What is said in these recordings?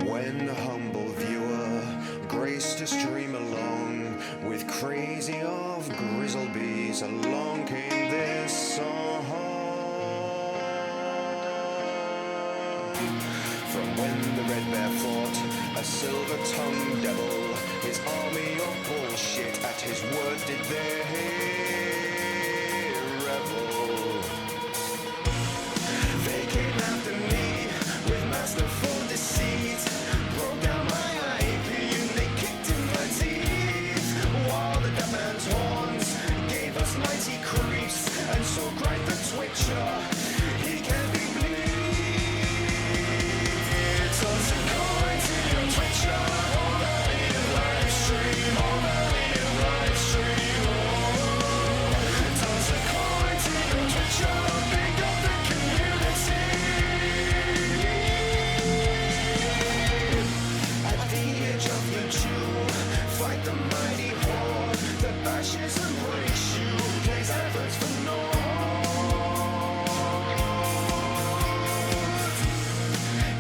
When the humble viewer graced to stream along with crazy of grizzle bees, along came this song. From when the red bear fought a silver-tongued devil, his army of bullshit at his word did they revel. They came after me with masterful deceit, broke down my IP and they kicked in my teeth, while the deaf man's horns gave us mighty creeps, and so cried the twitcher, he can be bleed. So going to your twitcher, all that in live stream, all that in live stream. Toss a coin to your twitcher, big up the community. At the edge of your jewel, fight the mighty horde that bashes and breaks you, plays efforts for naught.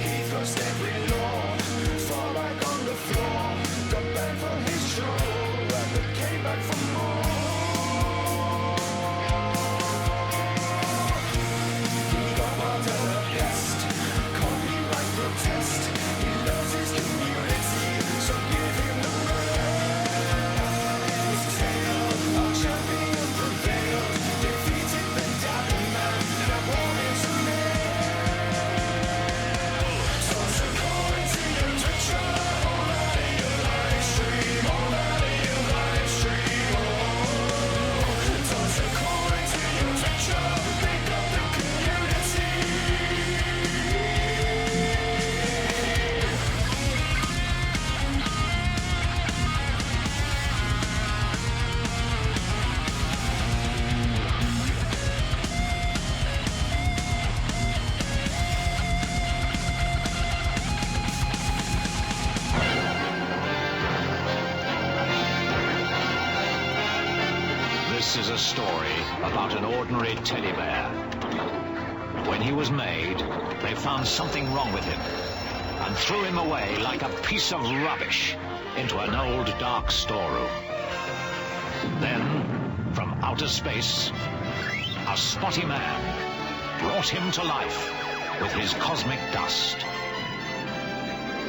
He thrust every law, fall back on the floor, got banned for his troll, but came back for more. He got marked as a pest, copyright protest. He loves his community, so give him the rest. Tale, our champion prevailed, defeated the doubting man, now born into mail. Toss a coin to your twitcher, all that in your live stream, all that in your live stream. Toss a coin to your twitcher, pick up the community. This is a story about an ordinary teddy bear. When he was made, they found something wrong with him and threw him away like a piece of rubbish into an old dark storeroom. Then, from outer space, a spotty man brought him to life with his cosmic dust.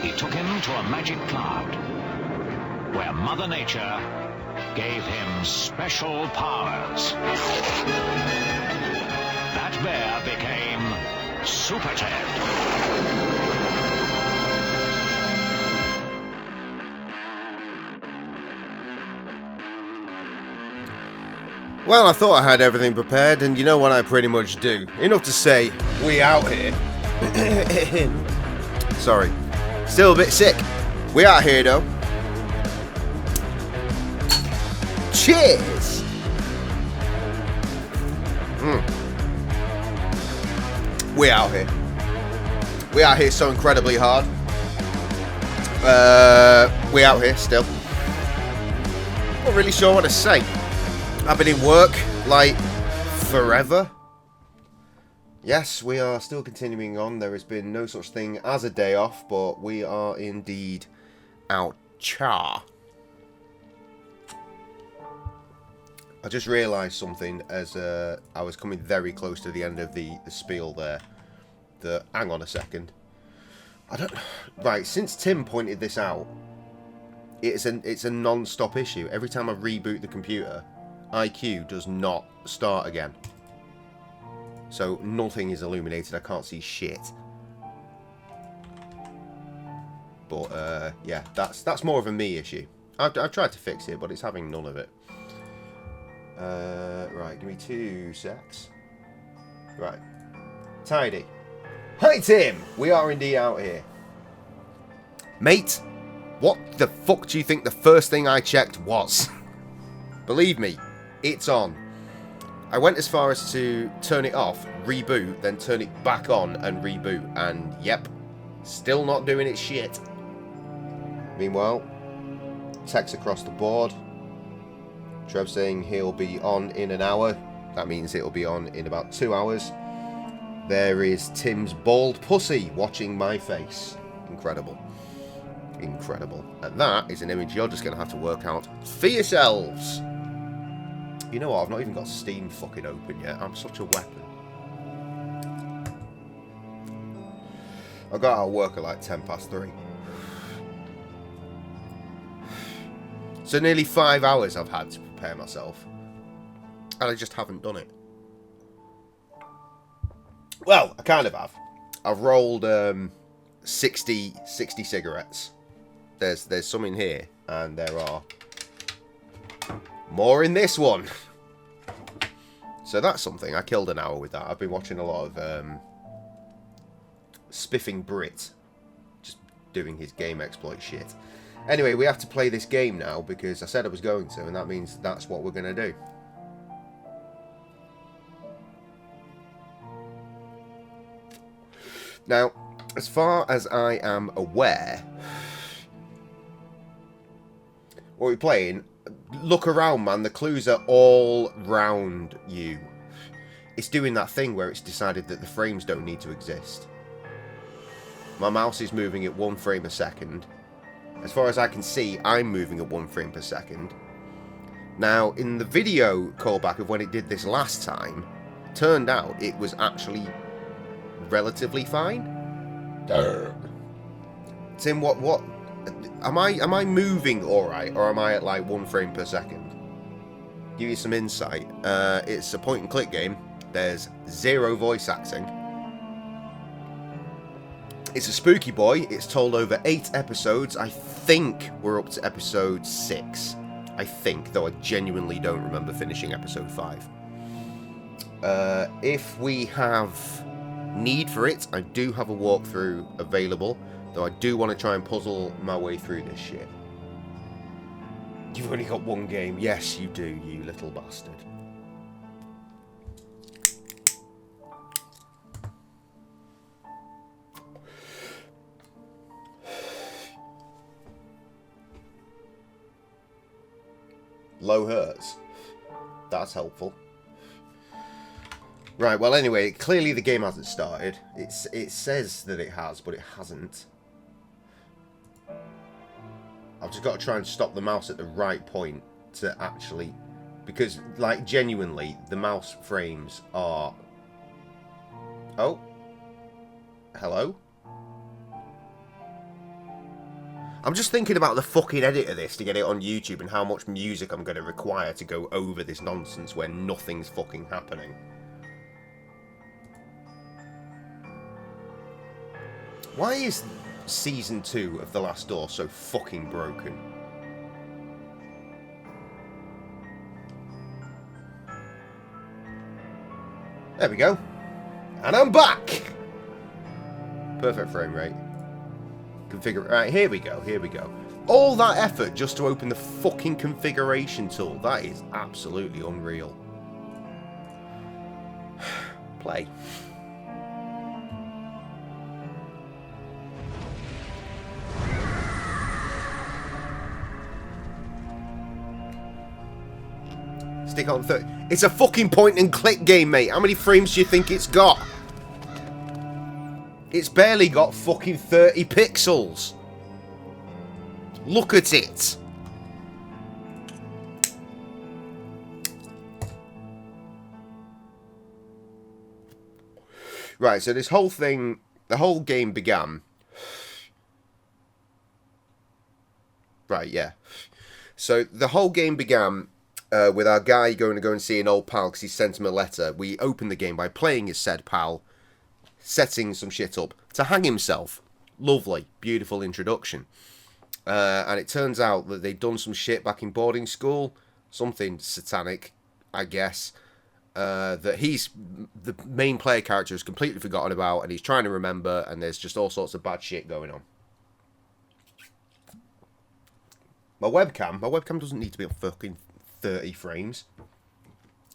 He took him to a magic cloud where Mother Nature gave him special powers. That bear became Super Ted. Well, I thought I had everything prepared, and you know what I pretty much do. Enough to say, we out here. Sorry. Still a bit sick. We out here, though. Cheers! We out here. We out here so incredibly hard. We out here still. Not really sure what to say. I've been in work, like, forever. Yes, we are still continuing on. There has been no such thing as a day off, but we are indeed out. Char. I just realised something as I was coming very close to the end of the spiel there. Hang on a second. Right, since Tim pointed this out, it's a non-stop issue. Every time I reboot the computer, IQ does not start again. So nothing is illuminated. I can't see shit. But yeah, that's more of a me issue. I've tried to fix it, but it's having none of it. Right, give me 2 secs. Right. Tidy. Hi Tim! We are indeed out here. Mate, what the fuck do you think the first thing I checked was? Believe me, it's on. I went as far as to turn it off, reboot, then turn it back on and reboot, and yep, still not doing its shit. Meanwhile, text across the board. Trev saying he'll be on in an hour. That means it'll be on in about 2 hours. There is Tim's bald pussy watching my face. Incredible. Incredible. And that is an image you're just going to have to work out for yourselves. You know what? I've not even got Steam fucking open yet. I'm such a weapon. I got out of work at like 3:10. So nearly 5 hours I've had to prepare myself. And I just haven't done it. Well, I kind of have. I've rolled 60 cigarettes. There's some in here, and there are more in this one. So that's something. I killed an hour with that. I've been watching a lot of Spiffing Brit, just doing his game exploit shit. Anyway, we have to play this game now because I said I was going to, and that means that's what we're going to do. Now, as far as I am aware, what we're playing, look around, man. The clues are all round you. It's doing that thing where it's decided that the frames don't need to exist. My mouse is moving at 1 frame a second. As far as I can see, I'm moving at 1 frame per second. Now, in the video callback of when it did this last time, turned out it was actually relatively fine. Tim, what am I moving alright, or am I at like 1 frame per second? Give you some insight. It's a point and click game. There's 0 voice acting. It's a spooky boy. It's told over 8 episodes. I think we're up to episode 6. I think, though I genuinely don't remember finishing episode 5. If we have need for it, I do have a walkthrough available, though I do want to try and puzzle my way through this shit. You've only got 1 game. Yes, you do, you little bastard. Low hertz. That's helpful. Right, well anyway, clearly the game hasn't started. It says that it has, but it hasn't. I've just got to try and stop the mouse at the right point to actually... Because, like, genuinely, the mouse frames are... Oh? Hello? I'm just thinking about the fucking edit of this to get it on YouTube and how much music I'm going to require to go over this nonsense when nothing's fucking happening. Why is Season 2 of The Last Door so fucking broken? There we go. And I'm back! Perfect frame rate. Configure. Right, here we go, here we go. All that effort just to open the fucking configuration tool. That is absolutely unreal. Play. Stick on 30. It's a fucking point and click game, mate. How many frames do you think it's got? It's barely got fucking 30 pixels. Look at it. Right, so this whole thing, the whole game began. Right, yeah. So the whole game began with our guy going to go and see an old pal because he sent him a letter. We opened the game by playing his said pal, setting some shit up to hang himself. Lovely, beautiful introduction. And it turns out that they'd done some shit back in boarding school. Something satanic, I guess. That he's, the main player character, is completely forgotten about, and he's trying to remember, and there's just all sorts of bad shit going on. My webcam doesn't need to be on fucking 30 frames.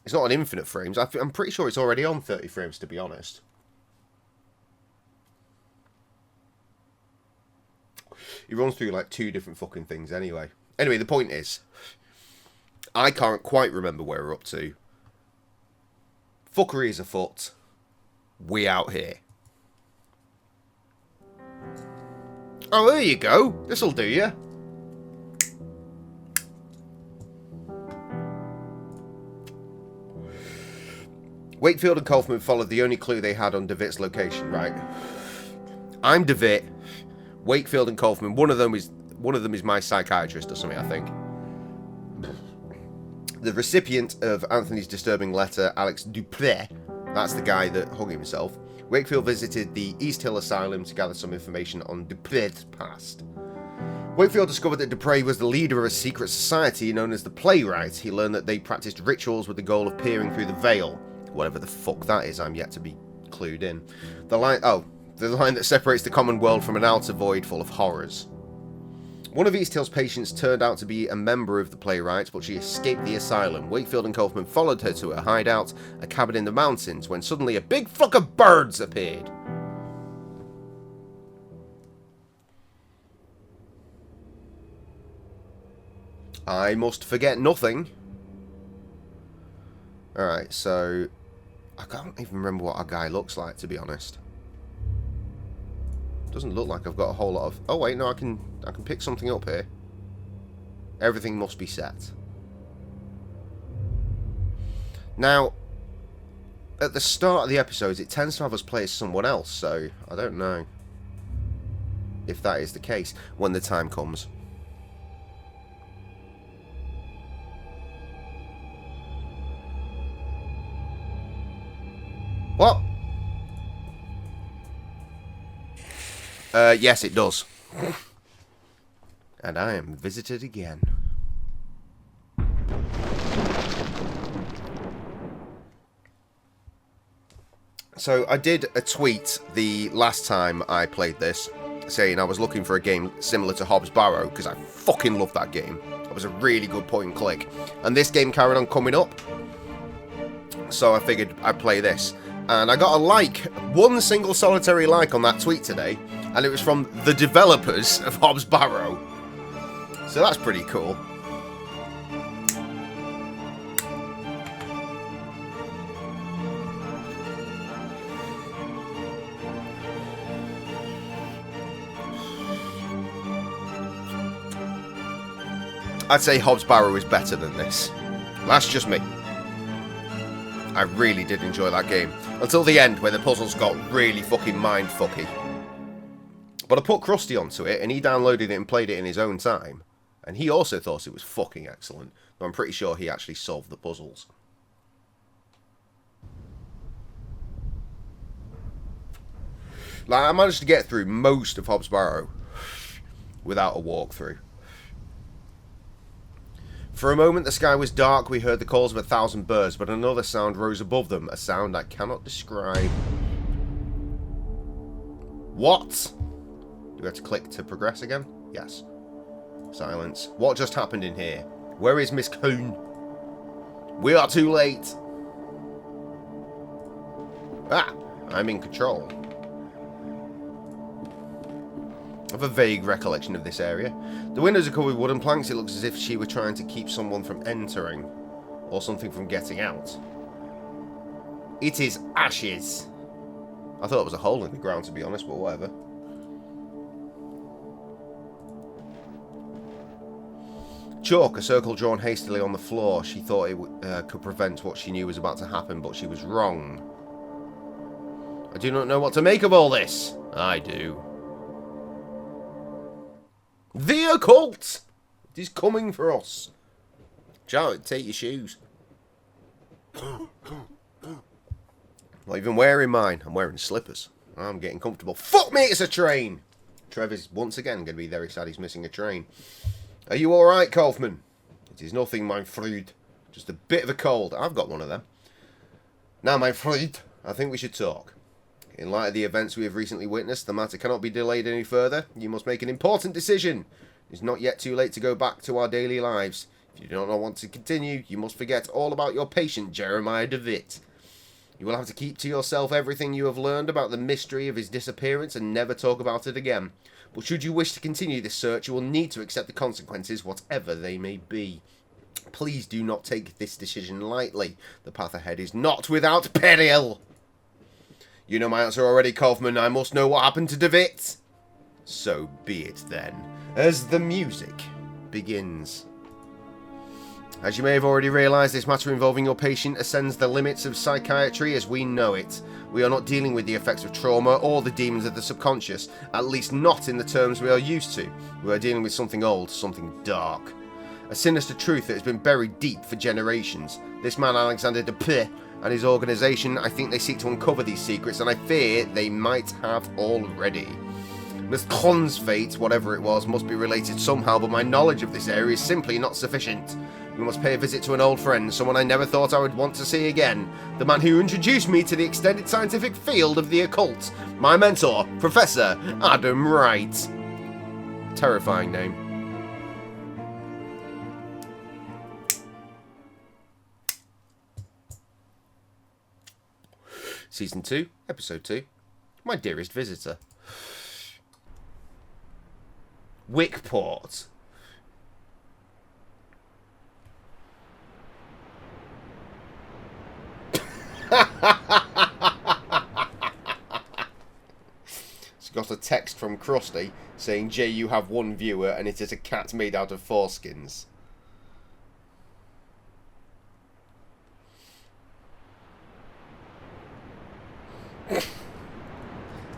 It's not on infinite frames. I'm pretty sure it's already on 30 frames, to be honest. He runs through like 2 different fucking things anyway. Anyway, the point is, I can't quite remember where we're up to. Fuckery is afoot. We out here. Oh, there you go. This'll do you. Wakefield and Kaufman followed the only clue they had on DeWitt's location, right? I'm DeWitt. Wakefield and Kaufman. One of them is my psychiatrist or something, I think. The recipient of Anthony's disturbing letter, Alex Dupré, that's the guy that hung himself. Wakefield visited the East Hill Asylum to gather some information on Dupré's past. Wakefield discovered that Dupré was the leader of a secret society known as the Playwright. He learned that they practiced rituals with the goal of peering through the veil. Whatever the fuck that is, I'm yet to be clued in. The line that separates the common world from an outer void full of horrors. One of East Hill's patients turned out to be a member of the Playwright, but she escaped the asylum. Wakefield and Kaufman followed her to her hideout, a cabin in the mountains, when suddenly a big flock of birds appeared. I must forget nothing. Alright, so I can't even remember what our guy looks like, to be honest. Doesn't look like I've got a whole lot of... Oh wait, no, I can pick something up here. Everything must be set. Now, at the start of the episodes, it tends to have us play as someone else, so I don't know if that is the case when the time comes. What? Yes, it does. And I am visited again. So, I did a tweet the last time I played this, saying I was looking for a game similar to Hobbs Barrow, because I fucking love that game. It was a really good point and click. And this game carried on coming up, so I figured I'd play this. And I got a like, one single solitary like on that tweet today, and it was from the developers of Hobbs Barrow. So that's pretty cool. I'd say Hobbs Barrow is better than this. That's just me. I really did enjoy that game. Until the end, where the puzzles got really fucking mind-fucky. But I put Krusty onto it, and he downloaded it and played it in his own time. And he also thought it was fucking excellent. But I'm pretty sure he actually solved the puzzles. Like, I managed to get through most of Hobbs Barrow without a walkthrough. For a moment the sky was dark, we heard the calls of 1,000 birds, but another sound rose above them, a sound I cannot describe. What? Do we have to click to progress again? Yes. Silence. What just happened in here? Where is Miss Coon? We are too late. Ah, I'm in control. I have a vague recollection of this area. The windows are covered with wooden planks. It looks as if she were trying to keep someone from entering, or something from getting out. It is ashes. I thought it was a hole in the ground, to be honest, but whatever. Chalk, a circle drawn hastily on the floor. She thought it could prevent what she knew was about to happen, but she was wrong. I do not know what to make of all this. I do. The occult! It is coming for us. Charlie, take your shoes. Not even wearing mine. I'm wearing slippers. I'm getting comfortable. Fuck me, it's a train! Trevor's once again going to be very sad he's missing a train. Are you alright, Kaufman? It is nothing, mein Freund. Just a bit of a cold. I've got one of them. Now, mein Freund, I think we should talk. In light of the events we have recently witnessed, the matter cannot be delayed any further. You must make an important decision. It is not yet too late to go back to our daily lives. If you do not want to continue, you must forget all about your patient, Jeremiah DeWitt. You will have to keep to yourself everything you have learned about the mystery of his disappearance and never talk about it again. But should you wish to continue this search, you will need to accept the consequences, whatever they may be. Please do not take this decision lightly. The path ahead is not without peril. You know my answer already, Kaufman. I must know what happened to DeWitt. So be it then, as the music begins. As you may have already realised, this matter involving your patient ascends the limits of psychiatry as we know it. We are not dealing with the effects of trauma or the demons of the subconscious, at least not in the terms we are used to. We are dealing with something old, something dark. A sinister truth that has been buried deep for generations. This man, Alexander Dupre, and his organisation, I think they seek to uncover these secrets, and I fear they might have already. Miss Kron's fate, whatever it was, must be related somehow, but my knowledge of this area is simply not sufficient. We must pay a visit to an old friend, someone I never thought I would want to see again. The man who introduced me to the extended scientific field of the occult. My mentor, Professor Adam Wright. Terrifying name. Season 2, Episode 2. My dearest visitor. Wickport. It's got a text from Krusty saying, Jay, you have one viewer, and it is a cat made out of foreskins.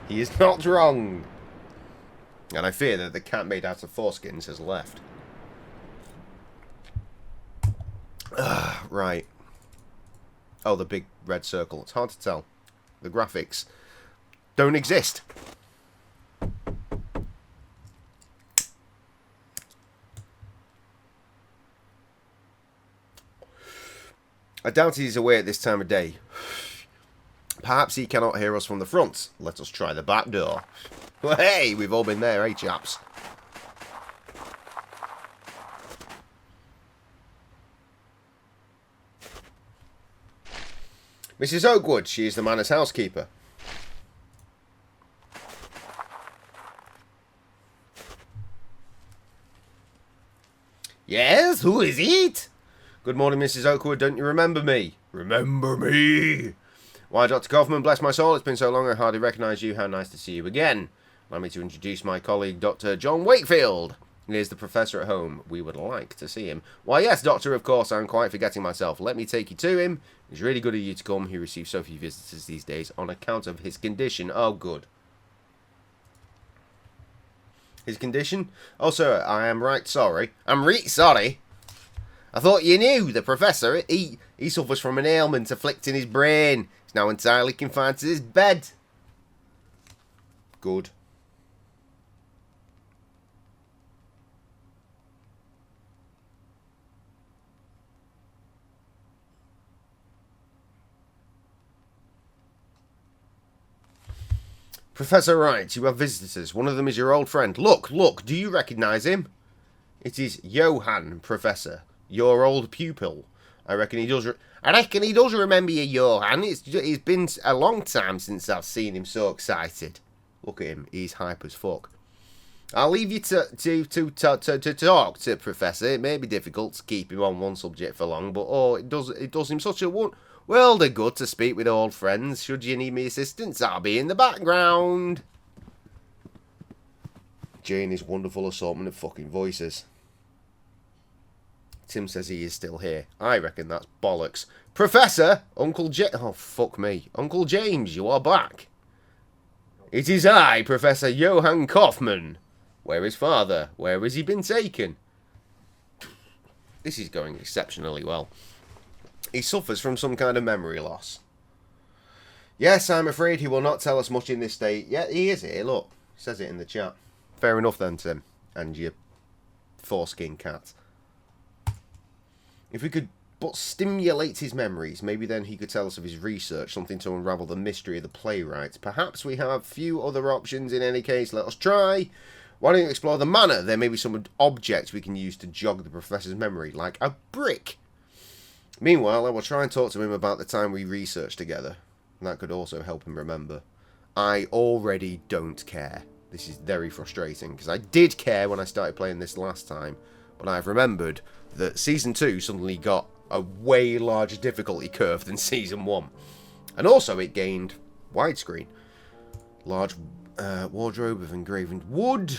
He is not wrong. And I fear that the cat made out of foreskins has left. Right. Oh, the big red circle. It's hard to tell. The graphics don't exist. I doubt he's away at this time of day. Perhaps he cannot hear us from the front. Let us try the back door. Well, hey, we've all been there, eh, chaps? Mrs. Oakwood, she is the manor's housekeeper. Yes, who is it? Good morning, Mrs. Oakwood. Don't you remember me? Remember me? Why, Dr. Kaufman, bless my soul, it's been so long I hardly recognise you. How nice to see you again. Allow me to introduce my colleague, Dr. John Wakefield. He is the professor at home. We would like to see him. Why, yes, Doctor, of course, I'm quite forgetting myself. Let me take you to him. It's really good of you to come. He receives so few visitors these days on account of his condition. Oh, good. His condition? Oh, sir, I am right sorry. I'm right sorry. I thought you knew. The professor, he suffers from an ailment afflicting his brain. He's now entirely confined to his bed. Good. Professor Wright, you have visitors. One of them is your old friend. Look, look, do you recognise him? It is Johann, Professor, your old pupil. I reckon he does remember you, Johann. It's been a long time since I've seen him so excited. Look at him, he's hype as fuck. I'll leave you to talk to Professor. It may be difficult to keep him on one subject for long, but oh, it does him such a world of good to speak with old friends. Should you need me assistance, I'll be in the background. Jane is wonderful assortment of fucking voices. Tim says he is still here. I reckon that's bollocks. Professor! Uncle Oh, fuck me. Uncle James, you are back. It is I, Professor Johann Kaufman. Where is father? Where has he been taken? This is going exceptionally well. He suffers from some kind of memory loss. Yes, I'm afraid he will not tell us much in this state. Yeah, he is here, look. He says it in the chat. Fair enough then, Tim. And your foreskin cat. If we could but stimulate his memories, maybe then he could tell us of his research, something to unravel the mystery of the playwright. Perhaps we have few other options. In any case, let us try. Why don't you explore the manor? There may be some object we can use to jog the professor's memory, like a brick. Meanwhile, I will try and talk to him about the time we researched together. That could also help him remember. I already don't care. This is very frustrating, because I did care when I started playing this last time, but I've remembered that Season 2 suddenly got a way larger difficulty curve than Season 1. And also it gained widescreen. Large Wardrobe of engraven wood.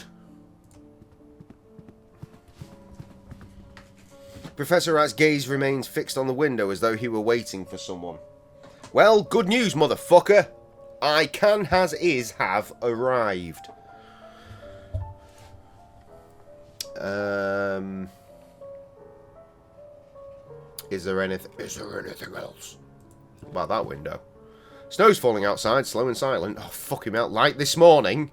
Professor Wright's gaze remains fixed on the window as though he were waiting for someone. Well, good news, motherfucker. I can, as is, have arrived. Is there anything else about that window? Snow's falling outside, slow and silent. Oh, fuck him out. Like this morning.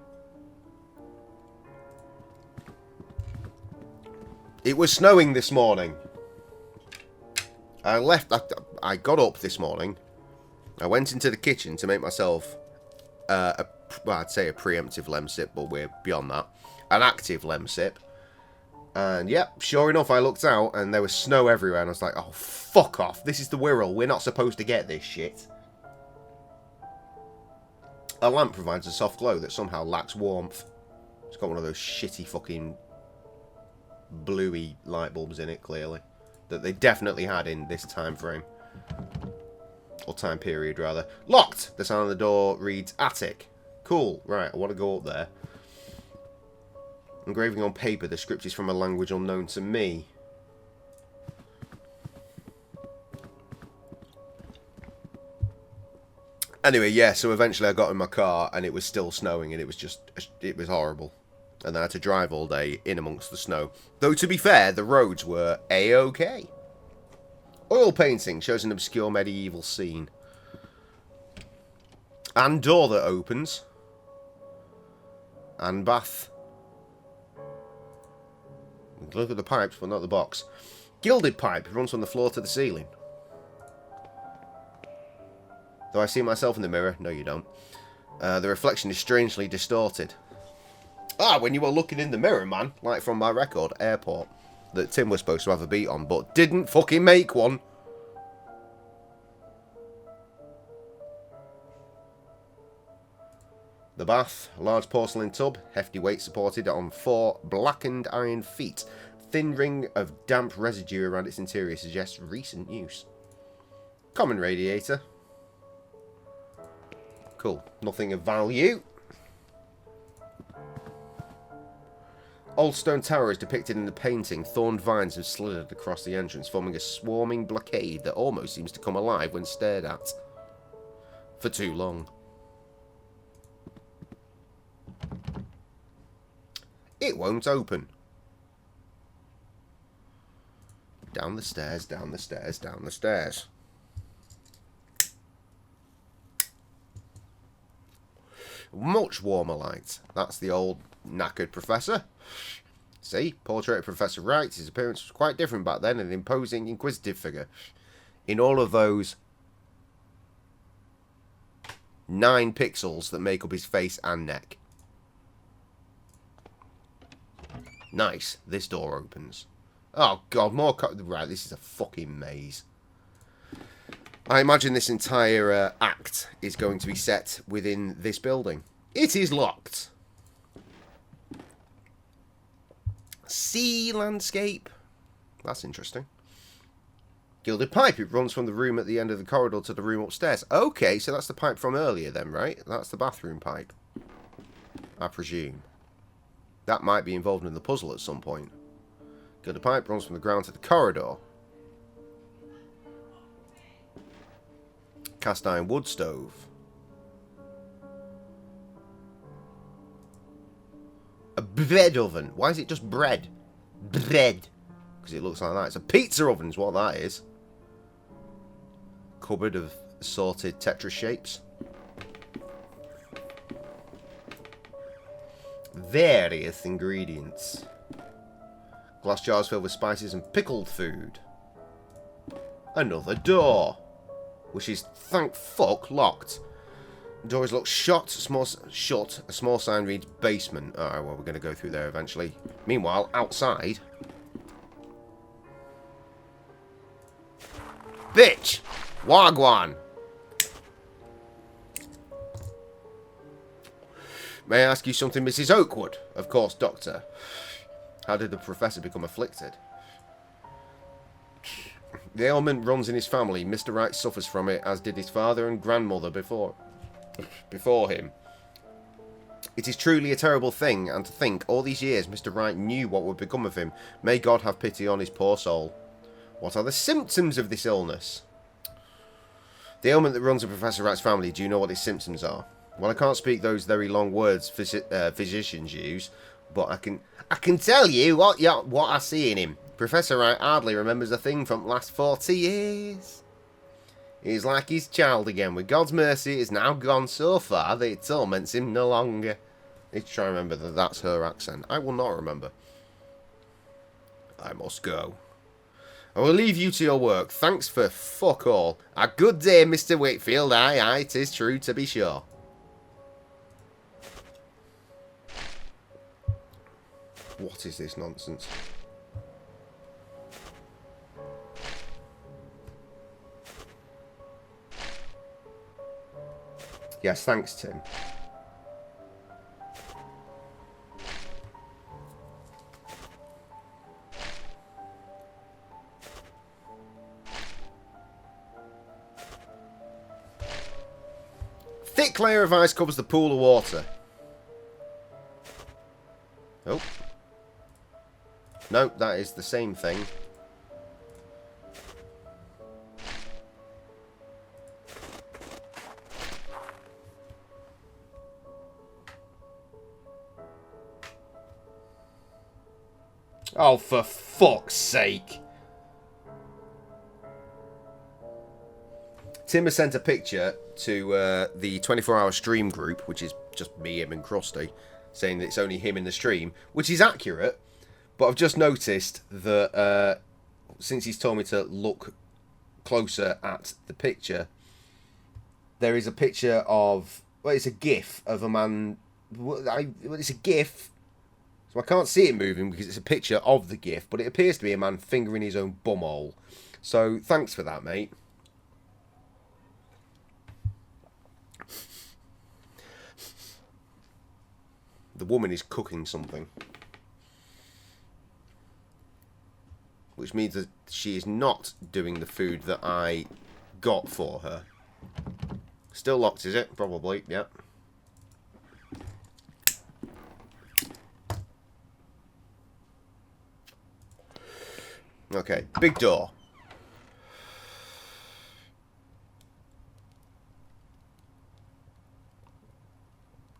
It was snowing this morning. I got up this morning. I went into the kitchen to make myself, well, I'd say a preemptive lemsip, but we're beyond that. An active lemsip. And, yep, sure enough, I looked out, and there was snow everywhere, and I was like, oh, fuck off. This is the Wirral. We're not supposed to get this shit. A lamp provides a soft glow that somehow lacks warmth. It's got one of those shitty fucking bluey light bulbs in it, clearly. That they definitely had in this time frame. Or time period, rather. Locked! The sign on the door reads attic. Cool. Right, I want to go up there. Engraving on paper, the script is from a language unknown to me. Anyway, yeah, so eventually I got in my car and it was still snowing and it was horrible. And then I had to drive all day in amongst the snow. Though, to be fair, the roads were A-OK. Oil painting shows an obscure medieval scene. And door that opens. And bath. Look at the pipes, but not the box. Gilded pipe runs from the floor to the ceiling. Though I see myself in the mirror. No, you don't. The reflection is strangely distorted. Ah, when you were looking in the mirror, man. Like from my record, Airport. That Tim was supposed to have a beat on, but didn't fucking make one. The bath, a large porcelain tub, hefty weight supported on 4 blackened iron feet. Thin ring of damp residue around its interior suggests recent use. Common radiator. Cool. Nothing of value. Old stone tower is depicted in the painting. Thorned vines have slithered across the entrance, forming a swarming blockade that almost seems to come alive when stared at. For too long. It won't open. Down the stairs, down the stairs, down the stairs. Much warmer light. That's the old knackered professor. See, portrait of Professor Wright. His appearance was quite different back then, an imposing, inquisitive figure. In all of those 9 pixels that make up his face and neck. Nice. This door opens. Oh, God, more... Right, this is a fucking maze. I imagine this entire act is going to be set within this building. It is locked. Sea landscape. That's interesting. Gilded pipe. It runs from the room at the end of the corridor to the room upstairs. Okay, so that's the pipe from earlier then, right? That's the bathroom pipe. I presume. That might be involved in the puzzle at some point. Gilded pipe runs from the ground to the corridor. Cast iron wood stove. A bread oven. Why is it just bread? Bread. Because it looks like that. It's a pizza oven is what that is. Cupboard of assorted Tetris shapes. Various ingredients. Glass jars filled with spices and pickled food. Another door. Which is, thank fuck, locked. The door is locked shut. A small sign reads basement. Alright, well, we're going to go through there eventually. Meanwhile, outside. Bitch! Wagwan! May I ask you something, Mrs. Oakwood? Of course, Doctor. How did the professor become afflicted? The ailment runs in his family. Mr. Wright suffers from it, as did his father and grandmother before him. It is truly a terrible thing, and to think all these years Mr. Wright knew what would become of him. May God have pity on his poor soul. What are the symptoms of this illness? The ailment that runs in Professor Wright's family, do you know what its symptoms are? Well, I can't speak those very long words physicians use, but I can tell you what I see in him. Professor Wright hardly remembers a thing from the last 40 years. He's like his child again. With God's mercy, it is now gone so far that it torments him no longer. I need to try and remember that that's her accent. I will not remember. I must go. I will leave you to your work. Thanks for fuck all. A good day, Mr. Whitfield. Aye, 'tis true to be sure. What is this nonsense? Yes, thanks, Tim. Thick layer of ice covers the pool of water. Oh. No, that is the same thing. Oh, for fuck's sake. Tim has sent a picture to the 24-hour stream group, which is just me, him and Krusty, saying that it's only him in the stream, which is accurate, but I've just noticed that since he's told me to look closer at the picture, there is a picture of, well, it's a GIF of a man, it's a GIF, so I can't see it moving because it's a picture of the GIF, but it appears to be a man fingering his own bumhole. So thanks for that, mate. The woman is cooking something, which means that she is not doing the food that I got for her. Still locked, is it? Probably, yeah. Okay, big door.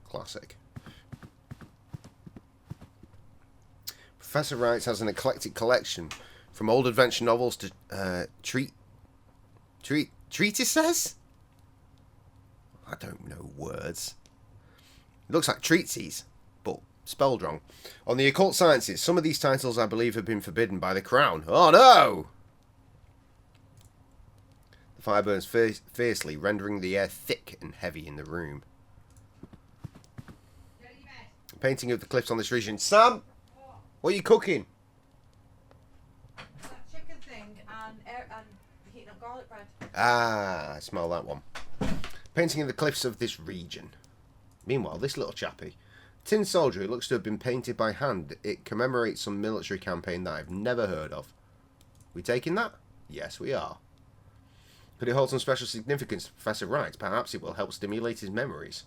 Classic. Professor Wright has an eclectic collection, from old adventure novels to treatises? I don't know words. It looks like treatises, but spelled wrong. On the occult sciences, some of these titles I believe have been forbidden by the Crown. Oh no! The fire burns fiercely, rendering the air thick and heavy in the room. A painting of the cliffs on this region. Sam! What are you cooking? That chicken thing and heating up garlic bread. Ah, I smell that one. Painting of the cliffs of this region. Meanwhile, this little chappie. Tin soldier who looks to have been painted by hand. It commemorates some military campaign that I've never heard of. We taking that? Yes, we are. Could it hold some special significance to Professor Wright? Perhaps it will help stimulate his memories.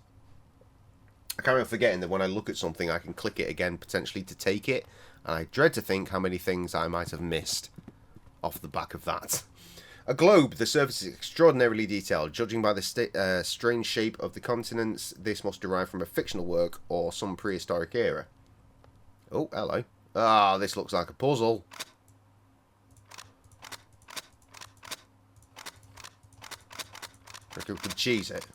I can't remember forgetting that when I look at something, I can click it again, potentially to take it. And I dread to think how many things I might have missed off the back of that. A globe. The surface is extraordinarily detailed. Judging by the strange shape of the continents, this must derive from a fictional work or some prehistoric era. Oh, hello. Ah, this looks like a puzzle. Reckon we could cheese it.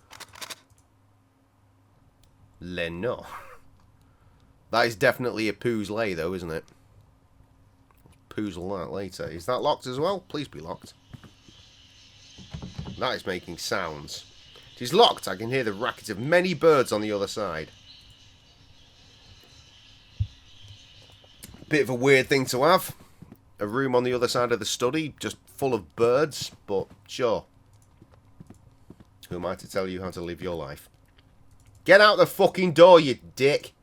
No. That is definitely a Pooh's Lay, though, isn't it? Poozle that later. Is that locked as well? Please be locked. That is making sounds. It is locked. I can hear the racket of many birds on the other side. Bit of a weird thing to have. A room on the other side of the study, just full of birds, but sure. Who am I to tell you how to live your life? Get out the fucking door, you dick!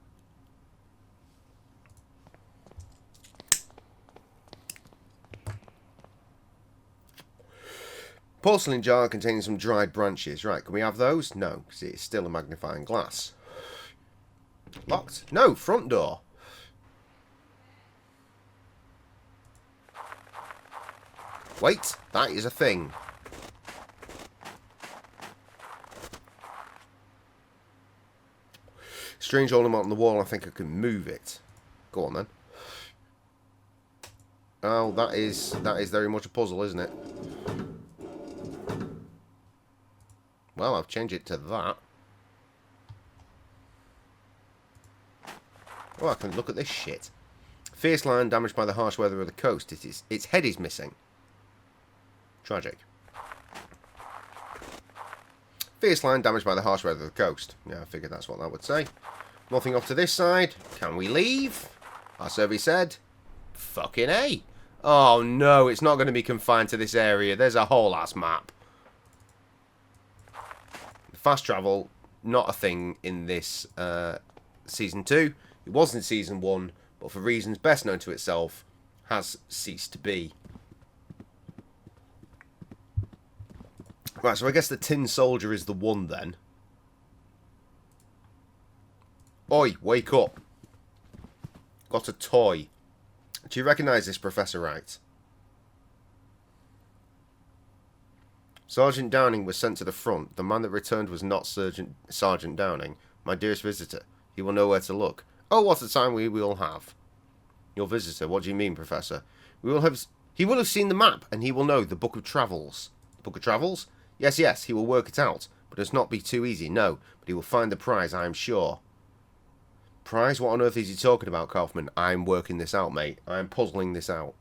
Porcelain jar containing some dried branches. Right, can we have those? No, because it's still a magnifying glass. Locked? No, front door. Wait, that is a thing. Strange ornament on the wall. I think I can move it. Go on then. Oh, that is very much a puzzle, isn't it? Well, I've changed it to that. Oh, I can look at this shit. Fierce lion damaged by the harsh weather of the coast. Its head is missing. Tragic. Fierce lion damaged by the harsh weather of the coast. Yeah, I figured that's what that would say. Nothing off to this side. Can we leave? Our survey said, fucking A. Oh no, it's not going to be confined to this area. There's a whole ass map. Fast travel, not a thing in this Season 2. It was in Season 1, but for reasons best known to itself, has ceased to be. Right, so I guess the Tin Soldier is the one then. Oi, wake up. Got a toy. Do you recognise this, Professor Wright? Sergeant Downing was sent to the front. The man that returned was not Sergeant Downing. My dearest visitor. He will know where to look. Oh, what a time we will have. Your visitor? What do you mean, Professor? He will have seen the map, and he will know the Book of Travels. The Book of Travels? Yes, yes, he will work it out. But it's not be too easy, no. But he will find the prize, I am sure. Prize? What on earth is he talking about, Kaufman? I'm working this out, mate. I'm puzzling this out.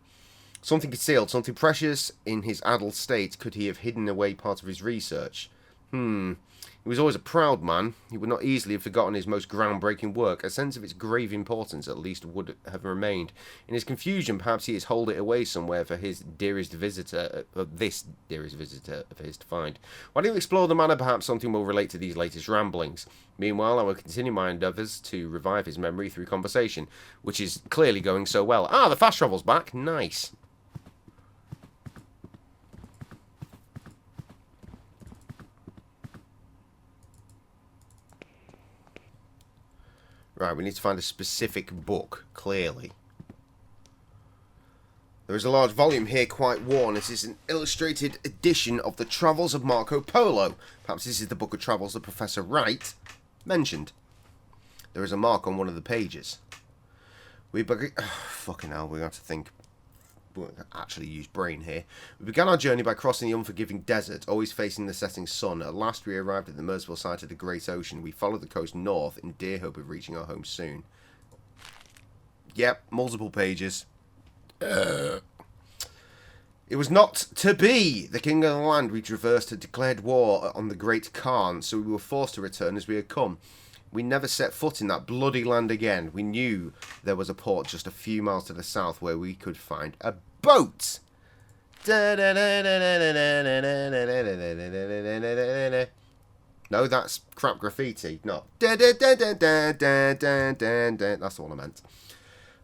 Something concealed, something precious in his adult state. Could he have hidden away part of his research? He was always a proud man. He would not easily have forgotten his most groundbreaking work. A sense of its grave importance, at least, would have remained. In his confusion, perhaps he has holed it away somewhere for his dearest visitor, this dearest visitor of his to find. Why don't you explore the manor? Perhaps something will relate to these latest ramblings. Meanwhile, I will continue my endeavours to revive his memory through conversation, which is clearly going so well. Ah, the fast travel's back. Nice. Right, we need to find a specific book, clearly. There is a large volume here, quite worn. This is an illustrated edition of the Travels of Marco Polo. Perhaps this is the Book of Travels that Professor Wright mentioned. There is a mark on one of the pages. Fucking hell, we have to think. We'll actually use brain here. We began our journey by crossing the unforgiving desert, always facing the setting sun. At last we arrived at the merciful side of the great ocean. We followed the coast north in dear hope of reaching our home soon. Yep, multiple pages. It was not to be. The king of the land we traversed had declared war on the great Khan, so we were forced to return as we had come. We never set foot in that bloody land again. We knew there was a port just a few miles to the south where we could find a boat. No, that's crap graffiti. No. That's the one I meant.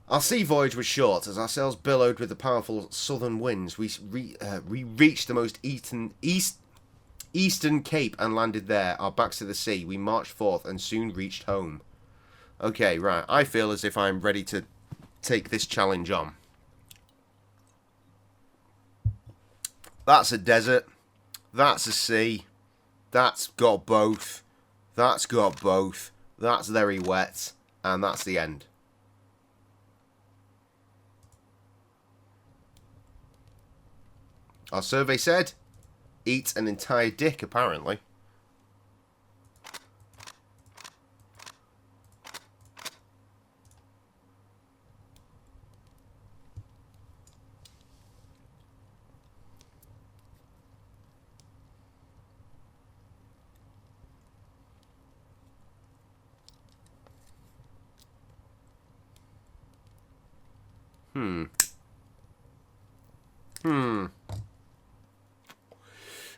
Our sea voyage was short. As our sails billowed with the powerful southern winds, we reached the most eastern cape and landed there, our backs to the sea. We marched forth and soon reached home. Okay, right. I feel as if I'm ready to take this challenge on. That's a desert. That's a sea. That's got both. That's got both. That's very wet. And that's the end. Our survey said, eat an entire dick, apparently.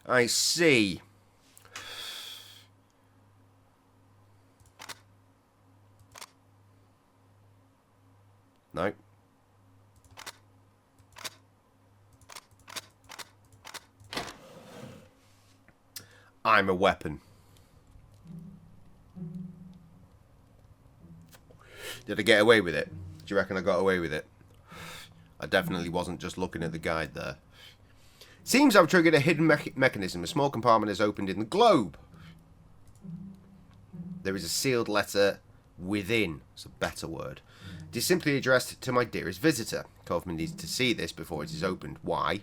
I see. No. I'm a weapon. Did I get away with it? Do you reckon I got away with it? I definitely wasn't just looking at the guide there. Seems I've triggered a hidden mechanism. A small compartment is opened in the globe. There is a sealed letter within. It's a better word. It is simply addressed to my dearest visitor. Kaufman needs to see this before it is opened. Why?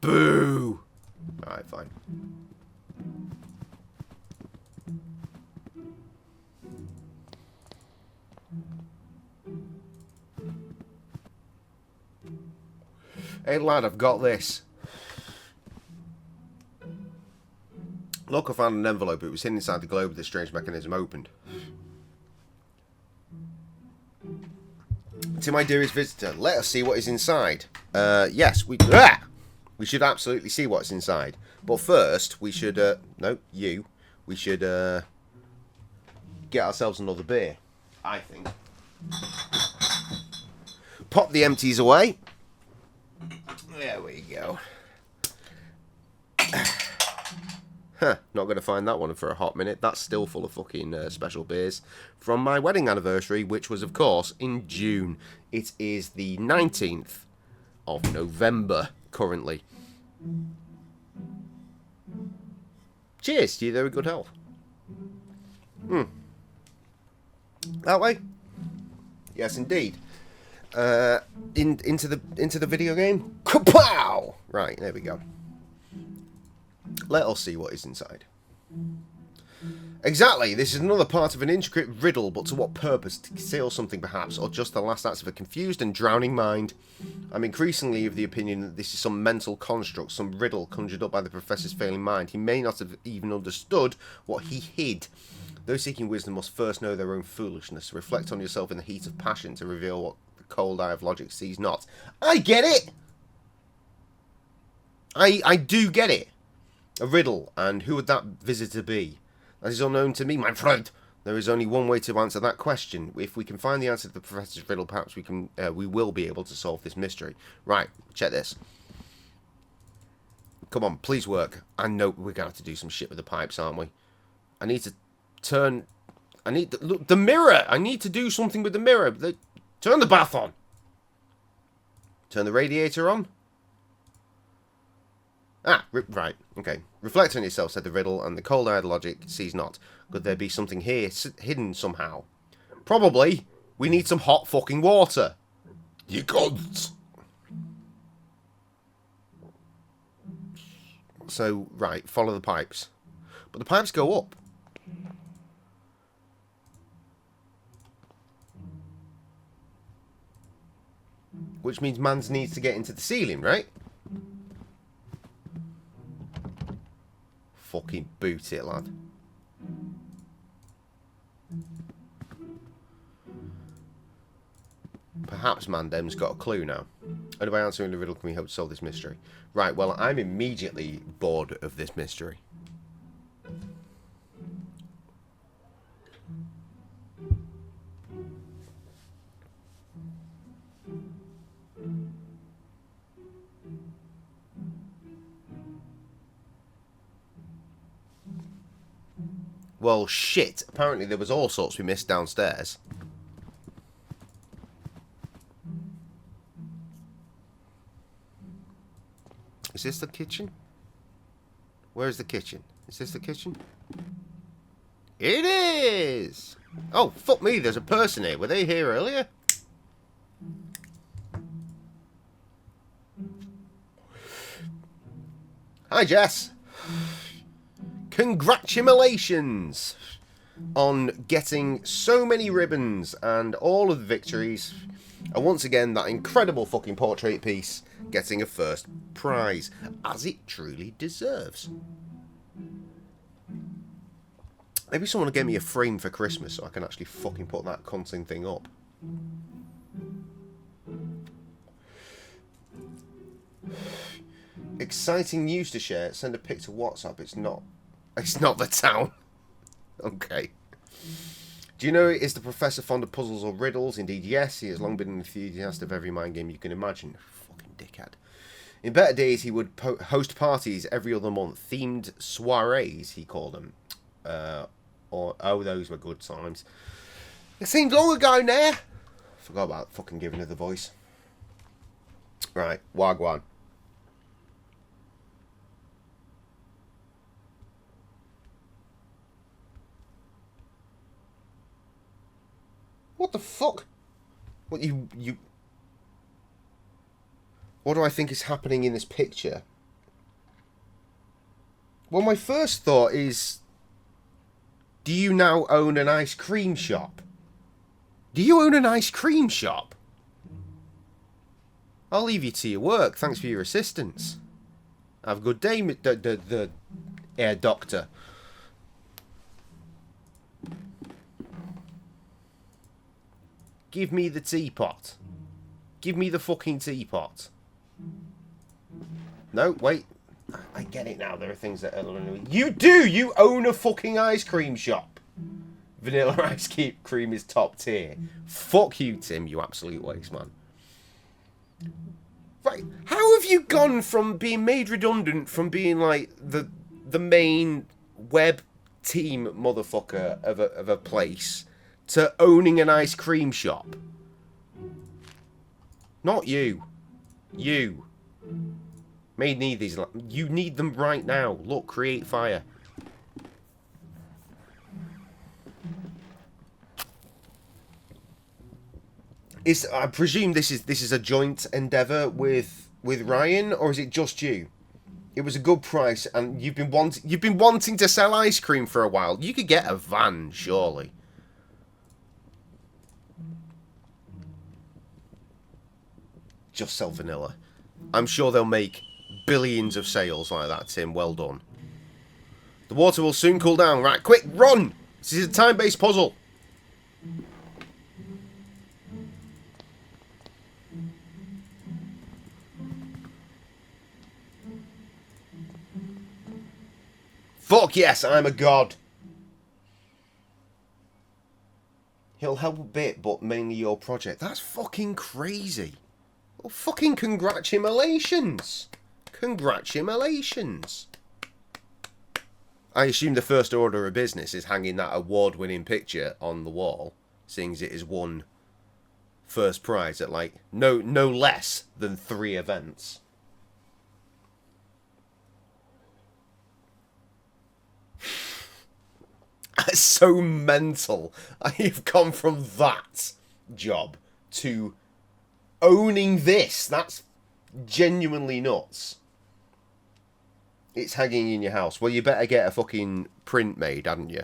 Boo! Alright, fine. Hey lad, I've got this. Look, I found an envelope. It was hidden inside the globe with the strange mechanism opened. To my dearest visitor, let us see what is inside. Yes, we should absolutely see what's inside. But first, we should, we should get ourselves another beer, I think. Pop the empties away. There we go. Huh, not going to find that one for a hot minute. That's still full of fucking special beers from my wedding anniversary, which was, of course, in June. It is the 19th of November, currently. Cheers to you, there, good health. That way? Yes, indeed. Into the video game. Kapow! Right, there we go. Let us see what is inside. Exactly, this is another part of an intricate riddle, but to what purpose? To conceal something perhaps, or just the last acts of a confused and drowning mind? I'm increasingly of the opinion that this is some mental construct, some riddle conjured up by the professor's failing mind. He may not have even understood what he hid. Those seeking wisdom must first know their own foolishness. Reflect on yourself in the heat of passion to reveal what the cold eye of logic sees not. I get it! I do get it. A riddle, and who would that visitor be? That is unknown to me, my friend. There is only one way to answer that question. If we can find the answer to the professor's riddle, perhaps we will be able to solve this mystery. Right, check this. Come on, please work. I know we're going to have to do some shit with the pipes, aren't we? I need to turn... look, the mirror! I need to do something with the mirror. Turn the bath on. Turn the radiator on. Right, okay. Reflect on yourself, said the riddle, and the cold-eyed logic sees not. Could there be something here hidden somehow? Probably. We need some hot fucking water. You gods. So, right, follow the pipes. But the pipes go up. Which means Mans needs to get into the ceiling, right? Fucking boot it, lad. Perhaps Mandem's got a clue now. Only by answering the riddle can we hope to solve this mystery. Right, well, I'm immediately bored of this mystery. Well, shit. Apparently there was all sorts we missed downstairs. Is this the kitchen? Where's the kitchen? Is this the kitchen? It is! Oh, fuck me, there's a person here. Were they here earlier? Hi, Jess. Congratulations on getting so many ribbons and all of the victories. And once again, that incredible fucking portrait piece getting a first prize, as it truly deserves. Maybe someone will get me a frame for Christmas so I can actually fucking put that cunting thing up. Exciting news to share. Send a pic to WhatsApp. It's not the town. Okay. Do you know, is the professor fond of puzzles or riddles? Indeed, yes. He has long been an enthusiast of every mind game you can imagine. Fucking dickhead. In better days, he would host parties every other month. Themed soirees, he called them. Or oh, those were good times. It seemed long ago now. Forgot about fucking giving her the voice. Right, Wagwan. What the fuck? What you... What do I think is happening in this picture? Well, my first thought is... Do you now own an ice cream shop? Do you own an ice cream shop? I'll leave you to your work. Thanks for your assistance. Have a good day, the air doctor. Give me the teapot. Give me the fucking teapot. No, wait. I get it now. There are things that are... You do! You own a fucking ice cream shop. Vanilla ice cream is top tier. Fuck you, Tim, you absolute waste man. Right, how have you gone from being made redundant from being like the main web team motherfucker of a place to owning an ice cream shop? Not you. You. May need these. You need them right now. Look, create fire. I presume this is a joint endeavour with Ryan, or is it just you? It was a good price, and you've been wanting to sell ice cream for a while. You could get a van, surely. Just sell vanilla. I'm sure they'll make billions of sales like that, Tim. Well done. The water will soon cool down. Right, quick, run! This is a time-based puzzle. Fuck yes, I'm a god. He'll help a bit, but mainly your project. That's fucking crazy. Well, fucking congratulations. Congratulations. I assume the first order of business is hanging that award-winning picture on the wall, seeing as it has won first prize at like no less than 3 events. That's so mental. I've gone from that job to owning this. That's genuinely nuts. It's hanging in your house. Well, you better get a fucking print made, hadn't you?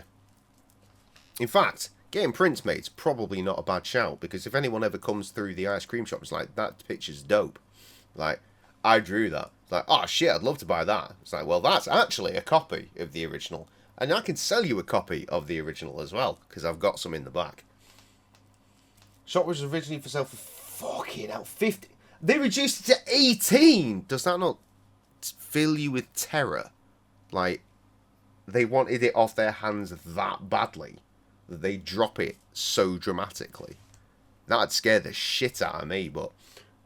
In fact, getting prints made's probably not a bad shout, because if anyone ever comes through the ice cream shop, it's like, that picture's dope. Like, I drew that. It's like, oh shit, I'd love to buy that. It's like, well, that's actually a copy of the original. And I can sell you a copy of the original as well, because I've got some in the back. Shop was originally for sale for fucking hell, 50. They reduced it to 18. Does that not fill you with terror? Like, they wanted it off their hands that badly that they drop it so dramatically. That'd scare the shit out of me, but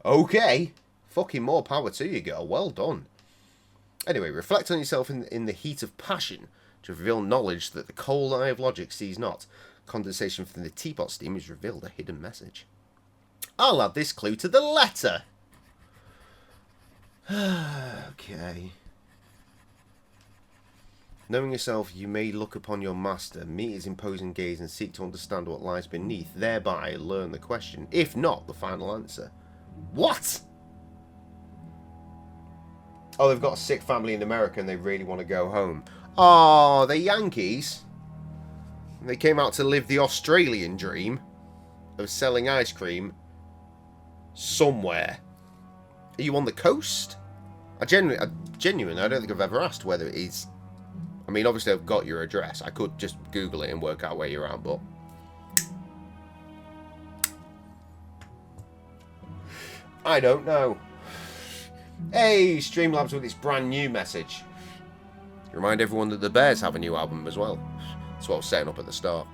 okay. Fucking more power to you, girl. Well done. Anyway, reflect on yourself in the heat of passion to reveal knowledge that the cold eye of logic sees not. Condensation from the teapot steam has revealed a hidden message. I'll add this clue to the letter. Okay. Knowing yourself, you may look upon your master, meet his imposing gaze, and seek to understand what lies beneath, thereby learn the question, if not the final answer. What? Oh, they've got a sick family in America and they really want to go home. Oh, the Yankees. They came out to live the Australian dream of selling ice cream somewhere. Are you on the coast? I genuinely, I don't think I've ever asked whether it is. I mean, obviously I've got your address. I could just Google it and work out where you're at, but I don't know. Hey, Streamlabs with its brand new message. Remind everyone that the Bears have a new album as well. That's what I was setting up at the start.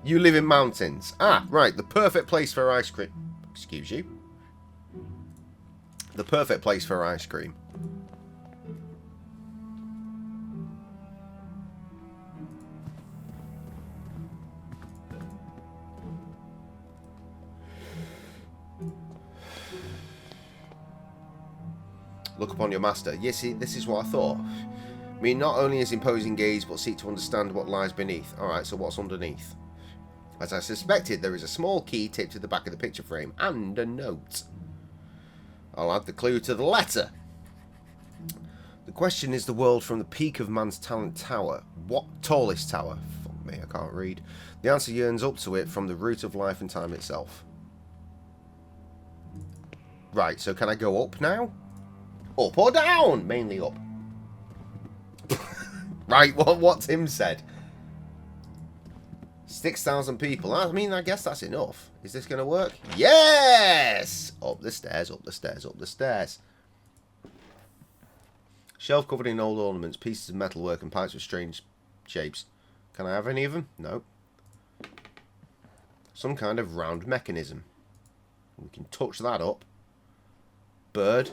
You live in mountains. Ah, right. The perfect place for ice cream. Excuse you. The perfect place for ice cream. Look upon your master. Yes, see, this is what I thought. I mean, not only his imposing gaze, but seek to understand what lies beneath. Alright, so what's underneath? As I suspected, there is a small key taped to the back of the picture frame, and a note. I'll add the clue to the letter. The question is the world from the peak of man's talent tower. What tallest tower? Fuck me, I can't read. The answer yearns up to it from the root of life and time itself. Right, so can I go up now? Up or down? Mainly up. Right, what Tim said. 6,000 people. I mean, I guess that's enough. Is this going to work? Yes! Up the stairs, up the stairs, up the stairs. Shelf covered in old ornaments, pieces of metalwork, and pipes with strange shapes. Can I have any of them? No. Some kind of round mechanism. We can touch that up. Bird.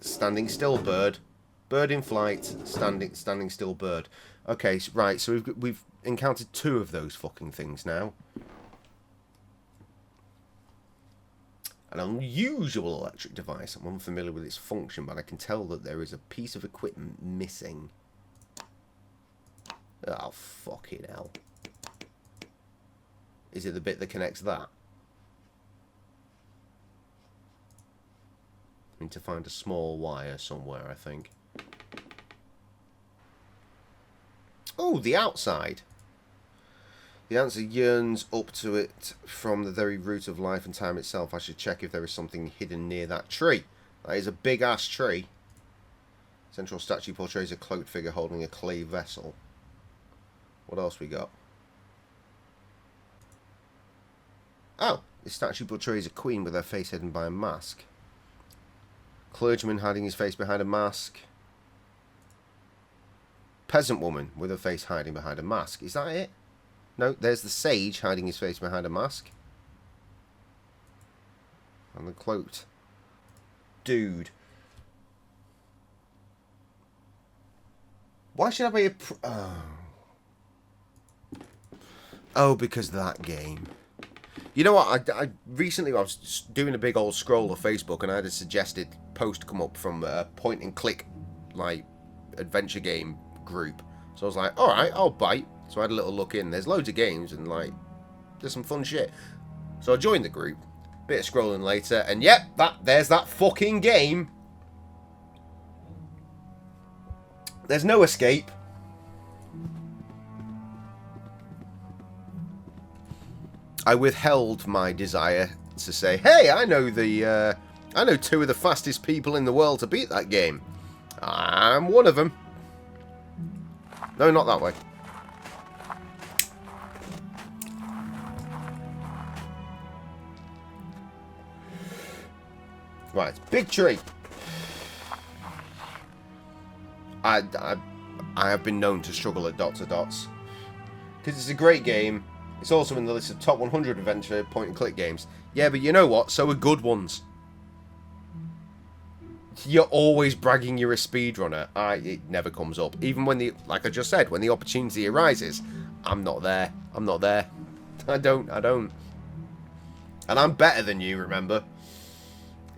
Standing still bird. Bird in flight. Standing still bird. Okay, right. So we've encountered 2 of those fucking things now. An unusual electric device. I'm unfamiliar with its function, but I can tell that there is a piece of equipment missing. Oh, fucking hell. Is it the bit that connects that? I need to find a small wire somewhere, I think. Oh, the outside. The answer yearns up to it from the very root of life and time itself. I should check if there is something hidden near that tree. That is a big-ass tree. Central statue portrays a cloaked figure holding a clay vessel. What else we got? Oh, this statue portrays a queen with her face hidden by a mask. Clergyman hiding his face behind a mask. Peasant woman with her face hiding behind a mask. Is that it? No, there's the sage hiding his face behind a mask. And the cloaked dude. Why should I be a... Oh, because of that game. You know what? I recently I was just doing a big old scroll of Facebook, and I had a suggested post come up from a point and click like adventure game group. So I was like, all right, I'll bite. So I had a little look in. There's loads of games and like there's some fun shit. So I joined the group. Bit of scrolling later, and yep, there's that fucking game. There's no escape. I withheld my desire to say, hey, I know 2 of the fastest people in the world to beat that game. I'm one of them. No, not that way. Right, big tree. I have been known to struggle at dots. Because it's a great game. It's also in the list of top 100 adventure point-and-click games. Yeah, but you know what? So are good ones. You're always bragging you're a speedrunner. It never comes up. Even when like I just said, when the opportunity arises, I'm not there. I'm not there. I don't. And I'm better than you, remember?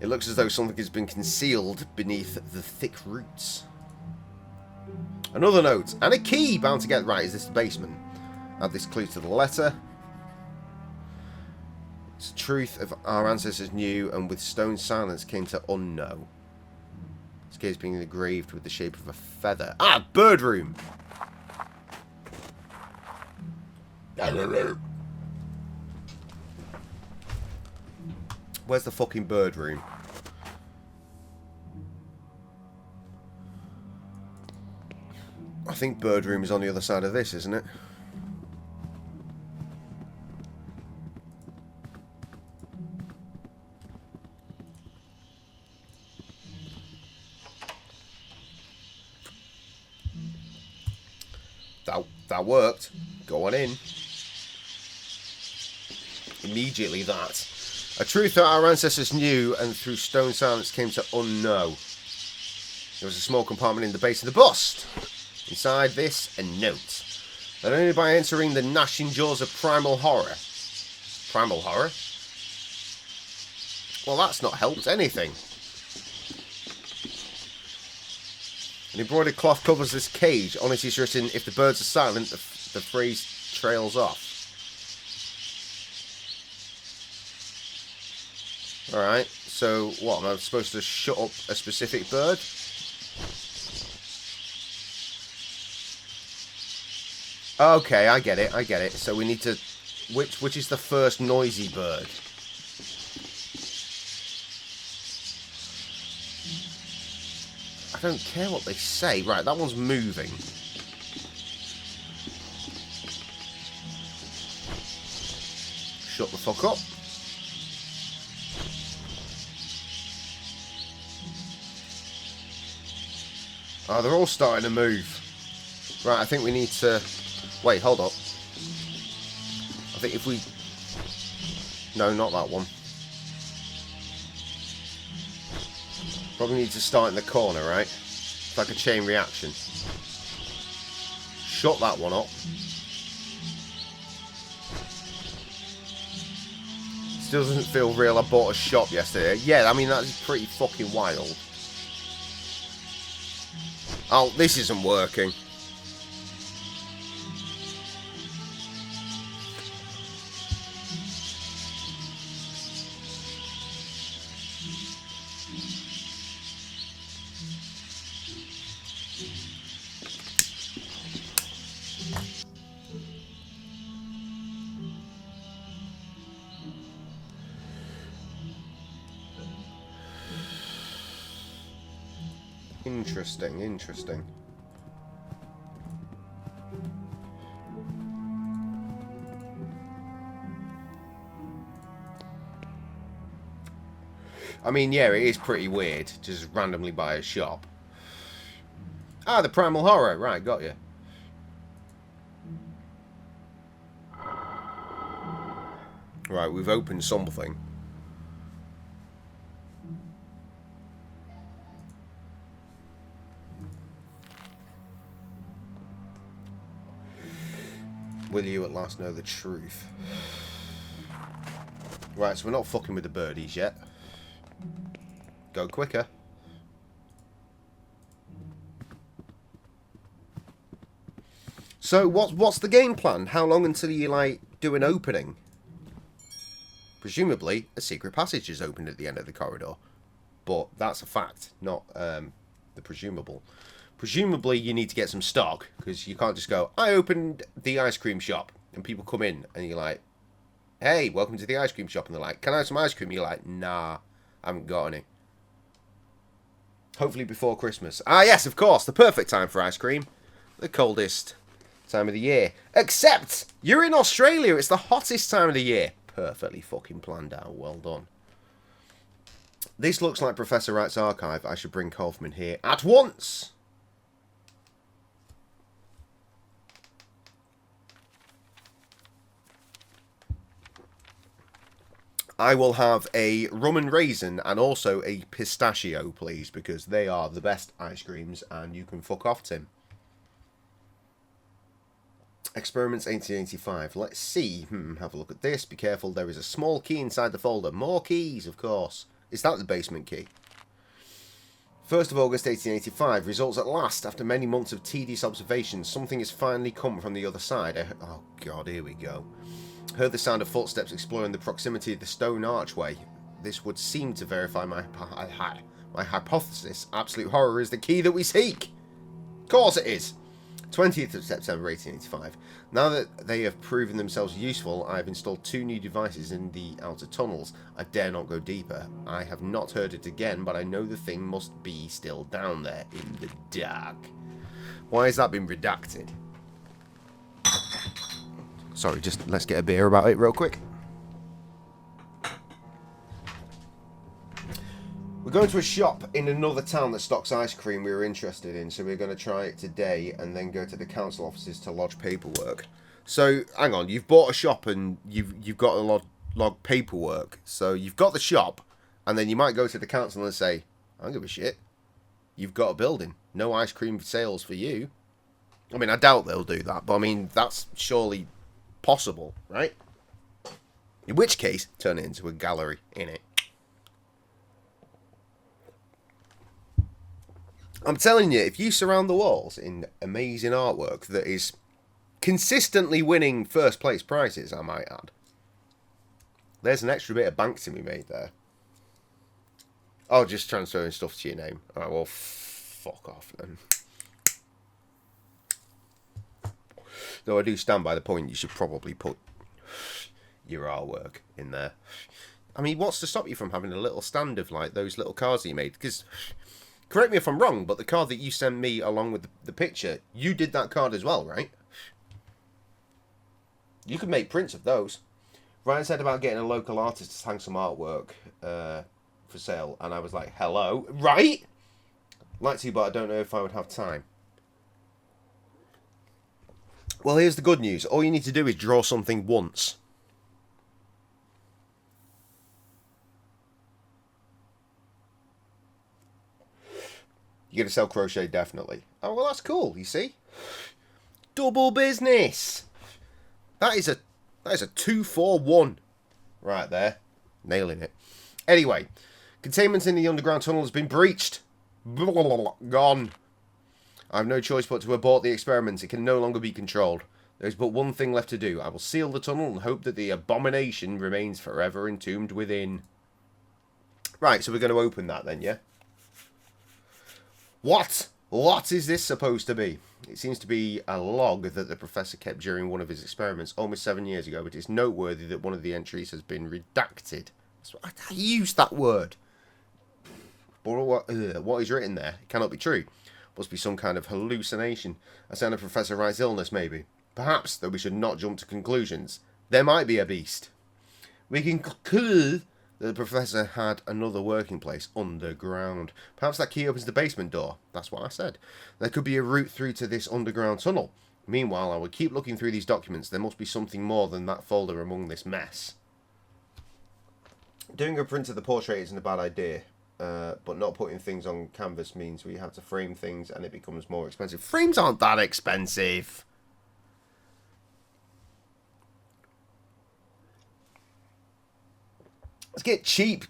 It looks as though something has been concealed beneath the thick roots. Another note. And a key bound to get right. Is this the basement? Add this clue to the letter. It's the truth of our ancestors knew, and with stone silence came to unknow. This case being engraved with the shape of a feather. Ah, bird room. Where's the fucking bird room? I think bird room is on the other side of this, isn't it? That worked. Go on in. Immediately that. A truth that our ancestors knew and through stone silence came to unknow. There was a small compartment in the base of the bust. Inside this, a note. That only by entering the gnashing jaws of primal horror. Primal horror? Well, that's not helped anything. An embroidered cloth covers this cage. On it is written, if the birds are silent, the phrase trails off. Alright, so what? Am I supposed to shut up a specific bird? Okay, I get it. So we need to... Which is the first noisy bird? I don't care what they say. Right, that one's moving. Shut the fuck up. Oh, they're all starting to move. Right, I think we need to... Wait, hold up. I think if we... No, not that one. Probably need to start in the corner, right? It's like a chain reaction. Shut that one up. Still doesn't feel real. I bought a shop yesterday. Yeah, I mean, that's pretty fucking wild. Oh, this isn't working. Interesting. I mean, yeah, it is pretty weird to just randomly buy a shop. Ah, the primal horror. Right, got you. Right, we've opened something. Will you at last know the truth? Right, so we're not fucking with the birdies yet. Go quicker. So what's the game plan? How long until you like do an opening? Presumably a secret passage is opened at the end of the corridor, but that's a fact, not the presumable. Presumably you need to get some stock, because you can't just go, I opened the ice cream shop, and people come in and you're like, hey, welcome to the ice cream shop, and they're like, can I have some ice cream? You're like, nah, I haven't got any. Hopefully before Christmas. Ah, yes, of course, the perfect time for ice cream. The coldest time of the year. Except, you're in Australia, it's the hottest time of the year. Perfectly fucking planned out, well done. This looks like Professor Wright's archive. I should bring Kaufman here at once. I will have a rum and raisin and also a pistachio, please, because they are the best ice creams, and you can fuck off, Tim. Experiments 1885. Let's see. Have a look at this. Be careful, there is a small key inside the folder. More keys, of course. Is that the basement key? 1st of August 1885. Results at last. After many months of tedious observations, something has finally come from the other side. Oh, God, here we go. Heard the sound of footsteps exploring the proximity of the stone archway. This would seem to verify my hypothesis. Absolute horror is the key that we seek. Of course it is. 20th of September 1885. Now that they have proven themselves useful, I have installed 2 new devices in the outer tunnels. I dare not go deeper. I have not heard it again, but I know the thing must be still down there in the dark. Why has that been redacted? Sorry, just let's get a beer about it real quick. We're going to a shop in another town that stocks ice cream we were interested in, so we're going to try it today and then go to the council offices to lodge paperwork. So, hang on, you've bought a shop and you've got a log paperwork. So, you've got the shop, and then you might go to the council and say, I don't give a shit. You've got a building. No ice cream sales for you. I mean, I doubt they'll do that, but I mean, that's surely possible, right? In which case, turn it into a gallery, innit? I'm telling you, if you surround the walls in amazing artwork that is consistently winning first place prizes, I might add, there's an extra bit of bank to be made there. Oh, just transferring stuff to your name. Alright, well, fuck off then. Though I do stand by the point, you should probably put your artwork in there. I mean, what's to stop you from having a little stand of, like, those little cards that you made? Because, correct me if I'm wrong, but the card that you sent me along with the picture, you did that card as well, right? You could make prints of those. Ryan said about getting a local artist to hang some artwork for sale, and I was like, hello? Right? Like to, but I don't know if I would have time. Well, here's the good news. All you need to do is draw something once. You're going to sell crochet, definitely. Oh, well, that's cool, you see? Double business! That is a 2-for-1 right there. Nailing it. Anyway, containment in the underground tunnel has been breached. Gone. I have no choice but to abort the experiment. It can no longer be controlled. There is but one thing left to do. I will seal the tunnel and hope that the abomination remains forever entombed within. Right, so we're going to open that then, yeah? What? What is this supposed to be? It seems to be a log that the professor kept during one of his experiments almost 7 years ago, but it's noteworthy that one of the entries has been redacted. I used that word. But what is written there? It cannot be true. Must be some kind of hallucination. A sign of Professor Wright's illness, maybe. Perhaps, though we should not jump to conclusions. There might be a beast. We can conclude that the Professor had another working place underground. Perhaps that key opens the basement door. That's what I said. There could be a route through to this underground tunnel. Meanwhile, I will keep looking through these documents. There must be something more than that folder among this mess. Doing a print of the portrait isn't a bad idea. But not putting things on canvas means we have to frame things and it becomes more expensive. Frames aren't that expensive. Let's get cheap.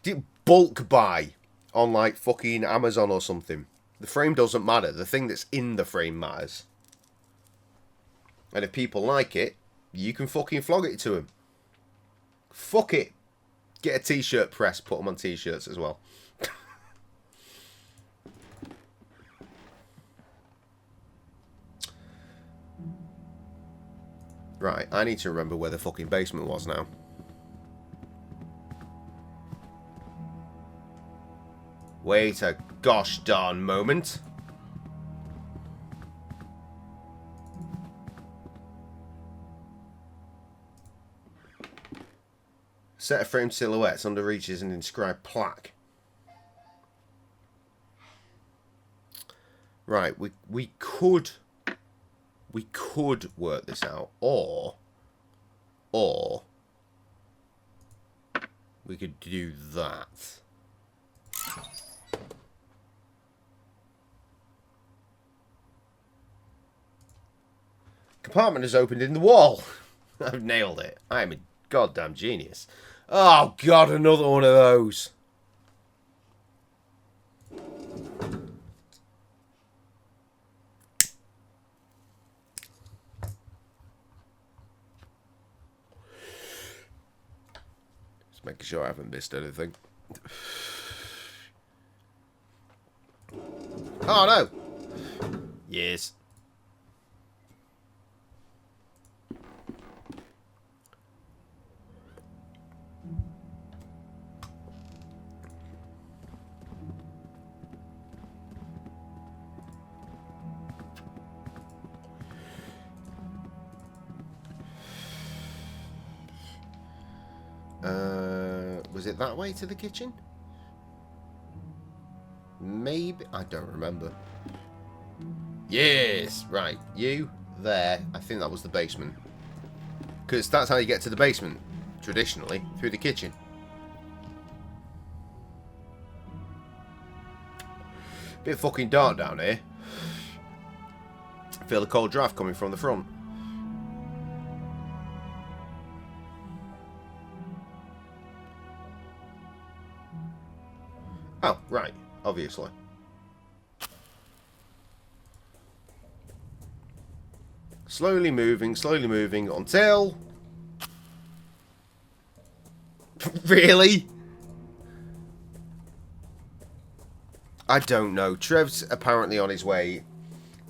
Bulk buy on like fucking Amazon or something. The frame doesn't matter. The thing that's in the frame matters. And if people like it, you can fucking flog it to them. Fuck it. Get a t-shirt press. Put them on t-shirts as well. Right, I need to remember where the fucking basement was now. Wait a gosh darn moment. Set of framed silhouettes under reaches and inscribed plaque. Right, we could work this out, or we could do that. Compartment is opened in the wall. I've nailed it. I'm a goddamn genius. Oh god, another one of those. Just making sure I haven't missed anything. Oh no. Yes. Was it that way to the kitchen? Maybe. I don't remember. Yes! Right. You, there. I think that was the basement. Because that's how you get to the basement, traditionally, through the kitchen. Bit fucking dark down here. I feel a cold draft coming from the front. Oh, right. Obviously. Slowly moving until... Really? I don't know. Trev's apparently on his way.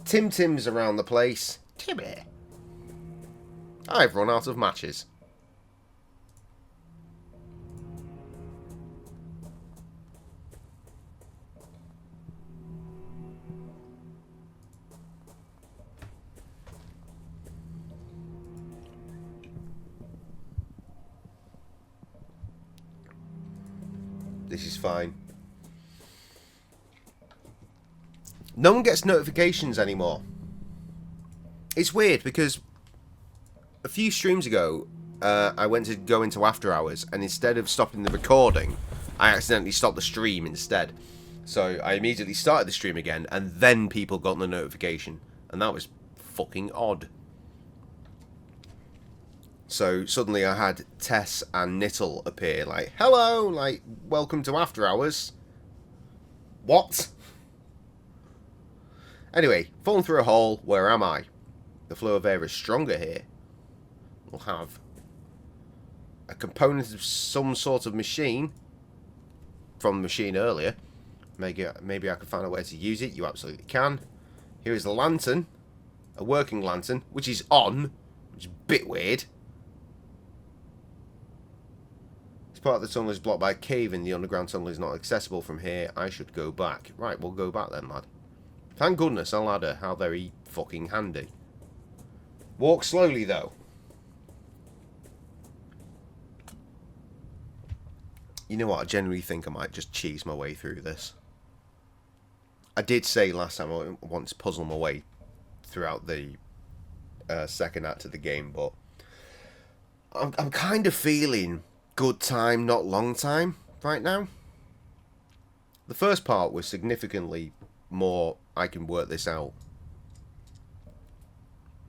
Tim's around the place. Timmy. I've run out of matches. This is fine. No one gets notifications anymore. It's weird because a few streams ago, I went to go into After Hours, and instead of stopping the recording, I accidentally stopped the stream instead. So I immediately started the stream again, and then people got the notification. And that was fucking odd. So suddenly I had Tess and Nittle appear, like, hello, like, welcome to After Hours. What? Anyway, falling through a hole, where am I? The flow of air is stronger here. We'll have a component of some sort of machine from the machine earlier. Maybe I can find a way to use it. You absolutely can. Here is the lantern. A working lantern, which is on, which is a bit weird. This part of the tunnel is blocked by a cave and the underground tunnel is not accessible from here. I should go back. Right, we'll go back then, lad. Thank goodness a ladder. How very fucking handy. Walk slowly, though. You know what? I genuinely think I might just cheese my way through this. I did say last time I want to puzzle my way throughout the second act of the game, but I'm kind of feeling good time, not long time right now. The first part was significantly more I can work this out.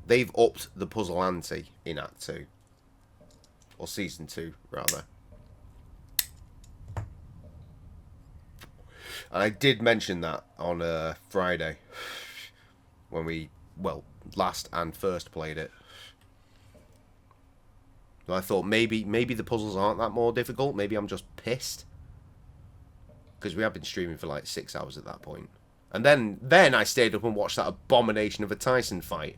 They've upped the puzzle ante in Act 2. Or Season 2, rather. And I did mention that on Friday. When we, well, last and first played it. And I thought maybe the puzzles aren't that more difficult. Maybe I'm just pissed. Because we have been streaming for like 6 hours at that point. And then I stayed up and watched that abomination of a Tyson fight.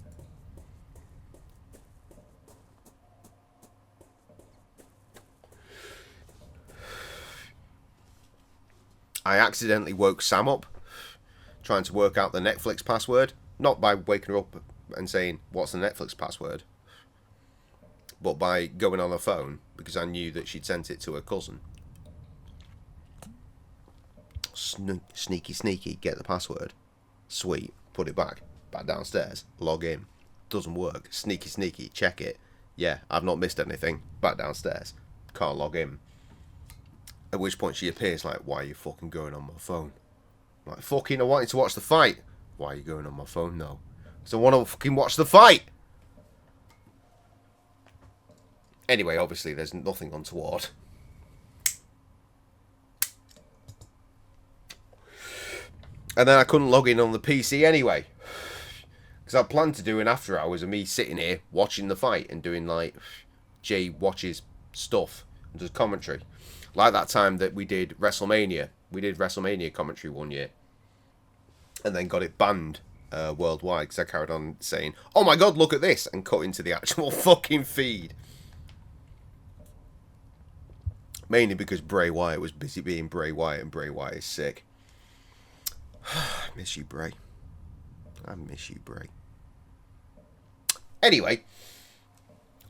I accidentally woke Sam up trying to work out the Netflix password. Not by waking her up and saying, what's the Netflix password? But by going on her phone, because I knew that she'd sent it to her cousin. Sneaky, get the password. Sweet, put it back downstairs, log in. Doesn't work. Sneaky, check it. Yeah, I've not missed anything. Back downstairs, can't log in. At which point she appears like, why are you fucking going on my phone? I'm like, fucking, I wanted to watch the fight. Why are you going on my phone? No. So I want to fucking watch the fight. Anyway, obviously there's nothing untoward. And then I couldn't log in on the PC anyway. Because I planned to do an after hours of me sitting here watching the fight and doing like Jay watches stuff and does commentary. Like that time that we did WrestleMania. We did WrestleMania commentary one year. And then got it banned worldwide because I carried on saying, oh my god, look at this, and cut into the actual fucking feed. Mainly because Bray Wyatt was busy being Bray Wyatt, and Bray Wyatt is sick. I miss you, Bray. I miss you, Bray. Anyway,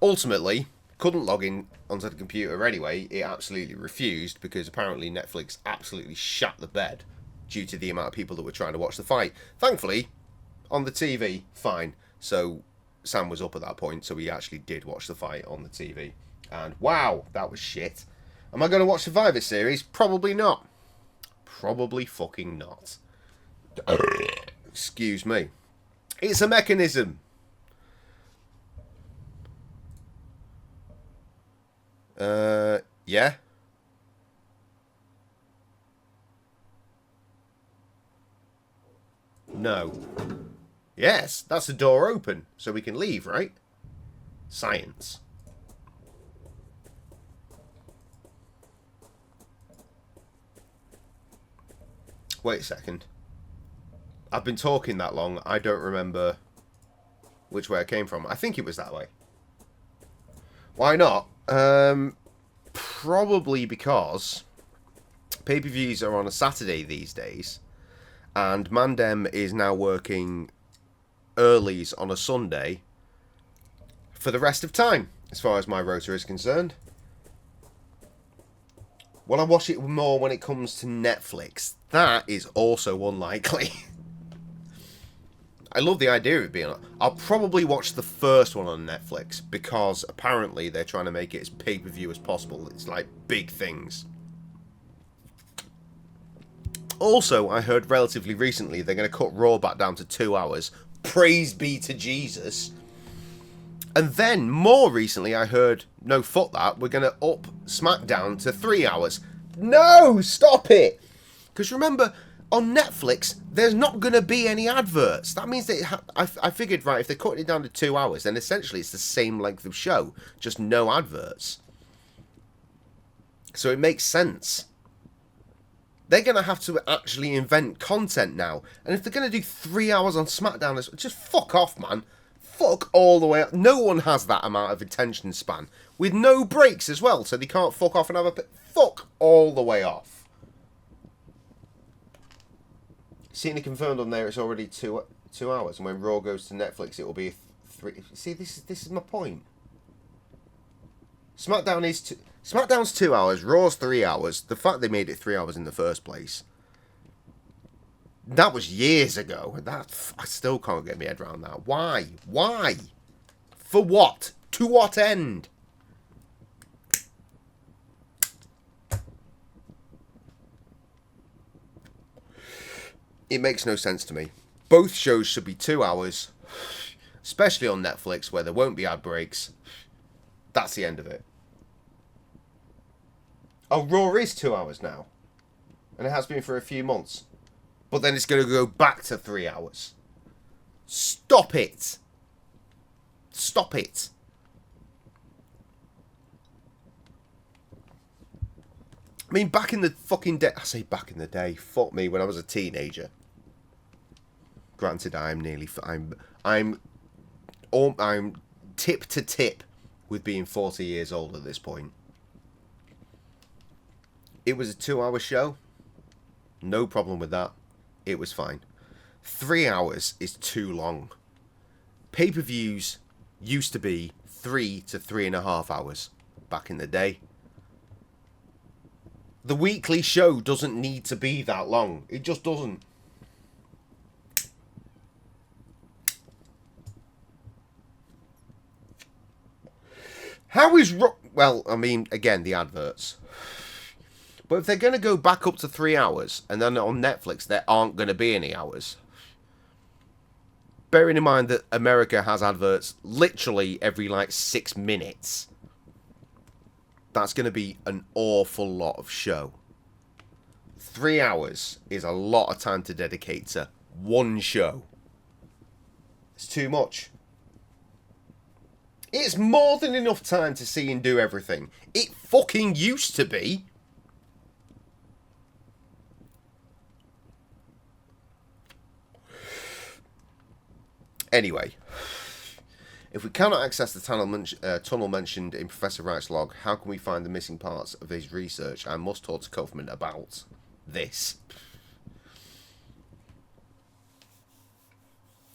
ultimately, couldn't log in onto the computer anyway. It absolutely refused because apparently Netflix absolutely shat the bed due to the amount of people that were trying to watch the fight. Thankfully, on the TV, fine. So Sam was up at that point, so we actually did watch the fight on the TV. And wow, that was shit. Am I going to watch Survivor Series? Probably not. Probably fucking not. Excuse me. It's a mechanism. Yeah. No. Yes, that's the door open, so we can leave, right? Science. Wait a second. I've been talking that long, I don't remember which way I came from. I think it was that way. Why not? Probably because pay-per-views are on a Saturday these days, and Mandem is now working earlies on a Sunday for the rest of time, as far as my rota is concerned. Will I watch it more when it comes to Netflix? That is also unlikely. I love the idea of it being on. I'll probably watch the first one on Netflix, because apparently they're trying to make it as pay-per-view as possible. It's like big things. Also, I heard relatively recently they're going to cut Raw back down to 2 hours. Praise be to Jesus. And then, more recently, I heard, no, fuck that, we're going to up SmackDown to 3 hours. No, stop it! Because remember, on Netflix, there's not going to be any adverts. That means that I figured, right, if they're cutting it down to 2 hours, then essentially it's the same length of show, just no adverts. So it makes sense. They're going to have to actually invent content now. And if they're going to do 3 hours on SmackDown, just fuck off, man. Fuck all the way up. No one has that amount of attention span. With no breaks as well, so they can't fuck off and have a... Fuck all the way off. Seeing it confirmed on there, it's already 2 hours. And when Raw goes to Netflix, it will be 3... See, this is my point. SmackDown's 2 hours, Raw's 3 hours. The fact they made it 3 hours in the first place, that was years ago. I still can't get my head around that. Why? Why? For what? To what end? It makes no sense to me. Both shows should be 2 hours, especially on Netflix where there won't be ad breaks. That's the end of it. Oh, Raw is 2 hours now. And it has been for a few months. But then it's going to go back to 3 hours. Stop it. Stop it. I mean, back in the fucking day... I say back in the day. Fuck me, when I was a teenager. Granted, I'm nearly... I'm tip to tip with being 40 years old at this point. It was a 2 hour show. No problem with that. It was fine. 3 hours is too long. Pay-per-views used to be 3 to 3.5 hours back in the day. The weekly show doesn't need to be that long. It just doesn't. How is... Well, I mean, again, the adverts. But if they're going to go back up to 3 hours, and then on Netflix there aren't going to be any hours, bearing in mind that America has adverts literally every, 6 minutes, that's going to be an awful lot of show. 3 hours is a lot of time to dedicate to one show. It's too much. It's more than enough time to see and do everything. It fucking used to be. Anyway, if we cannot access the tunnel mentioned in Professor Wright's log, how can we find the missing parts of his research? I must talk to Kaufman about this.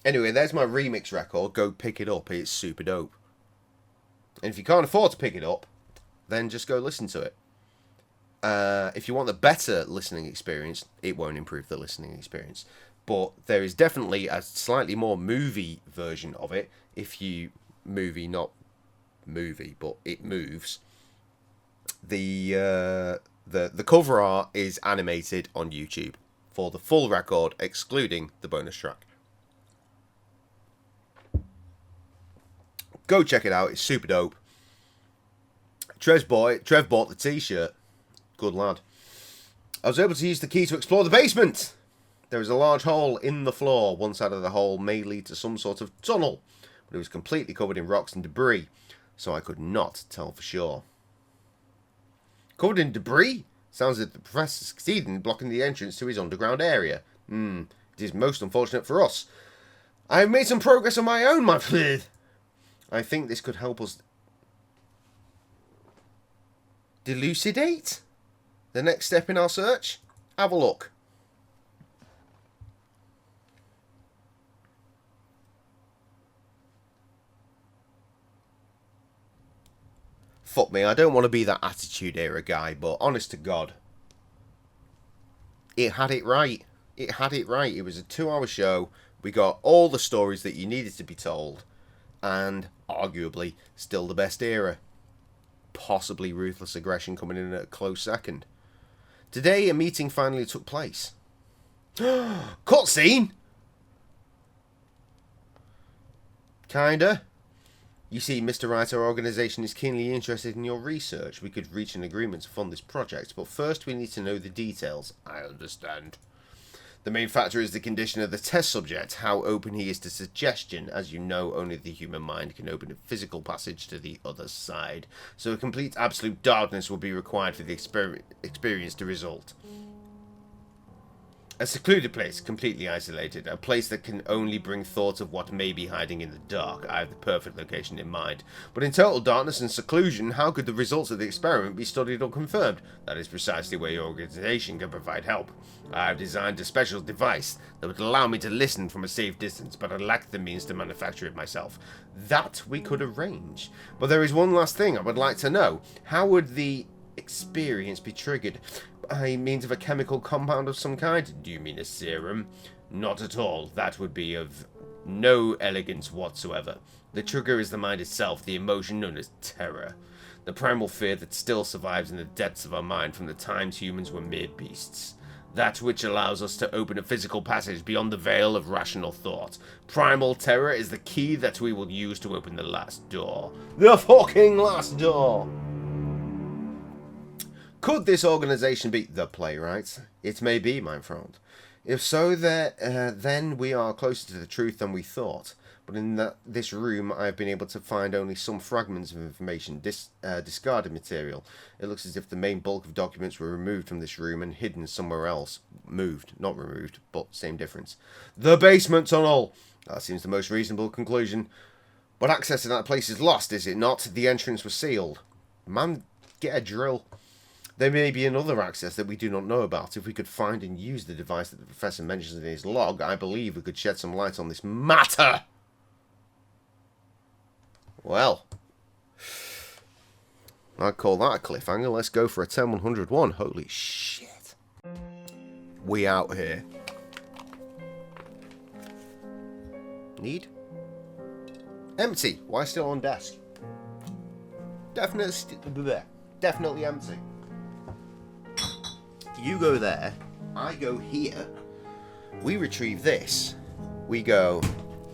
Anyway, there's my remix record. Go pick it up. It's super dope. And if you can't afford to pick it up, then just go listen to it. If you want the better listening experience, it won't improve the listening experience. but there is definitely a slightly more movie version of it. If you not movie, but it moves. The cover art is animated on YouTube for the full record, excluding the bonus track. Go check it out. It's super dope. Trev bought the t-shirt. Good lad. I was able to use the key to explore the basement. There is a large hole in the floor. One side of the hole may lead to some sort of tunnel, but it was completely covered in rocks and debris, so I could not tell for sure. Covered in debris? Sounds as if the professor succeeded in blocking the entrance to his underground area. It is most unfortunate for us. I have made some progress on my own, my friend. I think this could help us delucidate the next step in our search. Have a look. Fuck me, I don't want to be that Attitude Era guy, but honest to God, it had it right. It had it right. It was a 2-hour show. We got all the stories that you needed to be told, and arguably still the best era. Possibly Ruthless Aggression coming in at a close second. Today, a meeting finally took place. Cutscene? Kinda. You see, Mr. Wright, our organisation is keenly interested in your research. We could reach an agreement to fund this project, but first we need to know the details. I understand. The main factor is the condition of the test subject, how open he is to suggestion. As you know, only the human mind can open a physical passage to the other side, so a complete absolute darkness will be required for the experience to result. A secluded place, completely isolated, a place that can only bring thoughts of what may be hiding in the dark. I have the perfect location in mind. But in total darkness and seclusion, how could the results of the experiment be studied or confirmed? That is precisely where your organization can provide help. I have designed a special device that would allow me to listen from a safe distance, but I lack the means to manufacture it myself. That we could arrange. But there is one last thing I would like to know. How would the experience be triggered? By means of a chemical compound of some kind? Do you mean a serum? Not at all. That would be of no elegance whatsoever. The trigger is the mind itself, the emotion known as terror. The primal fear that still survives in the depths of our mind from the times humans were mere beasts. That which allows us to open a physical passage beyond the veil of rational thought. Primal terror is the key that we will use to open the last door. The fucking last door! Could this organisation be the Playwrights? It may be, my friend. If so, then we are closer to the truth than we thought. But in this room, I have been able to find only some fragments of information, discarded material. It looks as if the main bulk of documents were removed from this room and hidden somewhere else. Moved, not removed, but same difference. The basement tunnel! That seems the most reasonable conclusion. But access to that place is lost, is it not? The entrance was sealed. Man, get a drill. There may be another access that we do not know about. If we could find and use the device that the Professor mentions in his log, I believe we could shed some light on this matter. Well, I'd call that a cliffhanger. Let's go for a 10-101. Holy shit. We out here. Need? Empty. Why still on desk? Definitely empty. You go there, I go here, we retrieve this, we go,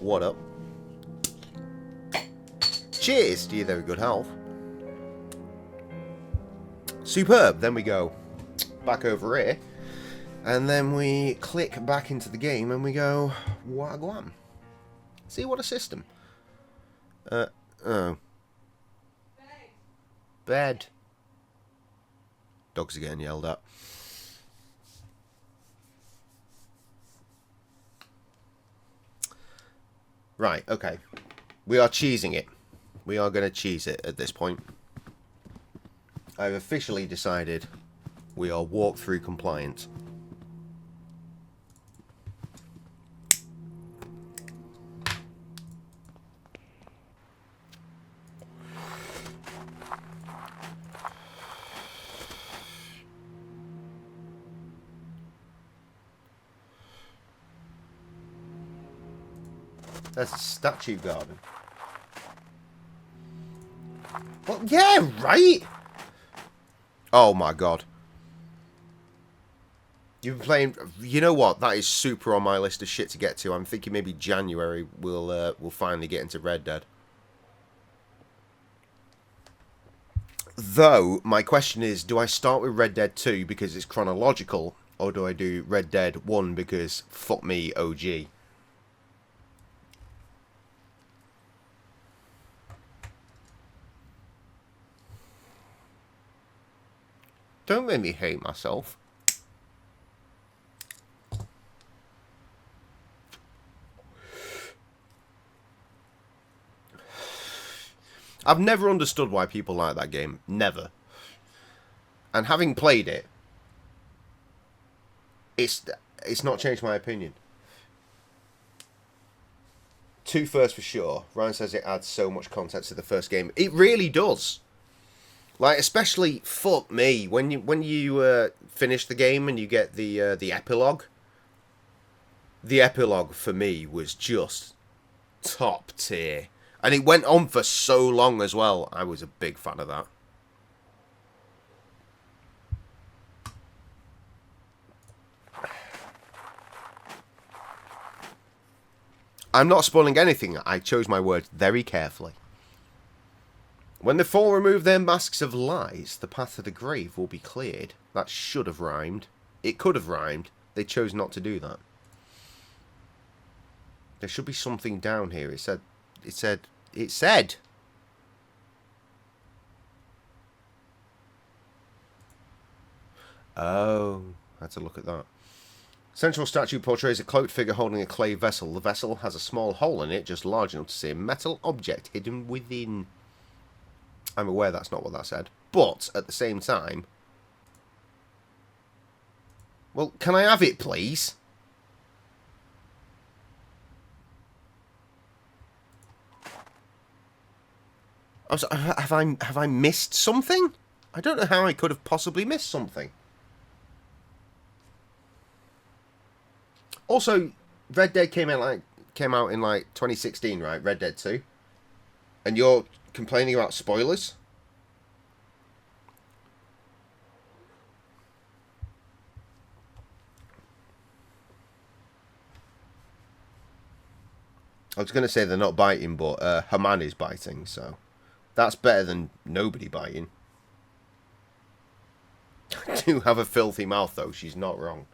what up? Cheers to your very good health. Superb. Then we go back over here, and then we click back into the game and we go, wagwan. See, what a system. Oh. Bed. Dogs are getting yelled at. Right, okay. We are cheesing it. We are going to cheese it at this point. I've officially decided we are walkthrough compliant. There's a statue garden. Well, yeah, right? Oh my god. You've been playing... You know what? That is super on my list of shit to get to. I'm thinking maybe January we'll finally get into Red Dead. Though, my question is, do I start with Red Dead 2 because it's chronological, or do I do Red Dead 1 because, fuck me, OG? Don't make me hate myself. I've never understood why people like that game. Never. And having played it, it's not changed my opinion. 2 first for sure. Ryan says it adds so much context to the first game. It really does. Like, especially, fuck me, when you finish the game and you get the epilogue. The epilogue for me was just top tier. And it went on for so long as well. I was a big fan of that. I'm not spoiling anything. I chose my words very carefully. When the Four remove their masks of lies, the path to the grave will be cleared. That should have rhymed. It could have rhymed. They chose not to do that. There should be something down here. It said. Oh, I had to look at that. Central statue portrays a cloaked figure holding a clay vessel. The vessel has a small hole in it, just large enough to see a metal object hidden within. I'm aware that's not what that said. But, at the same time... Well, can I have it, please? I'm sorry, have I missed something? I don't know how I could have possibly missed something. Also, Red Dead came out in like 2016, right? Red Dead 2. And you're complaining about spoilers? I was going to say they're not biting, but Haman is biting, so that's better than nobody biting. I do have a filthy mouth, though. She's not wrong.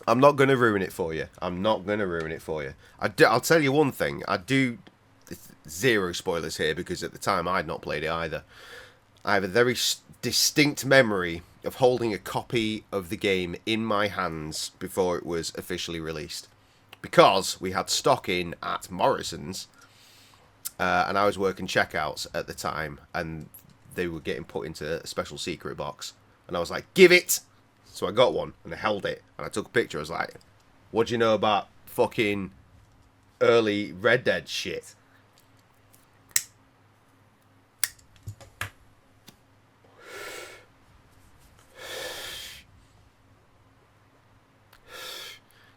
I'm not going to ruin it for you. I'm not going to ruin it for you. I'll tell you one thing. I do... Zero spoilers here, because at the time I'd not played it either. I have a very distinct memory of holding a copy of the game in my hands before it was officially released. Because we had stock in at Morrison's, and I was working checkouts at the time, and they were getting put into a special secret box. And I was like, give it! So I got one, and I held it, and I took a picture. I was like, what do you know about fucking early Red Dead shit?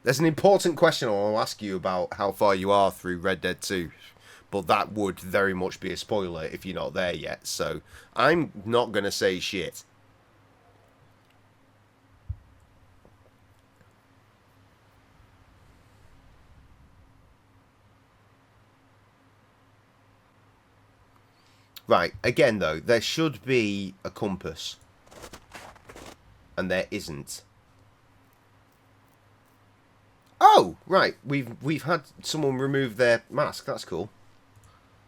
There's an important question I want to ask you about how far you are through Red Dead 2. But that would very much be a spoiler if you're not there yet. So I'm not going to say shit. Right, again though, there should be a compass. And there isn't. Oh, right, we've had someone remove their mask, that's cool.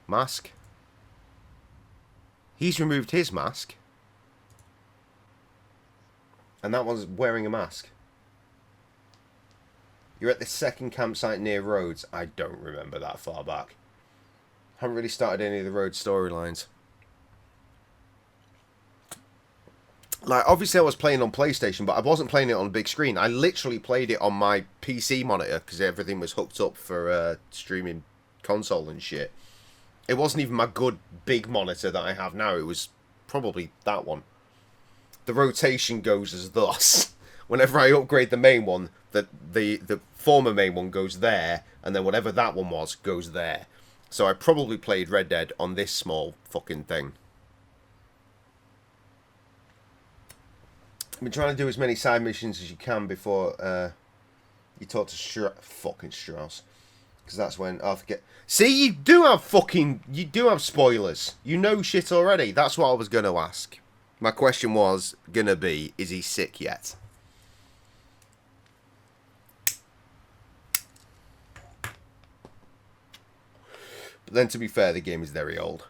Mask. He's removed his mask. And that one's wearing a mask. You're at the second campsite near roads. I don't remember that far back. Haven't really started any of the road storylines. Like, obviously I was playing on PlayStation, but I wasn't playing it on a big screen. I literally played it on my PC monitor, because everything was hooked up for streaming console and shit. It wasn't even my good big monitor that I have now. It was probably that one. The rotation goes as thus. whenever I upgrade the main one, the former main one goes there, and then whatever that one was goes there. So I probably played Red Dead on this small fucking thing. I've been trying to do as many side missions as you can before you talk to fucking Strauss. Because that's when I forget. See, you do have spoilers. You know shit already. That's what I was going to ask. My question was going to be, is he sick yet? But then, to be fair, the game is very old.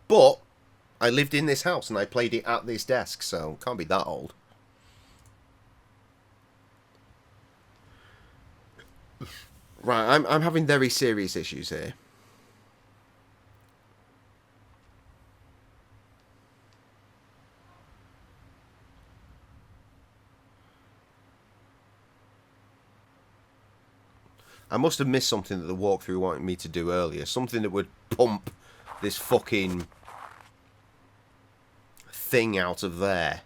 But I lived in this house and I played it at this desk, so it can't be that old. Right, I'm having very serious issues here. I must have missed something that the walkthrough wanted me to do earlier. Something that would pump this fucking thing out of there.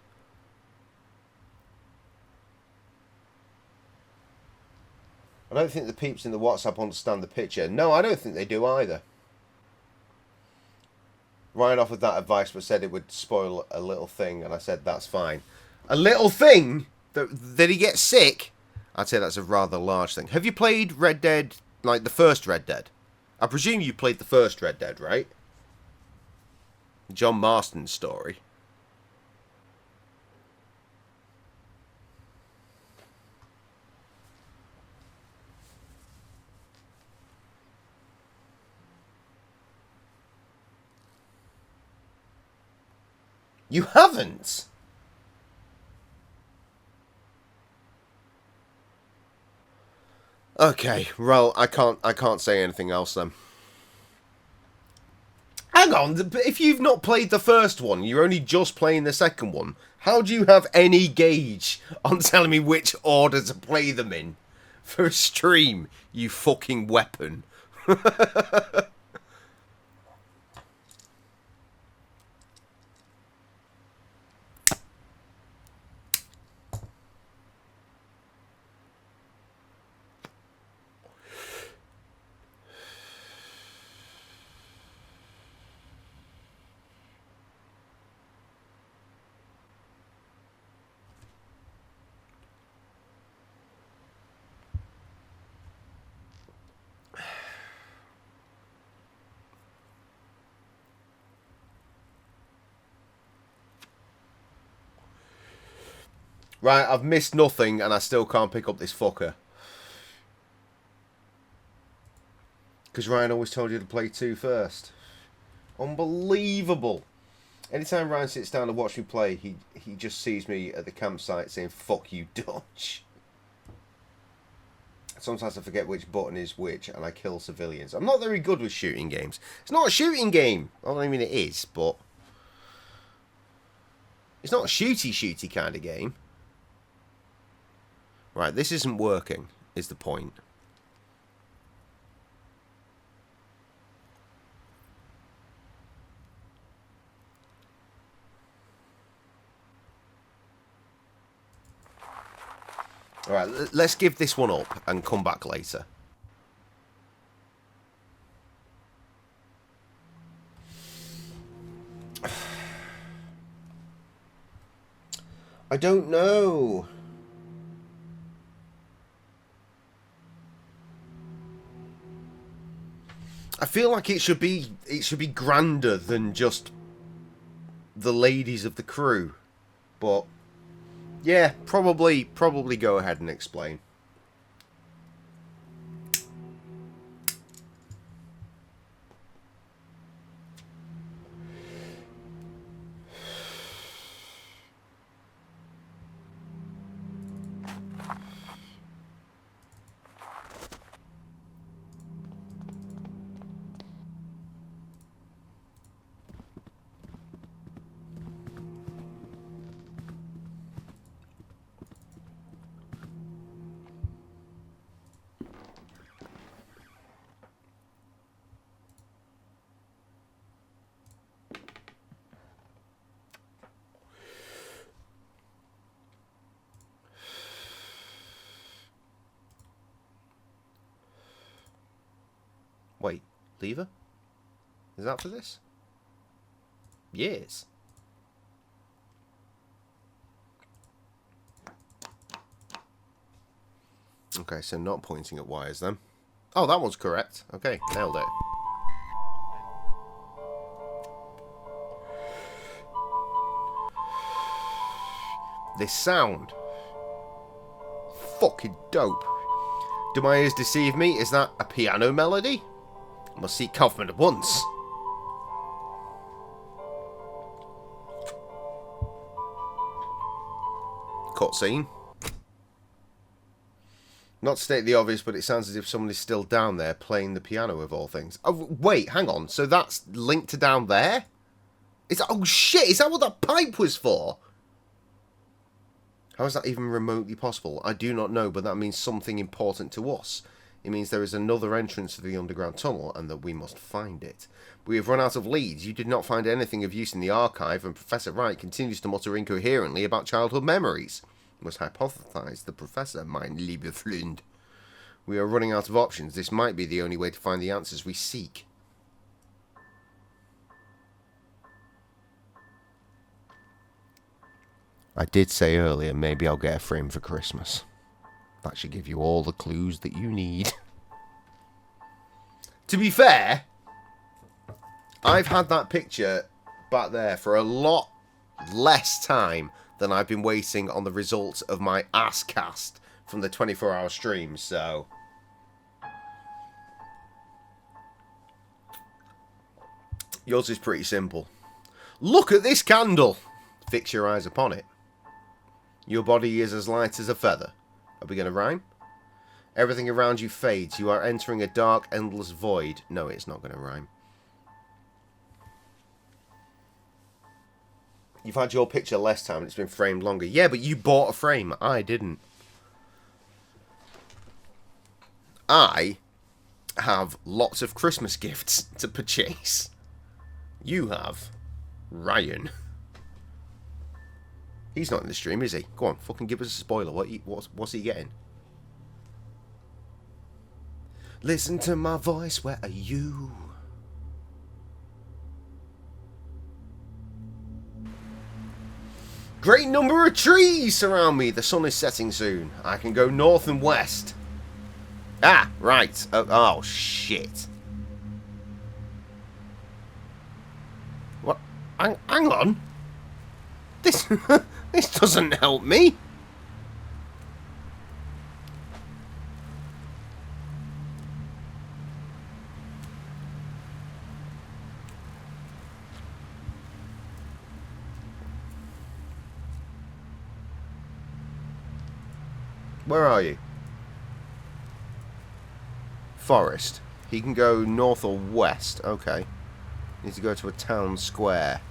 I don't think the peeps in the WhatsApp understand the picture. No, I don't think they do either. Ryan offered that advice but said it would spoil a little thing, and I said that's fine. A little thing? That he gets sick? I'd say that's a rather large thing. Have you played Red Dead, like the first Red Dead? I presume you played the first Red Dead, right? John Marston's story. You haven't? Okay, well, I can't say anything else then. Hang on, if you've not played the first one, you're only just playing the second one, how do you have any gauge on telling me which order to play them in? For a stream, you fucking weapon. Right, I've missed nothing and I still can't pick up this fucker. Because Ryan always told you to play 2 first. Unbelievable. Anytime Ryan sits down to watch me play, he just sees me at the campsite saying, "Fuck you, Dutch." Sometimes I forget which button is which and I kill civilians. I'm not very good with shooting games. It's not a shooting game. I mean, it is, but it's not a shooty kind of game. Right, this isn't working, is the point. Alright, let's give this one up and come back later. I don't know. I feel like it should be grander than just the ladies of the crew. But yeah, probably go ahead and explain. Lever? Is that for this? Yes. Okay, so not pointing at wires then. Oh, that one's correct. Okay, nailed it. This sound. Fucking dope. Do my ears deceive me? Is that a piano melody? I must seek Kaufman at once. Cutscene. Not to state the obvious, but it sounds as if someone is still down there playing the piano of all things. Oh, wait, hang on. So that's linked to down there? Oh shit, is that what that pipe was for? How is that even remotely possible? I do not know, but that means something important to us. It means there is another entrance to the underground tunnel, and that we must find it. We have run out of leads. You did not find anything of use in the archive, and Professor Wright continues to mutter incoherently about childhood memories. You must hypothesize the Professor, mein lieber Freund. We are running out of options. This might be the only way to find the answers we seek. I did say earlier, maybe I'll get a frame for Christmas. That should give you all the clues that you need. To be fair, I've had that picture back there for a lot less time than I've been waiting on the results of my ass cast from the 24-hour stream, so... Yours is pretty simple. Look at this candle! Fix your eyes upon it. Your body is as light as a feather. Are we going to rhyme? Everything around you fades. You are entering a dark, endless void. No, it's not going to rhyme. You've had your picture less time and it's been framed longer. Yeah, but you bought a frame. I didn't. I have lots of Christmas gifts to purchase. You have Ryan. He's not in the stream, is he? Go on, fucking give us a spoiler. What's he getting? Listen to my voice, where are you? Great number of trees surround me. The sun is setting soon. I can go north and west. Ah, right. Oh shit. What? Hang on. This this doesn't help me. Where are you? Forest. He can go north or west. Okay. Needs to go to a town square.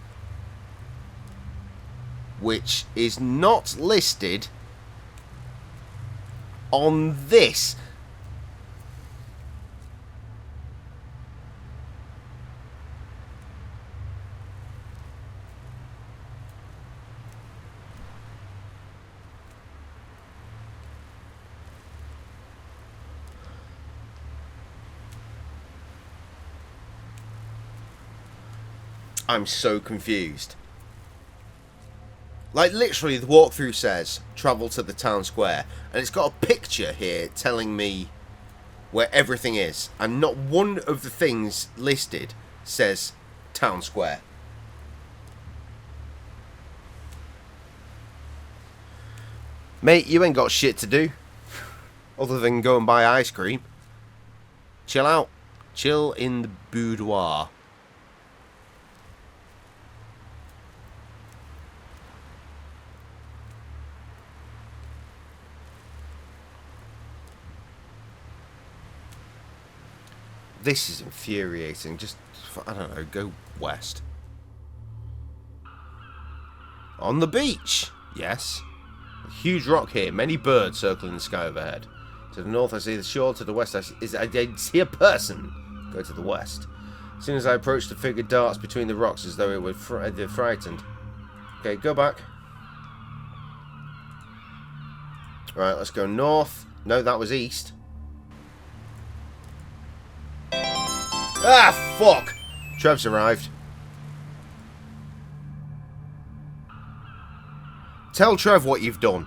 Which is not listed on this. I'm so confused. Like, literally, the walkthrough says, travel to the town square. And it's got a picture here telling me where everything is. And not one of the things listed says town square. Mate, you ain't got shit to do. Other than go and buy ice cream. Chill out. Chill in the boudoir. This is infuriating. Just, I don't know, go west. On the beach. Yes. A huge rock here. Many birds circling the sky overhead. To the north I see the shore. To the west I see a person. Go to the west. As soon as I approach, the figure darts between the rocks as though it were frightened. Okay, go back. Right, let's go north. No, that was east. Ah, fuck! Trev's arrived. Tell Trev what you've done.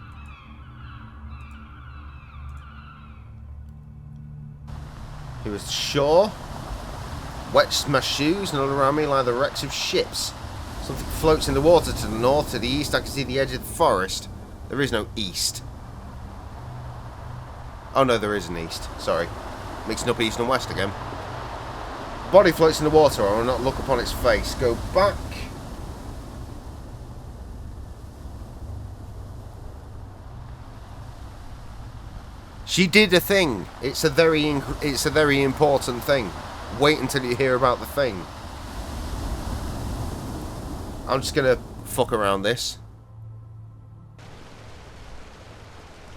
He was sure. Wet my shoes, and all around me lie the wrecks of ships. Something floats in the water to the north. To the east, I can see the edge of the forest. There is no east. Oh no, there is an east. Sorry. Mixing up east and west again. Body floats in the water. I will not look upon its face. Go back. She did a thing. It's a very important thing. Wait until you hear about the thing. I'm just gonna fuck around this.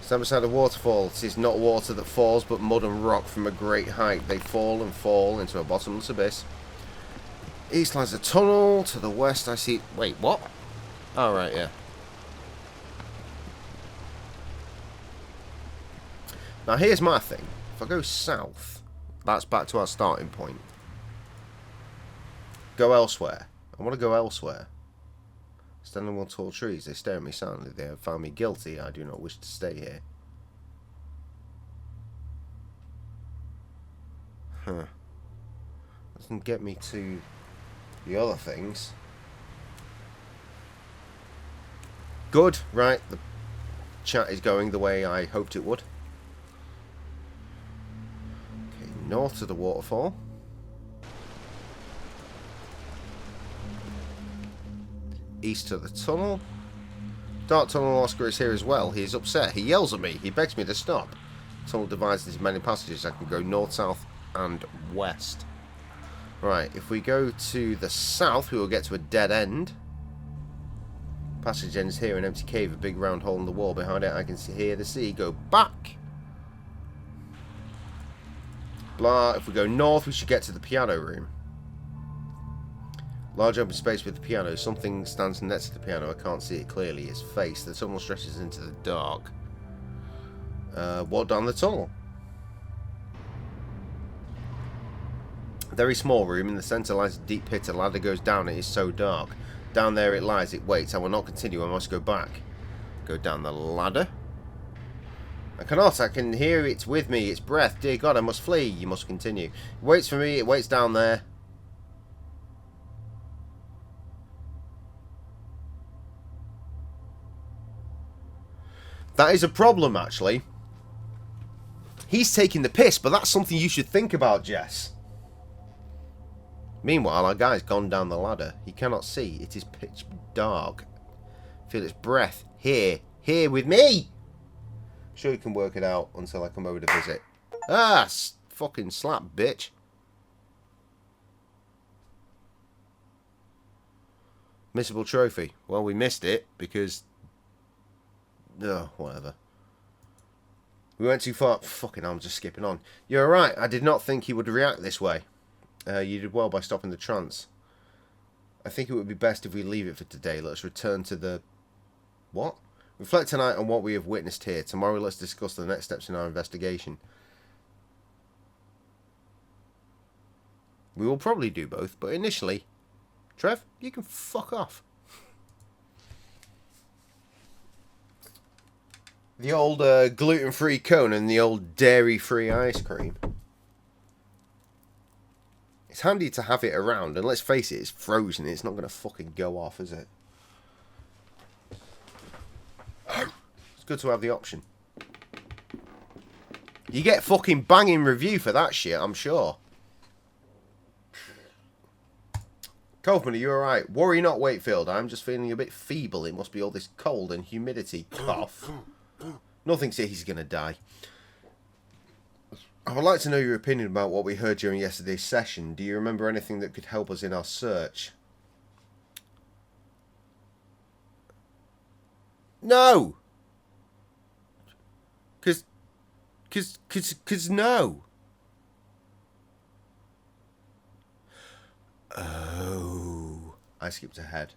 Stand beside a waterfall. It is not water that falls, but mud and rock from a great height. They fall and fall into a bottomless abyss. East lies a tunnel. To the west, I see. Wait, what? Oh, right, yeah. Now, here's my thing. If I go south, that's back to our starting point. Go elsewhere. I want to go elsewhere. Standing on tall trees, they stare at me silently. They have found me guilty. I do not wish to stay here. Huh. Doesn't get me to the other things. Good, right. The chat is going the way I hoped it would. Okay, north to the waterfall. East to the tunnel. Dark tunnel. Oscar is here as well. He is upset. He yells at me. He begs me to stop. The tunnel divides into many passages. I can go north, south, and west. Right, if we go to the south, we will get to a dead end. Passage ends here, an empty cave, a big round hole in the wall. Behind it, I can hear the sea. Go back. Blah. If we go north, we should get to the piano room. Large open space with the piano. Something stands next to the piano. I can't see it clearly. Its face. The tunnel stretches into the dark. Walk down the tunnel. A very small room. In the centre lies a deep pit. A ladder goes down. It is so dark. Down there it lies. It waits. I will not continue. I must go back. Go down the ladder. I cannot. I can hear it with me. Its breath. Dear God, I must flee. You must continue. It waits for me. It waits down there. That is a problem, actually. He's taking the piss, but that's something you should think about, Jess. Meanwhile, our guy's gone down the ladder. He cannot see. It is pitch dark. Feel its breath. Here with me. Sure you can work it out until I come over to visit. Ah, fucking slap, bitch. Missable trophy. Well, we missed it because... Oh, whatever. We went too far. Fucking hell, I'm just skipping on. You're right. I did not think he would react this way. You did well by stopping the trance. I think it would be best if we leave it for today. Let's return to the... What? Reflect tonight on what we have witnessed here. Tomorrow, let's discuss the next steps in our investigation. We will probably do both, but initially... Trev, you can fuck off. The old gluten-free cone and the old dairy-free ice cream. It's handy to have it around, and let's face it, it's frozen. It's not going to fucking go off, is it? It's good to have the option. You get fucking banging review for that shit, I'm sure. Kaufman, are you alright? Worry not, Wakefield. I'm just feeling a bit feeble. It must be all this cold and humidity. Cough. Nothing says he's going to die. I would like to know your opinion about what we heard during yesterday's session. Do you remember anything that could help us in our search? No! Cause no. Oh. I skipped ahead.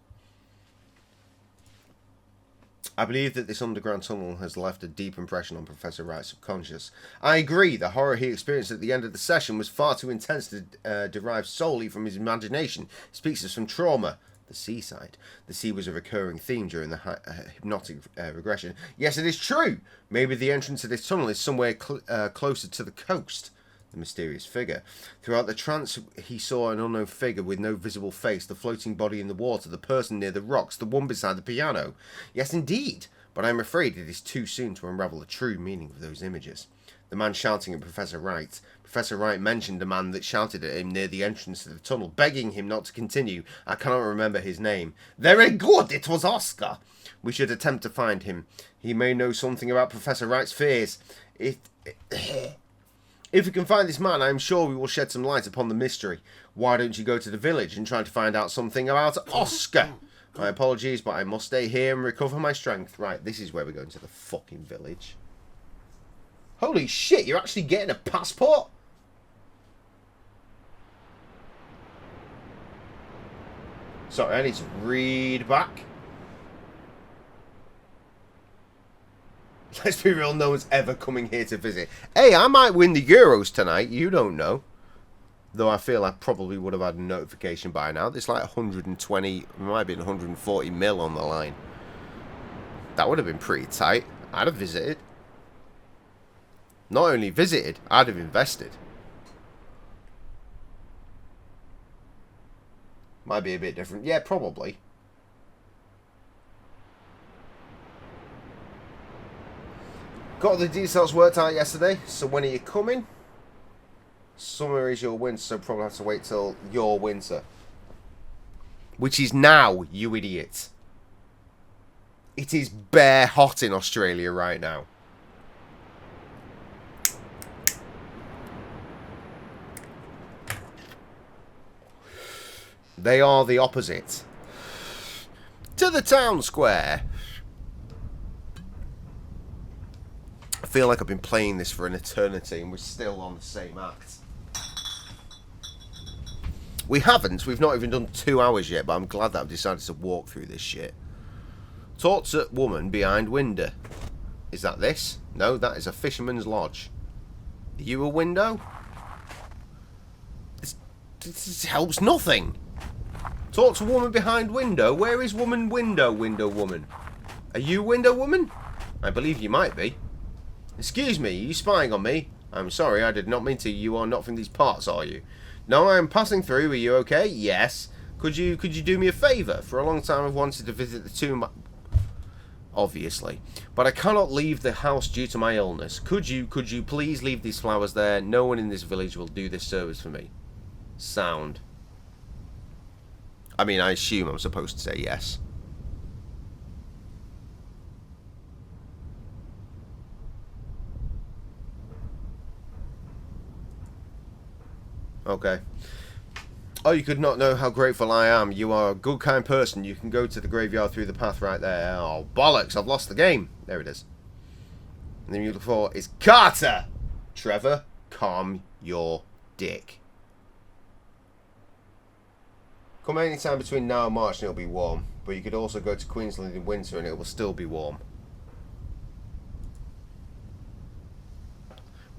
I believe that this underground tunnel has left a deep impression on Professor Wright's subconscious. I agree, the horror he experienced at the end of the session was far too intense to derive solely from his imagination. He speaks of some trauma. The seaside. The sea was a recurring theme during the hypnotic regression. Yes, it is true. Maybe the entrance to this tunnel is somewhere closer to the coast. The mysterious figure. Throughout the trance, he saw an unknown figure with no visible face, the floating body in the water, the person near the rocks, the one beside the piano. Yes, indeed. But I am afraid it is too soon to unravel the true meaning of those images. The man shouting at Professor Wright. Professor Wright mentioned a man that shouted at him near the entrance to the tunnel, begging him not to continue. I cannot remember his name. Very good, it was Oscar. We should attempt to find him. He may know something about Professor Wright's fears. If we can find this man, I am sure we will shed some light upon the mystery. Why don't you go to the village and try to find out something about Oscar? My apologies, but I must stay here and recover my strength. Right, this is where we're going to the fucking village. Holy shit, you're actually getting a passport? Sorry, I need to read back. Let's be real, no one's ever coming here to visit. Hey, I might win the Euros tonight. You don't know. Though I feel I probably would have had a notification by now. There's like 120, it might have been 140 mil on the line. That would have been pretty tight. I'd have visited. Not only visited, I'd have invested. Might be a bit different. Yeah, probably. Got the details worked out yesterday, so when are you coming? Summer is your winter, so probably have to wait till your winter. Which is now, you idiot. It is bare hot in Australia right now. They are the opposite. To the town square. I feel like I've been playing this for an eternity and we're still on the same act. We haven't. We've not even done 2 hours yet, but I'm glad that I've decided to walk through this shit. Talk to woman behind window. Is that this? No, that is a fisherman's lodge. Are you a window? This helps nothing. Talk to woman behind window. Where is woman window, window woman? Are you window woman? I believe you might be. Excuse me, are you spying on me? I'm sorry, I did not mean to. You are not from these parts, are you? No, I am passing through. Are you okay? Yes. Could you do me a favour? For a long time I've wanted to visit the tomb. Obviously. But I cannot leave the house due to my illness. Could you please leave these flowers there? No one in this village will do this service for me. Sound. I mean, I assume I'm supposed to say yes. Okay. Oh, you could not know how grateful I am. You are a good, kind person. You can go to the graveyard through the path right there. Oh, bollocks. I've lost the game. There it is. And then you look for is Carter. Trevor, calm your dick. Come anytime between now and March and it'll be warm. But you could also go to Queensland in winter and it will still be warm.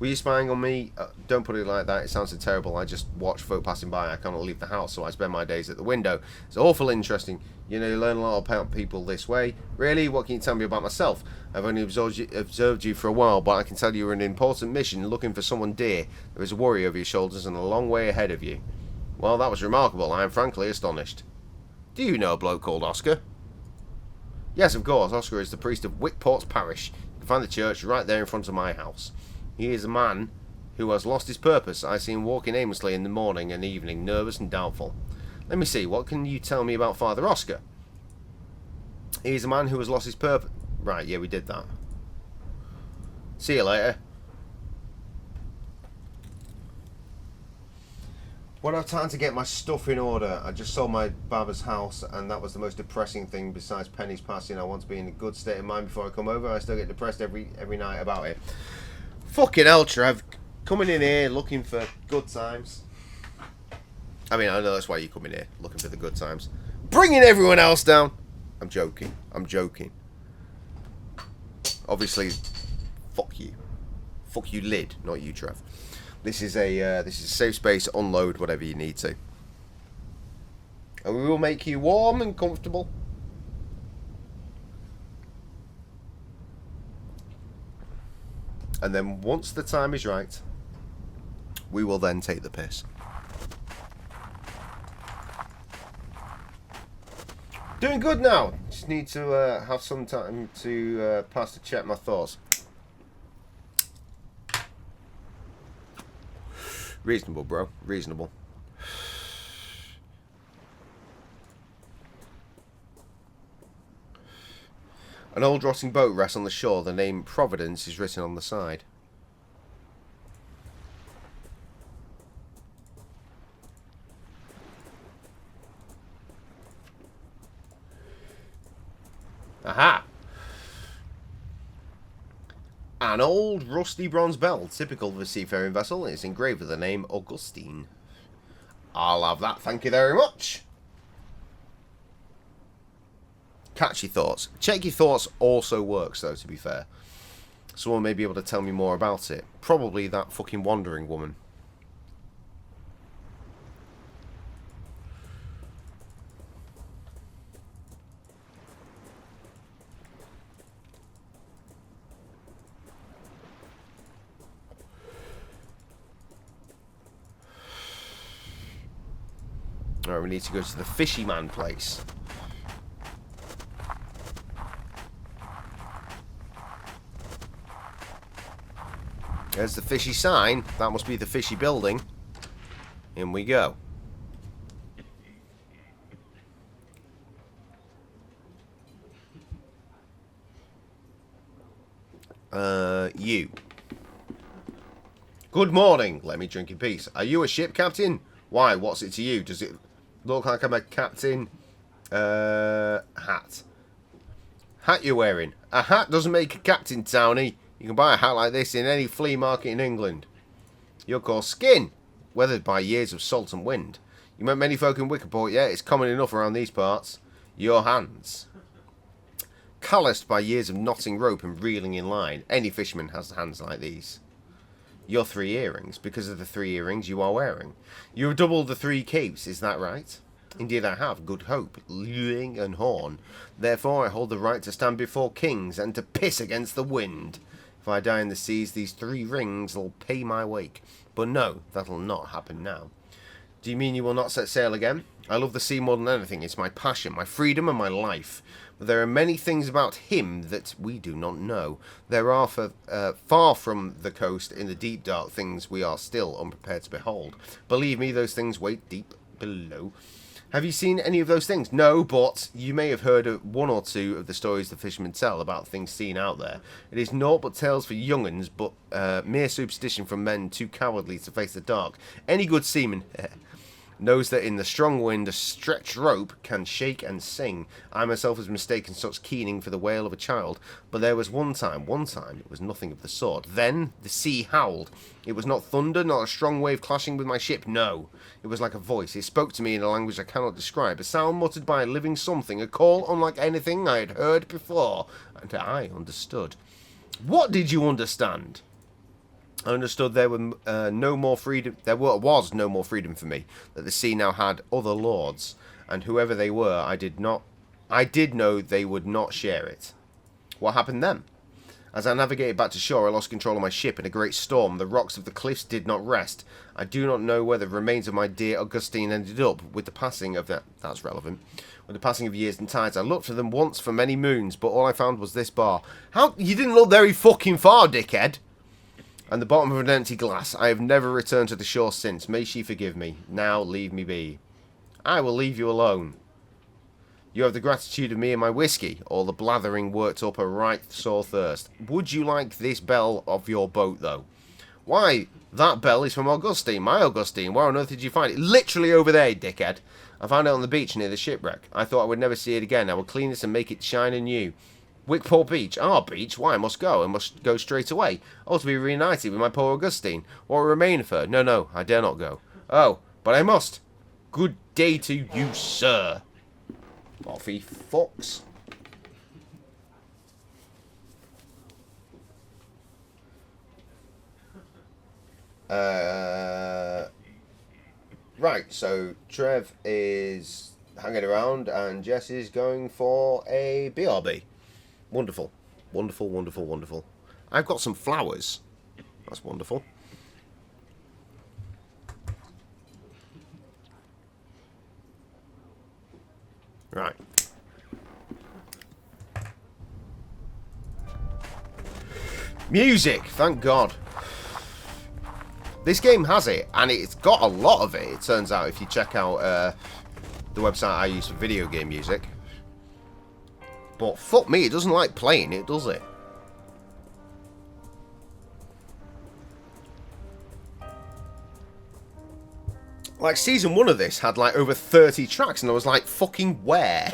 Were you spying on me? Don't put it like that. It sounds terrible. I just watch folk passing by. I cannot leave the house, so I spend my days at the window. It's awful interesting. You know, you learn a lot about people this way. Really? What can you tell me about myself? I've only observed you for a while, but I can tell you're on an important mission looking for someone dear. There is a worry over your shoulders and a long way ahead of you. Well, that was remarkable. I am frankly astonished. Do you know a bloke called Oscar? Yes, of course. Oscar is the priest of Wickport's parish. You can find the church right there in front of my house. He is a man who has lost his purpose. I see him walking aimlessly in the morning and evening, nervous and doubtful. Let me see, what can you tell me about Father Oscar? He is a man who has lost his purpose. Right, yeah, we did that. See you later. When I have time to get my stuff in order, I just sold my barber's house, and that was the most depressing thing besides Penny's passing. I want to be in a good state of mind before I come over. I still get depressed every night about it. Fucking hell, Trev. Coming in here looking for good times. I mean, I know that's why you come in here, looking for the good times. Bringing everyone else down. I'm joking. I'm joking. obviously, fuck you. Fuck you, lid, not you, Trev. This is a safe space. Unload whatever you need to, and we will make you warm and comfortable. And then once the time is right, we will then take the piss. Doing good now. Just need to have some time to pass to check my thoughts. Reasonable, bro. Reasonable. An old rotting boat rests on the shore. The name Providence is written on the side. Aha! An old rusty bronze bell, typical of a seafaring vessel, is engraved with the name Augustine. I'll have that, thank you very much. Catchy thoughts. Check your thoughts also works, though, to be fair. Someone may be able to tell me more about it. Probably that fucking wandering woman. Alright, we need to go to the fishy man place. There's the fishy sign. That must be the fishy building. In we go. You. Good morning. Let me drink in peace. Are you a ship captain? Why? What's it to you? Does it look like I'm a captain? Hat. Hat you're wearing. A hat doesn't make a captain, Townie. You can buy a hat like this in any flea market in England. You're called skin, weathered by years of salt and wind. You met many folk in Wickerport, yeah? It's common enough around these parts. Your hands. Calloused by years of knotting rope and reeling in line. Any fisherman has hands like these. Your 3 earrings, because of the 3 earrings you are wearing. You have doubled the 3 capes, is that right? Indeed I have, good hope, lewing and horn. Therefore I hold the right to stand before kings and to piss against the wind. If I die in the seas, these 3 rings will pay my wake. But no, that'll not happen now. Do you mean you will not set sail again? I love the sea more than anything. It's my passion, my freedom and my life. But there are many things about him that we do not know. There are far from the coast in the deep dark things we are still unprepared to behold. Believe me, those things wait deep below. Have you seen any of those things? No, but you may have heard of 1 or 2 of the stories the fishermen tell about things seen out there. It is naught but tales for young'uns, but mere superstition from men too cowardly to face the dark. Any good seaman knows that in the strong wind a stretched rope can shake and sing. I myself was mistaken such keening for the wail of a child, but there was one time it was nothing of the sort. Then the sea howled. It was not thunder, not a strong wave clashing with my ship, no. It was like a voice. It spoke to me in a language I cannot describe, a sound muttered by a living something, a call unlike anything I had heard before, and I understood. What did you understand? I understood there were no more freedom. Was no more freedom for me. That the sea now had other lords, and whoever they were, I did know they would not share it. What happened then? As I navigated back to shore, I lost control of my ship in a great storm. The rocks of the cliffs did not rest. I do not know where the remains of my dear Augustine ended up. With the passing of that's relevant. With the passing of years and tides, I looked for them once for many moons, but all I found was this bar. How you didn't look very fucking far, dickhead. And the bottom of an empty glass. I have never returned to the shore since. May she forgive me. Now leave me be. I will leave you alone. You have the gratitude of me and my whiskey. All the blathering worked up a right sore thirst. Would you like this bell of your boat, though? Why, that bell is from Augustine. My Augustine. Where on earth did you find it? Literally over there, dickhead. I found it on the beach near the shipwreck. I thought I would never see it again. I will clean this and make it shine anew. Wickport Beach. Our beach? Why, I must go. I must go straight away. Oh, to be reunited with my poor Augustine. What will remain of her? No, no, I dare not go. Oh, but I must. Good day to you, sir. Off he fucks. Right, so Trev is hanging around and Jess is going for a BRB. Wonderful. Wonderful, wonderful, wonderful. I've got some flowers. That's wonderful. Right. Music, thank God. This game has it, and it's got a lot of it, it turns out, if you check out the website I use for video game music. But fuck me, it doesn't like playing it, does it? Like, season 1 of this had like over 30 tracks, and I was like, fucking where?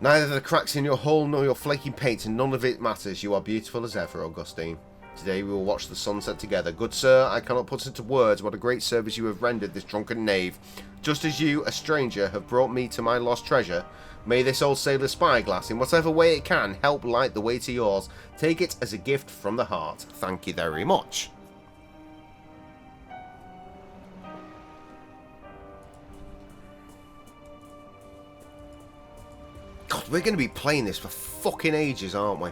Neither the cracks in your hull nor your flaky paint, and none of it matters. You are beautiful as ever, Augustine. Today we will watch the sunset together. Good sir, I cannot put into words what a great service you have rendered this drunken knave. Just as you, a stranger, have brought me to my lost treasure, may this old sailor's spyglass, in whatever way it can, help light the way to yours. Take it as a gift from the heart. Thank you very much. God, we're going to be playing this for fucking ages, aren't we?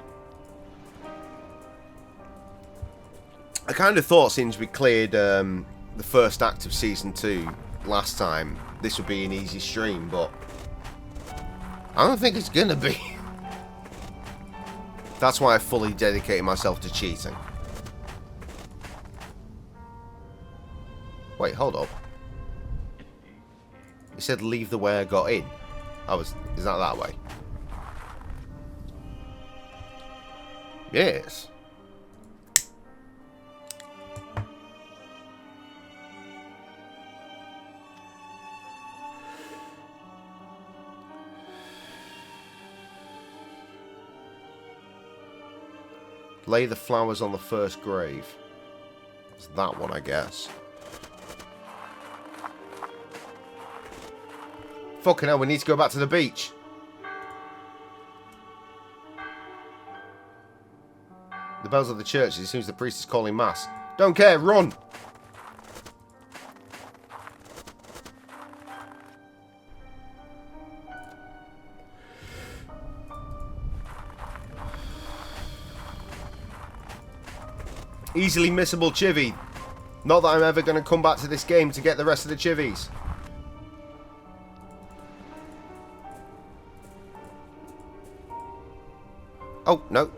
I kind of thought since we cleared the first act of Season 2 last time, this would be an easy stream, but I don't think it's going to be. That's why I fully dedicated myself to cheating. Wait, hold up. It said leave the way I got in. Is that way? Yes. Lay the flowers on the first grave. It's that one, I guess. Fucking hell, we need to go back to the beach. The bells of the church. It seems the priest is calling mass. Don't care, run! Easily missable chivvy. Not that I'm ever going to come back to this game to get the rest of the chivvies. Oh, no.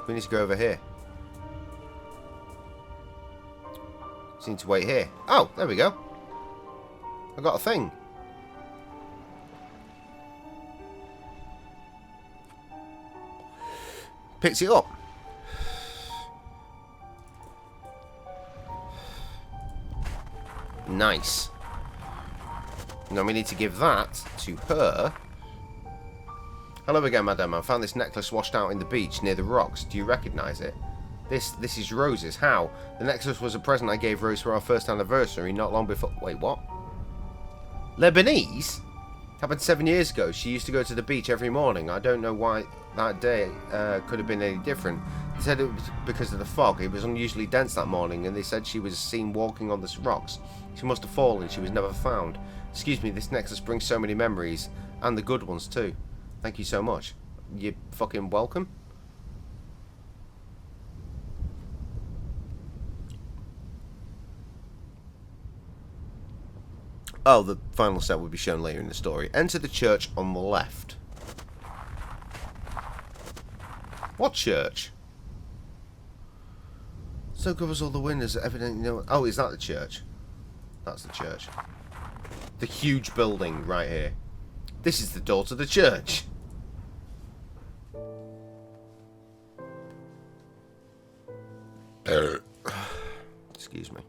We need to go over here. Just need to wait here. Oh, there we go. I got a thing. Picks it up. Nice. Now we need to give that to her. Hello again, madam. I found this necklace washed out in the beach near the rocks. Do you recognise it? This is Rose's. How? The necklace was a present I gave Rose for our first anniversary not long before... Wait, what? Lebanese? Happened 7 years ago. She used to go to the beach every morning. I don't know why that day could have been any different. They said it was because of the fog. It was unusually dense that morning, and they said she was seen walking on the rocks. She must have fallen. She was never found. Excuse me, this necklace brings so many memories, and the good ones too. Thank you so much. You're fucking welcome. Oh, the final step will be shown later in the story. Enter the church on the left. What church? So covers all the windows. Evidently, no. Oh, is that the church? That's the church. The huge building right here. This is the door to the church. Excuse me.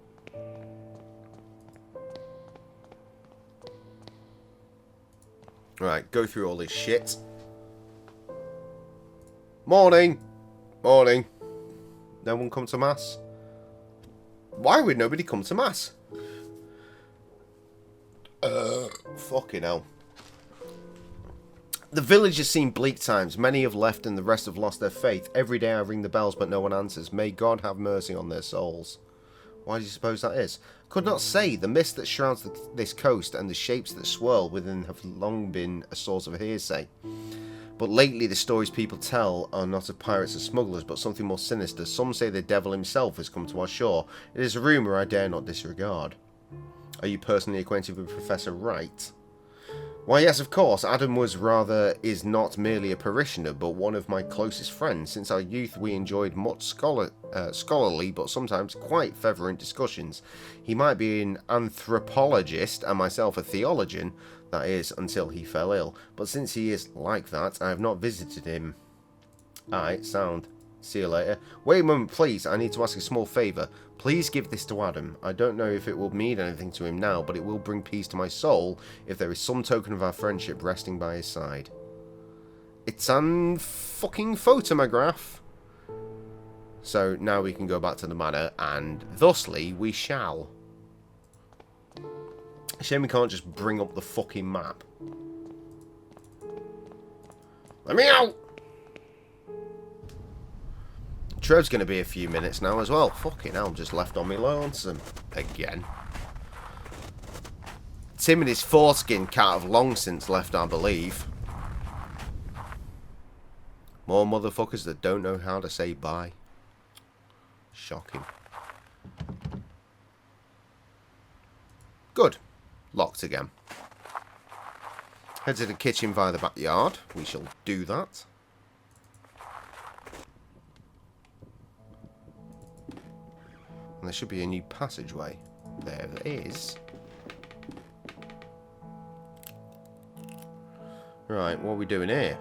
Right, go through all this shit. Morning. Morning. No one come to mass? Why would nobody come to mass? Fucking hell. The village has seen bleak times. Many have left and the rest have lost their faith. Every day I ring the bells but no one answers. May God have mercy on their souls. Why do you suppose that is? Could not say. The mist that shrouds this coast and the shapes that swirl within have long been a source of hearsay. But lately the stories people tell are not of pirates and smugglers, but something more sinister. Some say the devil himself has come to our shore. It is a rumour I dare not disregard. Are you personally acquainted with Professor Wright? Why, yes, of course. Adam is not merely a parishioner, but one of my closest friends. Since our youth, we enjoyed much scholarly, but sometimes quite fervent discussions. He might be an anthropologist, and myself a theologian, that is, until he fell ill. But since he is like that, I have not visited him. Alright, sound. See you later. Wait a moment, please. I need to ask a small favour. Please give this to Adam. I don't know if it will mean anything to him now, but it will bring peace to my soul if there is some token of our friendship resting by his side. It's an fucking photograph. So now we can go back to the manor, and thusly we shall. Shame we can't just bring up the fucking map. Let me out! Trev's going to be a few minutes now as well. Fucking hell, I'm just left on me lonesome. Again. Tim and his foreskin cat have long since left, I believe. More motherfuckers that don't know how to say bye. Shocking. Good. Locked again. Head to the kitchen via the backyard. We shall do that. And there should be a new passageway. There it is. Right, what are we doing here?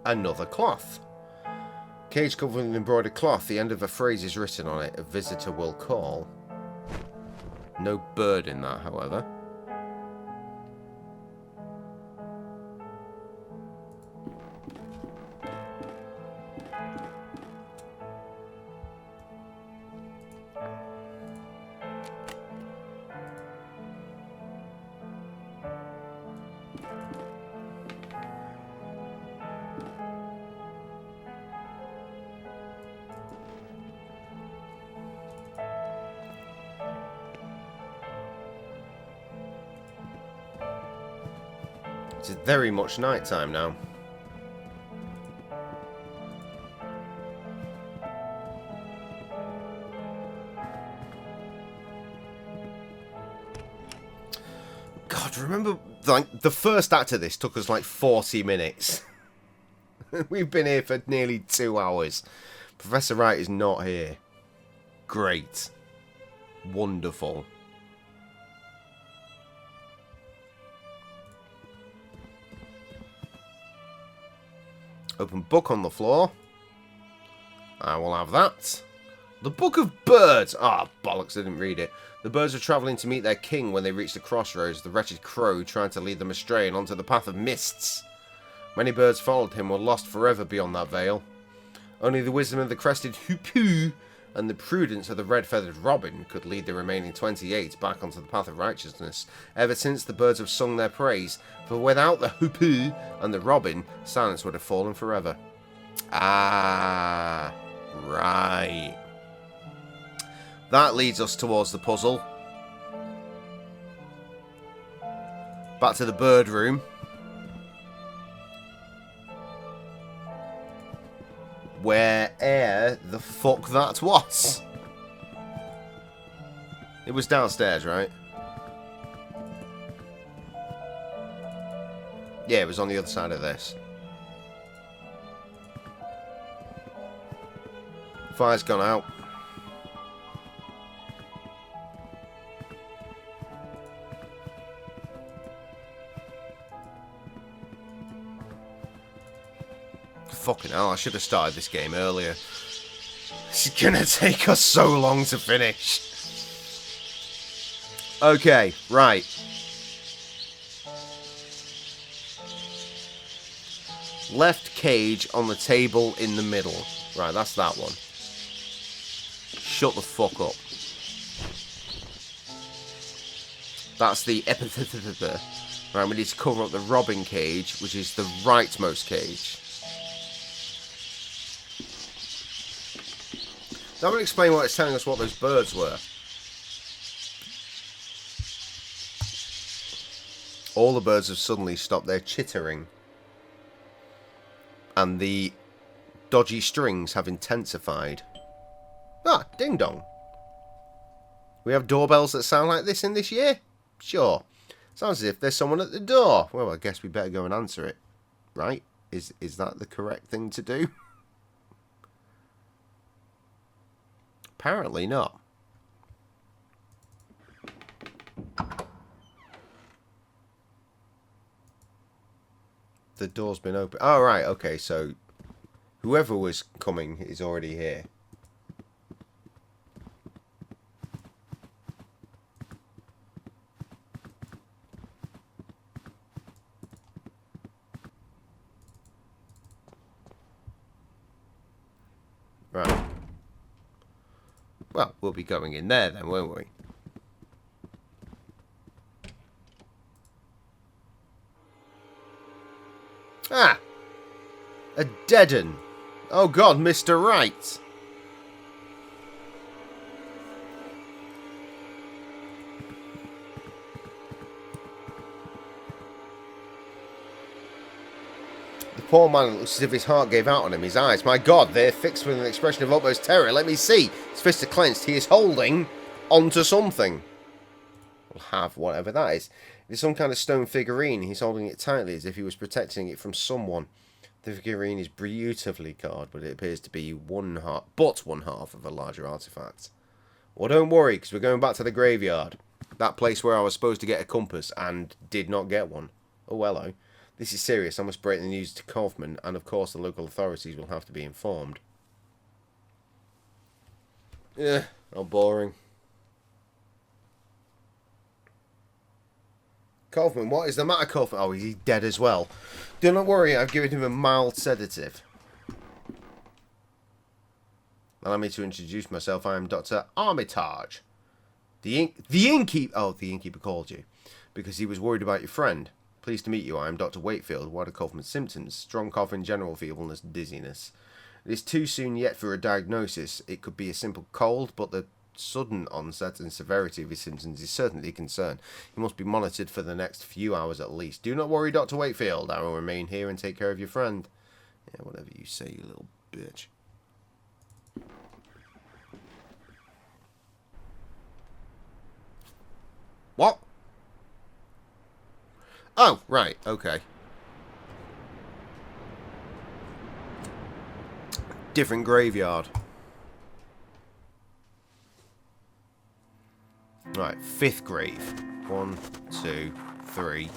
Another cloth. Cage covered in embroidered cloth. The end of a phrase is written on it. A visitor will call. No bird in that, however. It's very much night time now. God, remember, like, the first act of this took us like 40 minutes. We've been here for nearly 2 hours. Professor Wright is not here. Great. Wonderful. Open book on the floor. I will have that. The Book of Birds. Ah, bollocks, I didn't read it. The birds were travelling to meet their king when they reached the crossroads. The wretched crow tried to lead them astray and onto the path of mists. Many birds followed him, were lost forever beyond that veil. Only the wisdom of the crested hoopoo and the prudence of the red-feathered robin could lead the remaining 28 back onto the path of righteousness. Ever since, the birds have sung their praise, for without the hoopoo and the robin, silence would have fallen forever. Ah, right. That leads us towards the puzzle. Back to the bird room. Where the fuck that was. It was downstairs, right? Yeah, it was on the other side of this. Fire's gone out. Fucking hell, I should have started this game earlier. It's gonna take us so long to finish. Okay, right. Left cage on the table in the middle. Right, that's that one. Shut the fuck up. That's the epithet. Right, we need to cover up the robin cage, which is the rightmost cage. That would explain why it's telling us what those birds were. All the birds have suddenly stopped their chittering. And the dodgy strings have intensified. Ah, ding dong. We have doorbells that sound like this in this year? Sure. Sounds as if there's someone at the door. Well, I guess we better go and answer it. Right? Is that the correct thing to do? Apparently not. The door's been open. Oh, right. Okay, so whoever was coming is already here. Right. Well, we'll be going in there then, won't we? Ah! A dead 'un. Oh God, Mr. Wright. The poor man looks as if his heart gave out on him. His eyes, my God, they're fixed with an expression of utmost terror. Let me see. His fists are clenched. He is holding onto something. We'll have whatever that is. It's some kind of stone figurine. He's holding it tightly as if he was protecting it from someone. The figurine is beautifully carved, but it appears to be one half of a larger artifact. Well, don't worry, because we're going back to the graveyard. That place where I was supposed to get a compass and did not get one. Oh, hello. This is serious. I must break the news to Kaufman, and of course the local authorities will have to be informed. Ugh, how boring. Kaufman, what is the matter, Kaufman? Oh, he's dead as well. Do not worry, I've given him a mild sedative. Allow me to introduce myself. I am Dr. Armitage. The innkeeper... Oh, the innkeeper called you. Because he was worried about your friend. Pleased to meet you. I am Dr. Wakefield. What are Kaufman's symptoms? Strong cough and general feebleness, dizziness. It is too soon yet for a diagnosis. It could be a simple cold, but the sudden onset and severity of his symptoms is certainly a concern. He must be monitored for the next few hours at least. Do not worry, Dr. Wakefield. I will remain here and take care of your friend. Yeah, whatever you say, you little bitch. What? Oh, right, okay. Different graveyard. Right, 5th grave. 1, 2, 3,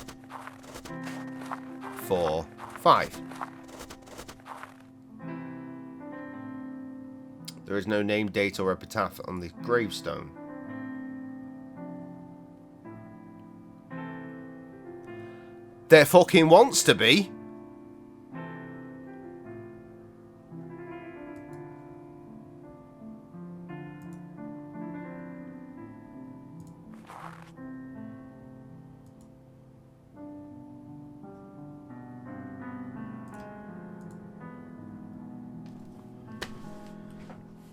4, 5. There is no name, date, or epitaph on the gravestone. There fucking wants to be.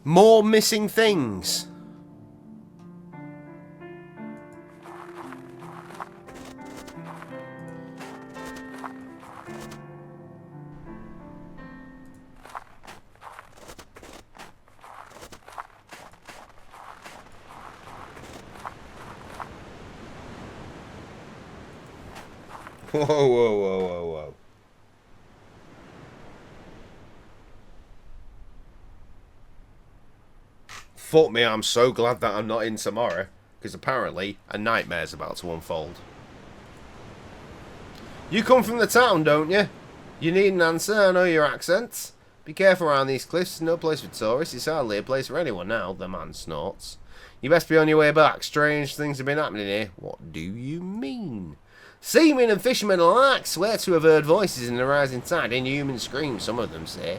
More missing things. Whoa, whoa, whoa, whoa, whoa. Fuck me, I'm so glad that I'm not in tomorrow. Because apparently, a nightmare's about to unfold. You come from the town, don't you? You need an answer, I know your accents. Be careful around these cliffs, no place for tourists. It's hardly a place for anyone now, the man snorts. You best be on your way back. Strange things have been happening here. What do you mean? Seamen and fishermen alike swear to have heard voices in the rising tide, inhuman screams, some of them say.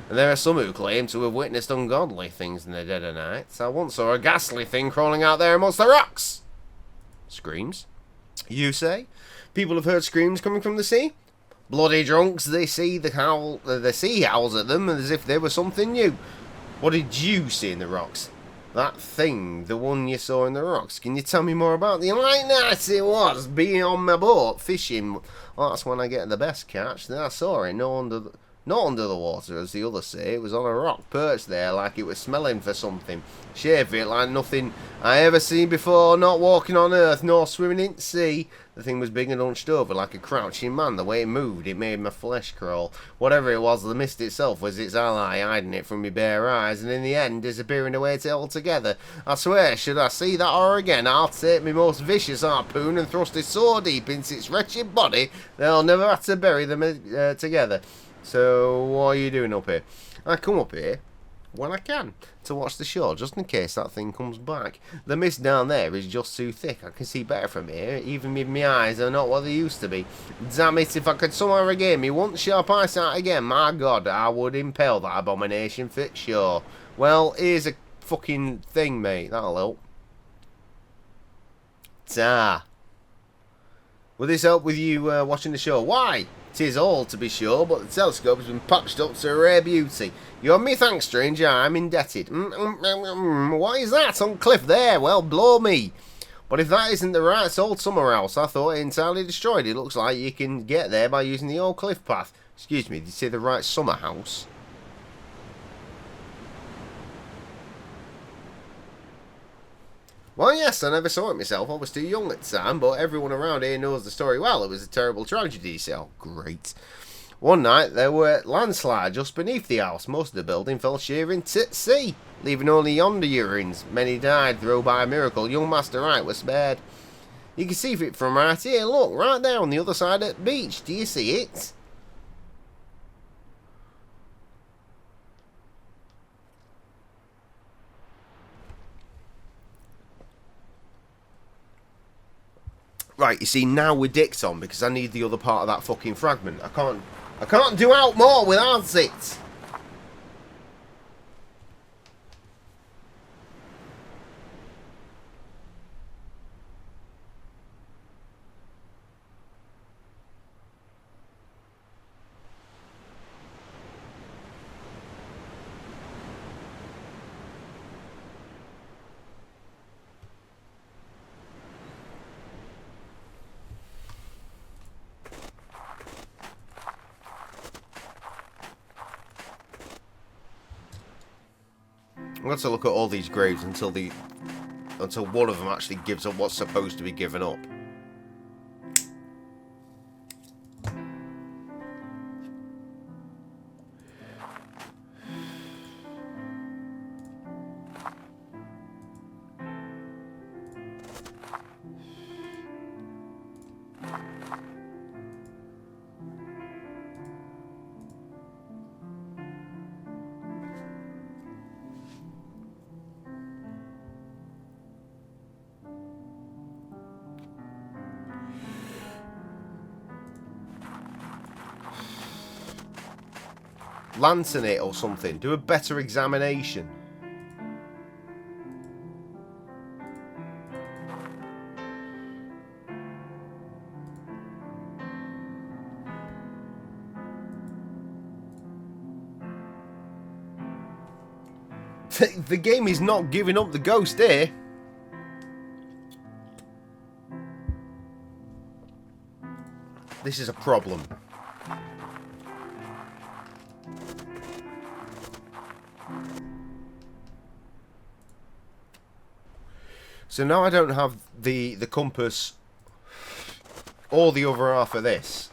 And there are some who claim to have witnessed ungodly things in the dead of night. I once saw a ghastly thing crawling out there amongst the rocks. Screams? You say? People have heard screams coming from the sea? Bloody drunks, they see the sea howls at them as if they were something new. What did you see in the rocks? That thing, the one you saw in the rocks. Can you tell me more about the like that? It was being on my boat fishing. Well, that's when I get the best catch. Then I saw it, not under the water, as the others say. It was on a rock perched there, like it was smelling for something. Shaped it like nothing I ever seen before. Not walking on earth, nor swimming in sea. The thing was big and hunched over like a crouching man. The way it moved, it made my flesh crawl. Whatever it was, the mist itself was its ally, hiding it from my bare eyes, and in the end, disappearing away altogether. I swear, should I see that horror again, I'll take my most vicious harpoon and thrust it so deep into its wretched body, they'll never have to bury them together. So, what are you doing up here? I come up here when I can to watch the show, just in case that thing comes back. The mist down there is just too thick. I can see better from here, even if my eyes are not what they used to be. Damn it, if I could somehow regain me once sharp eyesight again, my God, I would impale that abomination for sure. Well, here's a fucking thing, mate. That'll help. Ta. Will this help with you watching the show? Why? 'Tis all, to be sure, but the telescope has been patched up to a rare beauty. You have me thanks, stranger, I'm indebted. What is that on cliff there? Well, blow me. But if that isn't the right old summer house, I thought it entirely destroyed. It looks like you can get there by using the old cliff path. Excuse me, did you say the right summer house? Well, yes, I never saw it myself. I was too young at the time, but everyone around here knows the story well. It was a terrible tragedy, so great. One night, there were landslides just beneath the house. Most of the building fell sheer into the sea, leaving only yonder ruins. Many died, though by a miracle young Master Wright was spared. You can see it from right here. Look, right there on the other side of the beach. Do you see it? Right, you see, now we're dicked on because I need the other part of that fucking fragment. I can't do out more without it. I'm going to look at all these graves until one of them actually gives up what's supposed to be given up. Lantern it or something. Do a better examination. The game is not giving up the ghost here. This is a problem. So now I don't have the compass or the other half of this.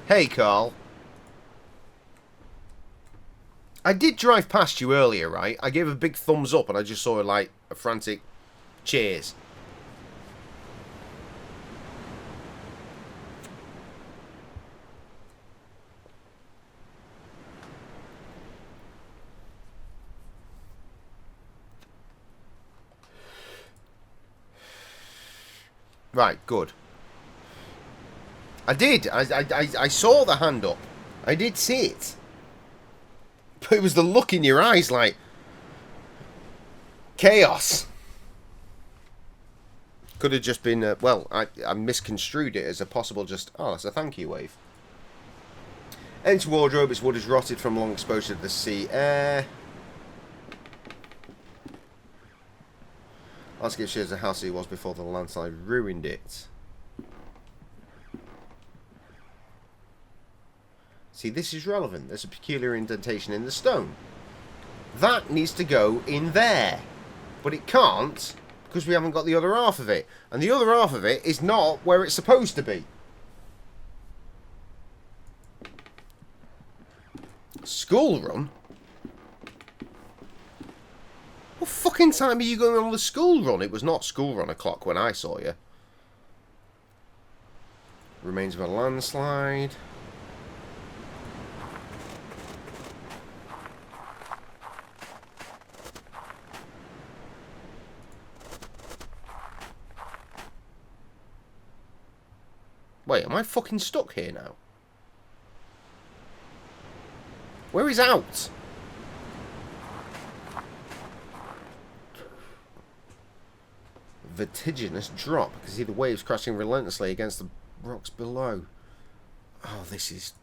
Hey, Carl. I did drive past you earlier, right? I gave a big thumbs up and I just saw like a frantic cheers. Right, good. I did. I saw the hand up. I did see it. But it was the look in your eyes like chaos. Could have just been, well, I misconstrued it as a possible just, oh, that's a thank you wave. Empty wardrobe. Its wood is rotted from long exposure to the sea air. Landscape shows the house it was before the landslide ruined it. See, this is relevant. There's a peculiar indentation in the stone. That needs to go in there. But it can't, because we haven't got the other half of it. And the other half of it is not where it's supposed to be. School run? What fucking time are you going on the school run? It was not school run o'clock when I saw you. Remains of a landslide. Wait, am I fucking stuck here now? Where is out? Vertiginous drop. I can see the waves crashing relentlessly against the rocks below. Oh, this is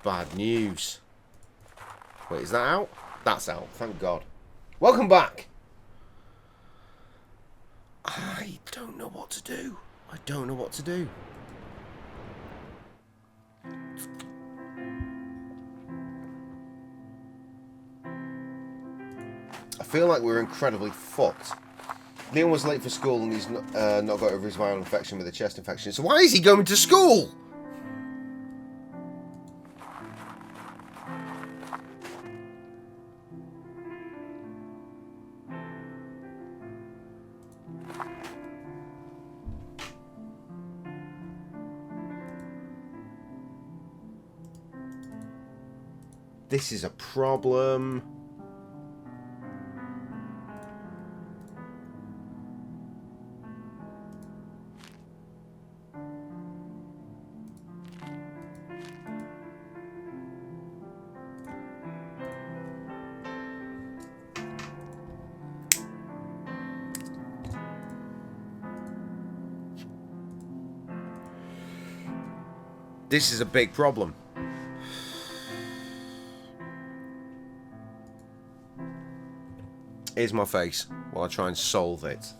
bad news. Wait, is that out? That's out. Thank God. Welcome back. I don't know what to do. I don't know what to do. I feel like we're incredibly fucked. Leon was late for school and he's not got over his viral infection with a chest infection. So why is he going to school? This is a problem. This is a big problem. Here's my face while I try and solve it.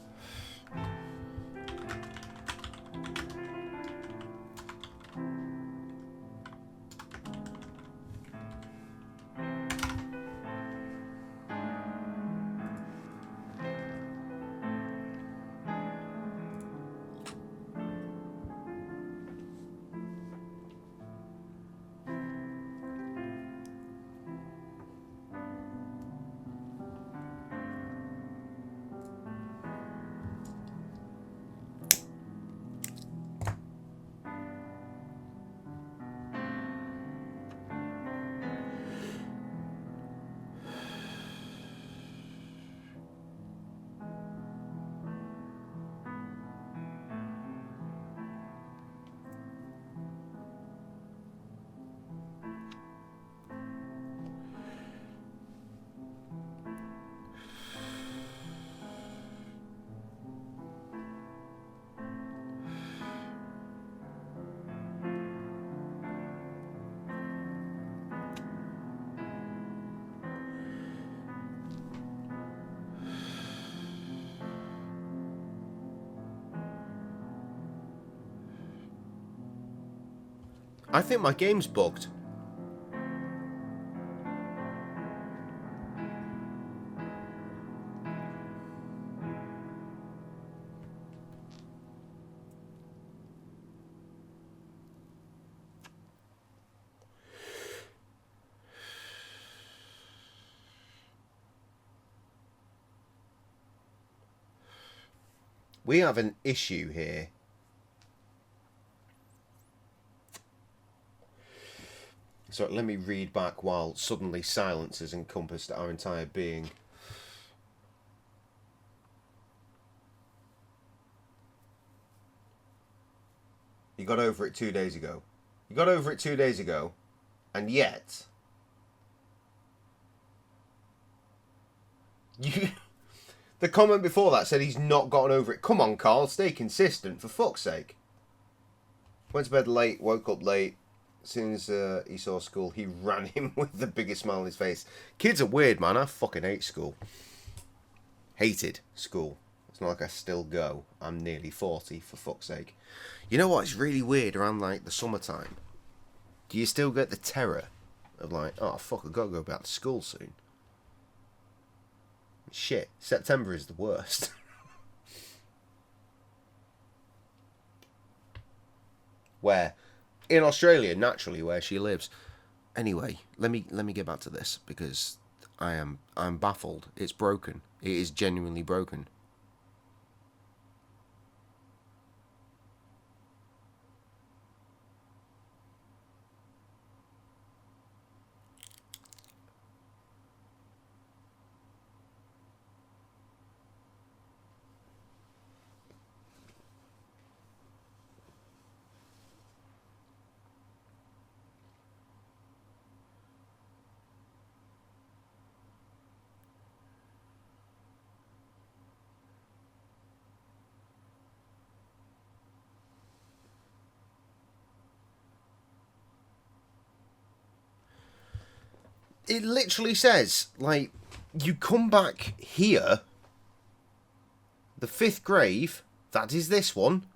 I think my game's bugged. We have an issue here. So let me read back while suddenly silence has encompassed our entire being. You got over it 2 days ago. You got over it 2 days ago, and yet you. The comment before that said he's not gotten over it. Come on, Carl, stay consistent, for fuck's sake. Went to bed late, woke up late. As soon as he saw school, he ran in with the biggest smile on his face. Kids are weird, man. I fucking hate school. Hated school. It's not like I still go. I'm nearly 40, for fuck's sake. You know what? It's really weird around, like, the summertime. Do you still get the terror of, like, oh, fuck, I've got to go back to school soon? Shit. September is the worst. Where? In Australia, naturally, where she lives. Anyway, let me get back to this, because I'm baffled. It's broken. It is genuinely broken. It literally says, like, you come back here, the 5th grave, that is this one,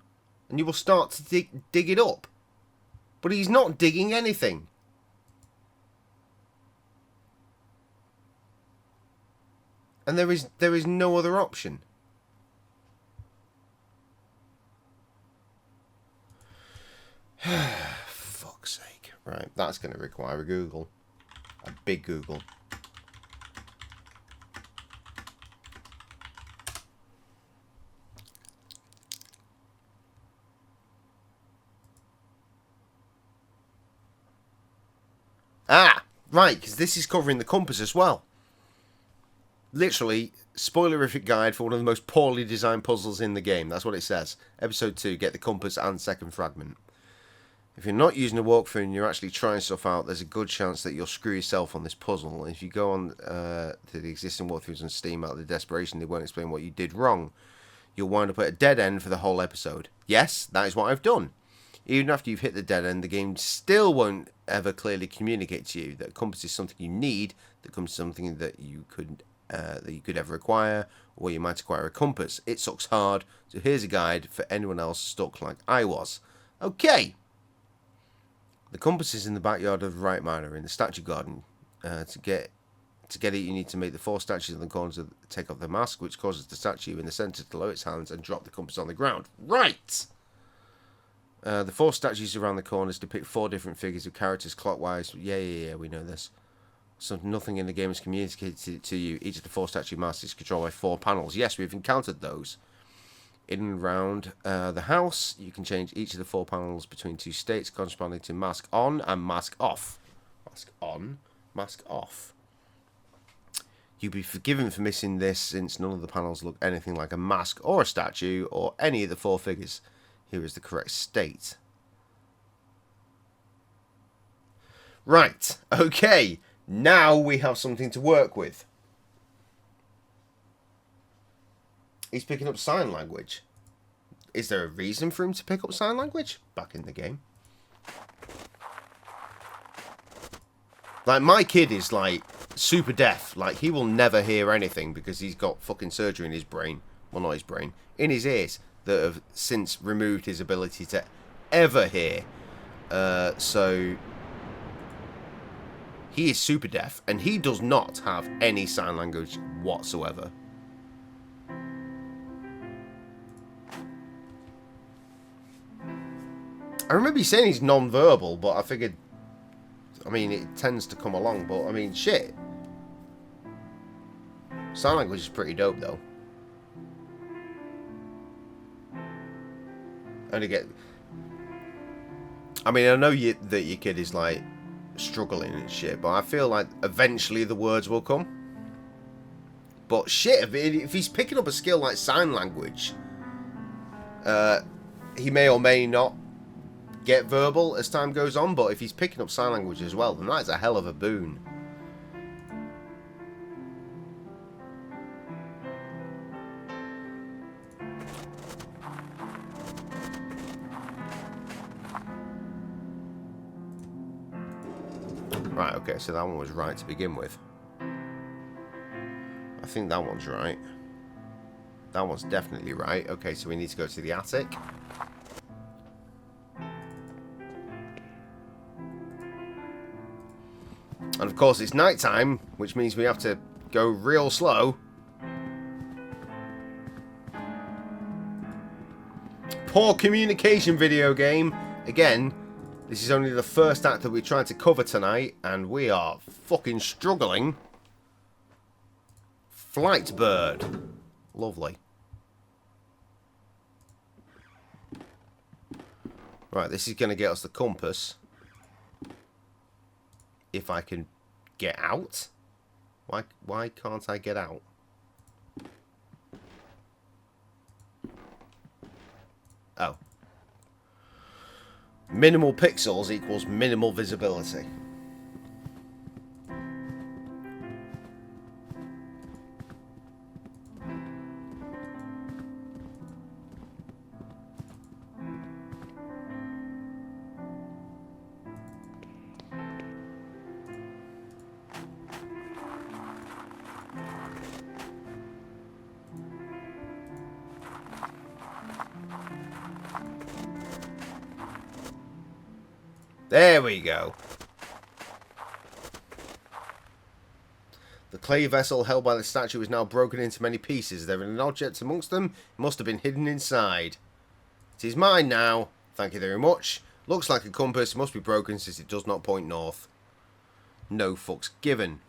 and you will start to dig it up. But he's not digging anything. And there is no other option. Fuck's sake. Right, that's going to require a Google. A big Google. Ah, right, because this is covering the compass as well. Literally, spoilerific guide for one of the most poorly designed puzzles in the game. That's what it says. Episode 2, get the compass and second fragment. If you're not using a walkthrough and you're actually trying stuff out, there's a good chance that you'll screw yourself on this puzzle. If you go on to the existing walkthroughs on Steam out of the desperation, they won't explain what you did wrong. You'll wind up at a dead end for the whole episode. Yes, that is what I've done. Even after you've hit the dead end, the game still won't ever clearly communicate to you that compass is something you need, that compass is something that you could ever acquire, or you might acquire a compass. It sucks hard, so here's a guide for anyone else stuck like I was. Okay. The compass is in the backyard of the Right Manor in the statue garden. To get it, you need to make the 4 statues in the corners take off the mask, which causes the statue in the centre to lower its hands and drop the compass on the ground. Right! The 4 statues around the corners depict 4 different figures of characters clockwise. Yeah, we know this. So nothing in the game is communicated to you. Each of the 4 statue masks is controlled by 4 panels. Yes, we've encountered those. In and around the house, you can change each of the 4 panels between 2 states corresponding to mask on and mask off. Mask on, mask off. You'll be forgiven for missing this since none of the panels look anything like a mask or a statue or any of the 4 figures. Here is the correct state. Right, okay. Now we have something to work with. He's picking up sign language. Is there a reason for him to pick up sign language? Back in the game. Like, my kid is, like, super deaf. Like, he will never hear anything because he's got fucking surgery in his brain. Well, not his brain. In his ears that have since removed his ability to ever hear. So he is super deaf, and he does not have any sign language whatsoever. I remember you saying he's non-verbal, but I figured, I mean, it tends to come along, but, I mean, shit. Sign language is pretty dope, though. And again, I mean, I know that your kid is, like, struggling and shit, but I feel like eventually the words will come. But shit, if he's picking up a skill like sign language, he may or may not get verbal as time goes on, but if he's picking up sign language as well, then that's a hell of a boon. Right, okay, so that one was right to begin with. I think that one's right. That one's definitely right. Okay, so we need to go to the attic. And of course it's night time, which means we have to go real slow. Poor communication, video game. Again, this is only the first act that we're trying to cover tonight, and we are fucking struggling. Flight bird. Lovely. Right, this is going to get us the compass. If I can get out. Why can't I get out? Oh. Minimal pixels equals minimal visibility. There we go. The clay vessel held by the statue is now broken into many pieces. There is an object amongst them. It must have been hidden inside. It is mine now. Thank you very much. Looks like a compass. Must be broken since it does not point north. No fucks given.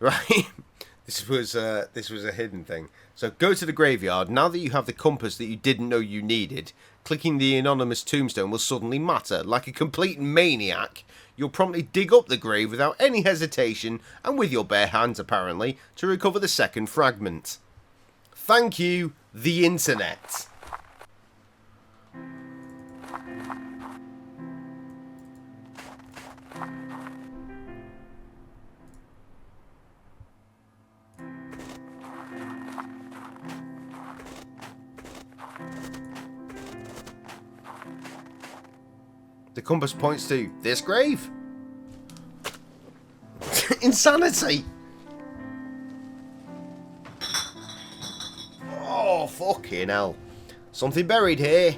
Right, this was a hidden thing. So go to the graveyard. Now that you have the compass that you didn't know you needed, clicking the anonymous tombstone will suddenly matter. Like a complete maniac, you'll promptly dig up the grave without any hesitation, and with your bare hands apparently, to recover the second fragment. Thank you, the internet. The compass points to this grave. Insanity. Oh, fucking hell. Something buried here.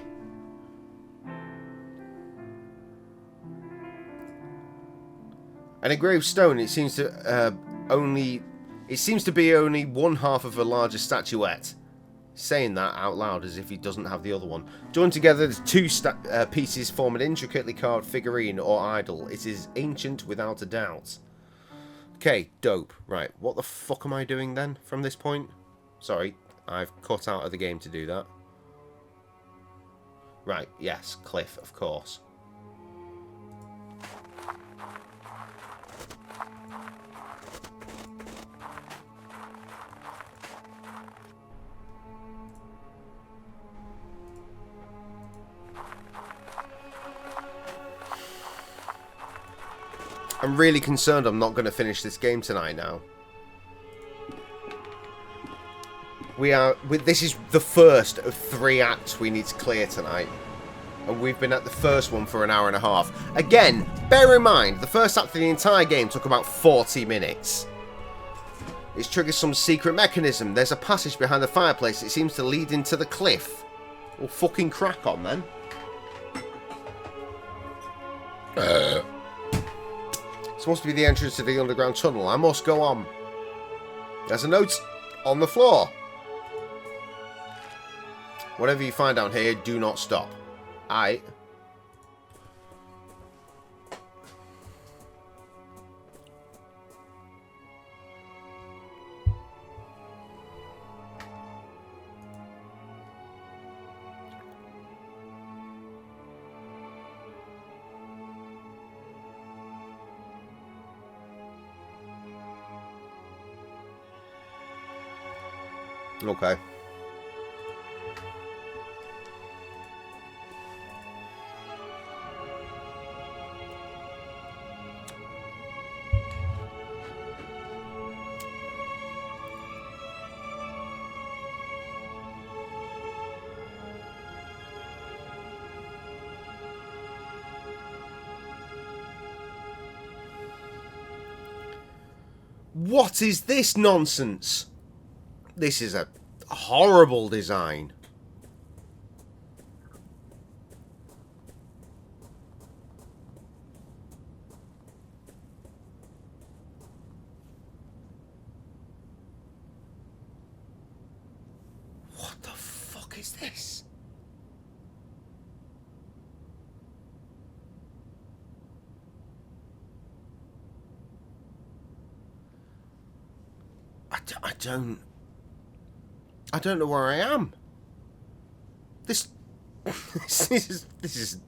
And a gravestone, it seems to be only one half of a larger statuette. Saying that out loud as if he doesn't have the other one. Joined together, the two pieces form an intricately carved figurine or idol. It is ancient without a doubt. Okay, dope. Right, what the fuck am I doing then from this point? Sorry, I've cut out of the game to do that. Right, yes, cliff, of course. I'm really concerned I'm not going to finish this game tonight now. This is the first of 3 acts we need to clear tonight. And we've been at the first one for an hour and a half. Again, bear in mind, the first act of the entire game took about 40 minutes. It's triggered some secret mechanism. There's a passage behind the fireplace. It seems to lead into the cliff. Well, fucking crack on then. This must be the entrance to the underground tunnel. I must go on. There's a note on the floor. Whatever you find down here, do not stop. Aight. Okay. What is this nonsense? This is a horrible design. What the fuck is this? I don't know where I am. This is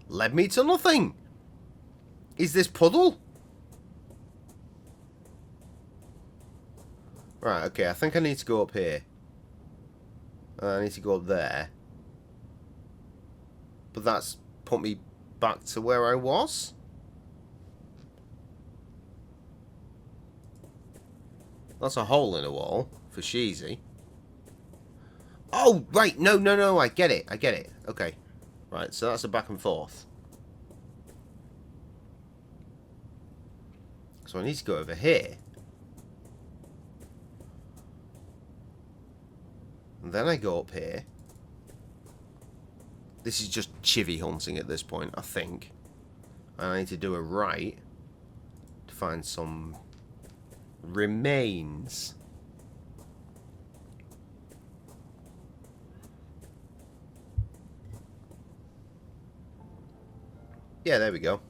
led me to nothing. Is this puddle? Right, okay, I think I need to go up here. I need to go up there. But that's put me back to where I was. That's a hole in a wall for Sheezy. Oh, right. No. I get it. Okay. Right, so that's a back and forth. So I need to go over here. And then I go up here. This is just chivvy hunting at this point, I think. And I need to do a right to find some remains. Yeah, there we go.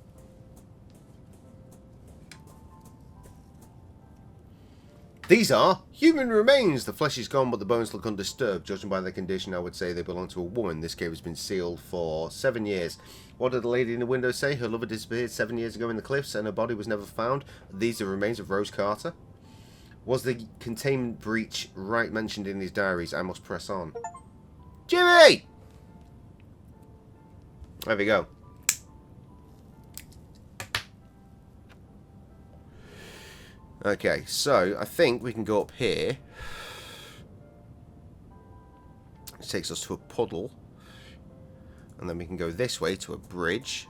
These are human remains. The flesh is gone, but the bones look undisturbed. Judging by their condition, I would say they belong to a woman. This cave has been sealed for 7 years. What did the lady in the window say? Her lover disappeared 7 years ago in the cliffs, and her body was never found. These are remains of Rose Carter. Was the containment breach right mentioned in his diaries? I must press on. Jimmy! There we go. Okay, so I think we can go up here. Which takes us to a puddle. And then we can go this way to a bridge.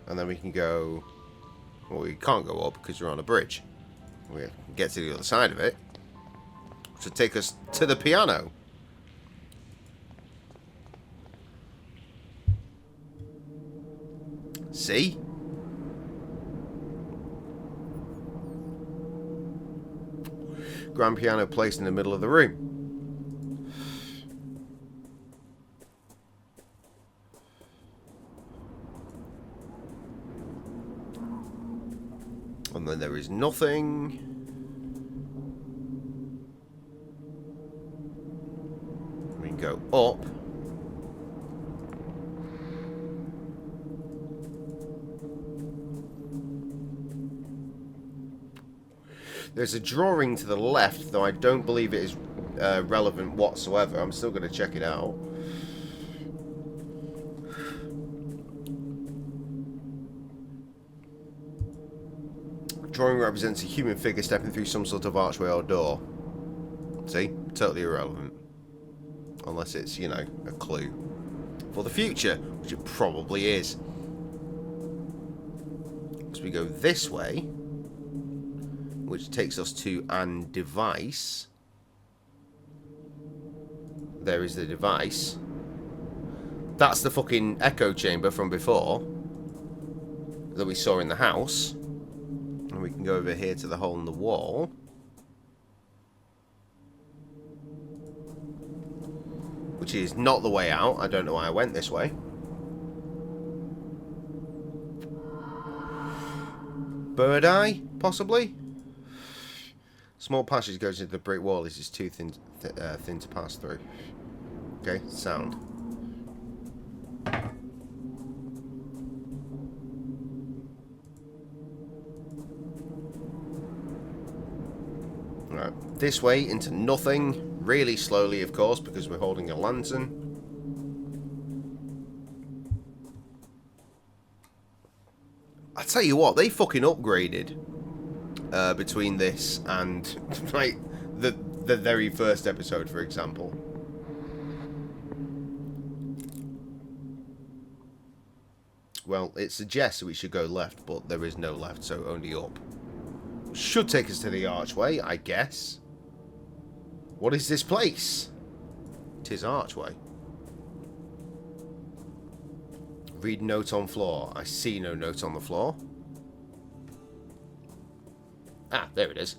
And then we can go... Well, we can't go up because we're on a bridge. We can get to the other side of it. Which will take us to the piano. See? Grand piano placed in the middle of the room. And then there is nothing. We can go up. There's a drawing to the left, though I don't believe it is relevant whatsoever. I'm still going to check it out. Drawing represents a human figure stepping through some sort of archway or door. See? Totally irrelevant. Unless it's, you know, a clue for the future, which it probably is. So we go this way, which takes us to an device. There is the device. That's the fucking echo chamber from before that we saw in the house. And we can go over here to the hole in the wall. Which is not the way out. I don't know why I went this way. Bird eye, possibly? Small passage goes into the brick wall. This is too thin to pass through. Okay, sound. Right, this way into nothing. Really slowly, of course, because we're holding a lantern. I tell you what, they fucking upgraded between this and like the very first episode, for example. well, it suggests we should go left, but there is no left, so only up. Should take us to the archway, I guess. What is this place? It is archway. Read note on floor. I see no note on the floor. Ah, there it is.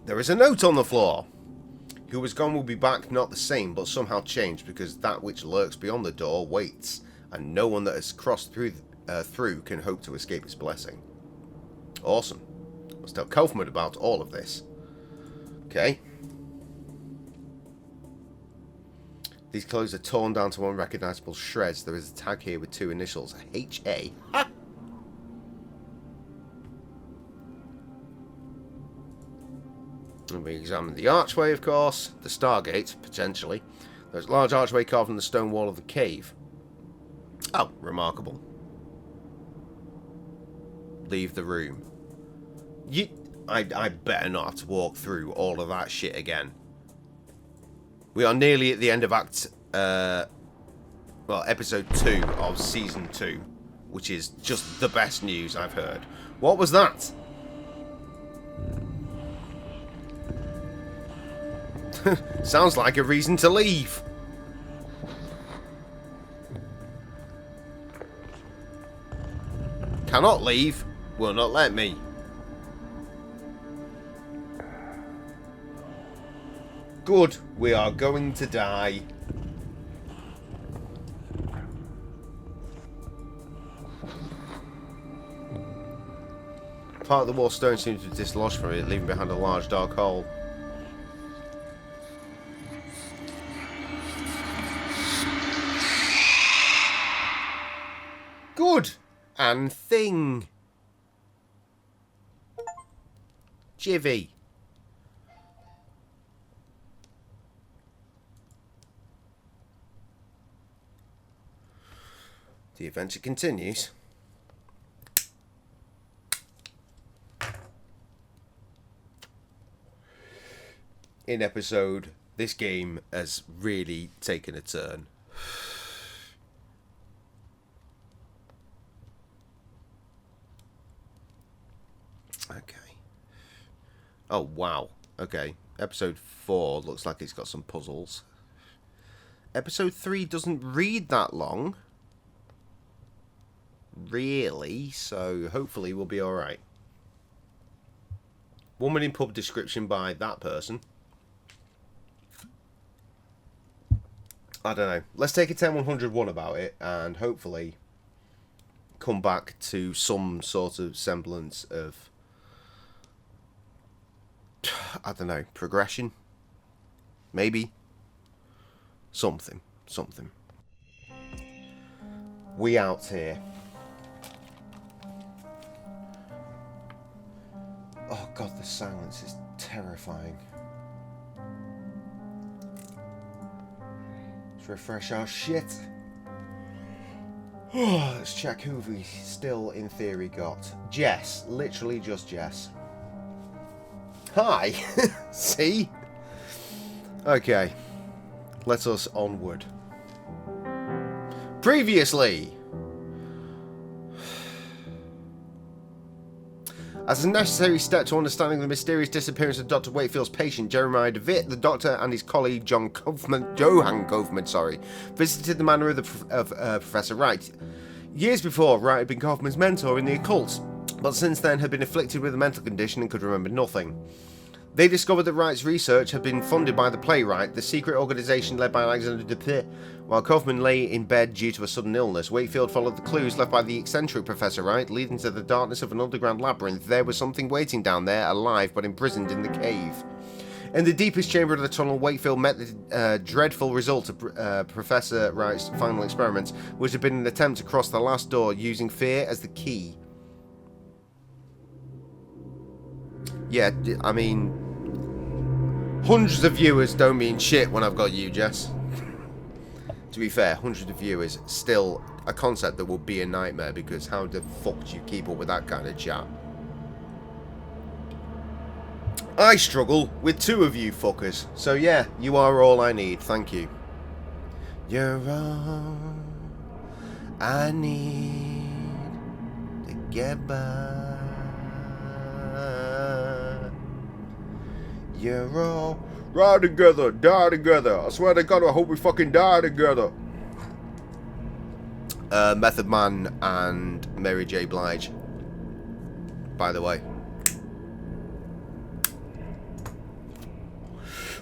There is a note on the floor. Who was gone will be back, not the same, but somehow changed, because that which lurks beyond the door waits, and no one that has crossed through can hope to escape its blessing. Awesome. Must tell Kaufman about all of this. Okay. These clothes are torn down to unrecognisable shreds. There is a tag here with 2 initials. H.A. Ha! And we examine the archway, of course. The Stargate, potentially. There's a large archway carved in the stone wall of the cave. Oh, remarkable. Leave the room. I better not have to walk through all of that shit again. We are nearly at the end of episode 2 of season 2, which is just the best news I've heard. What was that? Sounds like a reason to leave. Cannot leave. Will not let me. Good. We are going to die. Part of the wall stone seems to be dislodged from it, leaving behind a large dark hole. Good. And thing. Jivvy. The adventure continues. In episode, this game has really taken a turn. Okay. Oh, wow. Okay. Episode 4 looks like it's got some puzzles. Episode 3 doesn't read that long. Really, so hopefully we'll be alright. Woman in pub description by that person. I don't know. Let's take a 10-101 about it and hopefully come back to some sort of semblance of, I don't know, progression? Maybe? Something. We out here. Oh god, the silence is terrifying. Let's refresh our shit. Let's check who we still, in theory, got. Jess. Literally just Jess. Hi. See? Okay. Let us onward. Previously. As a necessary step to understanding the mysterious disappearance of Dr. Wakefield's patient, Jeremiah DeVitt, the doctor and his colleague Johann Kaufman, visited the manor of Professor Wright. Years before, Wright had been Kaufman's mentor in the occult, but since then had been afflicted with a mental condition and could remember nothing. They discovered that Wright's research had been funded by the Playwright, the secret organisation led by Alexander Dupre. While Kaufman lay in bed due to a sudden illness, Wakefield followed the clues left by the eccentric Professor Wright, leading to the darkness of an underground labyrinth. There was something waiting down there, alive but imprisoned in the cave. In the deepest chamber of the tunnel, Wakefield met the dreadful result of Professor Wright's final experiment, which had been an attempt to cross the last door using fear as the key. Yeah, I mean, hundreds of viewers don't mean shit when I've got you, Jess. To be fair, hundreds of viewers, still a concept that will be a nightmare, because how the fuck do you keep up with that kind of chat? I struggle with 2 of you fuckers. So yeah, you are all I need. Thank you. You're all I need to get by. You're all ride together, die together. I swear to God, I hope we fucking die together. Method Man and Mary J. Blige, by the way.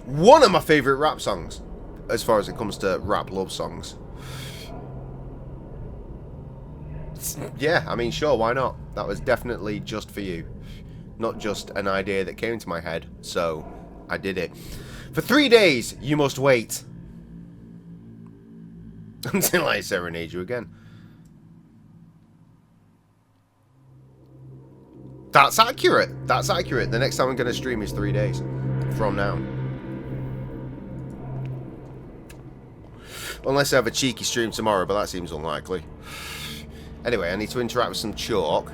One of my favourite rap songs, as far as it comes to rap love songs. Yeah, I mean, sure, why not? That was definitely just for you. Not just an idea that came to my head, so I did it. For 3 days, you must wait. Until I serenade you again. That's accurate. That's accurate. The next time I'm going to stream is 3 days from now. Unless I have a cheeky stream tomorrow, but that seems unlikely. Anyway, I need to interact with some chalk.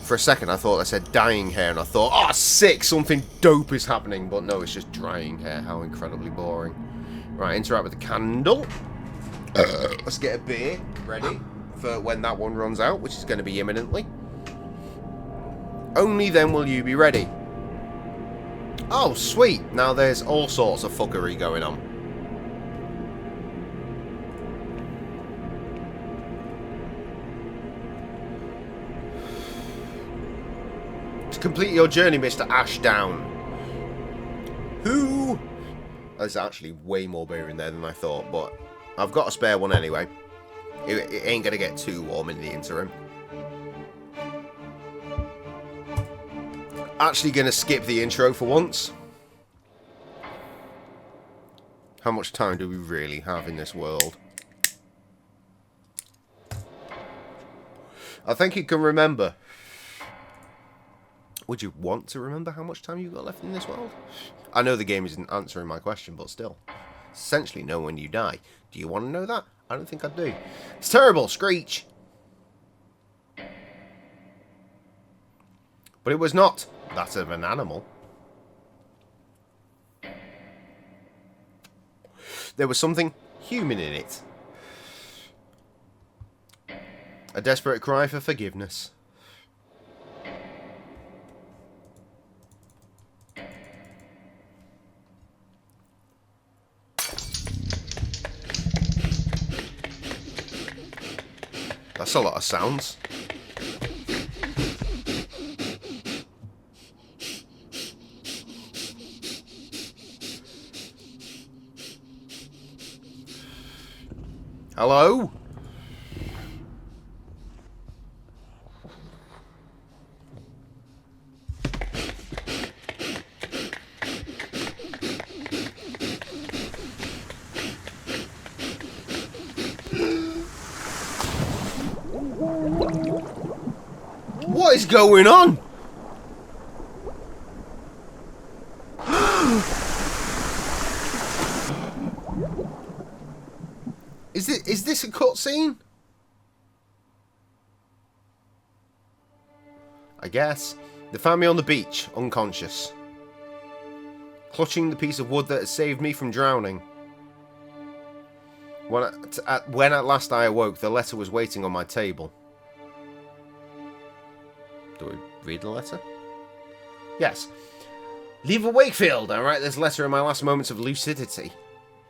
For a second, I thought I said dyeing hair, and I thought, oh, sick, something dope is happening. But no, it's just drying hair. How incredibly boring. Right, interact with the candle. Let's get a beer ready for when that one runs out, which is going to be imminently. Only then will you be ready. Oh, sweet. Now there's all sorts of fuckery going on. To complete your journey, Mr. Ashdown. Who? There's actually way more beer in there than I thought, but I've got a spare one anyway. It ain't going to get too warm in the interim. Actually going to skip the intro for once. How much time do we really have in this world? I think you can remember. Would you want to remember how much time you've got left in this world? I know the game isn't answering my question, but still. Essentially know when you die. Do you want to know that? I don't think I do. It's terrible, Screech! But it was not that of an animal. There was something human in it. A desperate cry for forgiveness. That's a lot of sounds. Hello? What is going on? Is this a cutscene? I guess. They found me on the beach, unconscious. Clutching the piece of wood that had saved me from drowning. When at last I awoke, the letter was waiting on my table. Do we read the letter? Yes. Leave Wakefield. I write this letter in my last moments of lucidity.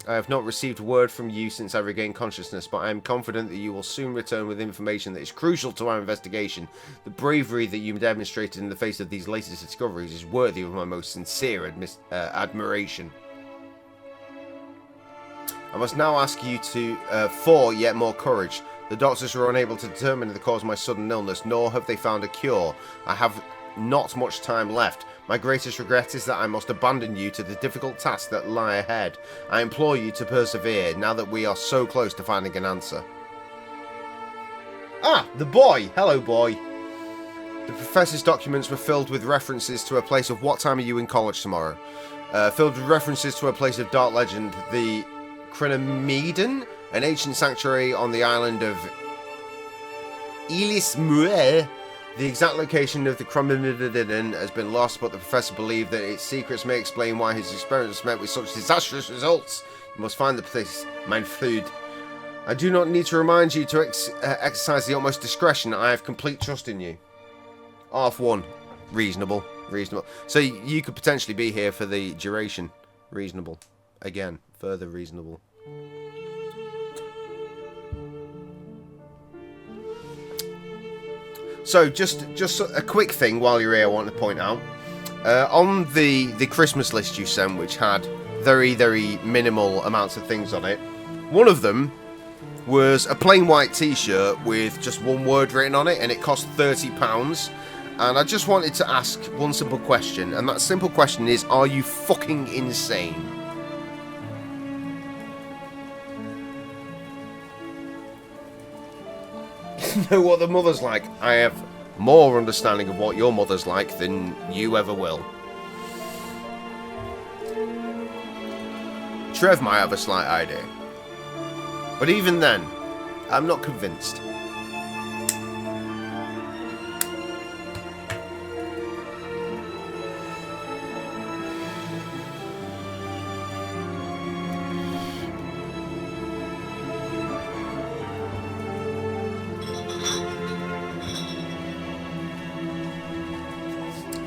I have not received word from you since I regained consciousness, but I am confident that you will soon return with information that is crucial to our investigation. The bravery that you demonstrated in the face of these latest discoveries is worthy of my most sincere admiration. I must now ask you for yet more courage. The doctors were unable to determine the cause of my sudden illness, nor have they found a cure. I have not much time left. My greatest regret is that I must abandon you to the difficult tasks that lie ahead. I implore you to persevere, now that we are so close to finding an answer. Ah, the boy! Hello, boy. The professor's documents were filled with references to a place of what time are you in college tomorrow? Filled with references to a place of dark legend, the Crinomedon, an ancient sanctuary on the island of Ilis Muir. The exact location of the Kremlin has been lost, but the professor believed that its secrets may explain why his experiments met with such disastrous results. You must find the place, mein Freund. I do not need to remind you to exercise the utmost discretion. I have complete trust in you. Half-1. Reasonable. Reasonable. So you could potentially be here for the duration. Reasonable. Again, further reasonable. So, just a quick thing while you're here I want to point out. On the Christmas list you sent, which had very, very minimal amounts of things on it, one of them was a plain white t-shirt with just one word written on it, and it cost £30. And I just wanted to ask one simple question, and that simple question is, are you fucking insane? Know what the mother's like. I have more understanding of what your mother's like than you ever will. Trev might have a slight idea, but even then, I'm not convinced.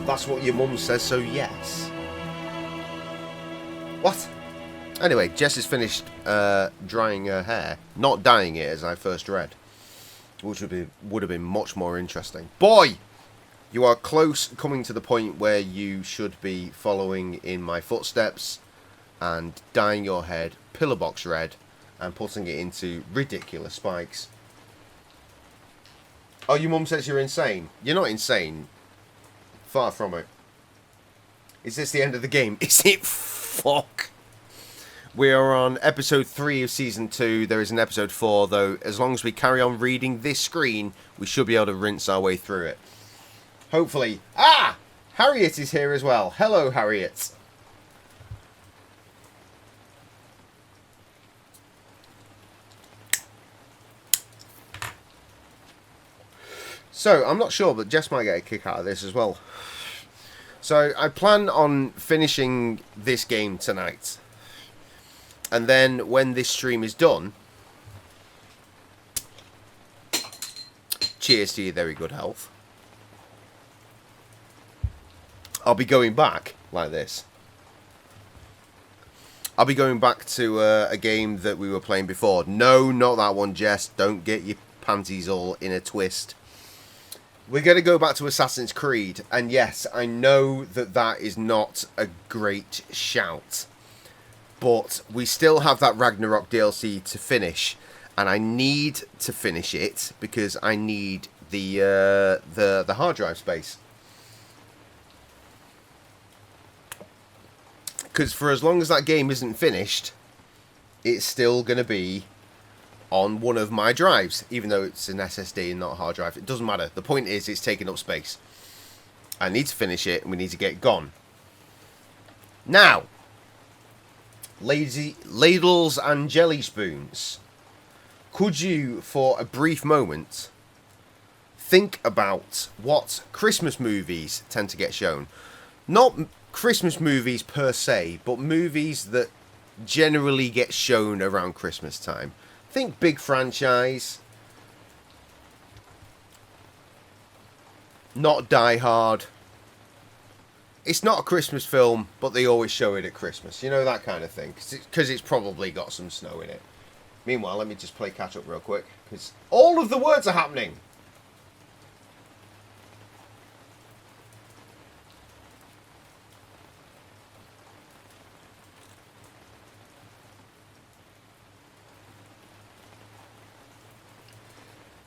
That's what your mum says, so yes. What? Anyway, Jess has finished drying her hair. Not dyeing it, as I first read. Which would have been much more interesting. Boy! You are close coming to the point where you should be following in my footsteps and dyeing your head pillar box red and putting it into ridiculous spikes. Oh, your mum says you're insane. You're not insane. Far from it. Is this the end of the game? Is it? Fuck. We are on episode 3 of season 2. There is an episode 4, though. As long as we carry on reading this screen, we should be able to rinse our way through it. Hopefully. Ah! Harriet is here as well. Hello, Harriet. So, I'm not sure, but Jess might get a kick out of this as well. So, I plan on finishing this game tonight. And then, when this stream is done... Cheers to your very good health. I'll be going back like this. I'll be going back to a game that we were playing before. No, not that one, Jess. Don't get your panties all in a twist. We're going to go back to Assassin's Creed, and yes, I know that that is not a great shout, but we still have that Ragnarok DLC to finish, and I need to finish it because I need the hard drive space. Because for as long as that game isn't finished, it's still going to be on one of my drives, even though it's an SSD and not a hard drive. It doesn't matter. The point is, it's taking up space. I need to finish it, and we need to get it gone. Now, ladles and jelly spoons. Could you, for a brief moment, think about what Christmas movies tend to get shown? Not Christmas movies per se, but movies that generally get shown around Christmas time. Think big franchise. Not Die Hard. It's not a Christmas film, but they always show it at Christmas. You know, that kind of thing. Because it's probably got some snow in it. Meanwhile, let me just play catch up real quick. Because all of the words are happening.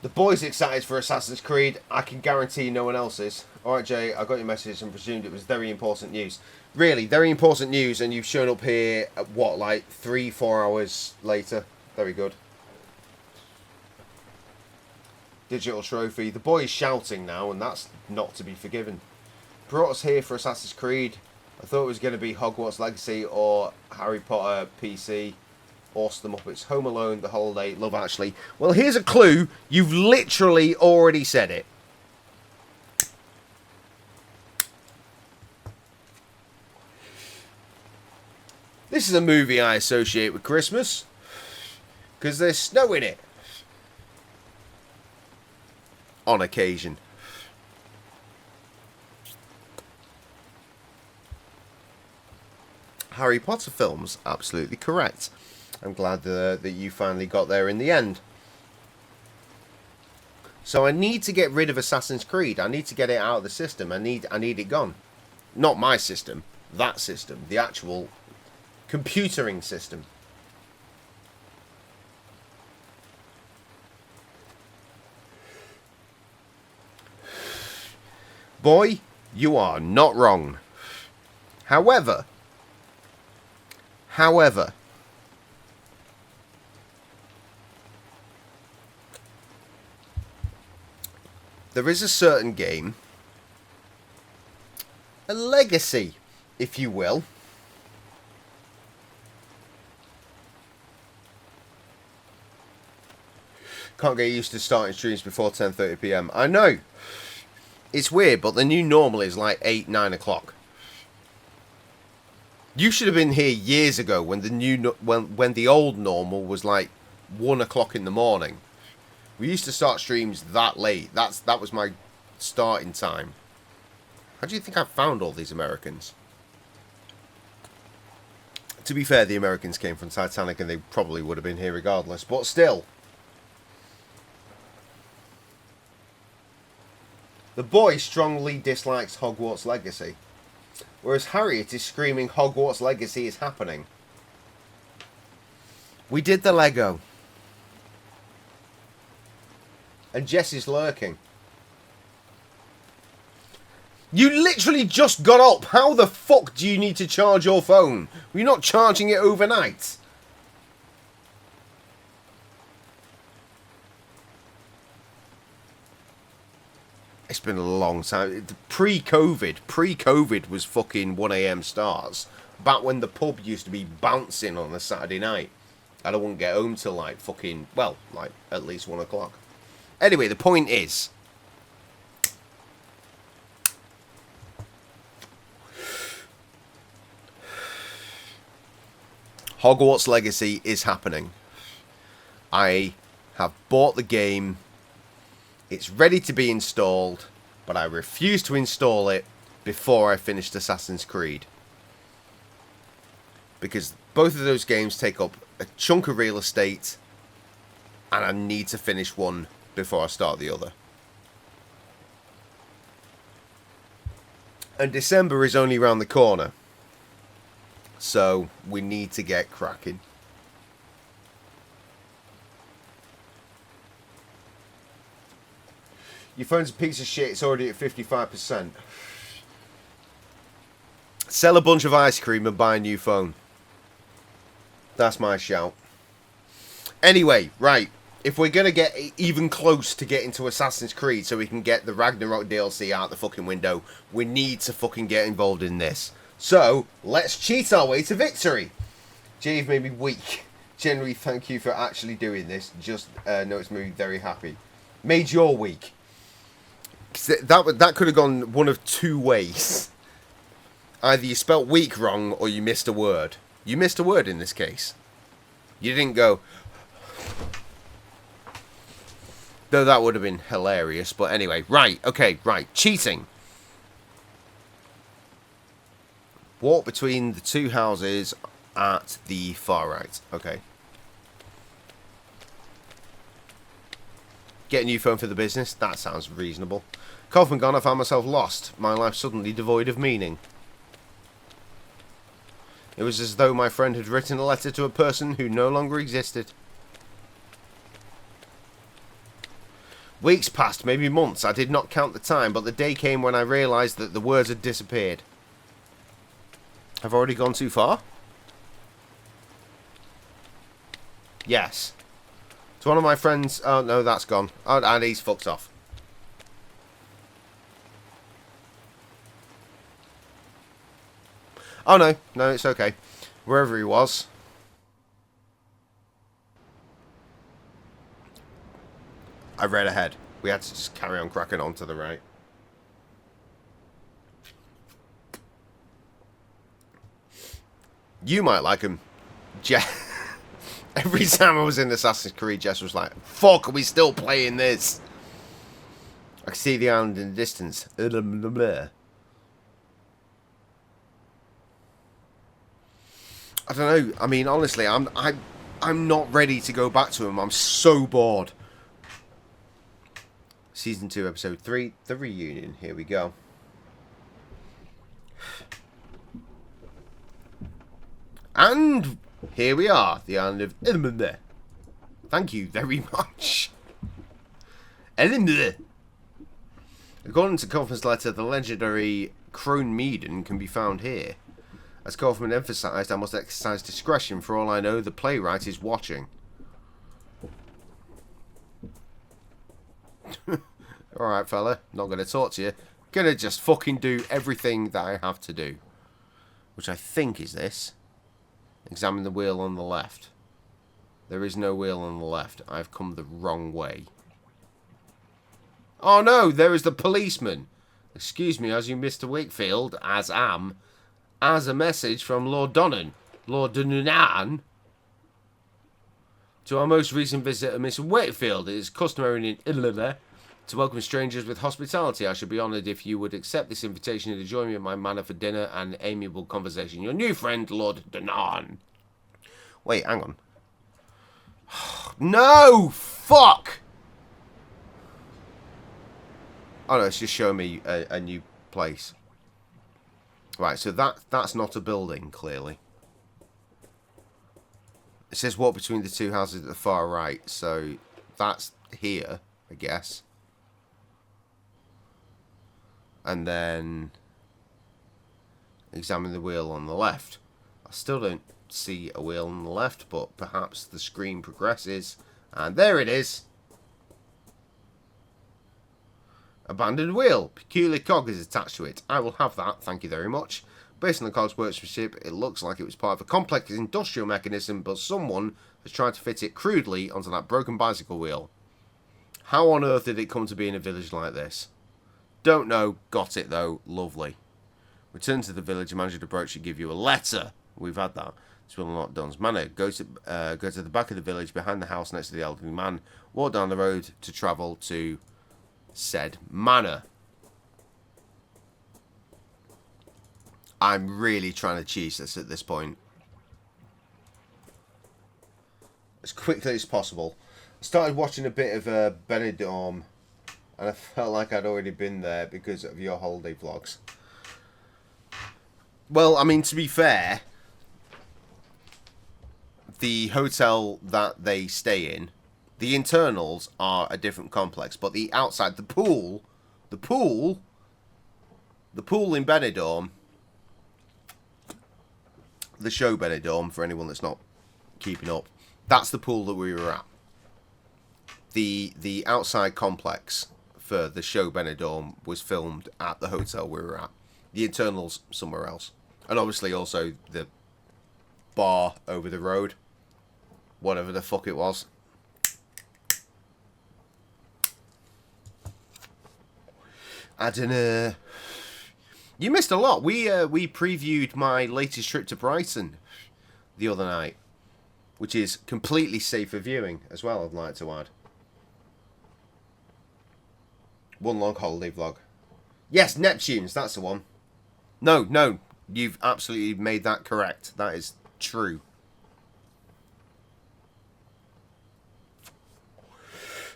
The boys excited for Assassin's Creed. I can guarantee no one else is. Alright, Jay, I got your message and presumed it was very important news. Really, very important news, and you've shown up here at what, like 3-4 hours later? Very good. Digital trophy. The boy is shouting now, and that's not to be forgiven. Brought us here for Assassin's Creed. I thought it was going to be Hogwarts Legacy or Harry Potter PC. Austin Muppets, Home Alone, The Holiday, Love Actually. Well, here's a clue. You've literally already said it. This is a movie I associate with Christmas. Because there's snow in it. On occasion. Harry Potter films, absolutely correct. I'm glad that you finally got there in the end. So I need to get rid of Assassin's Creed. I need to get it out of the system. I need it gone. Not my system. That system. The actual computering system. Boy, you are not wrong. However, there is a certain game, a legacy, if you will, can't get used to starting streams before 10:30 PM. I know. It's weird, but the new normal is like 8, 9 o'clock. You should have been here years ago when when the old normal was like 1 o'clock in the morning. We used to start streams that late. That was my starting time. How do you think I found all these Americans? To be fair, the Americans came from Titanic and they probably would have been here regardless, but still. The boy strongly dislikes Hogwarts Legacy, whereas Harriet is screaming Hogwarts Legacy is happening. We did the Lego. And Jess is lurking. You literally just got up. How the fuck do you need to charge your phone? You're not charging it overnight. It's been a long time. Pre-COVID was fucking 1 AM starts. Back when the pub used to be bouncing on a Saturday night. And I wouldn't get home till like fucking, well, like at least 1 o'clock. Anyway, the point is, Hogwarts Legacy is happening. I have bought the game. It's ready to be installed, but I refuse to install it before I finished Assassin's Creed. Because both of those games take up a chunk of real estate, and I need to finish one before I start the other. And December is only around the corner, so we need to get cracking. Your phone's a piece of shit, it's already at 55%. Sell a bunch of ice cream and buy a new phone. That's my shout. Anyway, right. If we're going to get even close to getting to Assassin's Creed so we can get the Ragnarok DLC out the fucking window, we need to fucking get involved in this. So, let's cheat our way to victory. Jave made me weak. Generally, thank you for actually doing this. Just know it's made me very happy. Made your week. That could have gone one of two ways. Either you spelt weak wrong or you missed a word. You missed a word in this case. You didn't go... Though that would have been hilarious, but anyway. Right, okay, right. Cheating. Walk between the two houses at the far right. Okay. Get a new phone for the business? That sounds reasonable. Kaufman gone, I found myself lost. My life suddenly devoid of meaning. It was as though my friend had written a letter to a person who no longer existed. Weeks passed, maybe months. I did not count the time, but the day came when I realised that the words had disappeared. Have I already gone too far? Yes. To one of my friends... Oh, no, that's gone. Oh, and he's fucked off. Oh, no. No, it's okay. Wherever he was. I read ahead. We had to just carry on cracking on to the right. You might like them. Every time I was in Assassin's Creed, Jess was like, fuck, are we still playing this? I can see the island in the distance. I don't know. I mean, honestly, I'm not ready to go back to them. I'm so bored. Season 2, Episode 3, The Reunion. Here we go. And here we are, the island of Ilmende. Thank you very much. Ilmende. According to Kaufman's letter, the legendary Crone Meaden can be found here. As Kaufman emphasised, I must exercise discretion. For all I know, the playwright is watching. Alright, fella. Not going to talk to you. Gonna just fucking do everything that I have to do. Which I think is this. Examine the wheel on the left. There is no wheel on the left. I've come the wrong way. Oh no, there is the policeman. Excuse me, as you Mr. Wakefield, as am, as a message from Lord Donnan. Lord Donnan. To our most recent visitor, Mr. Wakefield, it is customary in Italy to welcome strangers with hospitality. I should be honoured if you would accept this invitation and to join me at my manor for dinner and amiable conversation. Your new friend, Lord Donnan. Wait, hang on. No! Fuck! Oh no, it's just showing me a new place. Right, so that's not a building, clearly. It says walk between the two houses at the far right, so that's here, I guess. And then examine the wheel on the left. I still don't see a wheel on the left, but perhaps the screen progresses. And there it is. Abandoned wheel. Peculiar cog is attached to it. I will have that, thank you very much. Based on the cog's workmanship, it looks like it was part of a complex industrial mechanism, but someone has tried to fit it crudely onto that broken bicycle wheel. How on earth did it come to be in a village like this? Don't know. Got it, though. Lovely. Return to the village. A manager approach should give you a letter. We've had that. This will not Don's manor. Go to the back of the village, behind the house next to the elderly man. Walk down the road to travel to said manor. I'm really trying to cheese this at this point. As quickly as possible. I started watching a bit of Benidorm, and I felt like I'd already been there because of your holiday vlogs. Well, I mean, to be fair, the hotel that they stay in, the internals are a different complex, but the outside, the pool in Benidorm, the show Benidorm, for anyone that's not keeping up, that's the pool that we were at. The outside complex for the show Benidorm was filmed at the hotel we were at. The internals somewhere else. And obviously also the bar over the road. Whatever the fuck it was. I don't know. You missed a lot. We previewed my latest trip to Brighton the other night. Which is completely safe for viewing as well, I'd like to add. One long holiday vlog. Yes, Neptunes, that's the one. No, you've absolutely made that correct. That is true.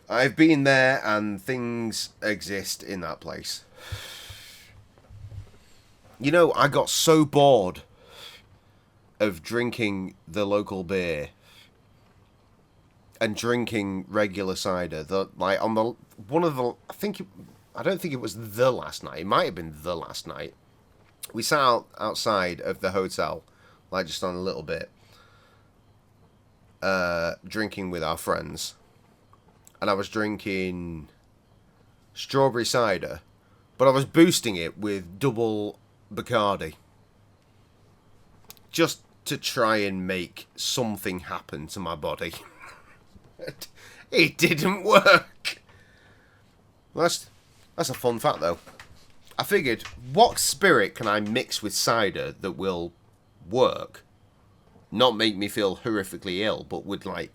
I've been there and things exist in that place. You know, I got so bored of drinking the local beer and drinking regular cider that, like, on the one of the, I don't think it was the last night. It might have been the last night. We sat outside of the hotel, like just on a little bit, drinking with our friends, and I was drinking strawberry cider, but I was boosting it with double Bacardi. Just to try and make something happen to my body. It didn't work. That's a fun fact, though. I figured, what spirit can I mix with cider that will work? not make me feel horrifically ill, but would, like,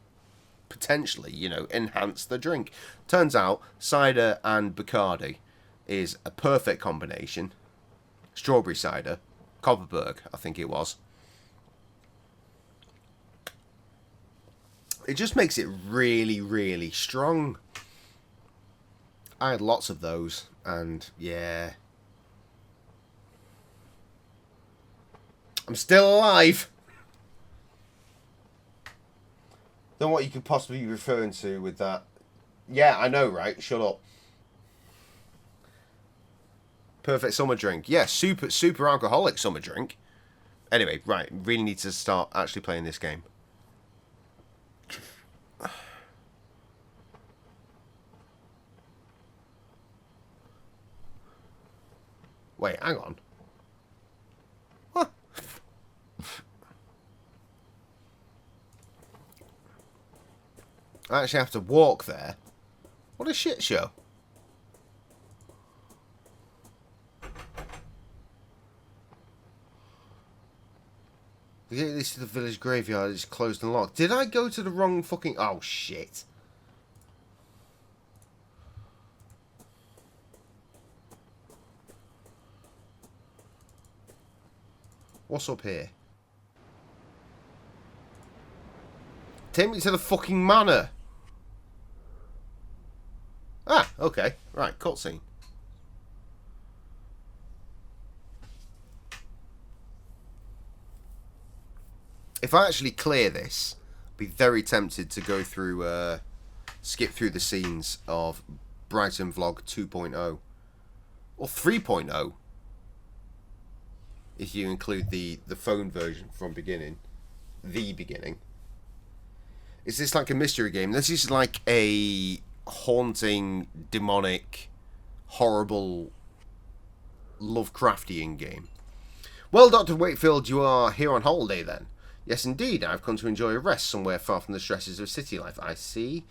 potentially, you know, enhance the drink. Turns out, cider and Bacardi is a perfect combination. Strawberry cider. Copperberg, I think it was. It just makes it really, really strong. I had lots of those, and yeah. I'm still alive! Don't know what you could possibly be referring to with that. Yeah, I know, right? Shut up. Perfect summer drink. Yeah, super alcoholic summer drink. Anyway, right. Really need to start actually playing this game. Wait, hang on. What? I actually have to walk there. What a shit show. This is the village graveyard. It's closed and locked. Did I go to the wrong fucking... Oh, shit. What's up here? Take me to the fucking manor. Ah, okay. Right, cutscene. If I actually clear this, I'd be very tempted to go through, skip through the scenes of Brighton Vlog 2.0. Or 3.0. If you include the phone version from beginning. The beginning. Is this like a mystery game? This is like a haunting, demonic, horrible, Lovecraftian game. Well, Dr. Wakefield, you are here on holiday then? Yes, indeed. I've come to enjoy a rest somewhere far from the stresses of city life. I see.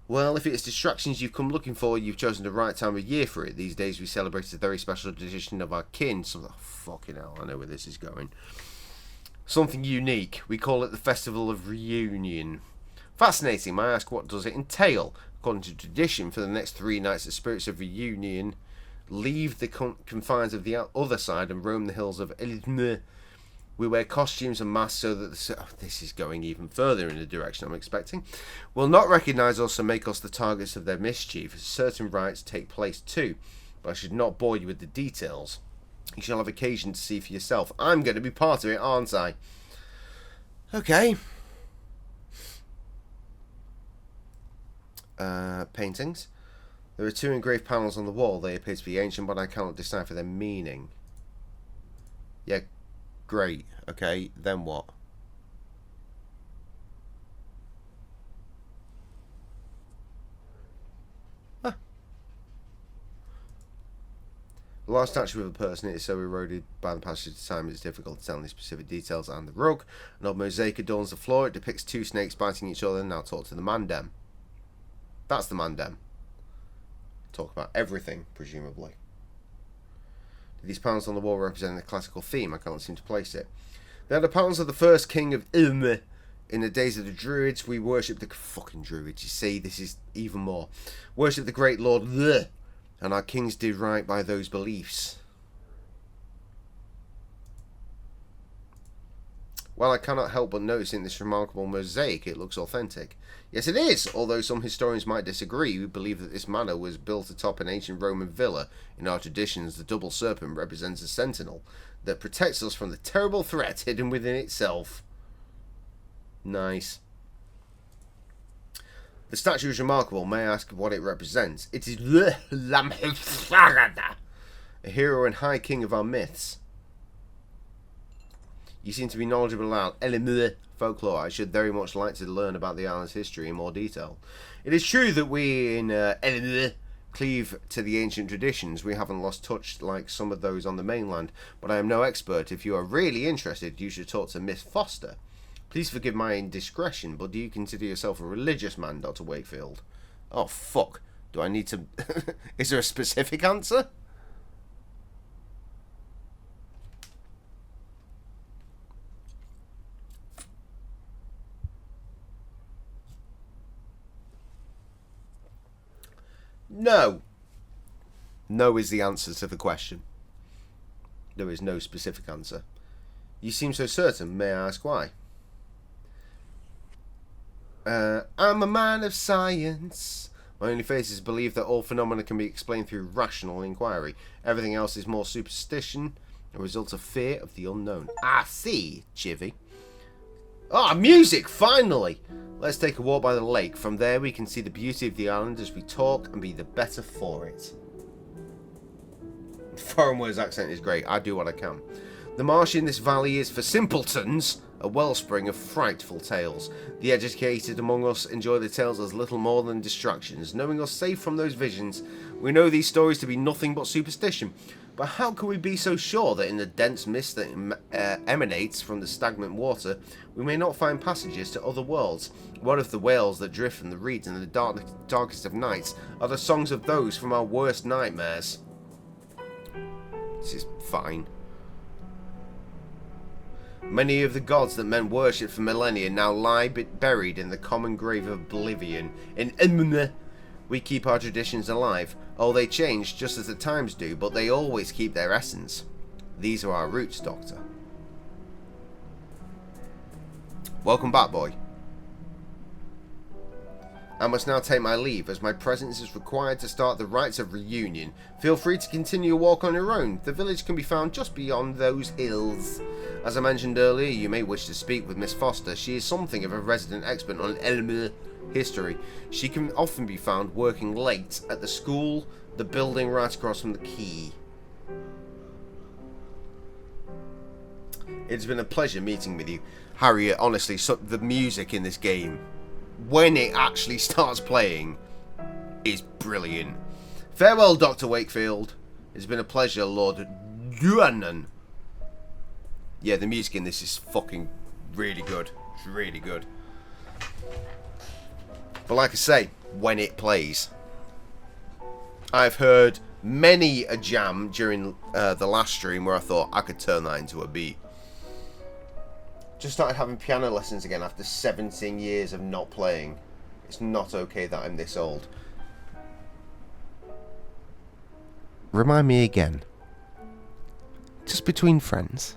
Well, if it's distractions you've come looking for, you've chosen the right time of year for it. These days we celebrate a very special tradition of our kin. So, oh, fucking hell, I know where this is going. Something unique. We call it the Festival of Reunion. Fascinating. May I ask, what does it entail? According to tradition, for the next 3 nights, the spirits of reunion leave the confines of the other side and roam the hills of Elidme. We wear costumes and masks so that this is going even further in the direction I'm expecting. Will not recognise us and make us the targets of their mischief. Certain rites take place too, but I should not bore you with the details. You shall have occasion to see for yourself. I'm going to be part of it, aren't I? Okay. Paintings. There are 2 engraved panels on the wall. They appear to be ancient, but I cannot decipher their meaning. Yeah, great. Okay, then what? Ah. The large statue of a person is so eroded by the passage of time it's difficult to tell any specific details. And the rug, an old mosaic adorns the floor. It depicts 2 snakes biting each other. Now talk to the mandem. That's the mandem. Talk about everything, presumably. Do these panels on the wall represent a classical theme? I can't seem to place it. They are the panels of the first king of Ilme. In the days of the Druids, we worshipped the fucking Druids. You see, this is even more. Worship the great Lord Bleh, and our kings did right by those beliefs. Well, I cannot help but notice in this remarkable mosaic it looks authentic. Yes, it is, although some historians might disagree. We believe that this manor was built atop an ancient Roman villa. In our traditions, the double serpent represents a sentinel that protects us from the terrible threat hidden within itself. Nice. The statue is remarkable. May I ask what it represents? It is a hero and high king of our myths. You seem to be knowledgeable about Elimur folklore. I should very much like to learn about the island's history in more detail. It is true that we in Elimur cleave to the ancient traditions. We haven't lost touch like some of those on the mainland, but I am no expert. If you are really interested, you should talk to Miss Foster. Please forgive my indiscretion, but do you consider yourself a religious man, Dr. Wakefield? Oh, fuck. Do I need to... Is there a specific answer? No. No is the answer to the question. There is no specific answer. You seem so certain. May I ask why? I'm a man of science. My only faith is belief that all phenomena can be explained through rational inquiry. Everything else is more superstition, a result of fear of the unknown. I see, Chivy. Ah, music, finally! Let's take a walk by the lake. From there we can see the beauty of the island as we talk and be the better for it. Foreign words accent is great. I do what I can. The marsh in this valley is for simpletons a wellspring of frightful tales. The educated among us enjoy the tales as little more than distractions. Knowing us safe from those visions, we know these stories to be nothing but superstition. But how can we be so sure that in the dense mist that emanates from the stagnant water, we may not find passages to other worlds? What if the wails that drift from the reeds in the darkest of nights are the songs of those from our worst nightmares? This is fine. Many of the gods that men worshipped for millennia now lie buried in the common grave of oblivion. In Imna, we keep our traditions alive. Oh, they change just as the times do, but they always keep their essence. These are our roots, Doctor. Welcome back, boy. I must now take my leave, as my presence is required to start the rites of reunion. Feel free to continue your walk on your own. The village can be found just beyond those hills. As I mentioned earlier, you may wish to speak with Miss Foster. She is something of a resident expert on Elmer history. She can often be found working late at the school, the building right across from the quay. It's been a pleasure meeting with you. Harriet, honestly, the music in this game, when it actually starts playing, is brilliant. Farewell, Dr. Wakefield. It's been a pleasure, Lord Duanan. Yeah, the music in this is fucking really good. It's really good. But like I say, when it plays, I've heard many a jam during the last stream where I thought I could turn that into a beat. Just started having piano lessons again after 17 years of not playing. It's not okay that I'm this old. Remind me again. Just between friends.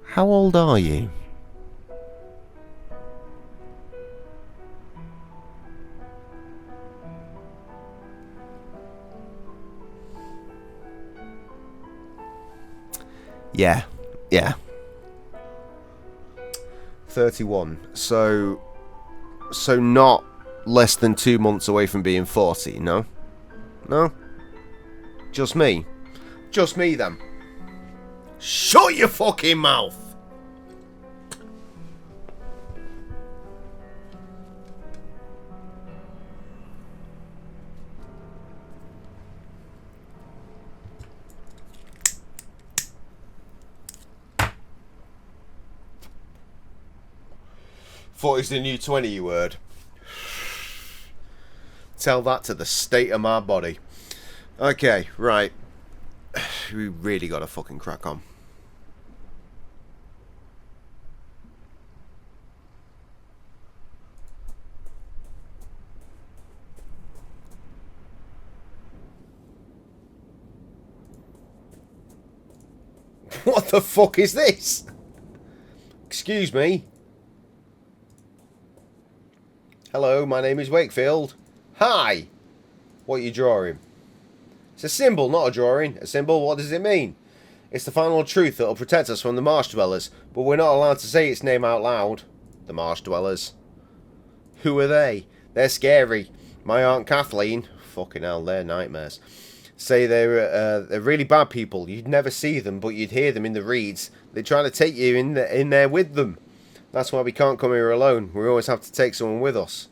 How old are you? Yeah. 31. So not less than 2 months away from being 40, no? No? Just me? Just me then. Shut your fucking mouth! Thought it's the new 20, you word. Tell that to the state of my body. Okay, right. We really gotta fucking crack on. What the fuck is this? Excuse me. Hello, my name is Wakefield. Hi! What are you drawing? It's a symbol, not a drawing. A symbol, what does it mean? It's the final truth that will protect us from the marsh dwellers, but we're not allowed to say its name out loud. The marsh dwellers. Who are they? They're scary. My Aunt Kathleen, fucking hell, they're nightmares, say they're really bad people. You'd never see them, but you'd hear them in the reeds. They're trying to take you in there with them. That's why we can't come here alone. We always have to take someone with us.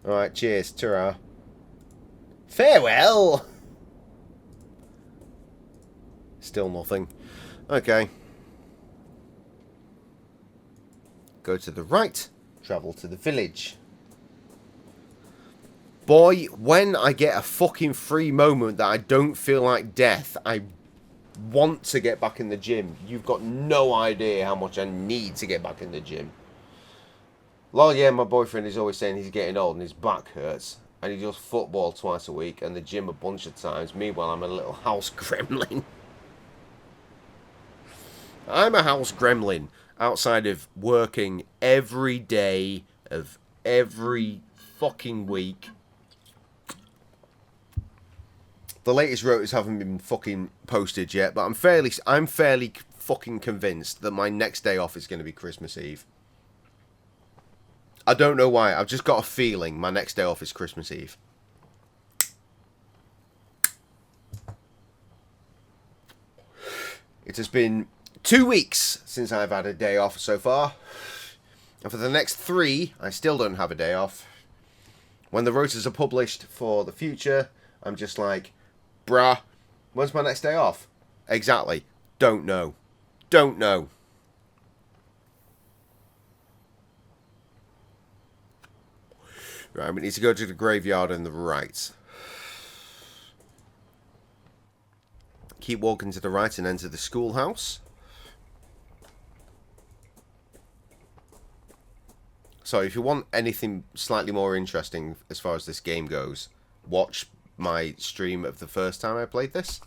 Alright, cheers. Ta-ra. Farewell! Still nothing. Okay. Go to the right. Travel to the village. Boy, when I get a fucking free moment that I don't feel like death, I want to get back in the gym. You've got no idea how much I need to get back in the gym. Lol, yeah, my boyfriend is always saying he's getting old and his back hurts. and he does football twice a week and the gym a bunch of times. Meanwhile, I'm a little house gremlin. I'm a house gremlin outside of working every day of every fucking week. The latest rotas haven't been fucking posted yet, but I'm fairly fucking convinced that my next day off is going to be Christmas Eve. I don't know why. I've just got a feeling my next day off is Christmas Eve. It has been 2 weeks since I've had a day off so far. And for the next 3, I still don't have a day off. When the rotas are published for the future, I'm just like, bruh, when's my next day off? Exactly. Don't know. Don't know. Right, we need to go to the graveyard on the right. Keep walking to the right and enter the schoolhouse. So if you want anything slightly more interesting as far as this game goes, watch my stream of the first time I played this.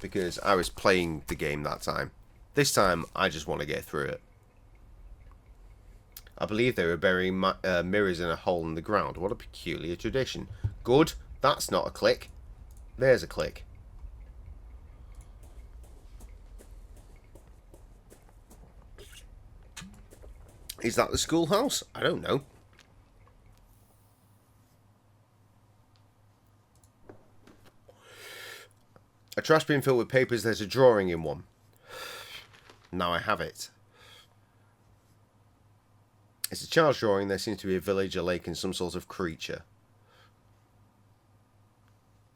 Because I was playing the game that time. This time, I just want to get through it. I believe they were burying mirrors in a hole in the ground. What a peculiar tradition. Good. That's not a click. There's a click. Is that the schoolhouse? I don't know. A trash bin filled with papers. There's a drawing in one. Now I have it. It's a child's drawing. There seems to be a village, a lake, and some sort of creature.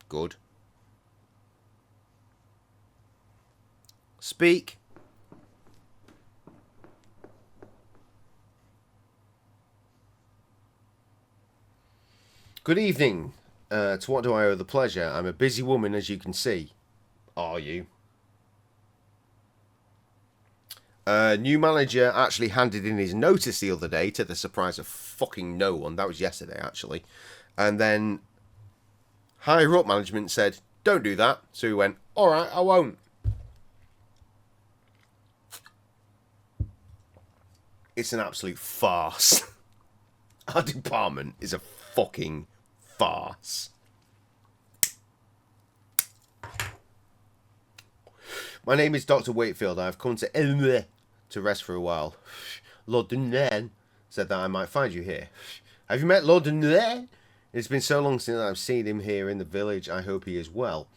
Good. Speak. Good evening. To what do I owe the pleasure? I'm a busy woman, as you can see. Are you? New manager actually handed in his notice the other day, to the surprise of fucking no one. That was yesterday, actually. And then higher up management said, don't do that. So he went, alright, I won't. It's an absolute farce. Our department is a fucking farce. My name is Dr. Wakefield. I've come to rest for a while. Lord Dunnan said that I might find you here. Have you met Lord Dunnan? It's been so long since I've seen him here in the village. I hope he is well.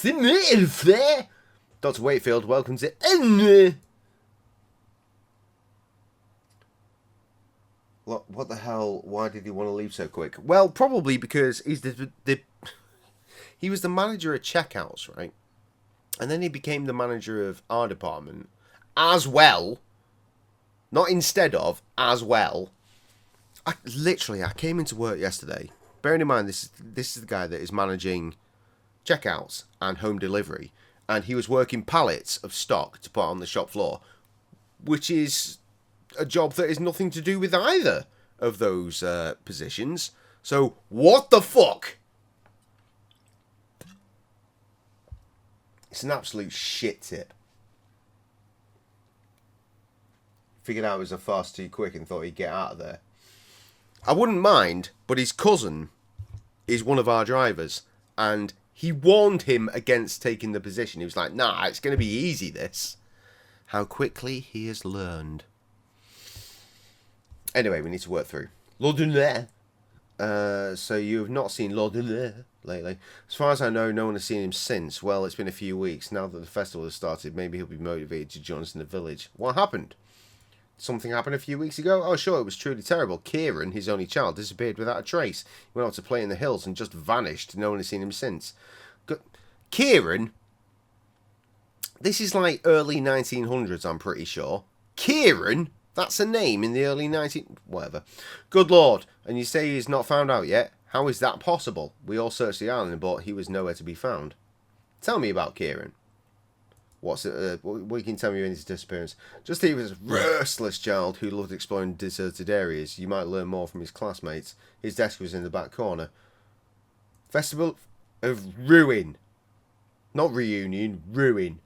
Dr. Wakefield, welcome to... What the hell? Why did he want to leave so quick? Well, probably because he's he was the manager at Checkouts, right? And then he became the manager of our department as well. Not instead of, as well. I came into work yesterday. Bearing in mind, this is the guy that is managing checkouts and home delivery. And he was working pallets of stock to put on the shop floor. Which is a job that is nothing to do with either of those positions. So, what the fuck? It's an absolute shit tip. Figured out it was a farce too quick and thought he'd get out of there. I wouldn't mind, but his cousin is one of our drivers, and he warned him against taking the position. He was like, nah, it's going to be easy, this. How quickly he has learned. Anyway, we need to work through. Lord Dunley. So you have not seen Lord Dunley lately. As far as I know, no one has seen him since. Well, it's been a few weeks. Now that the festival has started, maybe he'll be motivated to join us in the village. What happened? Something happened a few weeks ago? Oh, sure, it was truly terrible. Kieran, his only child, disappeared without a trace. He went out to play in the hills and just vanished. No one has seen him since. Kieran? This is like early 1900s, I'm pretty sure. Kieran? That's a name in the early 19... Whatever. Good Lord. And you say he's not found out yet? How is that possible? We all searched the island, but he was nowhere to be found. Tell me about Kieran. What you can tell me in his disappearance? Just that he was a restless child who loved exploring deserted areas. You might learn more from his classmates. His desk was in the back corner. Festival of Ruin. Not reunion, ruin.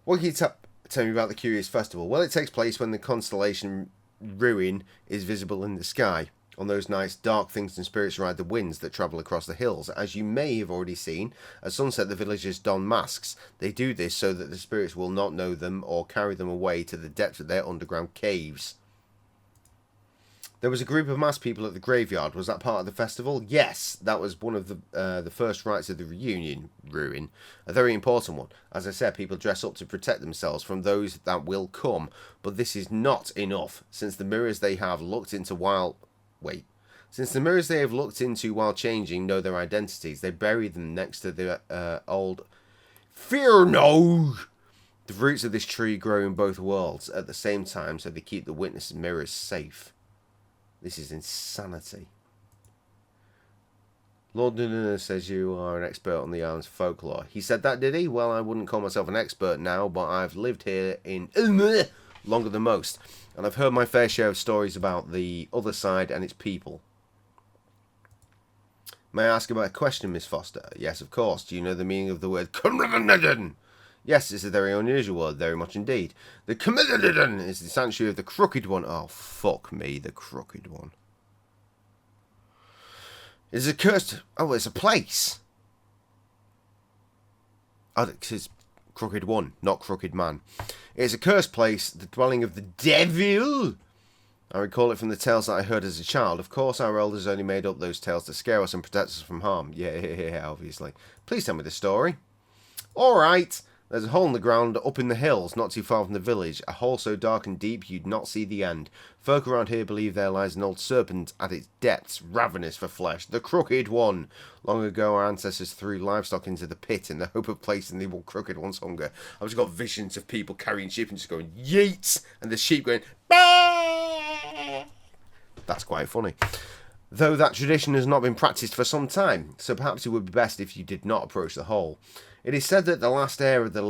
What can you tell me about the curious festival? Well, it takes place when the constellation Ruin is visible in the sky. On those nights, dark things and spirits ride the winds that travel across the hills. As you may have already seen, at sunset the villagers don masks. They do this so that the spirits will not know them or carry them away to the depths of their underground caves. There was a group of masked people at the graveyard. Was that part of the festival? Yes, that was one of the first rites of the reunion, Ruin. A very important one. As I said, people dress up to protect themselves from those that will come. But this is not enough, since the mirrors they have looked into while... Since the mirrors they have looked into while changing know their identities, they bury them next to the old... Fear no! The roots of this tree grow in both worlds at the same time, so they keep the witness mirrors safe. This is insanity. Lord Nunna says you are an expert on the island's folklore. He said that, did he? Well, I wouldn't call myself an expert now, but I've lived here in longer than most. And I've heard my fair share of stories about the other side and its people. May I ask about a question, Miss Foster? Yes, of course. Do you know the meaning of the word Comedden? Yes, it's a very unusual word, very much indeed. The Comedden is the sanctuary of the Crooked One. Oh, fuck me, the Crooked One. It's a cursed... Oh, it's a place. Oh, it's Crooked One, not Crooked Man. It's a cursed place, the dwelling of the devil. I recall it from the tales that I heard as a child. Of course, our elders only made up those tales to scare us and protect us from harm. Yeah, obviously. Please tell me the story. All right. There's a hole in the ground up in the hills, not too far from the village. A hole so dark and deep you'd not see the end. Folk around here believe there lies an old serpent at its depths, ravenous for flesh. The Crooked One. Long ago our ancestors threw livestock into the pit in the hope of placing the Crooked One's hunger. I've just got visions of people carrying sheep and just going, yeet! And the sheep going, bah! That's quite funny. Though that tradition has not been practised for some time, so perhaps it would be best if you did not approach the hole. It is said that the last heir of the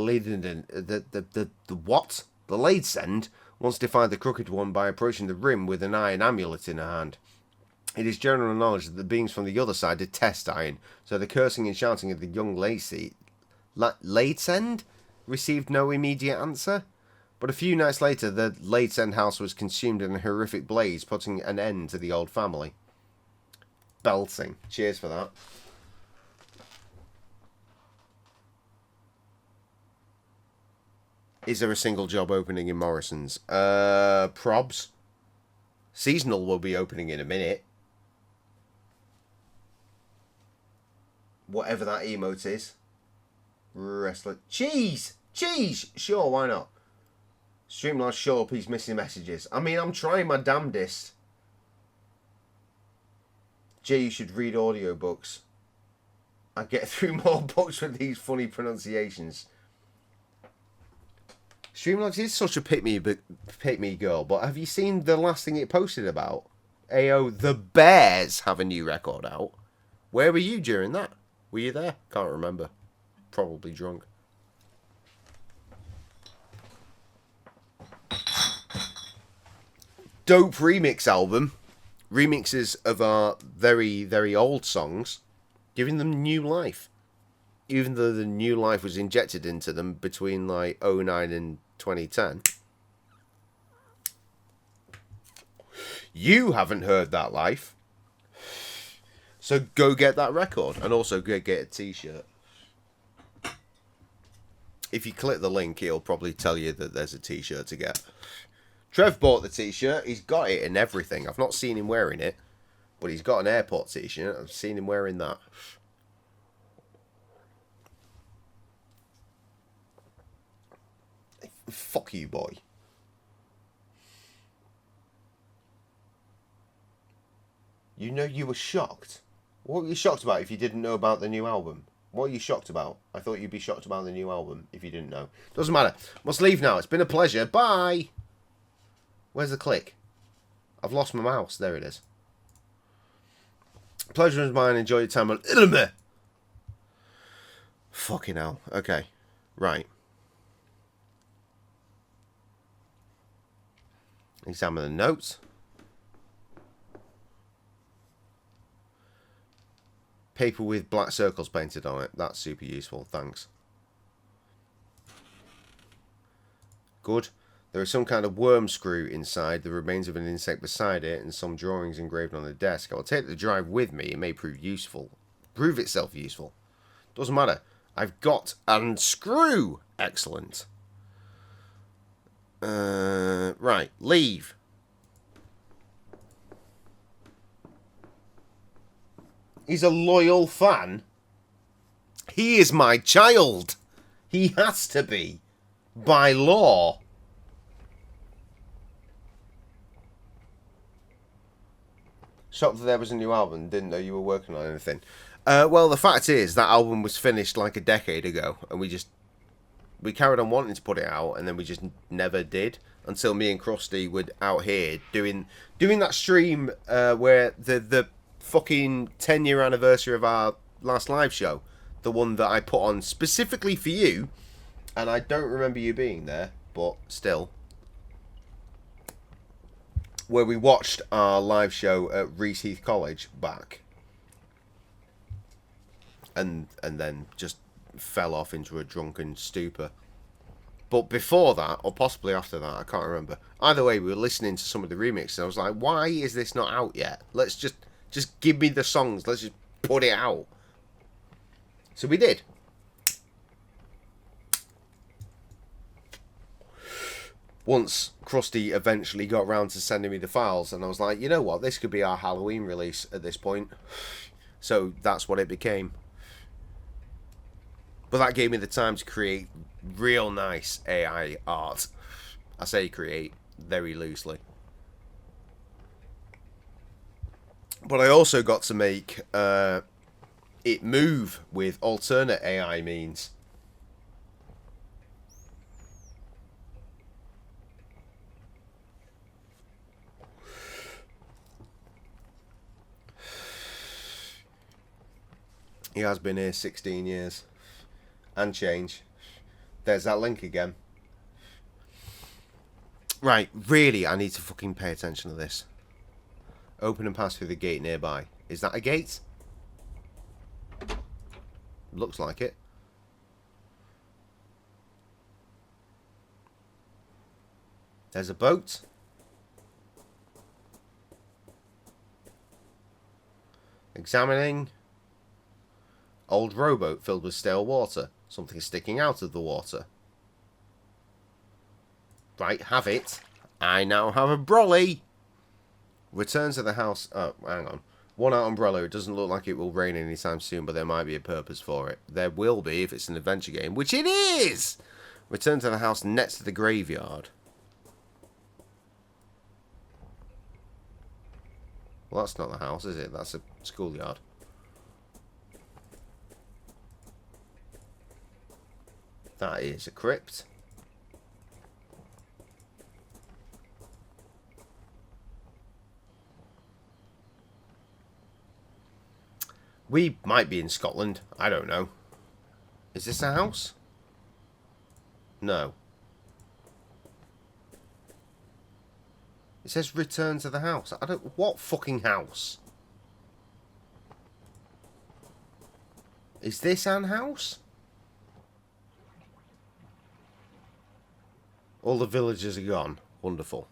Ladesend once defied the Crooked One by approaching the rim with an iron amulet in her hand. It is general knowledge that the beings from the other side detest iron, so the cursing and shouting of the young Ladesend received no immediate answer. But a few nights later, the Ladesend house was consumed in a horrific blaze, putting an end to the old family. Belting. Cheers for that. Is there a single job opening in Morrison's? Probs. Seasonal will be opening in a minute. Whatever that emote is. Wrestler. Cheese! Cheese! Sure, why not? Streamline sure, please missing messages. I mean, I'm trying my damnedest. Jay, you should read audiobooks. I get through more books with these funny pronunciations. Streamlabs is such a pick me girl, but have you seen the last thing it posted about? AO, the Bears have a new record out. Where were you during that? Were you there? Can't remember. Probably drunk. Dope remix album. Remixes of our very, very old songs, giving them new life. Even though the new life was injected into them between like 2009 and 2010. You haven't heard that life. So go get that record. And also go get a t-shirt. If you click the link, it'll probably tell you that there's a t-shirt to get. Trev bought the t-shirt. He's got it and everything. I've not seen him wearing it. But he's got an airport t-shirt. I've seen him wearing that. Fuck you, boy. You know you were shocked. What were you shocked about if you didn't know about the new album? What are you shocked about? I thought you'd be shocked about the new album if you didn't know. Doesn't matter. Must leave now. It's been a pleasure. Bye. Where's the click? I've lost my mouse. There it is. Pleasure is mine. Enjoy your time on... Fucking hell. Okay. Right. Examine the notes. Paper with black circles painted on it. That's super useful. Thanks. Good. There is some kind of worm screw inside, the remains of an insect beside it, and some drawings engraved on the desk. I will take the drive with me. It may prove itself useful. Doesn't matter. I've got an screw. Excellent. Right. Leave. He's a loyal fan. He is my child. He has to be. By law. Shocked that there was a new album. Didn't know you were working on anything. Well, the fact is, that album was finished like a decade ago. And we carried on wanting to put it out. And then we just never did. Until me and Krusty were out here doing that stream where the fucking 10-year anniversary of our last live show. The one that I put on specifically for you. And I don't remember you being there, but still. Where we watched our live show at Reese Heath College back. And then just fell off into a drunken stupor. But before that, or possibly after that, I can't remember. Either way, we were listening to some of the remixes. I was like, why is this not out yet? Let's just give me the songs. Let's just put it out. So we did. Once Krusty eventually got round to sending me the files, and I was like, you know what, this could be our Halloween release at this point. So that's what it became. But that gave me the time to create real nice AI art. I say create very loosely. But I also got to make it move with alternate AI means. He has been here 16 years. And change. There's that link again. Right, really, I need to fucking pay attention to this. Open and pass through the gate nearby. Is that a gate? Looks like it. There's a boat. Examining. Old rowboat filled with stale water. Something sticking out of the water. Right, have it. I now have a brolly. Return to the house. Oh, hang on. One out umbrella. It doesn't look like it will rain anytime soon, but there might be a purpose for it. There will be if it's an adventure game, which it is! Return to the house next to the graveyard. Well, that's not the house, is it? That's a schoolyard. That is a crypt. We might be in Scotland. I don't know. Is this a house? No. It says return to the house. I don't... What fucking house? Is this an house? All the villagers are gone. Wonderful.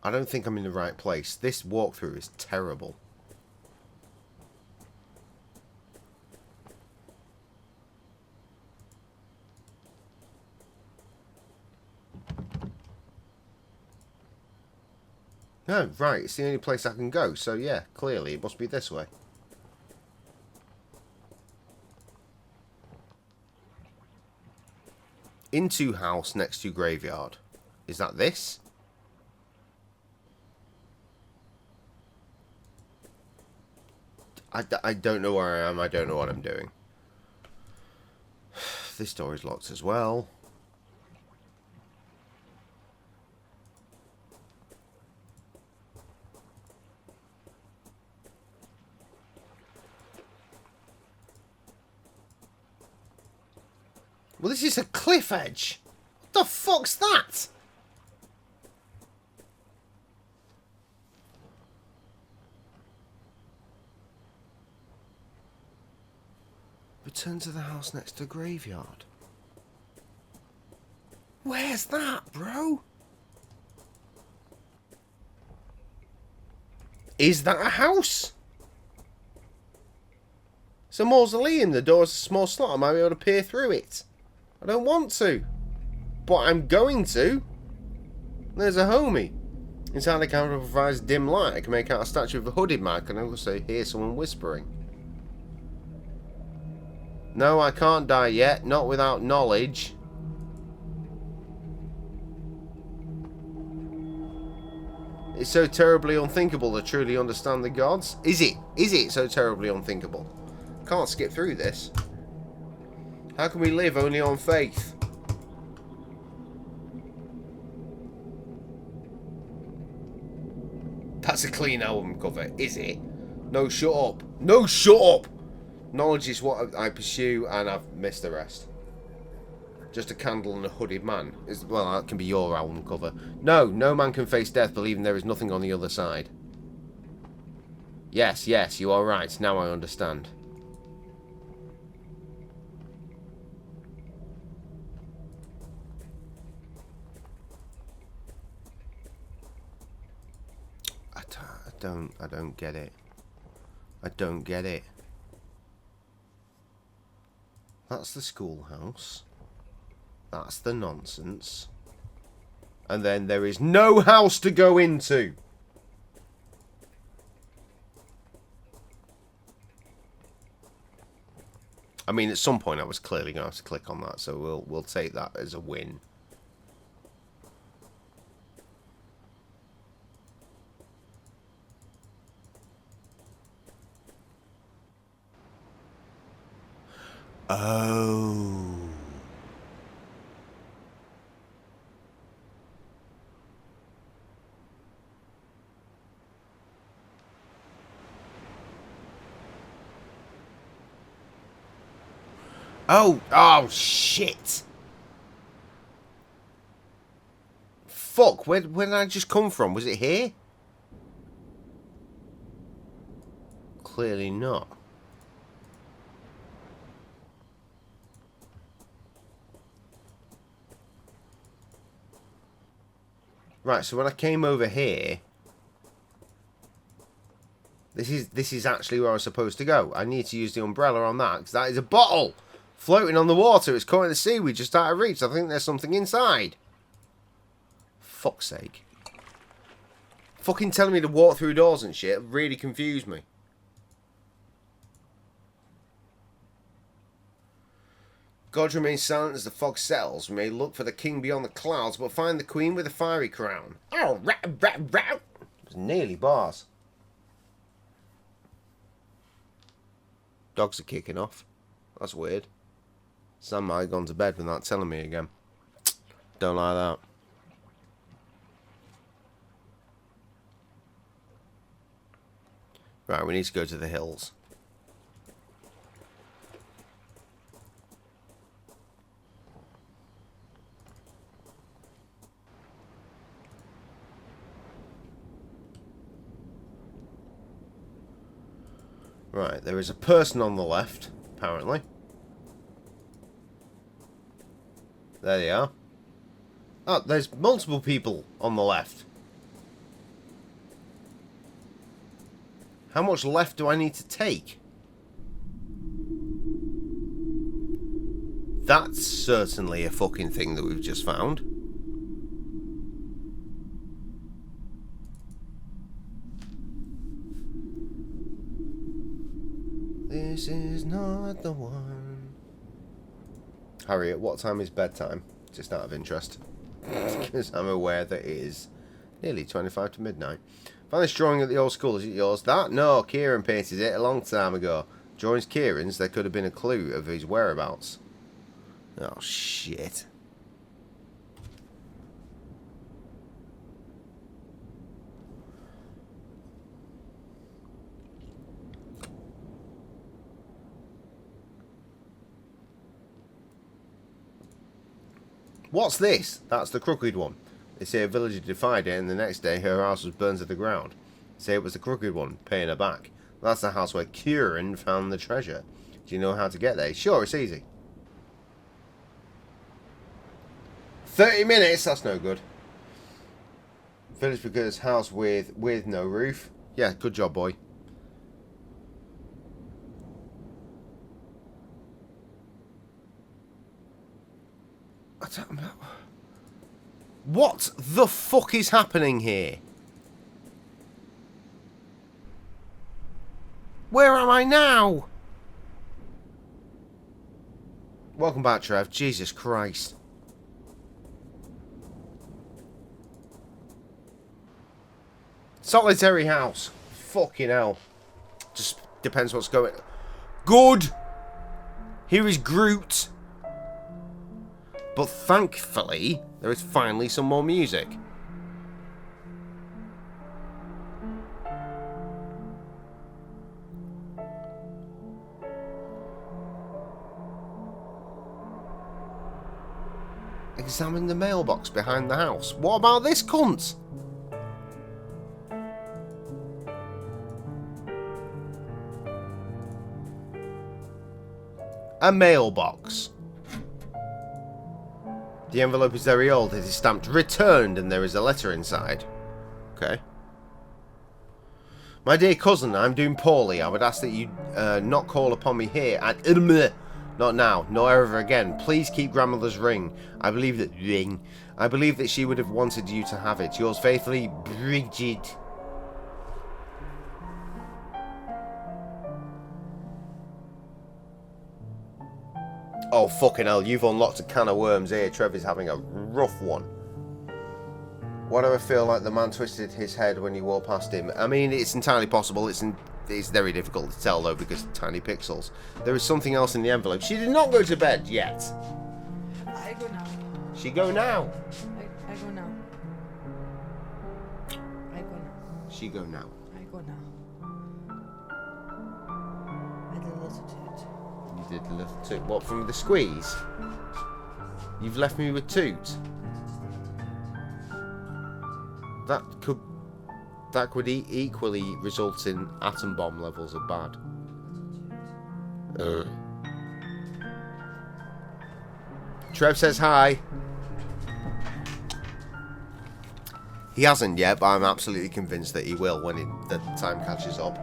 I don't think I'm in the right place. This walkthrough is terrible. No, right, it's the only place I can go, so yeah, clearly it must be this way. Into house next to graveyard. Is that this? I don't know where I am, I don't know what I'm doing. This door is locked as well. Well, this is a cliff edge. What the fuck's that? Return to the house next to the graveyard. Where's that, bro? Is that a house? It's a mausoleum. The door's a small slot. I might be able to peer through it. I don't want to. But I'm going to. There's a homie. Inside the camera provides dim light. I can make out a statue of a hooded man. I can also hear someone whispering. No, I can't die yet. Not without knowledge. It's so terribly unthinkable to truly understand the gods. Is it? Is it so terribly unthinkable? Can't skip through this. How can we live only on faith? That's a clean album cover, is it? No, shut up. No, shut up! Knowledge is what I pursue, and I've missed the rest. Just a candle and a hooded man. Well, that can be your album cover. No, no man can face death believing there is nothing on the other side. Yes, yes, you are right. Now I understand. I don't get it. I don't get it. That's the schoolhouse. That's the nonsense. And then there is no house to go into. I mean, at some point I was clearly going to have to click on that, so we'll take that as a win. Oh. Oh, shit. Fuck, where did I just come from? Was it here? Clearly not. Right, so when I came over here, this is actually where I was supposed to go. I need to use the umbrella on that, because that is a bottle floating on the water. It's caught in the seaweed just out of reach. I think there's something inside. Fuck's sake. Fucking telling me to walk through doors and shit really confused me. God remains silent as the fog settles. We may look for the king beyond the clouds, but find the queen with a fiery crown. Oh, rat. It was nearly bars. Dogs are kicking off. That's weird. Sam might have gone to bed without telling me again. Don't like that. Right, we need to go to the hills. Right, there is a person on the left, apparently. There they are. Oh, there's multiple people on the left. How much left do I need to take? That's certainly a fucking thing that we've just found. This is not the one. Harriet, what time is bedtime? Just out of interest. Because I'm aware that it is nearly 25 to midnight. Found this drawing at the old school. Is it yours? That? No, Kieran painted it a long time ago. Drawings Kieran's, there could have been a clue of his whereabouts. Oh, shit. What's this? That's the crooked one. They say a villager defied it, and the next day her house was burned to the ground. They say it was the crooked one, paying her back. That's the house where Kieran found the treasure. Do you know how to get there? Sure, it's easy. 30 minutes? That's no good. Village because house with no roof. Yeah, good job, boy. I don't know. What the fuck is happening here? Where am I now? Welcome back, Trev. Jesus Christ. Solitary house. Fucking hell. Just depends what's going on. Good! Here is Groot. But thankfully, there is finally some more music. Examine the mailbox behind the house. What about this cunt? A mailbox. The envelope is very old. It is stamped returned and there is a letter inside. Okay. My dear cousin, I'm doing poorly. I would ask that you not call upon me here at... Not now, nor ever again. Please keep grandmother's ring. I believe that she would have wanted you to have it. Yours faithfully, Bridget. Oh, fucking hell, you've unlocked a can of worms here. Trevor's having a rough one. Why do I feel like the man twisted his head when you walked past him? I mean, it's entirely possible. It's very difficult to tell, though, because of tiny pixels. There is something else in the envelope. She did not go to bed yet. I go now. She go now. I go now. I go now. She go now. I go now. I did a little toot. You did a little toot. What, from the squeeze? You've left me with toot. That could equally result in atom bomb levels of bad. Trev says hi. He hasn't yet, but I'm absolutely convinced that he will when the time catches up.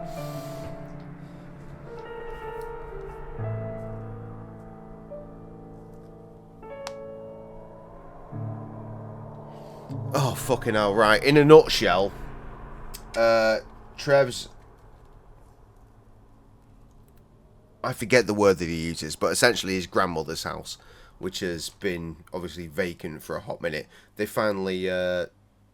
Oh, fucking hell, right. In a nutshell, Trev's... I forget the word that he uses, but essentially his grandmother's house, which has been obviously vacant for a hot minute. They finally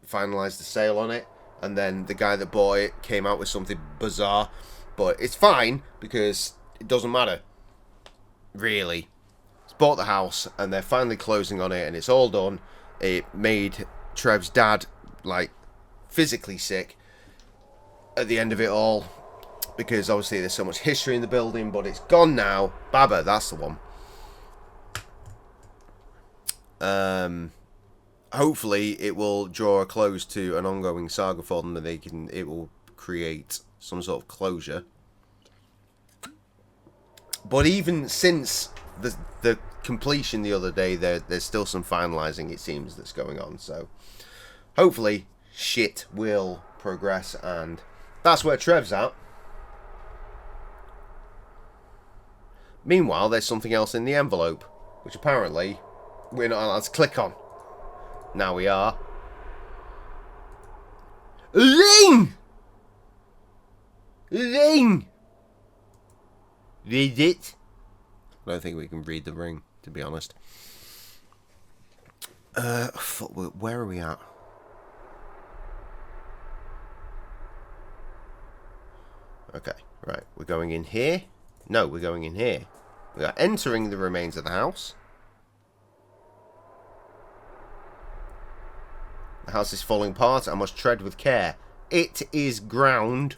finalised the sale on it, and then the guy that bought it came out with something bizarre. But it's fine, because it doesn't matter. Really. He's bought the house, and they're finally closing on it, and it's all done. It made Trev's dad, like, physically sick at the end of it all, because obviously there's so much history in the building, but it's gone now. Baba, that's the one. Hopefully it will draw a close to an ongoing saga for them, and it will create some sort of closure. But even since the completion the other day, there's still some finalising, it seems, that's going on. So hopefully shit will progress, and that's where Trev's at. Meanwhile, there's something else in the envelope, which apparently we're not allowed to click on. Now we are. Ring! Ring! Read it. I don't think we can read the ring, to be honest. Where are we at? Okay, right. We're going in here. No, we're going in here. We are entering the remains of the house. The house is falling apart. I must tread with care. It is ground.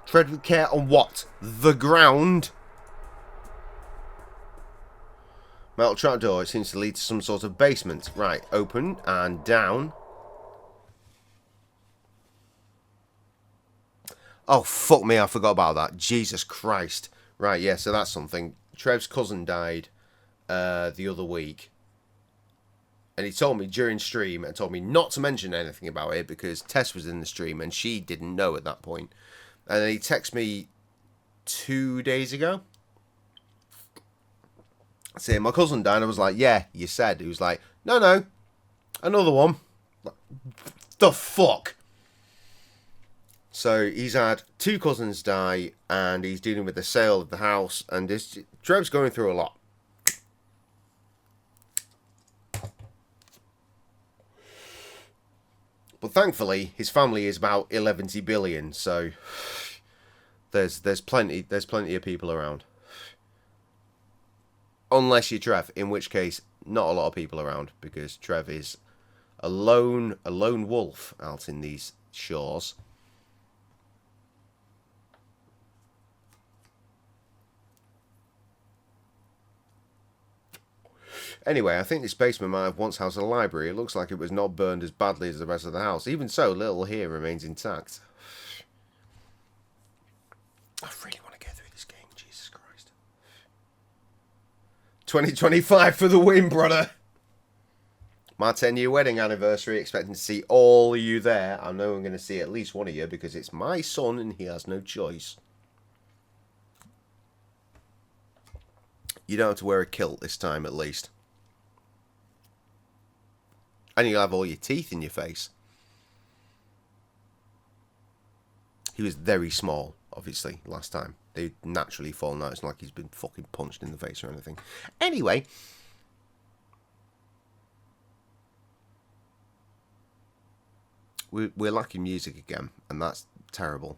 Tread with care on what? The ground. Metal trapdoor. It seems to lead to some sort of basement. Right, open and down. Oh, fuck me, I forgot about that. Jesus Christ. Right, yeah, so that's something. Trev's cousin died the other week. And he told me during stream, and told me not to mention anything about it because Tess was in the stream and she didn't know at that point. And then he texted me 2 days ago saying my cousin died. I was like, yeah, you said. He was like, no, another one. Like, the fuck? So he's had 2 cousins die and he's dealing with the sale of the house. And Trev's going through a lot. But thankfully, his family is about 11 billion, so there's plenty of people around. Unless you're Trev, in which case not a lot of people around because Trev is a lone wolf out in these shores. Anyway, I think this basement might have once housed a library. It looks like it was not burned as badly as the rest of the house. Even so, little here remains intact. I really want to get through this game, Jesus Christ. 2025 for the win, brother. My 10-year wedding anniversary, expecting to see all of you there. I know I'm going to see at least one of you because it's my son and he has no choice. You don't have to wear a kilt this time, at least. And you'll have all your teeth in your face. He was very small, obviously, last time. They naturally fall out. It's not like he's been fucking punched in the face or anything. Anyway. We're lacking music again, and that's terrible.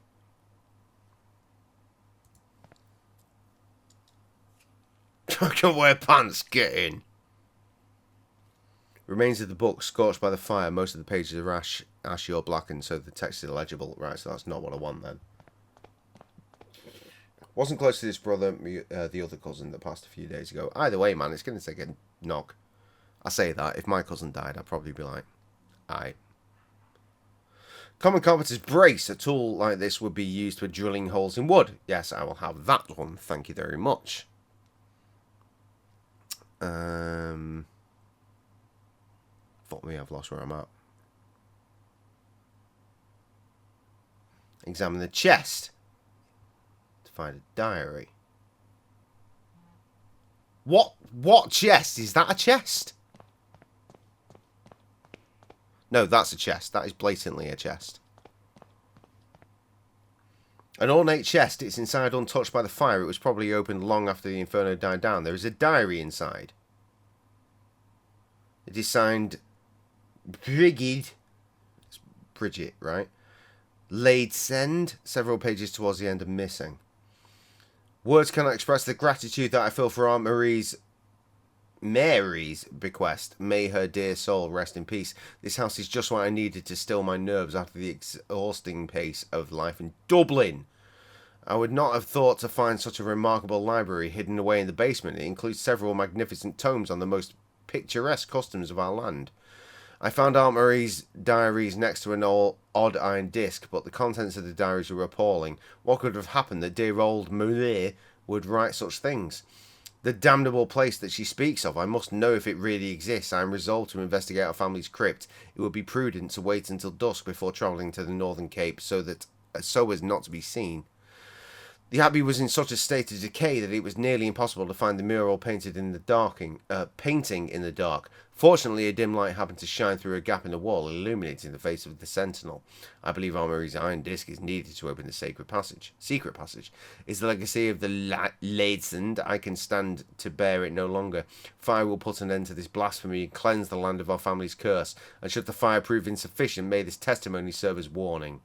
I can wear pants, get in. Remains of the book scorched by the fire. Most of the pages are ashy or blackened, so the text is illegible. Right, so that's not what I want then. Wasn't close to this brother, the other cousin that passed a few days ago. Either way, man, it's going to take a knock. I say that. If my cousin died, I'd probably be like, aye. Common carpenter's brace. A tool like this would be used for drilling holes in wood. Yes, I will have that one. Thank you very much. Fuck me, I've lost where I'm at. Examine the chest to find a diary. What chest? Is that a chest? No, that's a chest. That is blatantly a chest. An ornate chest. It's inside untouched by the fire. It was probably opened long after the inferno died down. There is a diary inside. It is signed Bridget, right? Laid send. Several pages towards the end are missing. Words cannot express the gratitude that I feel for Aunt Mary's bequest. May her dear soul rest in peace. This house is just what I needed to still my nerves after the exhausting pace of life in Dublin. I would not have thought to find such a remarkable library hidden away in the basement. It includes several magnificent tomes on the most picturesque customs of our land. I found Aunt Marie's diaries next to an odd iron disc, but the contents of the diaries were appalling. What could have happened that dear old Marie would write such things? The damnable place that she speaks of, I must know if it really exists. I am resolved to investigate our family's crypt. It would be prudent to wait until dusk before travelling to the Northern Cape so as not to be seen. The abbey was in such a state of decay that it was nearly impossible to find the mural painting in the dark. Fortunately, a dim light happened to shine through a gap in the wall, illuminating the face of the sentinel. I believe Aunt Marie's iron disc is needed to open the secret passage. Is the legacy of the Ledsand. I can stand to bear it no longer. Fire will put an end to this blasphemy and cleanse the land of our family's curse. And should the fire prove insufficient, may this testimony serve as warning.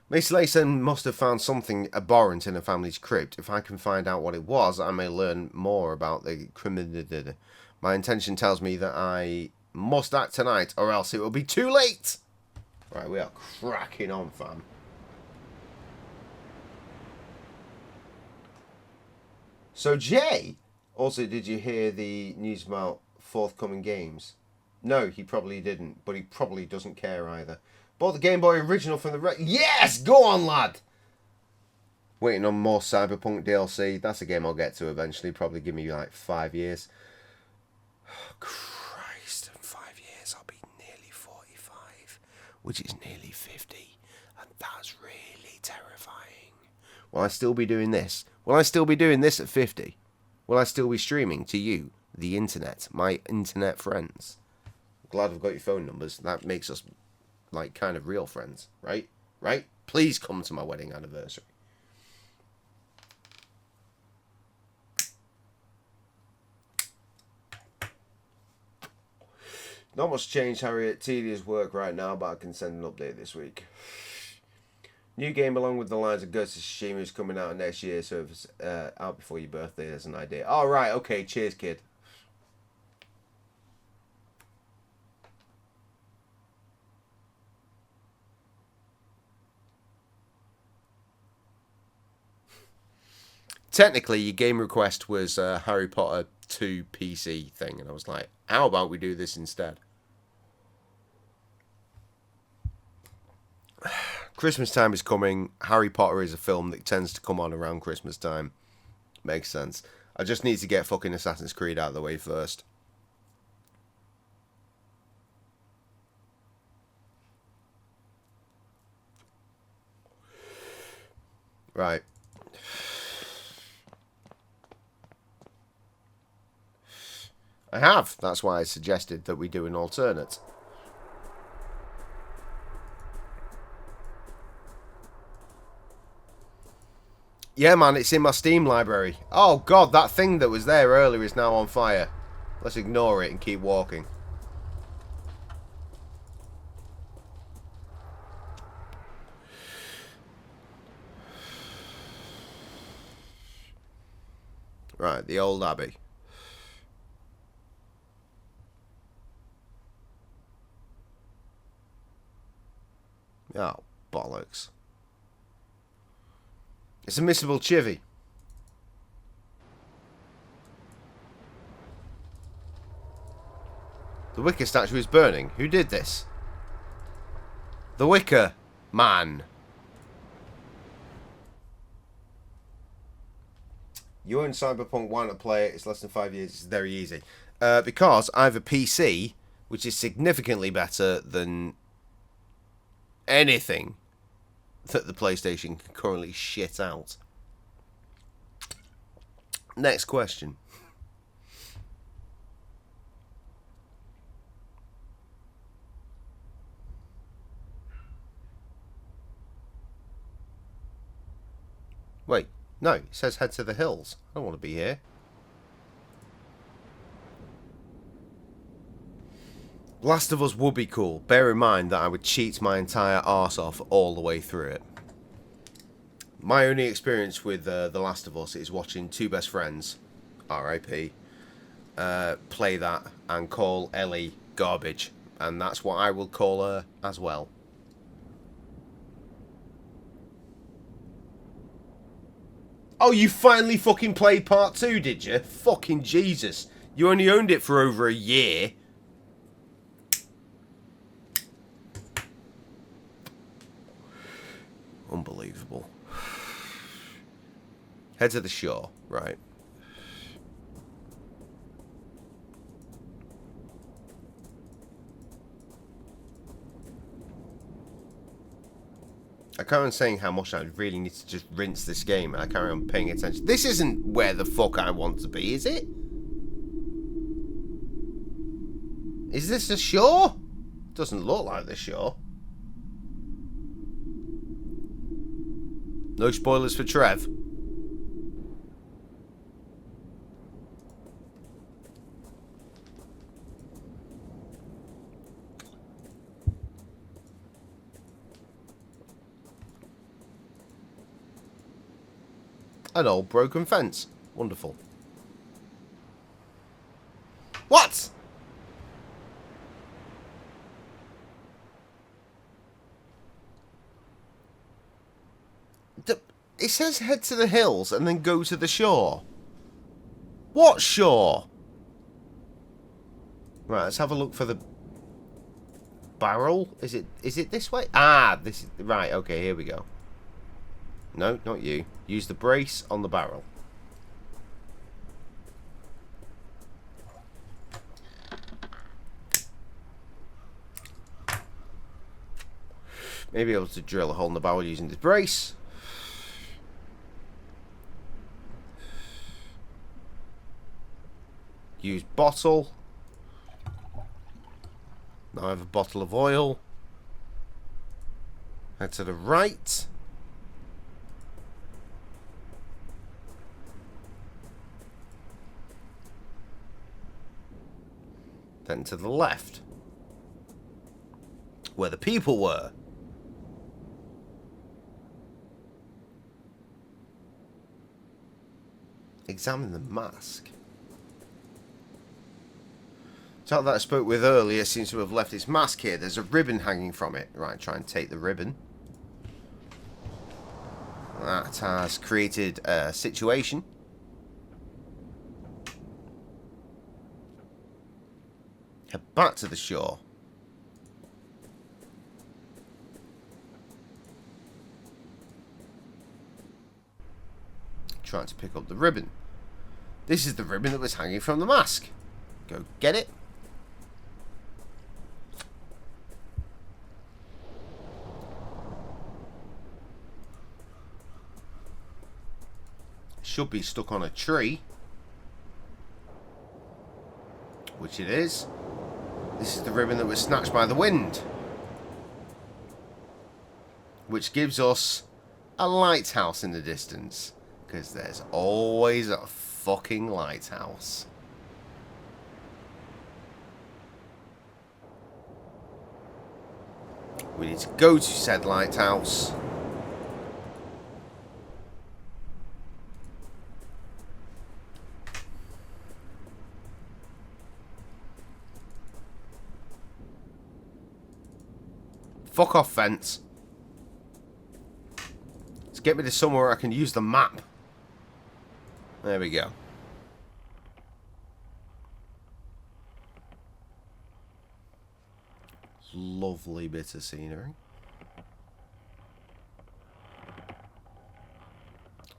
Miss Layson must have found something abhorrent in her family's crypt. If I can find out what it was, I may learn more about the criminal. My intention tells me that I must act tonight, or else it will be too late. Right, we are cracking on, fam. So Jay Also, did you hear the news about forthcoming games? No, he probably didn't, but he probably doesn't care either. Bought the Game Boy original from the... Yes! Go on, lad! Waiting on more Cyberpunk DLC. That's a game I'll get to eventually. Probably give me like 5 years. Oh, Christ, in 5 years I'll be nearly 45, which is nearly 50, and that's really terrifying. Will I still be doing this? Will I still be doing this at 50? Will I still be streaming to you, the internet, my internet friends? Glad I've got your phone numbers. That makes us like kind of real friends, right? Right? Please come to my wedding anniversary. Not much change, Harriet. Tedious work right now, but I can send an update this week. New game along with the lines of Ghost of Tsushima is coming out next year, so if it's out before your birthday, there's an idea. All right, okay, cheers, kid. Technically, your game request was Harry Potter 2 PC thing, and I was like, how about we do this instead? Christmas time is coming. Harry Potter is a film that tends to come on around Christmas time. Makes sense. I just need to get fucking Assassin's Creed out of the way first. Right. I have. That's why I suggested that we do an alternate. Yeah, man, it's in my Steam library. Oh, God, that thing that was there earlier is now on fire. Let's ignore it and keep walking. Right, the old Abbey. Oh, bollocks. It's a missable chivvy. The Wicker statue is burning. Who did this? The Wicker Man. You own Cyberpunk, why not play it? It's less than 5 years. It's very easy. Because I have a PC, which is significantly better than anything that the PlayStation can currently shit out. Next question. Wait, no, it says head to the hills. I don't want to be here. Last of Us would be cool. Bear in mind that I would cheat my entire arse off all the way through it. My only experience with The Last of Us is watching two best friends, RIP, play that and call Ellie garbage. And that's what I will call her as well. Oh, you finally fucking played part 2, did you? Fucking Jesus. You only owned it for over a year. Unbelievable. Head to the shore. Right. I carry on saying how much I really need to just rinse this game, and I carry on paying attention. This isn't where the fuck I want to be, is it? Is this the shore? Doesn't look like the shore. No spoilers for Trev. An old broken fence. Wonderful. What? It says head to the hills and then go to the shore. What shore? Right, let's have a look for the barrel. Is it this way? Ah, this is right. Okay, here we go. No, not you. Use the brace on the barrel. Maybe able to drill a hole in the barrel using the brace. Use bottle. Now I have a bottle of oil. Head to the right. Then to the left. Where the people were. Examine the mask. The child that I spoke with earlier seems to have left its mask here. There's a ribbon hanging from it. Right, try and take the ribbon. That has created a situation. Head back to the shore. Trying to pick up the ribbon. This is the ribbon that was hanging from the mask. Go get it. Should be stuck on a tree. Which it is. This is the ribbon that was snatched by the wind. Which gives us a lighthouse in the distance. Because there's always a fucking lighthouse. We need to go to said lighthouse. Fuck off, fence. Let's get me to somewhere I can use the map. There we go. Lovely bit of scenery.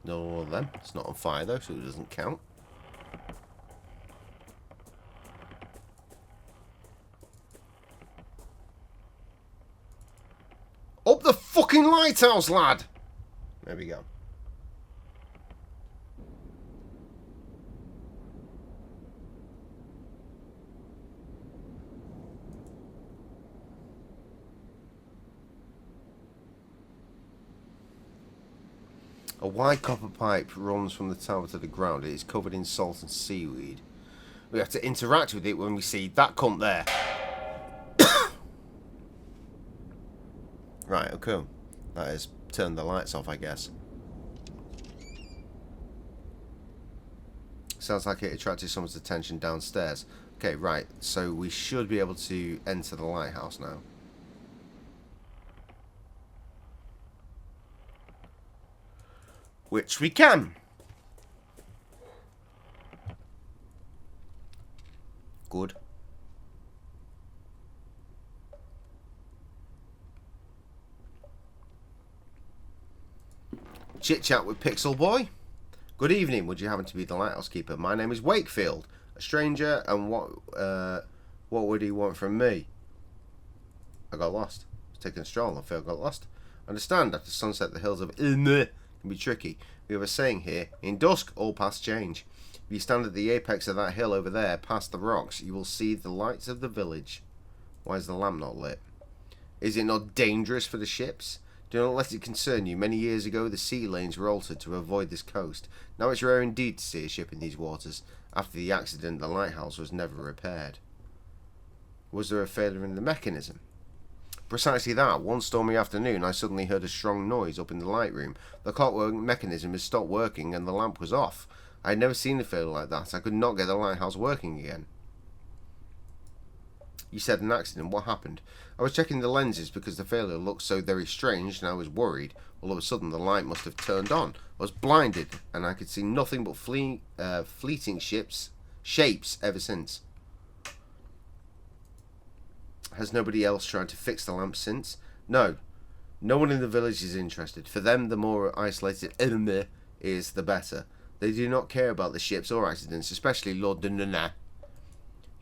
No one of them. It's not on fire though, so it doesn't count. Up the fucking lighthouse, lad! There we go. A wide copper pipe runs from the tower to the ground. It is covered in salt and seaweed. We have to interact with it when we see that cunt there. Right, okay. That is turn the lights off, I guess. Sounds like it attracted someone's attention downstairs. Okay, right. So we should be able to enter the lighthouse now. Which we can. Good. Chit chat with Pixel Boy. Good evening. Would you happen to be the lighthouse keeper? My name is Wakefield, a stranger, and what would he want from me? I got lost. I was taking a stroll and I got lost. Understand, after sunset, the hills of Ilme can be tricky. We have a saying here: in dusk, all paths change. If you stand at the apex of that hill over there, past the rocks, you will see the lights of the village. Why is the lamp not lit? Is it not dangerous for the ships? Do not let it concern you. Many years ago, the sea lanes were altered to avoid this coast. Now it's rare indeed to see a ship in these waters. After the accident, the lighthouse was never repaired. Was there a failure in the mechanism? Precisely that. One stormy afternoon, I suddenly heard a strong noise up in the light room. The clockwork mechanism had stopped working and the lamp was off. I had never seen a failure like that. I could not get the lighthouse working again. You said an accident. What happened? I was checking the lenses because the failure looked so very strange and I was worried. All of a sudden the light must have turned on. I was blinded and I could see nothing but fleeting shapes ever since. Has nobody else tried to fix the lamp since? No. No one in the village is interested. For them, the more isolated is, the better. They do not care about the ships or accidents, especially Lord Dunana.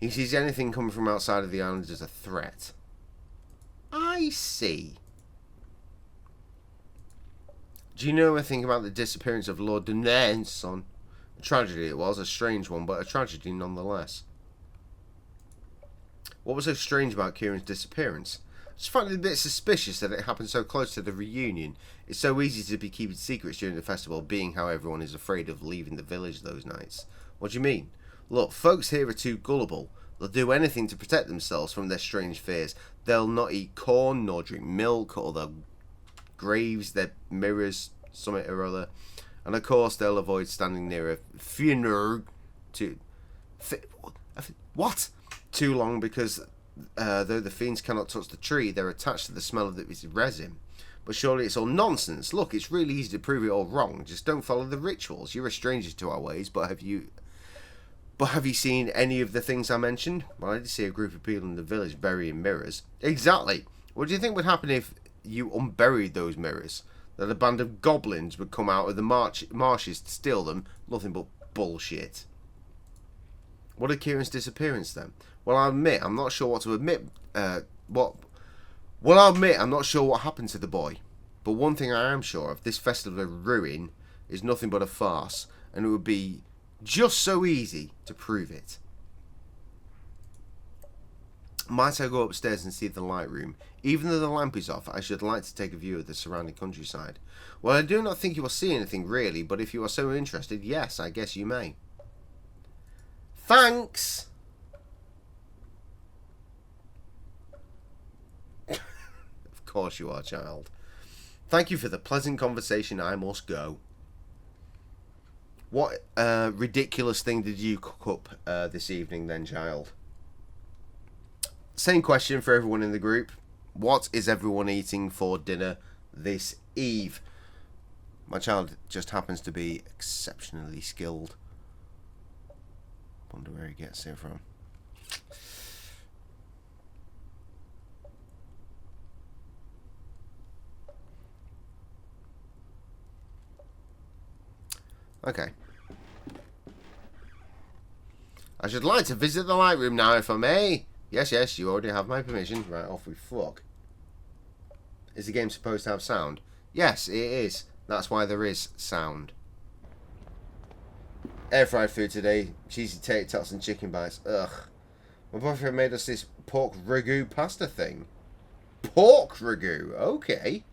He sees anything coming from outside of the island as a threat. I see. Do you know anything about the disappearance of Lord Dunana's son? A tragedy it was, a strange one, but a tragedy nonetheless. What was so strange about Kieran's disappearance? I just find it a bit suspicious that it happened so close to the reunion. It's so easy to be keeping secrets during the festival, being how everyone is afraid of leaving the village those nights. What do you mean? Look, folks here are too gullible. They'll do anything to protect themselves from their strange fears. They'll not eat corn, nor drink milk, or their graves, their mirrors, something or other. And of course, they'll avoid standing near a funeral too long because though the fiends cannot touch the tree, they're attached to the smell of its resin. But surely it's all nonsense. Look, it's really easy to prove it all wrong. Just don't follow the rituals. You're a stranger to our ways, but have you seen any of the things I mentioned? Well, I did see a group of people in the village burying mirrors. Exactly. What do you think would happen if you unburied those mirrors? That a band of goblins would come out of the marshes to steal them? Nothing but bullshit. What of Kieran's disappearance then? Well, I'll admit, I'm not sure what to admit. I'm not sure what happened to the boy. But one thing I am sure of, this festival of ruin is nothing but a farce, and it would be just so easy to prove it. Might I go upstairs and see the light room? Even though the lamp is off, I should like to take a view of the surrounding countryside. Well, I do not think you will see anything really, but if you are so interested, yes, I guess you may. Thanks! Of course you are, child. Thank you for the pleasant conversation. I must go. What ridiculous thing did you cook up this evening then, child? Same question for everyone in the group. What is everyone eating for dinner this eve? My child just happens to be exceptionally skilled. Wonder where he gets it from. Okay. I should like to visit the light room now, if I may. Yes, yes, you already have my permission. Right, off we fuck. Is the game supposed to have sound? Yes, it is. That's why there is sound. Air fried food today. Cheesy tater tots and chicken bites. Ugh. My boyfriend made us this pork ragu pasta thing. Pork ragu? Okay.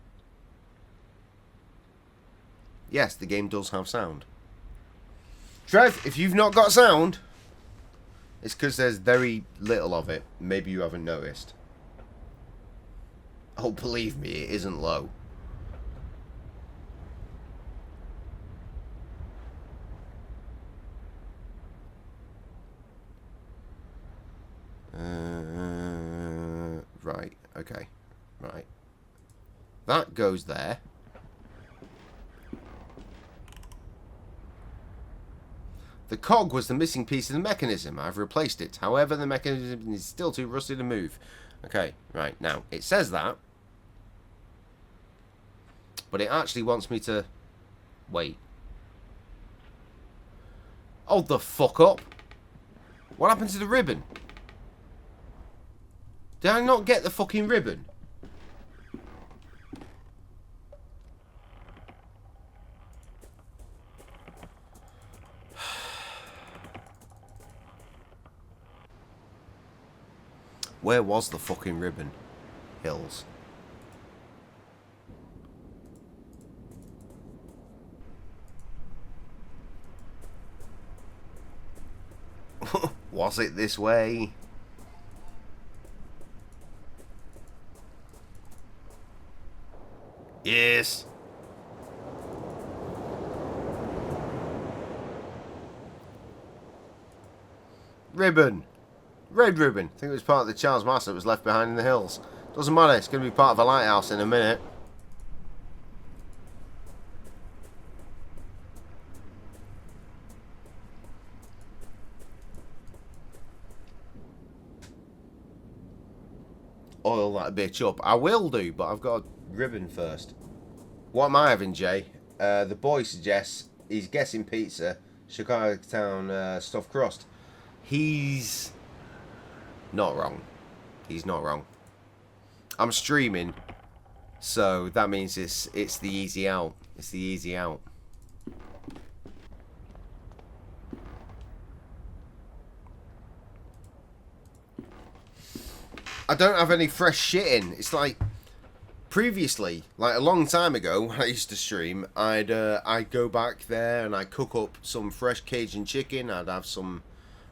Yes, the game does have sound. Trev, if you've not got sound, it's because there's very little of it. Maybe you haven't noticed. Oh, believe me, it isn't low. Right, okay. Right. That goes there. The cog was the missing piece of the mechanism. I've replaced it. However, the mechanism is still too rusty to move. Okay, right. Now, it says that. But it actually wants me to... Wait. Hold the fuck up. What happened to the ribbon? Did I not get the fucking ribbon? Where was the fucking ribbon? Hills. Was it this way? Yes. Ribbon. Red ribbon. I think it was part of the Charles Master that was left behind in the hills. Doesn't matter. It's going to be part of a lighthouse in a minute. Oil that bitch up. I will do, but I've got a ribbon first. What am I having, Jay? The boy suggests he's guessing pizza, Chicago Town stuffed crust. He's not wrong. He's not wrong. I'm streaming, so that means it's the easy out. It's the easy out. I don't have any fresh shit in. It's like previously, like a long time ago, when I used to stream, I'd go back there and I'd cook up some fresh Cajun chicken. I'd have some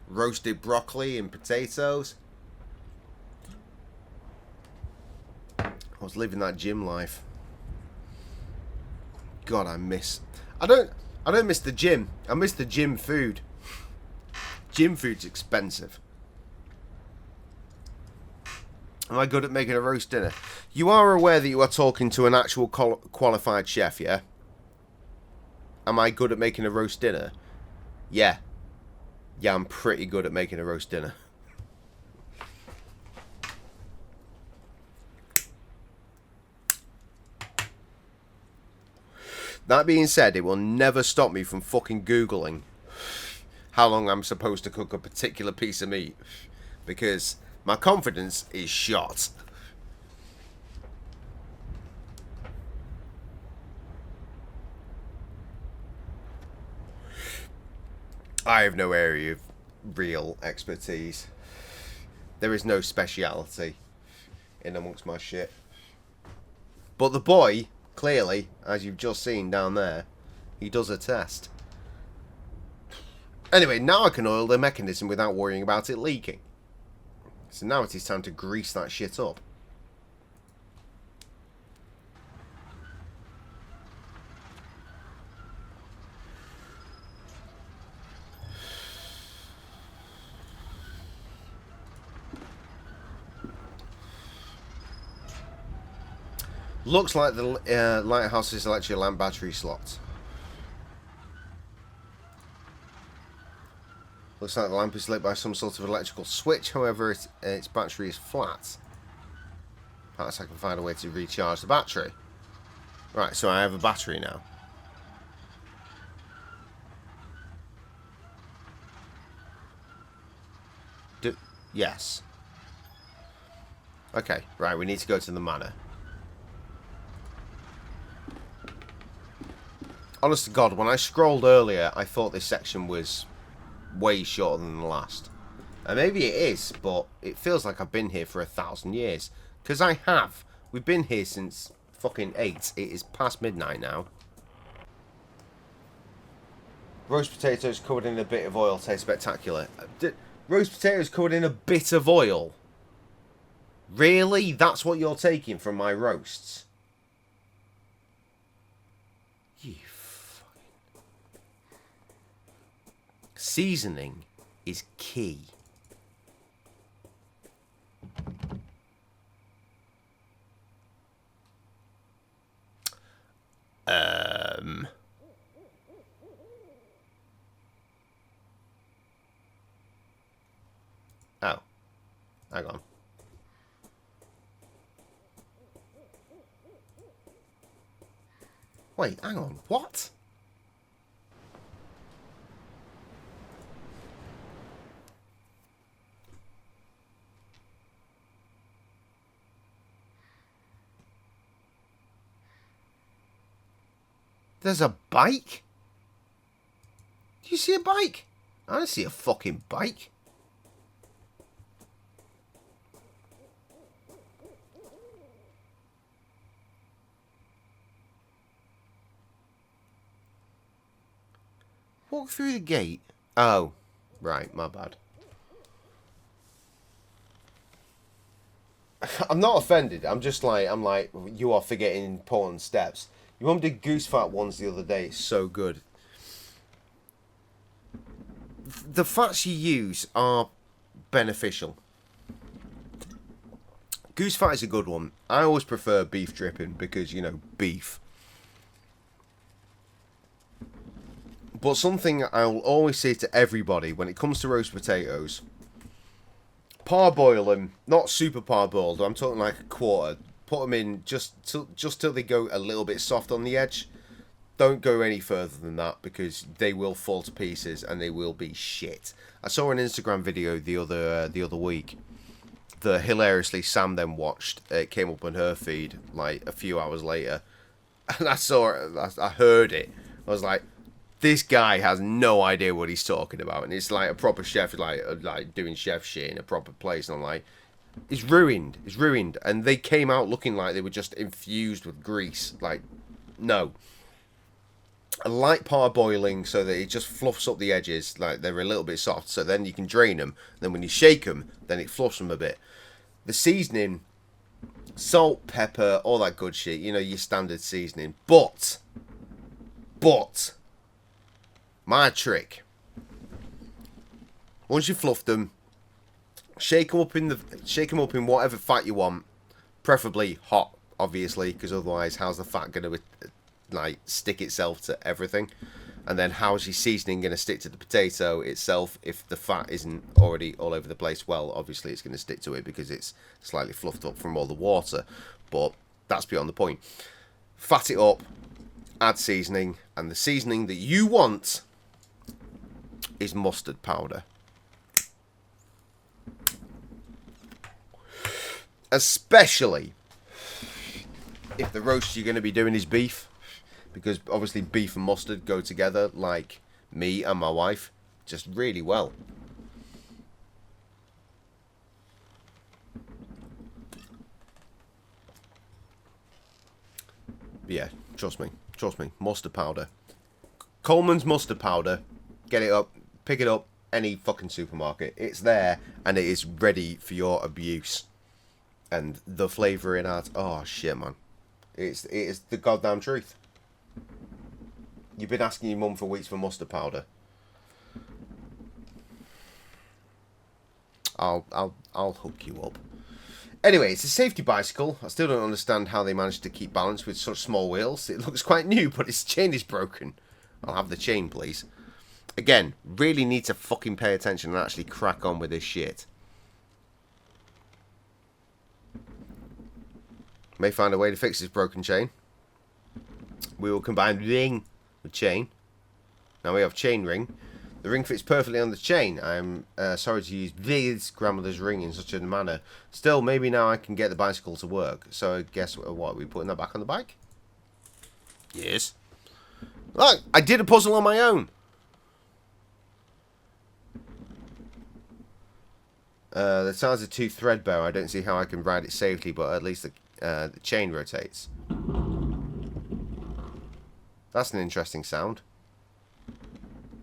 roasted broccoli and potatoes. I was living that gym life. God, I don't miss the gym. I miss the gym food. Gym food's expensive. Am I good at making a roast dinner? You are aware that you are talking to an actual qualified chef, yeah? Am I good at making a roast dinner? Yeah. Yeah, I'm pretty good at making a roast dinner. That being said, it will never stop me from fucking Googling how long I'm supposed to cook a particular piece of meat. Because my confidence is shot. I have no area of real expertise. There is no speciality in amongst my shit. But the boy, clearly, as you've just seen down there, he does a test. Anyway, now I can oil the mechanism without worrying about it leaking. So now it is time to grease that shit up. Looks like the lighthouse's electric lamp battery slot. Looks like the lamp is lit by some sort of electrical switch, however its battery is flat. Perhaps I can find a way to recharge the battery. Right, so I have a battery now. Yes. Okay, right, we need to go to the manor. Honest to God, when I scrolled earlier, I thought this section was way shorter than the last. And maybe it is, but it feels like I've been here for 1,000 years. Because I have. We've been here since fucking 8. It is past midnight now. Roast potatoes covered in a bit of oil taste spectacular. Roast potatoes covered in a bit of oil? Really? That's what you're taking from my roasts? You fucking... Seasoning is key. Oh. Hang on. Wait, hang on. What? There's a bike? Do you see a bike? I don't see a fucking bike. Walk through the gate. Oh, right, my bad. I'm not offended. I'm like, you are forgetting important steps. Your mum did goose fat ones the other day. It's so good. The fats you use are beneficial. Goose fat is a good one. I always prefer beef dripping because, you know, beef. But something I'll always say to everybody when it comes to roast potatoes, parboil them, not super parboiled, I'm talking like a quarter. Put them in just till they go a little bit soft on the edge. Don't go any further than that because they will fall to pieces and they will be shit. I saw an Instagram video the other week that hilariously Sam then watched. It came up on her feed like a few hours later, and I heard it. I was like, this guy has no idea what he's talking about, and it's like a proper chef, like doing chef shit in a proper place. And I'm like, it's ruined. It's ruined. And they came out looking like they were just infused with grease. Like, no. A light parboiling so that it just fluffs up the edges, like they're a little bit soft, so then you can drain them. Then when you shake them, then it fluffs them a bit. The seasoning, salt, pepper, all that good shit, you know, your standard seasoning. But, my trick, once you fluff them, shake them up in whatever fat you want, preferably hot, obviously, because otherwise, how's the fat going to like stick itself to everything? And then how's your seasoning going to stick to the potato itself if the fat isn't already all over the place? Well, obviously it's going to stick to it because it's slightly fluffed up from all the water, but that's beyond the point. Fat it up, add seasoning, and the seasoning that you want is mustard powder. Especially if the roast you're going to be doing is beef, because obviously beef and mustard go together like me and my wife just really well. But yeah, trust me, mustard powder. Coleman's mustard powder, get it up, pick it up, any fucking supermarket. It's there and it is ready for your abuse. And the flavour in it, oh shit, man. It is the goddamn truth. You've been asking your mum for weeks for mustard powder. I'll hook you up. Anyway, it's a safety bicycle. I still don't understand how they managed to keep balance with such small wheels. It looks quite new, but its chain is broken. I'll have the chain, please. Again, really need to fucking pay attention and actually crack on with this shit. May find a way to fix this broken chain. We will combine ring with chain. Now we have chain ring. The ring fits perfectly on the chain. I'm sorry to use this grandmother's ring in such a manner. Still, maybe now I can get the bicycle to work. So I guess what, are we putting that back on the bike? Yes. Look, I did a puzzle on my own. The tires are too threadbare. I don't see how I can ride it safely, but at least the chain rotates. That's an interesting sound.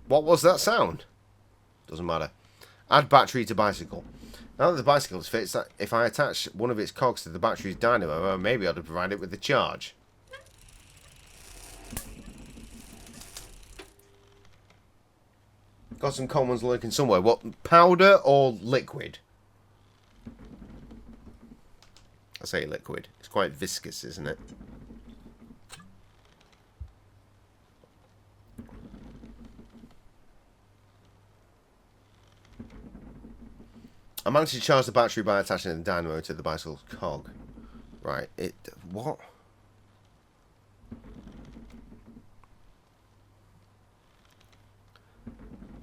What was that sound? Doesn't matter. Add battery to bicycle. Now that the bicycle is fixed, if I attach one of its cogs to the battery's dynamo, maybe I'll provide it with the charge. Got some commons lurking somewhere. What, powder or liquid? I say liquid. It's quite viscous, isn't it? I managed to charge the battery by attaching the dynamo to the bicycle's cog. Right, what?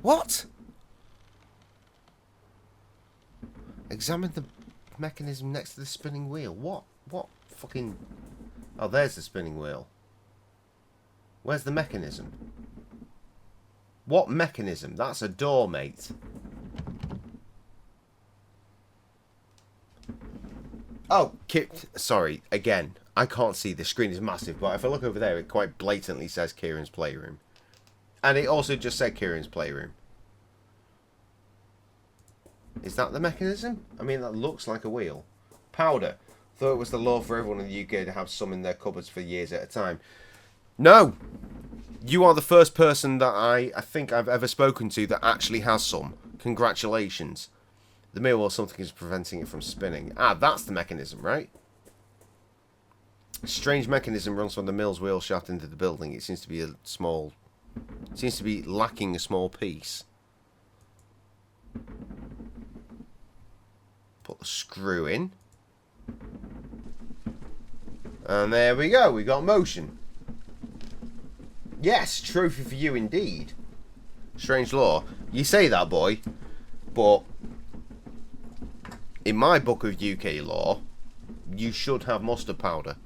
What? Examine the mechanism next to the spinning wheel. What fucking... Oh, there's the spinning wheel. Where's the mechanism? What mechanism? That's a door, mate. Oh, sorry, again, I can't see, the screen is massive, but if I look over there, it quite blatantly says Kieran's Playroom. And it also just said Kieran's Playroom. Is that the mechanism? I mean, that looks like a wheel. Powder. Thought it was the law for everyone in the UK to have some in their cupboards for years at a time. No! You are the first person that I think I've ever spoken to that actually has some. Congratulations. The mill or something is preventing it from spinning. Ah, that's the mechanism, right? A strange mechanism runs from the mill's wheel shaft into the building. It seems to be a small... It seems to be lacking a small piece. Put the screw in. And there we go. We got motion. Yes, trophy for you indeed. Strange law. You say that, boy. But in my book of UK law, you should have mustard powder.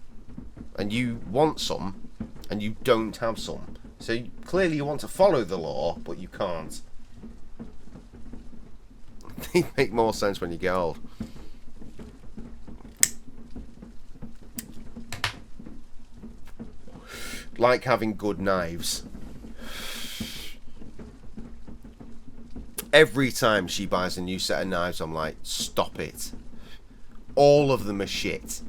And you want some, and you don't have some. So clearly you want to follow the law, but you can't. They make more sense when you get old. Like having good knives. Every time she buys a new set of knives, I'm like, stop it. All of them are shit.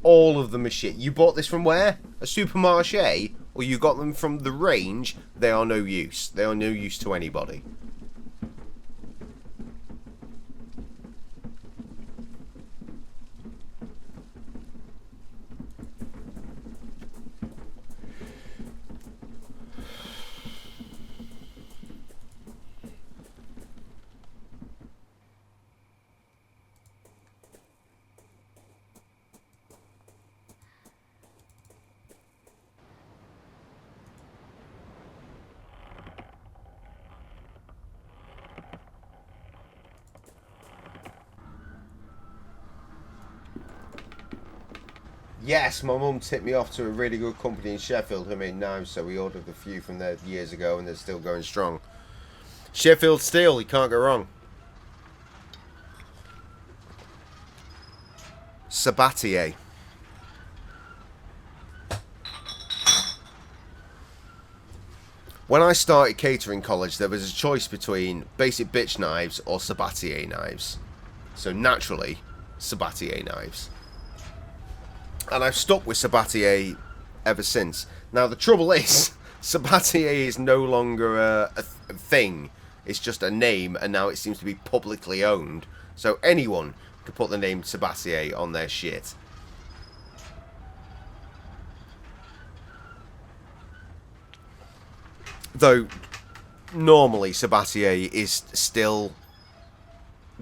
All of them are shit. You bought this from where? A supermarché? Or you got them from the range? They are no use. They are no use to anybody. Yes, my mum tipped me off to a really good company in Sheffield who made knives, so we ordered a few from there years ago and they're still going strong. Sheffield Steel, you can't go wrong. Sabatier. When I started catering college, there was a choice between basic bitch knives or Sabatier knives. So naturally, Sabatier knives. And I've stuck with Sabatier ever since. Now the trouble is, Sabatier is no longer a thing. It's just a name, and now it seems to be publicly owned. So anyone can put the name Sabatier on their shit. Though, normally Sabatier is still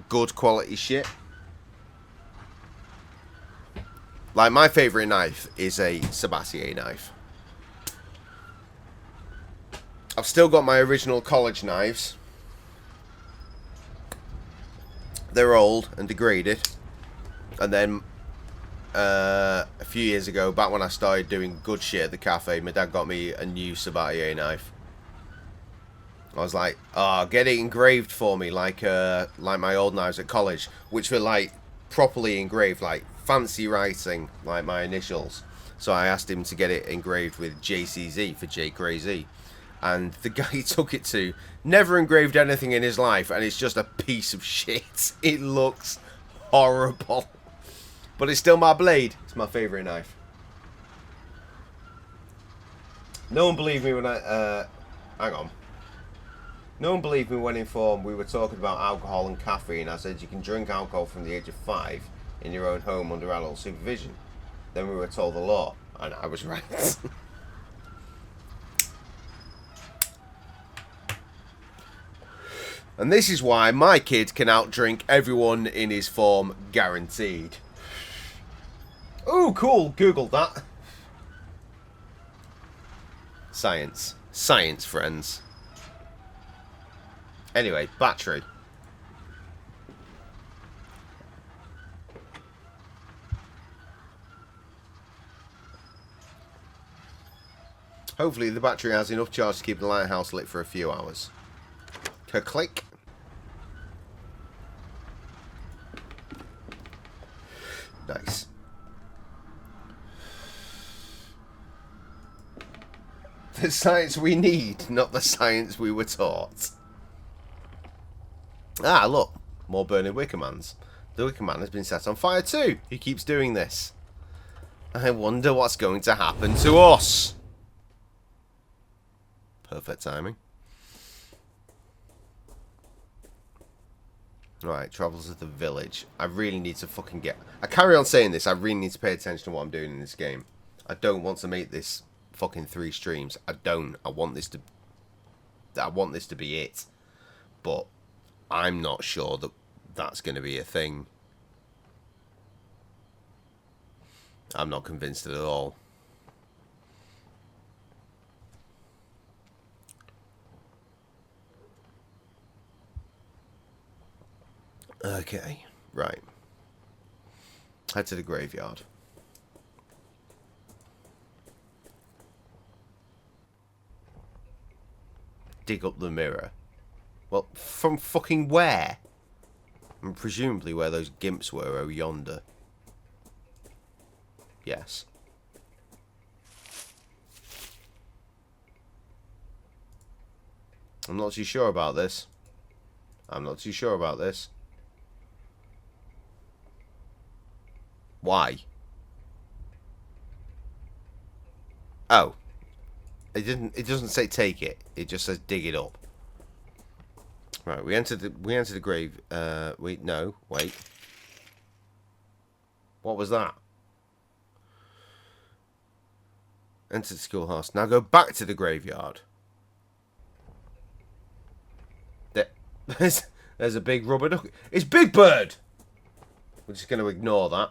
good quality shit. Like, my favourite knife is a Sabatier knife. I've still got my original college knives. They're old and degraded. And then, a few years ago, back when I started doing good shit at the cafe, my dad got me a new Sabatier knife. I was like, oh, get it engraved for me, like my old knives at college, which were, like, properly engraved, like, fancy writing, like my initials. So I asked him to get it engraved with JCZ for J-Cray-Z. And the guy he took it to never engraved anything in his life, and it's just a piece of shit. It looks horrible. But it's still my blade. It's my favourite knife. No one believed me when I... hang on. No one believed me when informed we were talking about alcohol and caffeine. I said you can drink alcohol from the age of 5 in your own home under adult supervision. Then we were told the law, and I was right. And this is why my kid can outdrink everyone in his form, guaranteed. Ooh, cool. Googled that. Science. Science, friends. Anyway, battery. Hopefully the battery has enough charge to keep the lighthouse lit for a few hours. Click. Nice. The science we need, not the science we were taught. Ah, look. More burning Wickermans. The Wickerman has been set on fire too. Who keeps doing this? I wonder what's going to happen to us. Perfect timing. Right, travel to the village. I really need to fucking get... I carry on saying this. I really need to pay attention to what I'm doing in this game. I don't want to make this fucking 3 streams. I don't. I want this to be it. But I'm not sure that that's going to be a thing. I'm not convinced at all. Okay, right. Head to the graveyard. Dig up the mirror. Well, from fucking where? And presumably where those gimps were, oh yonder. Yes. I'm not too sure about this. I'm not too sure about this. Why? Oh. It doesn't say take it. It just says dig it up. Right, we entered the grave. Wait. What was that? Enter the schoolhouse. Now go back to the graveyard. There's a big rubber duck. It's Big Bird! We're just going to ignore that.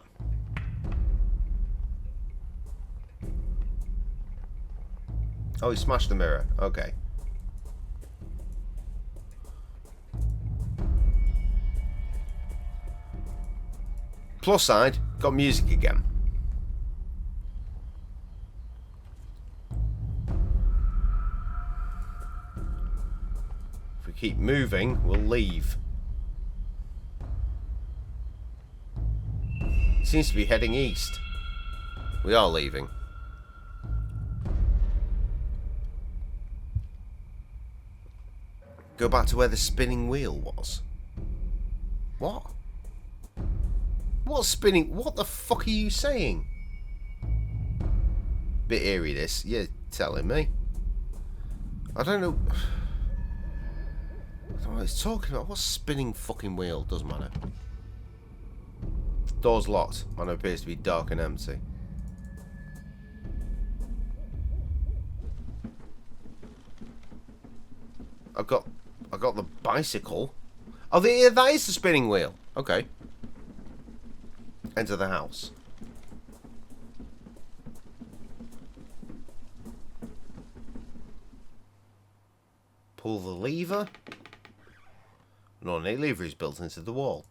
Oh, he smashed the mirror. Okay. Plus side, got music again. If we keep moving, we'll leave. Seems to be heading east. We are leaving. Go back to where the spinning wheel was. What? What's spinning? What the fuck are you saying? Bit eerie this. You're telling me. I don't know. I don't know what it's talking about. What spinning fucking wheel? Doesn't matter. Door's locked. Man appears to be dark and empty. I got the bicycle. Oh, that is the spinning wheel. Okay. Enter the house. Pull the lever. No, no lever is built into the wall.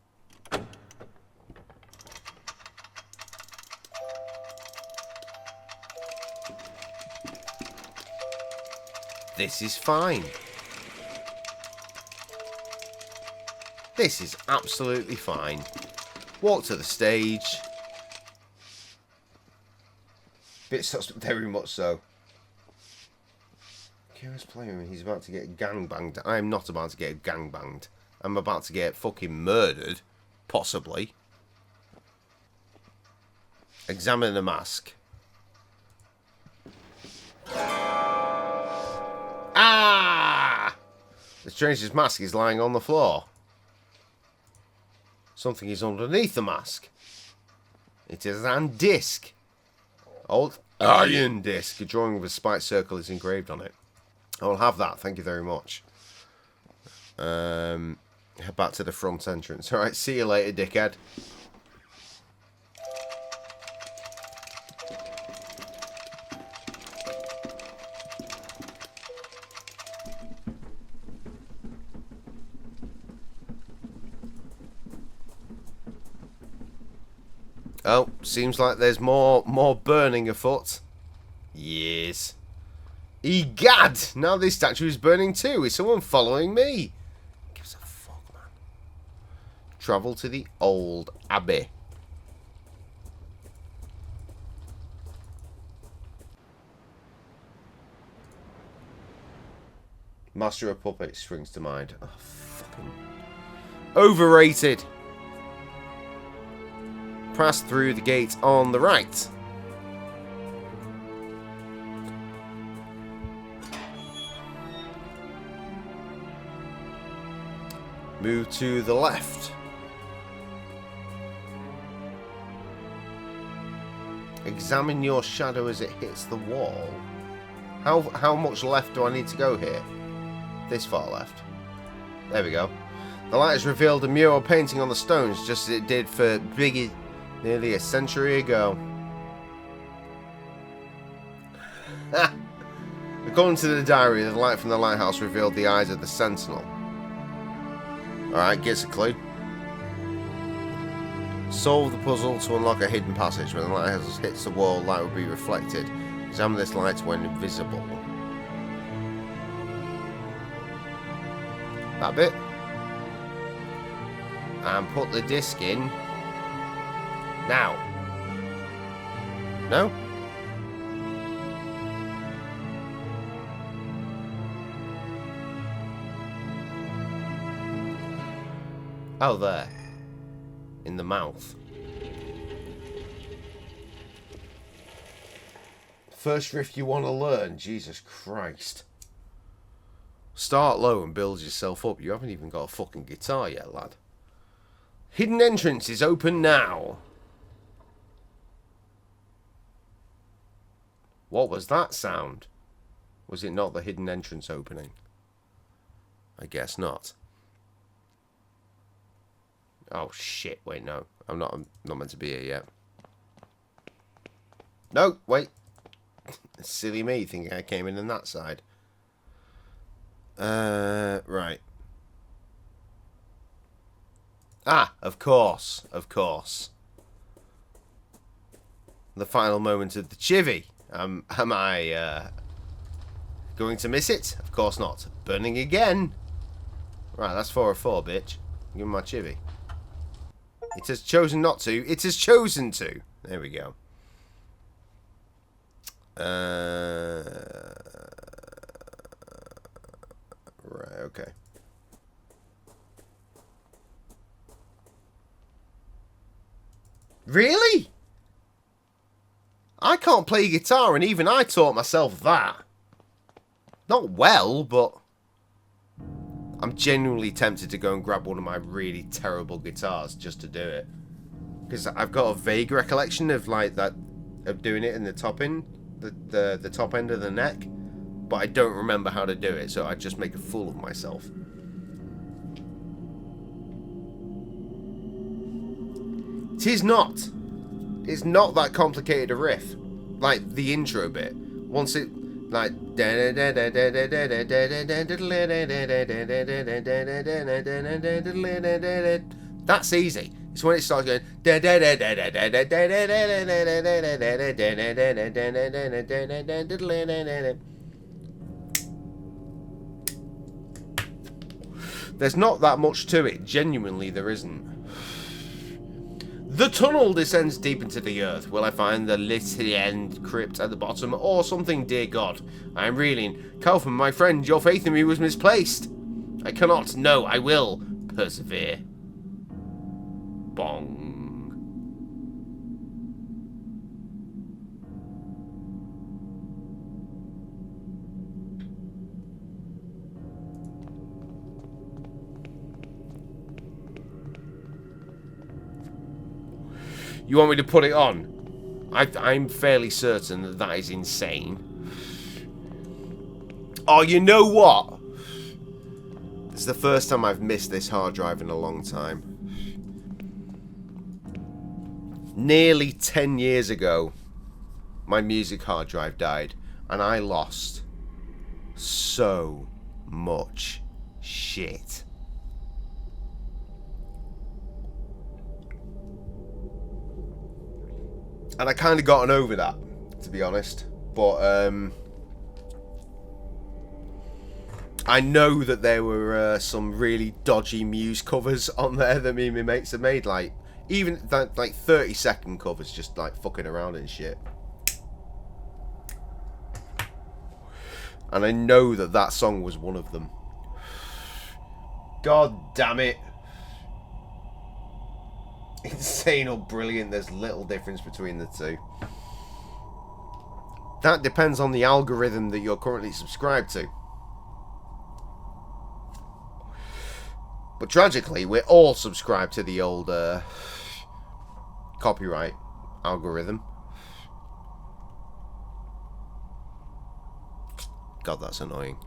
This is fine. This is absolutely fine. Walk to the stage. Bit sus, very much so. Kira's playing. He's about to get gangbanged. I am not about to get gangbanged. I'm about to get fucking murdered. Possibly. Examine the mask. Ah! The stranger's mask is lying on the floor. Something is underneath the mask. It is an disc. Old iron disc. A drawing of a spiked circle is engraved on it. I will have that. Thank you very much. Head back to the front entrance. Alright, see you later, dickhead. Oh, seems like there's more burning afoot. Yes. Egad! Now this statue is burning too. Is someone following me? Gives a fuck, man. Travel to the old abbey. Master of Puppets springs to mind. Oh, fucking overrated. Pass through the gate on the right. Move to the left. Examine your shadow as it hits the wall. How much left do I need to go here? This far left. There we go. The light has revealed a mural painting on the stones, just as it did for Biggie nearly a century ago. According to the diary, the light from the lighthouse revealed the eyes of the sentinel. Alright, gets a clue. Solve the puzzle to unlock a hidden passage. When the lighthouse hits the wall, light will be reflected. Examine this light when invisible. That bit. And put the disc in. Now. No? Oh, there. In the mouth. First riff you want to learn? Jesus Christ. Start low and build yourself up. You haven't even got a fucking guitar yet, lad. Hidden entrance is open now. What was that sound? Was it not the hidden entrance opening? I guess not. Oh shit, wait, no. I'm not meant to be here yet. No, wait. Silly me thinking I came in on that side. Right. Ah, of course, of course. The final moment of the chivvy. Am I going to miss it? Of course not. Burning again. Right, that's 4 of 4, bitch. Give me my chivvy. It has chosen not to. It has chosen to. There we go. Right, okay. Really? I can't play guitar, and even I taught myself that. Not well, but I'm genuinely tempted to go and grab one of my really terrible guitars just to do it. Because I've got a vague recollection of like that, of doing it in the top end, the top end of the neck, but I don't remember how to do it, so I just make a fool of myself. It's not that complicated a riff. Like the intro bit. Once it like that's easy. It's when it starts going. There's not that much to it. Genuinely, there isn't. The tunnel descends deep into the earth. Will I find the Lycian crypt at the bottom, or something, dear God? I am reeling. Kaufman, my friend, your faith in me was misplaced. I cannot. No, I will persevere. Bong. You want me to put it on? I'm fairly certain that that is insane. Oh, you know what? It's the first time I've missed this hard drive in a long time. Nearly 10 years ago, my music hard drive died, and I lost so much shit. And I kind of gotten over that, to be honest. But I know that there were some really dodgy Muse covers on there that me and my mates have made. Like, even like 30-second covers, just like fucking around and shit. And I know that that song was one of them. God damn it. Insane or brilliant, there's little difference between the two. That depends on the algorithm that you're currently subscribed to. But tragically, we're all subscribed to the old copyright algorithm. God, that's annoying.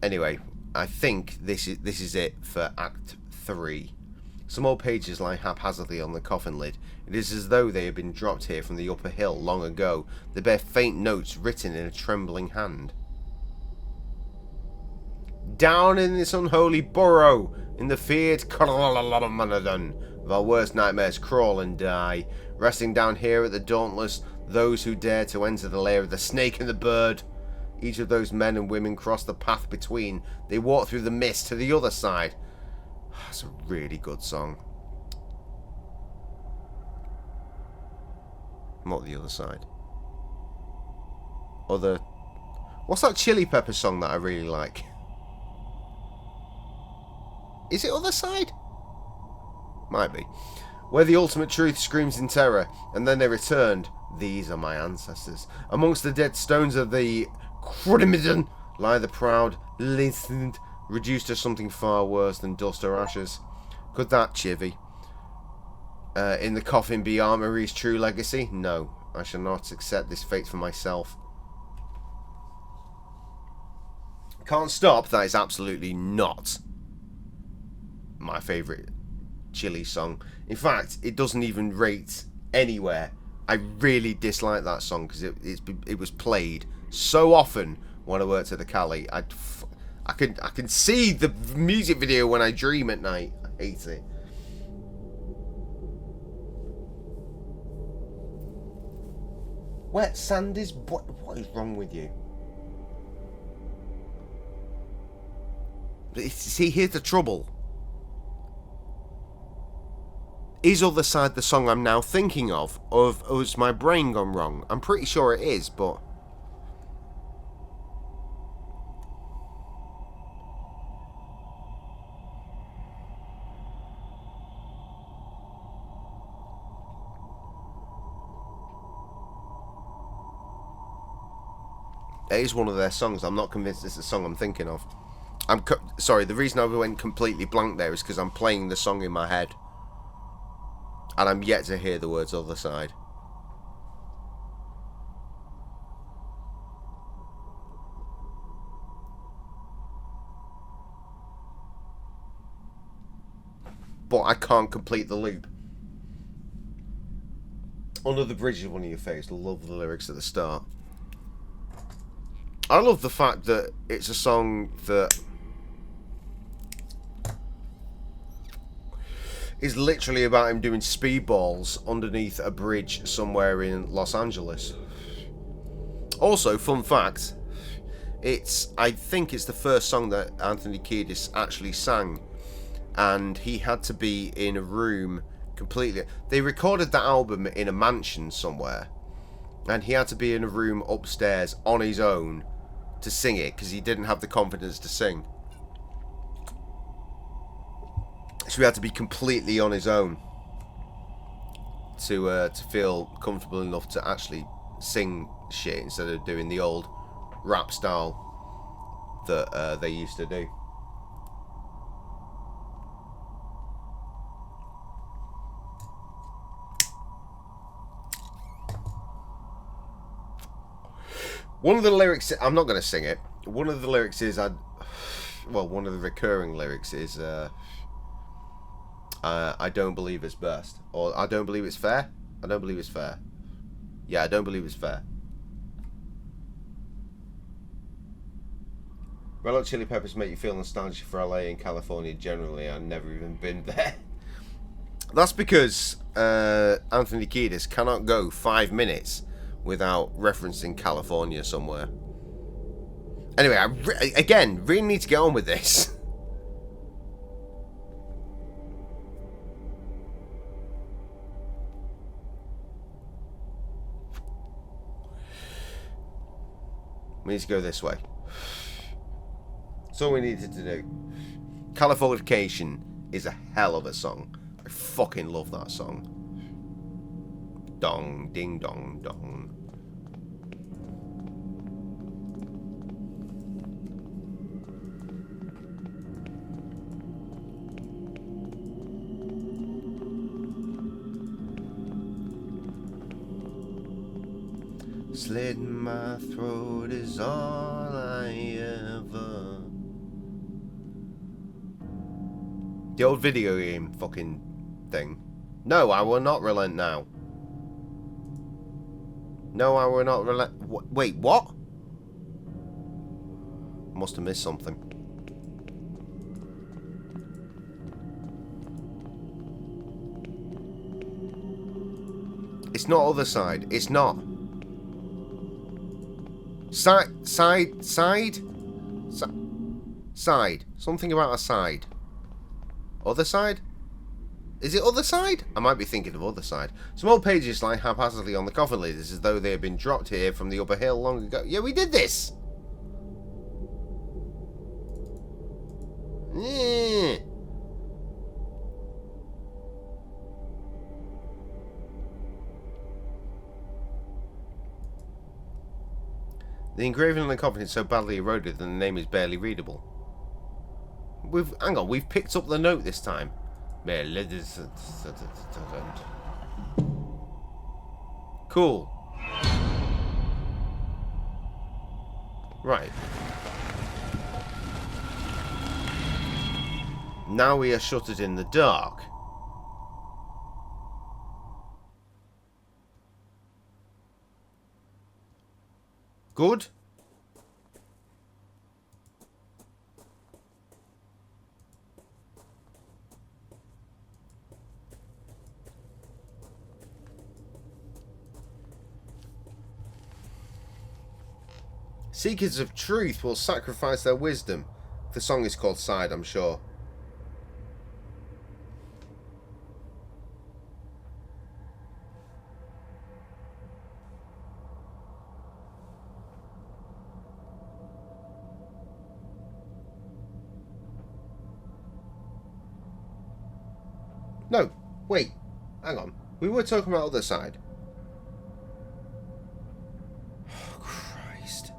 Anyway, I think this is it for Act 3. Some old pages lie haphazardly on the coffin lid. It is as though they had been dropped here from the upper hill long ago. They bear faint notes written in a trembling hand. Down in this unholy burrow, in the feared Manadon, of our worst nightmares crawl and die. Resting down here at the dauntless, those who dare to enter the lair of the snake and the bird. Each of those men and women cross the path between. They walk through the mist to the other side. That's a really good song. Not the other side. Other... What's that Chili Pepper song that I really like? Is it Other Side? Might be. Where the ultimate truth screams in terror, and then they returned. These are my ancestors. Amongst the dead stones of the Crudimidon lie the proud, listened, reduced to something far worse than dust or ashes. Could that, Chivy, in the coffin be Aunt Marie's true legacy? No, I shall not accept this fate for myself. Can't Stop, that is absolutely not my favourite Chili song. In fact, it doesn't even rate anywhere. I really dislike that song because it was played so often when I worked at the Cali. I can see the music video when I dream at night. I hate it. Wet sand is... What is wrong with you? See, here's the trouble. Is Other Side the song I'm now thinking of? Or has my brain gone wrong? I'm pretty sure it is, but... It is one of their songs. I'm not convinced it's the song I'm thinking of. Sorry, the reason I went completely blank there is because I'm playing the song in my head. And I'm yet to hear the words Other Side. But I can't complete the loop. Under the Bridge is one of your favourites. Love the lyrics at the start. I love the fact that it's a song that is literally about him doing speedballs underneath a bridge somewhere in Los Angeles. Also, fun fact, I think it's the first song that Anthony Kiedis actually sang, and he had to be in a room completely. They recorded that album in a mansion somewhere, and he had to be in a room upstairs on his own to sing it because he didn't have the confidence to sing. So he had to be completely on his own to feel comfortable enough to actually sing shit instead of doing the old rap style that they used to do. One of the lyrics, I'm not going to sing it. One of the lyrics is, one of the recurring lyrics is, I don't believe it's best. Or, I don't believe it's fair. I don't believe it's fair. Yeah, I don't believe it's fair. Red Hot Chili Peppers make you feel nostalgic for LA and California generally. I've never even been there. That's because Anthony Kiedis cannot go 5 minutes without referencing California somewhere. Anyway, I really need to get on with this. We need to go this way. That's all we needed to do. Californication is a hell of a song. I fucking love that song. Dong, ding, dong, dong. Slit my throat is all I ever. The old video game fucking thing. No, I will not relent now. No, I will not relent. Wait, what? Must have missed something. It's not other side. It's not. Side. Something about a side. Other side? Is it other side? I might be thinking of other side. Some old pages lie haphazardly on the coffin lid as though they had been dropped here from the upper hill long ago. Yeah, we did this! Yeah. The engraving on the coffin is so badly eroded that the name is barely readable. Hang on, we've picked up the note this time. Cool. Right. Now we are shuttered in the dark. Good. Seekers of truth will sacrifice their wisdom. The song is called Side, I'm sure. No, wait, hang on. We were talking about other side. Oh, Christ.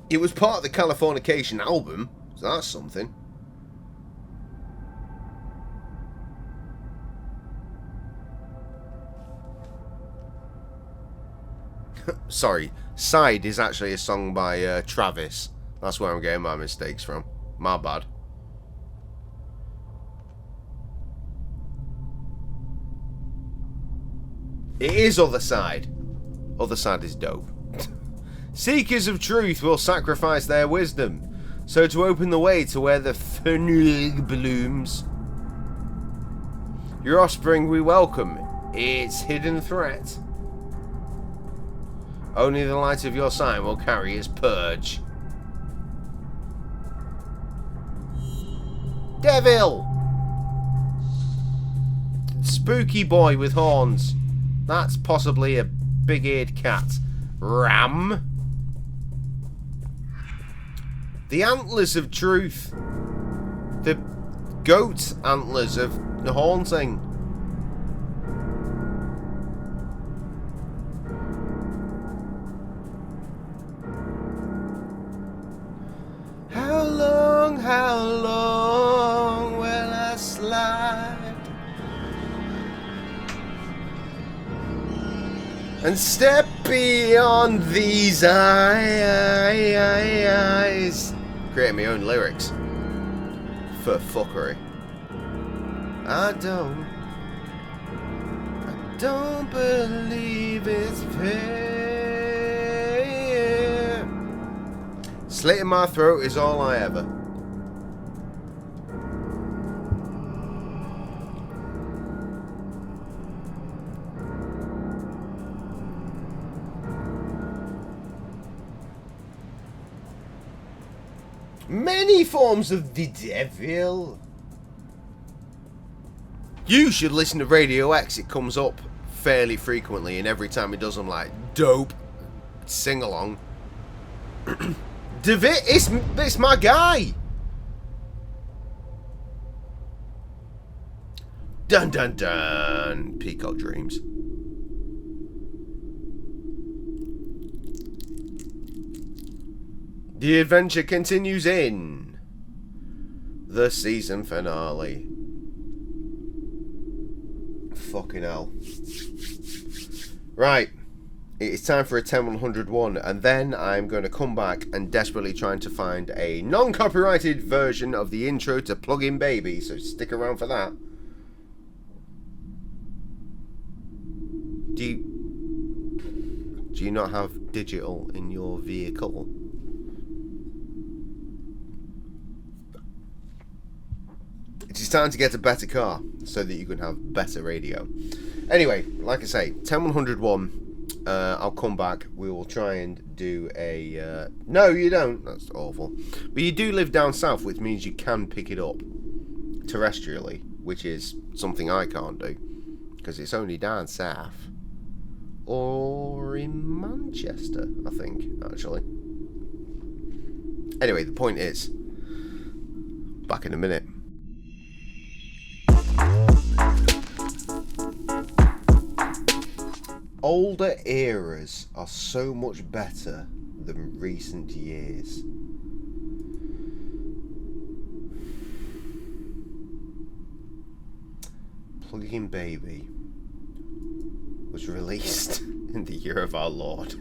It was part of the Californication album, so that's something. Sorry, Side is actually a song by Travis. That's where I'm getting my mistakes from. My bad. It is Other Side. Other Side is dope. Seekers of truth will sacrifice their wisdom, so to open the way to where the fenugreek blooms. Your offspring we welcome, its hidden threat. Only the light of your sign will carry its purge. Devil! Spooky boy with horns. That's possibly a big-eared cat. Ram. The antlers of truth. The goat antlers of the haunting. How long will I slide? And step beyond these eyes. Creating my own lyrics. For fuckery. I don't believe it's fair. Slitting my throat is all I ever. Many forms of the devil. You should listen to Radio X. It comes up fairly frequently, and every time it does, I'm like, dope. Sing along. David, it's my guy. Dun dun dun. Peacock Dreams. The adventure continues in the season finale. fucking hell. Right. It's time for a 10101, and then I'm going to come back and desperately trying to find a non-copyrighted version of the intro to Plug-in Baby, so stick around for that. Do you not have digital in your vehicle? It's time to get a better car so that you can have better radio. Anyway, like I say, 10101. I'll come back. We will try and do a... No, you don't. That's awful. But you do live down south, which means you can pick it up terrestrially, which is something I can't do, because it's only down south. Or in Manchester, I think, actually. Anyway, the point is, back in a minute. Older eras are so much better than recent years. Plug-in Baby was released in the year of our Lord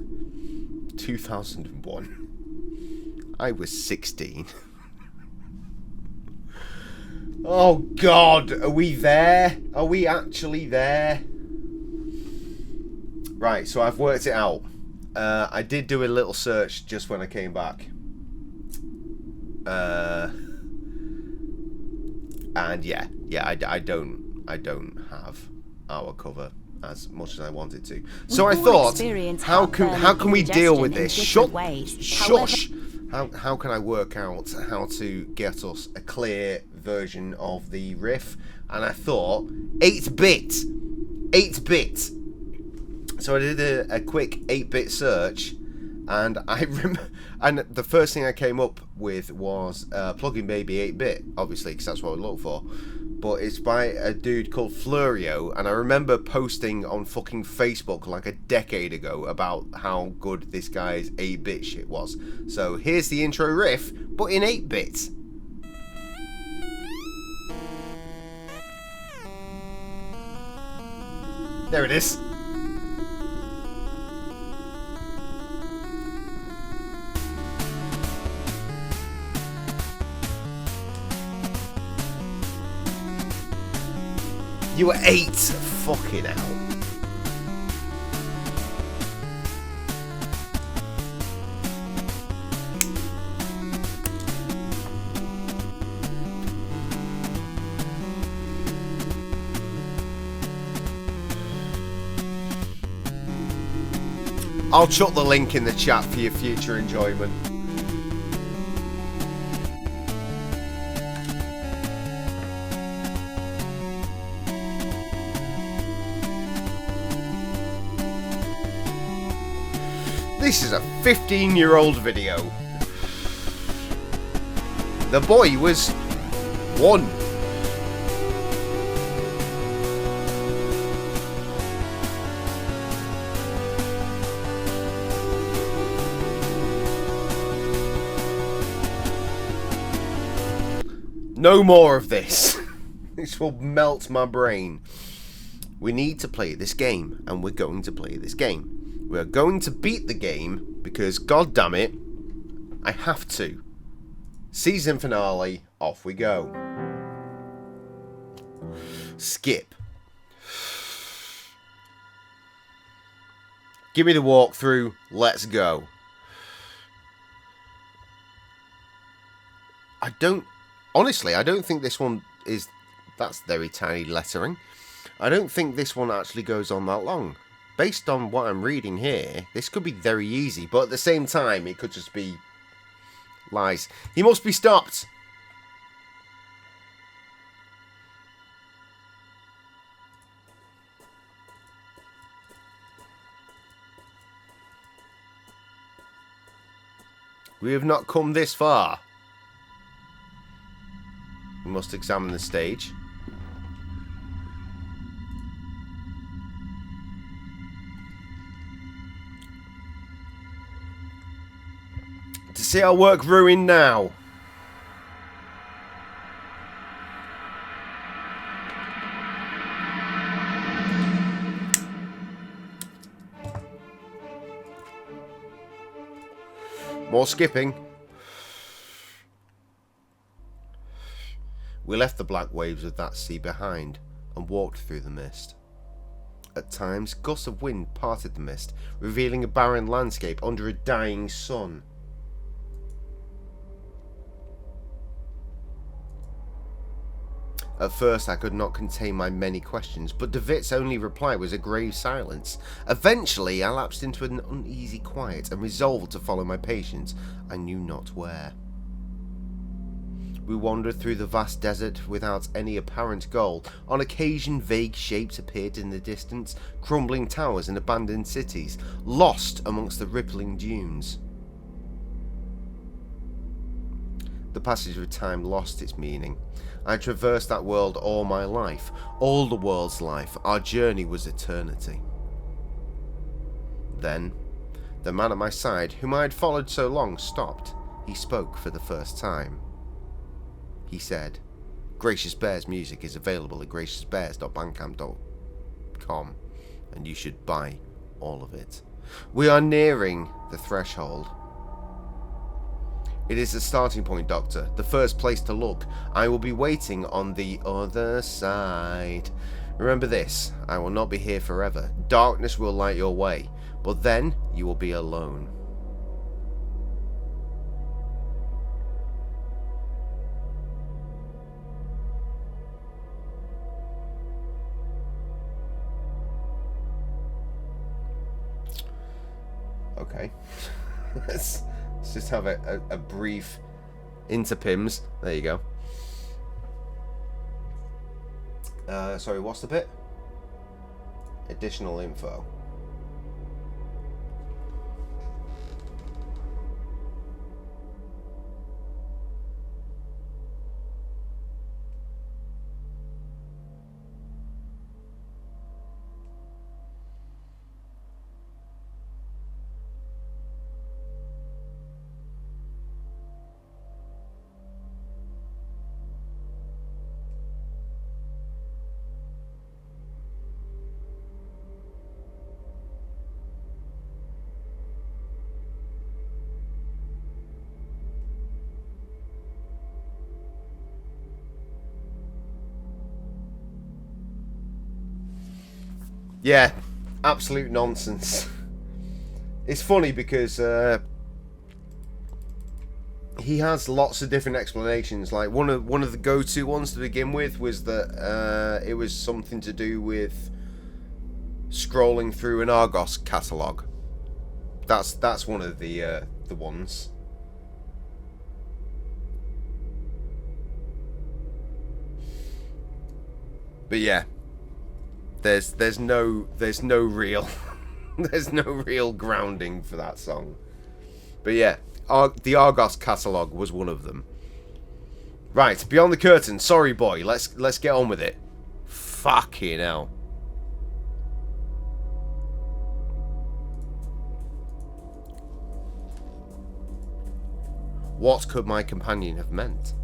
2001. I was 16. Oh God, are we there? Are we actually there? Right, so I've worked it out. I did do a little search just when I came back. And yeah, I don't have our cover as much as I wanted to. So I thought, how can we deal with this? Shush. How can I work out how to get us a clear version of the riff? And I thought 8-bit. So I did a quick 8-bit search, and and the first thing I came up with was Plug-in Baby 8-bit, obviously, because that's what I look for. But it's by a dude called Florio, and I remember posting on fucking Facebook like a decade ago about how good this guy's 8-bit shit was. So here's the intro riff, but in 8-bit. There it is. You were 8. Fucking hell. I'll chuck the link in the chat for your future enjoyment. This is a 15-year-old video. The boy was 1. No more of this. This will melt my brain. We need to play this game, and we're going to play this game. We're going to beat the game because, god damn it, I have to. Season finale, off we go. Skip. Give me the walkthrough, let's go. Honestly, I don't think this one is... That's very tiny lettering. I don't think this one actually goes on that long. Based on what I'm reading here, this could be very easy, but at the same time, it could just be lies. He must be stopped. We have not come this far. We must examine the stage. To see our work ruined now. More skipping. We left the black waves of that sea behind and walked through the mist. At times, gusts of wind parted the mist, revealing a barren landscape under a dying sun. At first, I could not contain my many questions, but DeWitt's only reply was a grave silence. Eventually, I lapsed into an uneasy quiet and resolved to follow my patient, I knew not where. We wandered through the vast desert without any apparent goal. On occasion, vague shapes appeared in the distance, crumbling towers and abandoned cities, lost amongst the rippling dunes. The passage of time lost its meaning. I traversed that world all my life, all the world's life. Our journey was eternity. Then, the man at my side, whom I had followed so long, stopped. He spoke for the first time. He said, "Gracious Bear's music is available at graciousbears.bandcamp.com, and you should buy all of it. We are nearing the threshold. It is the starting point, Doctor, the first place to look. I will be waiting on the other side. Remember this, I will not be here forever. Darkness will light your way, but then you will be alone." Okay. Let's just have a brief interpims. There you go. Sorry, what's the bit? Additional info. Yeah, absolute nonsense. It's funny because he has lots of different explanations. Like one of the go-to ones to begin with was that it was something to do with scrolling through an Argos catalogue. That's one of the ones. But yeah. There's no real there's no real grounding for that song. But yeah, the Argos catalogue was one of them. Right, Beyond the Curtain. Sorry, boy. Let's get on with it. Fucking hell. What could my companion have meant?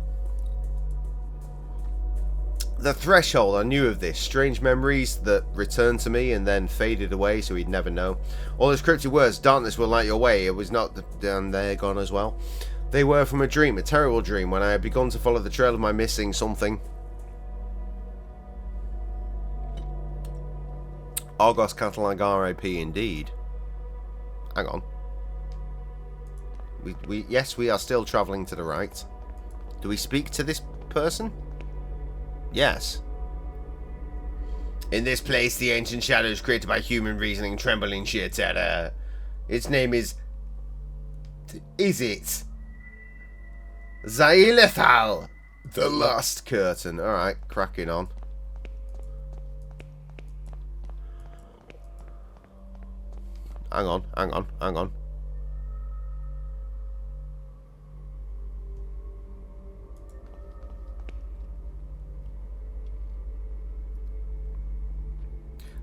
The threshold, I knew of this. Strange memories that returned to me and then faded away so he'd never know. All those cryptic words, darkness will light your way. It was not and they're gone as well. They were from a dream, a terrible dream, when I had begun to follow the trail of my missing something. Argos Catalog RIP indeed. Hang on. Yes, we are still travelling to the right. Do we speak to this person? Yes. In this place, the ancient shadows created by human reasoning tremble in sheer terror. Its name is it? Xylethal, the last curtain. Alright, cracking on. Hang on.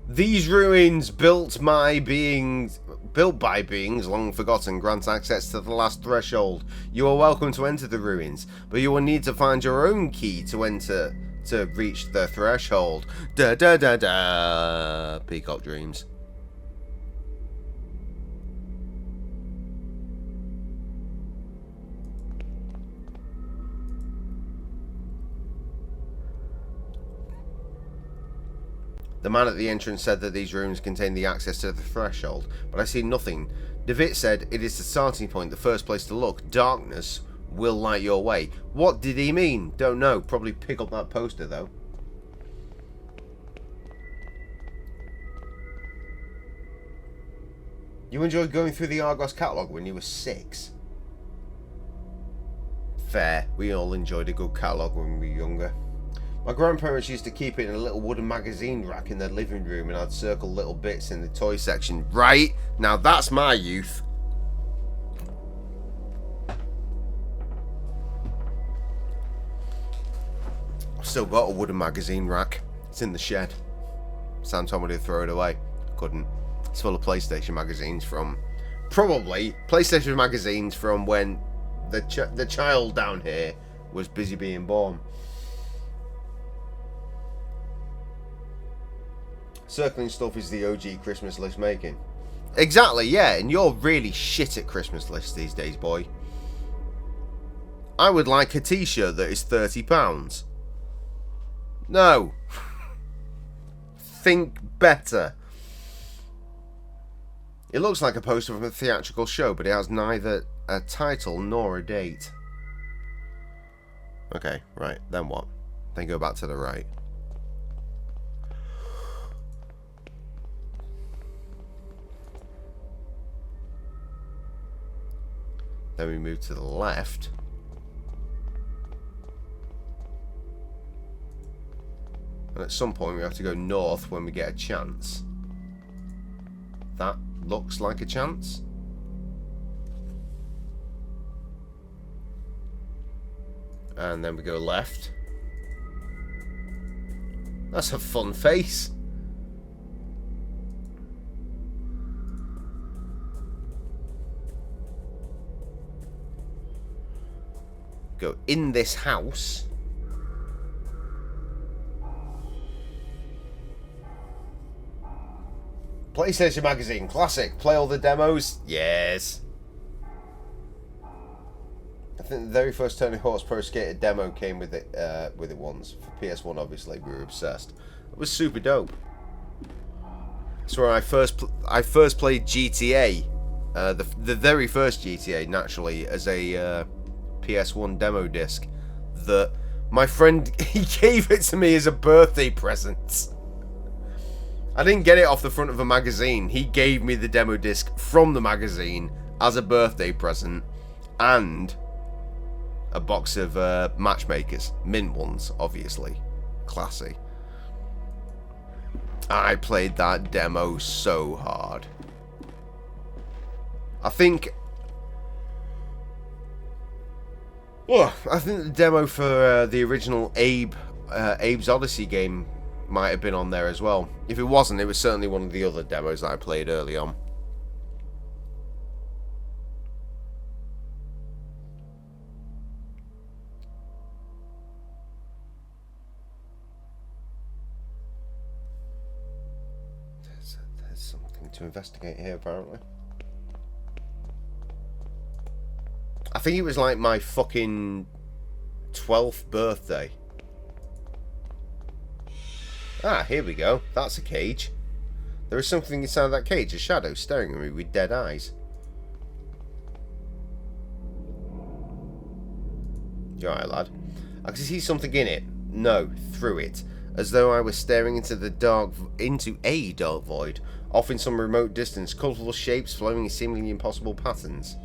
These ruins built by beings long forgotten grant access to the last threshold. You are welcome to enter the ruins, but you will need to find your own key to enter to reach the threshold. Da da da da. Peacock Dreams. The man at the entrance said that these rooms contain the access to the threshold, but I see nothing. DeVitt said it is the starting point, the first place to look. Darkness will light your way. What did he mean? Don't know. Probably pick up that poster, though. You enjoyed going through the Argos catalogue when you were 6? Fair. We all enjoyed a good catalogue when we were younger. My grandparents used to keep it in a little wooden magazine rack in their living room, and I'd circle little bits in the toy section. Right? Now that's my youth. I've still got a wooden magazine rack. It's in the shed. Sam told me to throw it away. Couldn't. It's full of PlayStation magazines from... Probably PlayStation magazines from when the child down here was busy being born. Circling stuff is the OG Christmas list making. Exactly, yeah, and you're really shit at Christmas lists these days, boy. I would like a t-shirt that is £30. No. Think better. It looks like a poster from a theatrical show, but it has neither a title nor a date. Okay, right, then what? Then go back to the right. Then we move to the left. And at some point we have to go north when we get a chance. That looks like a chance. And then we go left. That's a fun face. Go in this house. PlayStation Magazine, classic. Play all the demos? Yes. I think the very first Tony Hawk's Pro Skater demo came with it once. For PS1, obviously, we were obsessed. It was super dope. That's where I first played GTA. The very first GTA, naturally, as a PS1 demo disc. That my friend, he gave it to me as a birthday present. I didn't get it off the front of a magazine. He gave me the demo disc from the magazine as a birthday present, and a box of matchmakers, mint ones, obviously, classy. I played that demo so hard. I think the demo for the original Abe's Odyssey game might have been on there as well. If it wasn't, it was certainly one of the other demos that I played early on. There's something to investigate here, apparently. I think it was like my fucking 12th birthday. Ah, here we go. That's a cage. There is something inside that cage, a shadow staring at me with dead eyes. You alright, lad? I can see something in it. No, through it. As though I was staring into a dark void. Off in some remote distance, colourful shapes flowing in seemingly impossible patterns.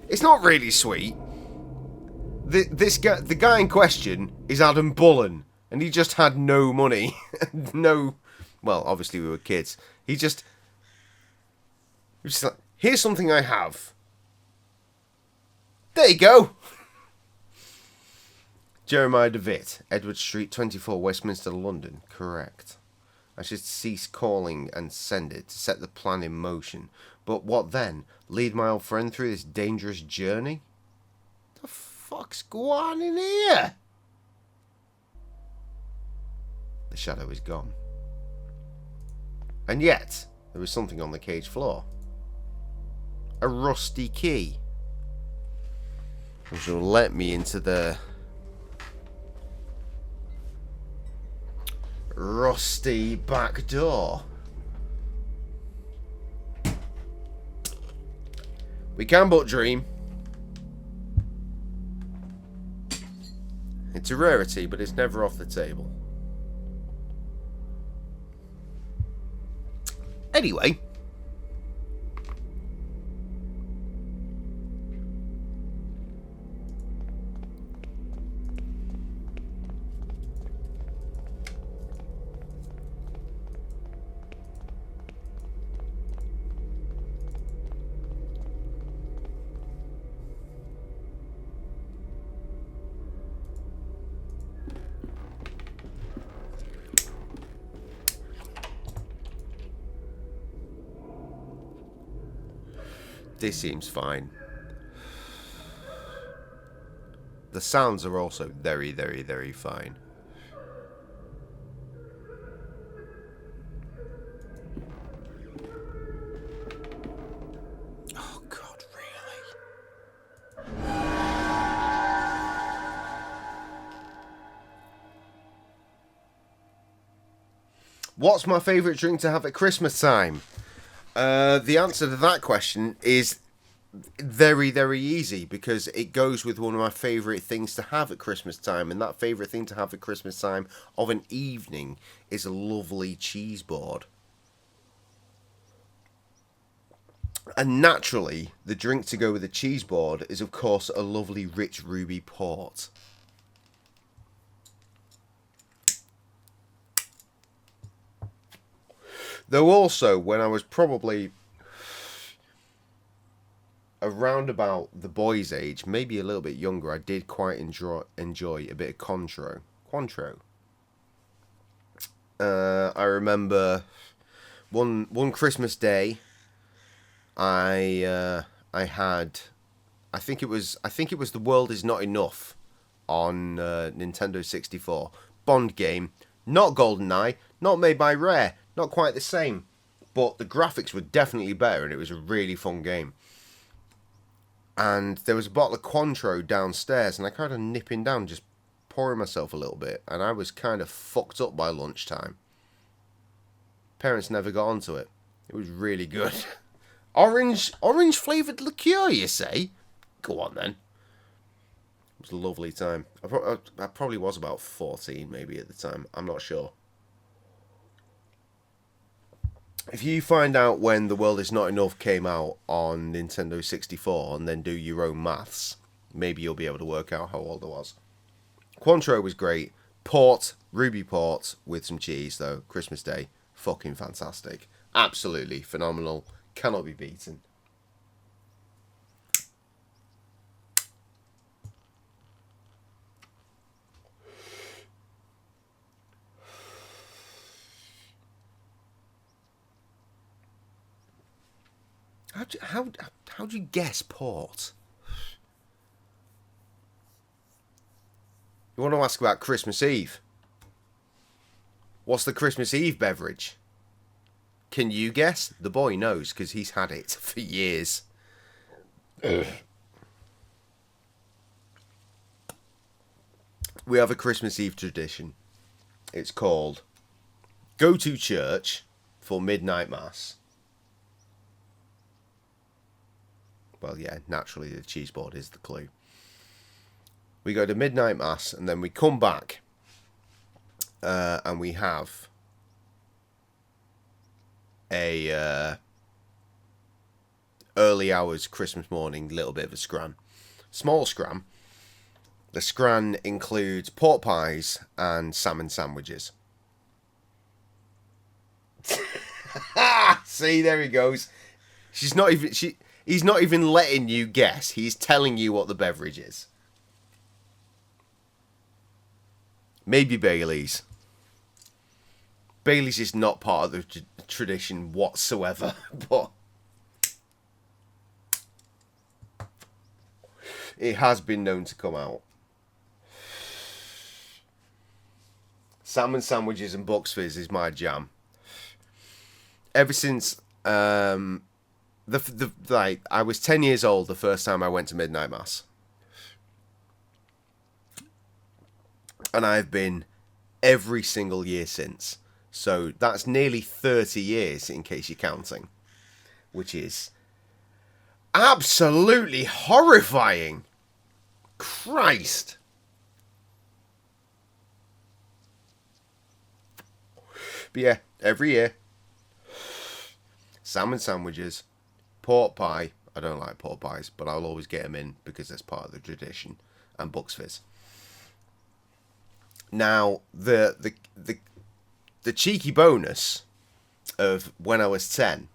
It's not really sweet. The guy in question is Adam Bullen, and he just had no money. No, well, obviously we were kids. He just like, here's something I have. There you go. Jeremiah DeVitt, Edward Street, 24, Westminster, London. Correct. I should cease calling and send it to set the plan in motion. But what then? Lead my old friend through this dangerous journey? The fuck's going on in here? The shadow is gone. And yet, there is something on the cage floor. A rusty key. Which will let me into the rusty back door. We can but dream. It's a rarity, but it's never off the table. Anyway. This seems fine. The sounds are also very, very, very fine. Oh God, really? What's my favourite drink to have at Christmas time? The answer to that question is very, very easy, because it goes with one of my favourite things to have at Christmas time, and that favourite thing to have at Christmas time of an evening is a lovely cheese board. And naturally, the drink to go with the cheese board is, of course, a lovely rich ruby port. Though also, when I was probably around about the boys' age, maybe a little bit younger, I did quite enjoy a bit of Cointreau. I remember one Christmas day, I think it was The World Is Not Enough on Nintendo 64. Bond game, not GoldenEye, not made by Rare, not quite the same, but the graphics were definitely better, and it was a really fun game. And there was a bottle of Cointreau downstairs, and I kind of nipping down, just pouring myself a little bit, and I was kind of fucked up by lunchtime. Parents never got onto it. It was really good. Orange flavoured liqueur, you say? Go on then. It was a lovely time. I probably was about 14 maybe at the time. I'm not sure. If you find out when The World Is Not Enough came out on Nintendo 64 and then do your own maths, maybe you'll be able to work out how old I was. Cointreau was great. Port, ruby port with some cheese though, Christmas Day, fucking fantastic. Absolutely phenomenal. Cannot be beaten. How do you guess port? You want to ask about Christmas Eve? What's the Christmas Eve beverage? Can you guess? The boy knows because he's had it for years. We have a Christmas Eve tradition. It's called go to church for midnight mass. Well, yeah, naturally the cheese board is the clue. We go to midnight mass and then we come back and we have a early hours Christmas morning, little bit of a scran. Small scran. The scran includes pork pies and salmon sandwiches. See, there he goes. He's not even letting you guess. He's telling you what the beverage is. Maybe Bailey's. Bailey's is not part of the tradition whatsoever, but it has been known to come out. Salmon sandwiches and Bucks Fizz is my jam. Ever since I was 10 years old the first time I went to midnight mass, and I've been every single year since. So that's nearly 30 years, in case you're counting. Which is absolutely horrifying. Christ. But yeah, every year, salmon sandwiches, pork pie. I don't like pork pies, but I'll always get them in because that's part of the tradition. And Bucks Fizz. Now, the cheeky bonus of when I was 10,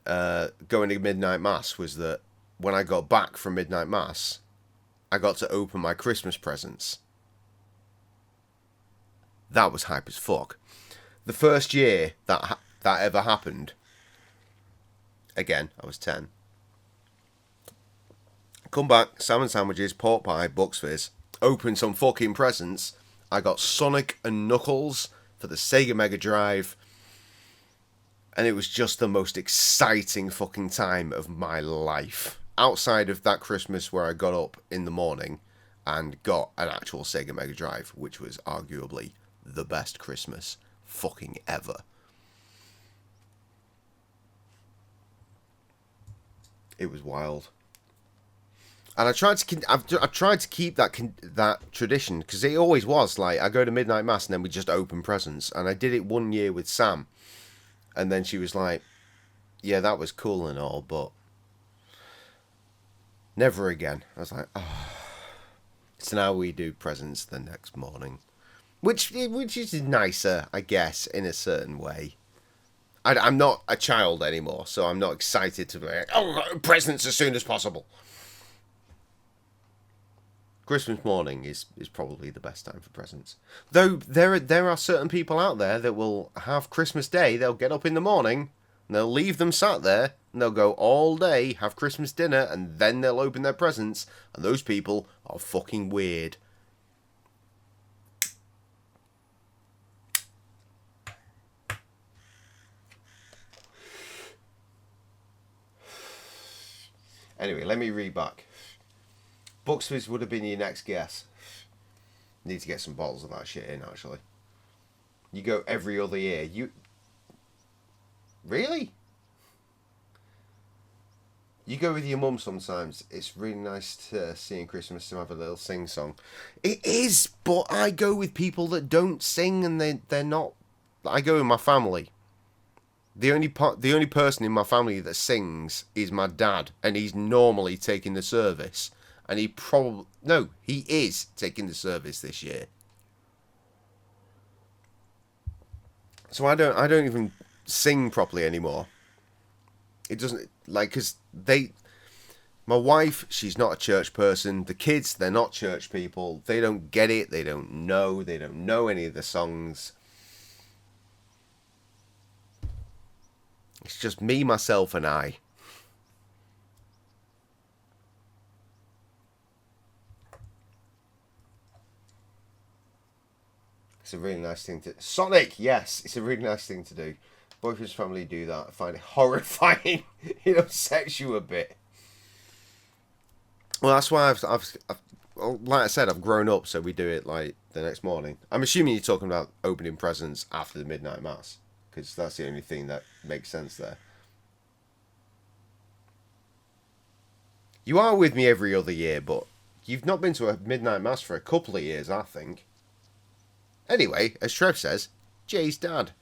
going to midnight mass, was that when I got back from midnight mass, I got to open my Christmas presents. That was hype as fuck. The first year that ever happened, again, I was 10. Come back, salmon sandwiches, pork pie, Bucks Fizz, open some fucking presents. I got Sonic and Knuckles for the Sega Mega Drive. And it was just the most exciting fucking time of my life. Outside of that Christmas where I got up in the morning and got an actual Sega Mega Drive, which was arguably the best Christmas fucking ever. It was wild. And I tried to keep that tradition, because it always was like I go to midnight mass and then we just open presents. And I did it one year with Sam, and then she was like, "Yeah, that was cool and all, but never again." I was like, "Oh." So now we do presents the next morning, which is nicer, I guess, in a certain way. I'm not a child anymore, so I'm not excited to be like, "Oh, presents as soon as possible." Christmas morning is probably the best time for presents. Though there are certain people out there that will have Christmas Day, they'll get up in the morning, and they'll leave them sat there, and they'll go all day, have Christmas dinner, and then they'll open their presents, and those people are fucking weird. Anyway, let me read back. Bucks Fizz would have been your next guess. Need to get some bottles of that shit in, actually. You go every other year. You... Really? You go with your mum sometimes. It's really nice to see in Christmas to have a little sing-song. It is, but I go with people that don't sing and they're not... I go with my family. The only person in my family that sings is my dad, and he's normally taking the service. And he probably... No, he is taking the service this year. So I don't even sing properly anymore. It doesn't... Like, because they... My wife, she's not a church person. The kids, they're not church people. They don't get it. They don't know. They don't know any of the songs. It's just me, myself, and I. It's a really nice thing to... Sonic! Yes, it's a really nice thing to do. Both of his family do that. I find it horrifying. It upsets you a bit. Well, that's why I've like I said, I've grown up, so we do it like the next morning. I'm assuming you're talking about opening presents after the midnight mass, because that's the only thing that makes sense there. You are with me every other year, but you've not been to a midnight mass for a couple of years, I think. Anyway, as Trev says, Jay's dad.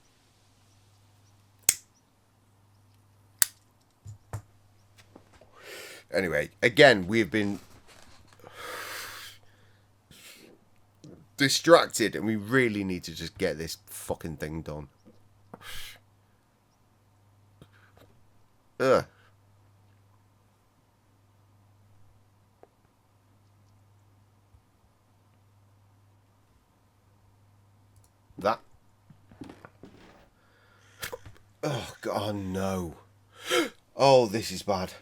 Anyway, again, we've been distracted, and we really need to just get this fucking thing done. Ugh. That. Oh, God, no. Oh, this is bad.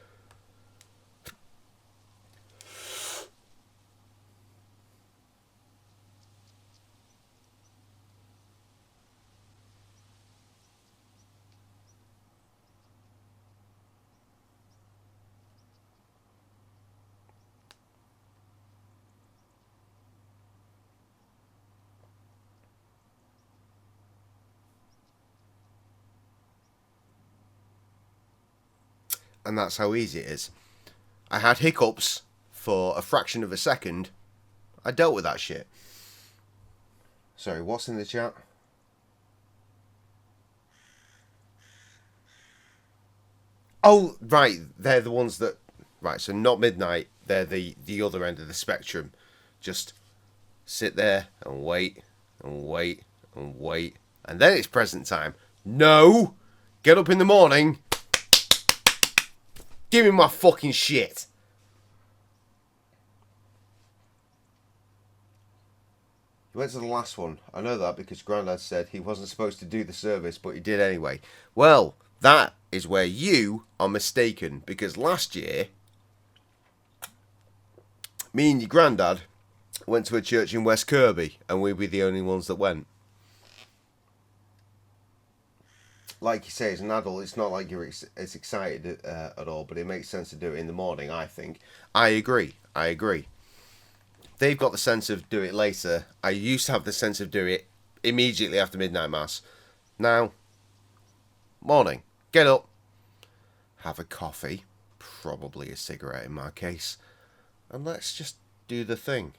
And that's how easy it is. I had hiccups for a fraction of a second. I dealt with that shit. Sorry, what's in the chat? Oh, right. They're the ones that... Right, so not midnight. They're the other end of the spectrum. Just sit there and wait and wait and wait. And then it's present time. No! Get up in the morning. Give me my fucking shit. He went to the last one. I know that because Grandad said he wasn't supposed to do the service, but he did anyway. Well, that is where you are mistaken. Because last year, me and your Grandad went to a church in West Kirby, and we were the only ones that went. Like you say, as an adult, it's not like you're as excited at all, but it makes sense to do it in the morning, I think. I agree. They've got the sense of do it later. I used to have the sense of do it immediately after midnight mass. Now, morning. Get up. Have a coffee. Probably a cigarette in my case. And let's just do the thing.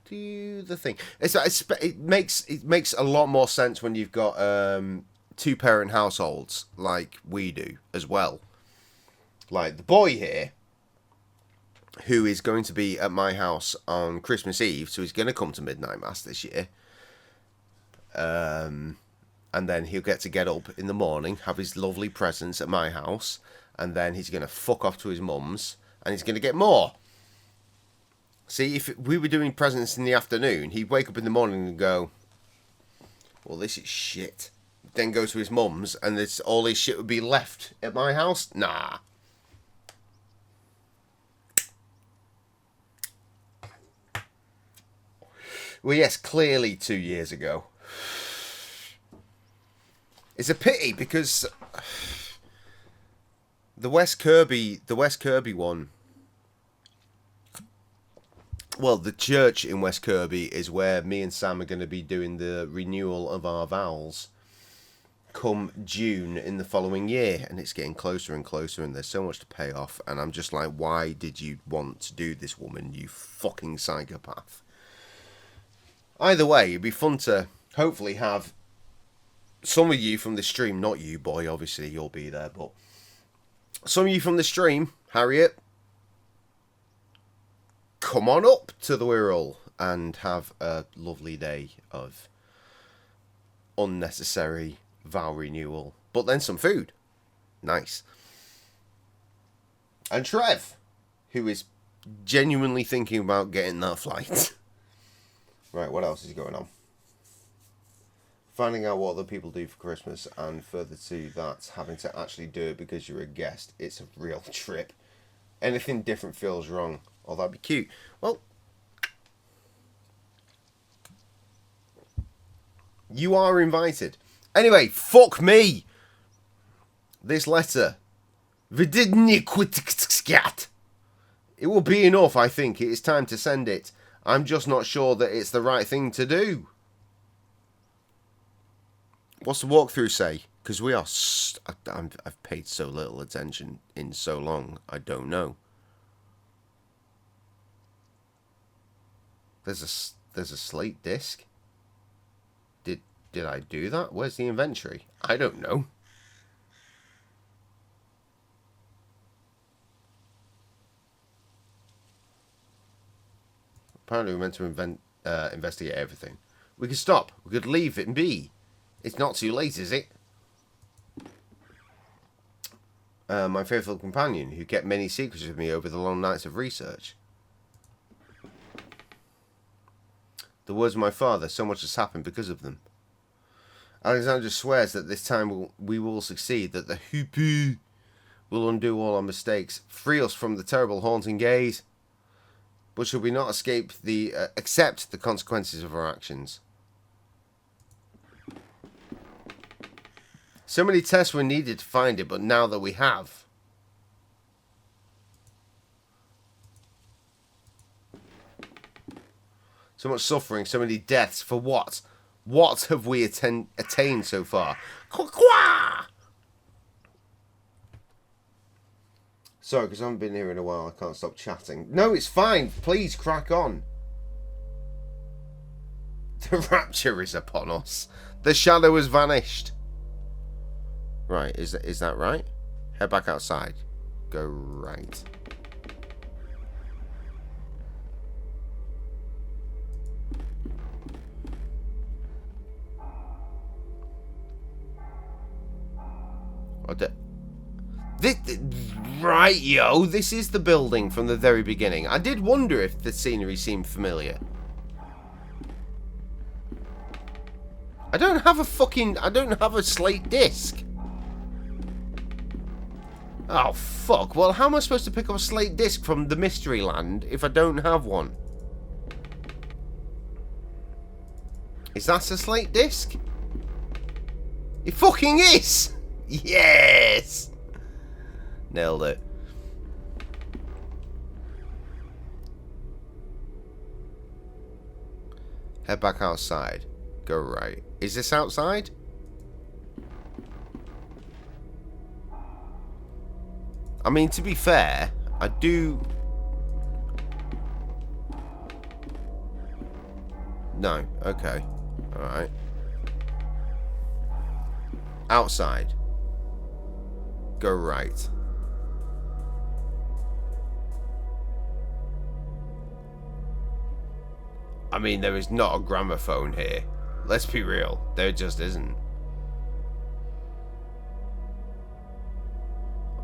Do the thing. It makes a lot more sense when you've got... two-parent households like we do as well. Like the boy here, who is going to be at my house on Christmas Eve, so he's going to come to midnight mass this year. And then he'll get up in the morning, have his lovely presents at my house, and then he's going to fuck off to his mum's, and he's going to get more. See, if we were doing presents in the afternoon, he'd wake up in the morning and go, well, this is shit. Then go to his mum's, and all his shit would be left at my house? Nah. Well, yes, clearly 2 years ago. It's a pity because the West Kirby one. Well, the church in West Kirby is where me and Sam are going to be doing the renewal of our vows. Come June in the following year, and it's getting closer and closer, and there's so much to pay off, and I'm just like, why did you want to do this, woman, you fucking psychopath? Either way, it'd be fun to hopefully have some of you from the stream, not you, boy, obviously you'll be there, but some of you from the stream, Harriet, come on up to the Wirral and have a lovely day of unnecessary vow renewal, but then some food. Nice. And Trev, who is genuinely thinking about getting that flight. Right, what else is going on? Finding out what other people do for Christmas, and further to that, having to actually do it because you're a guest. It's a real trip. Anything different feels wrong. Oh, that'd be cute. Well, you are invited. Anyway, fuck me. This letter. It will be enough, I think. It is time to send it. I'm just not sure that it's the right thing to do. What's the walkthrough say? Because we are... I've paid so little attention in so long. I don't know. There's a slate disc. Did I do that? Where's the inventory? I don't know. Apparently we're meant to investigate everything. We could stop. We could leave it and be. It's not too late, is it? My faithful companion, who kept many secrets with me over the long nights of research. The words of my father, so much has happened because of them. Alexander swears that this time we will succeed, that the Hupu will undo all our mistakes, free us from the terrible haunting gaze. But should we not accept the consequences of our actions? So many tests were needed to find it, but now that we have... So much suffering, so many deaths, for what? What have we attained so far? Sorry, because I haven't been here in a while. I can't stop chatting. No, it's fine. Please crack on. The rapture is upon us. The shadow has vanished. Right, is that right? Head back outside. Go right. Right, yo, this is the building from the very beginning. I did wonder if the scenery seemed familiar. I don't have a slate disc. Oh, fuck. Well, how am I supposed to pick up a slate disc from the Mystery Land if I don't have one? Is that a slate disc? It fucking is! Yes! Nailed it. Head back outside. Go right. Is this outside? I mean, to be fair, I do... No. Okay. Alright. Outside. Go right. I mean, there is not a gramophone here. Let's be real. There just isn't.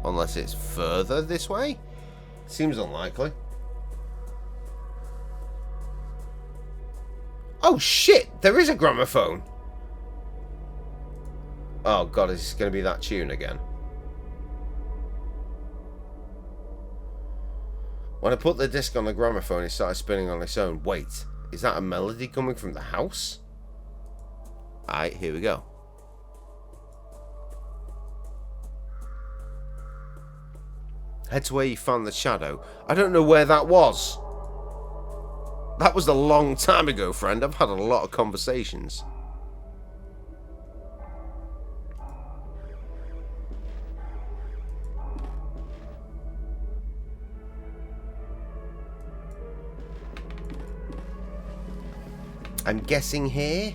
Unless it's further this way? Seems unlikely. Oh shit! There is a gramophone! Oh god, is this going to be that tune again? When I put the disc on the gramophone, it started spinning on its own. Wait, is that a melody coming from the house? Alright, here we go. Head to where you found the shadow. I don't know where that was. That was a long time ago, friend. I've had a lot of conversations. I'm guessing here.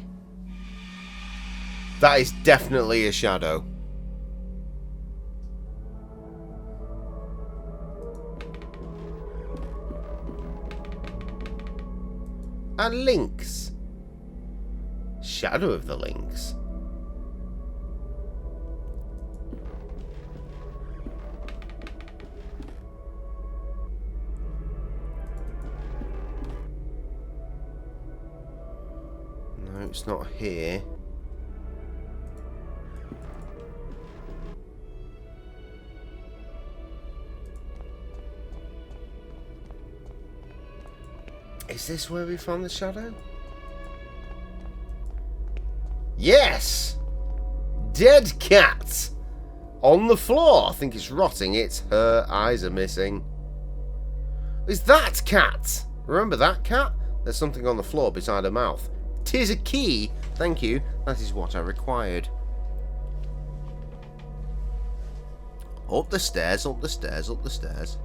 That is definitely a shadow. And lynx. Shadow of the lynx. No, it's not here. Is this where we found the shadow? Yes! Dead cat! On the floor. I think it's rotting. It's her eyes are missing. Is that cat? Remember that cat? There's something on the floor beside her mouth. 'Tis a key. Thank you. That is what I required. Up the stairs, up the stairs, up the stairs.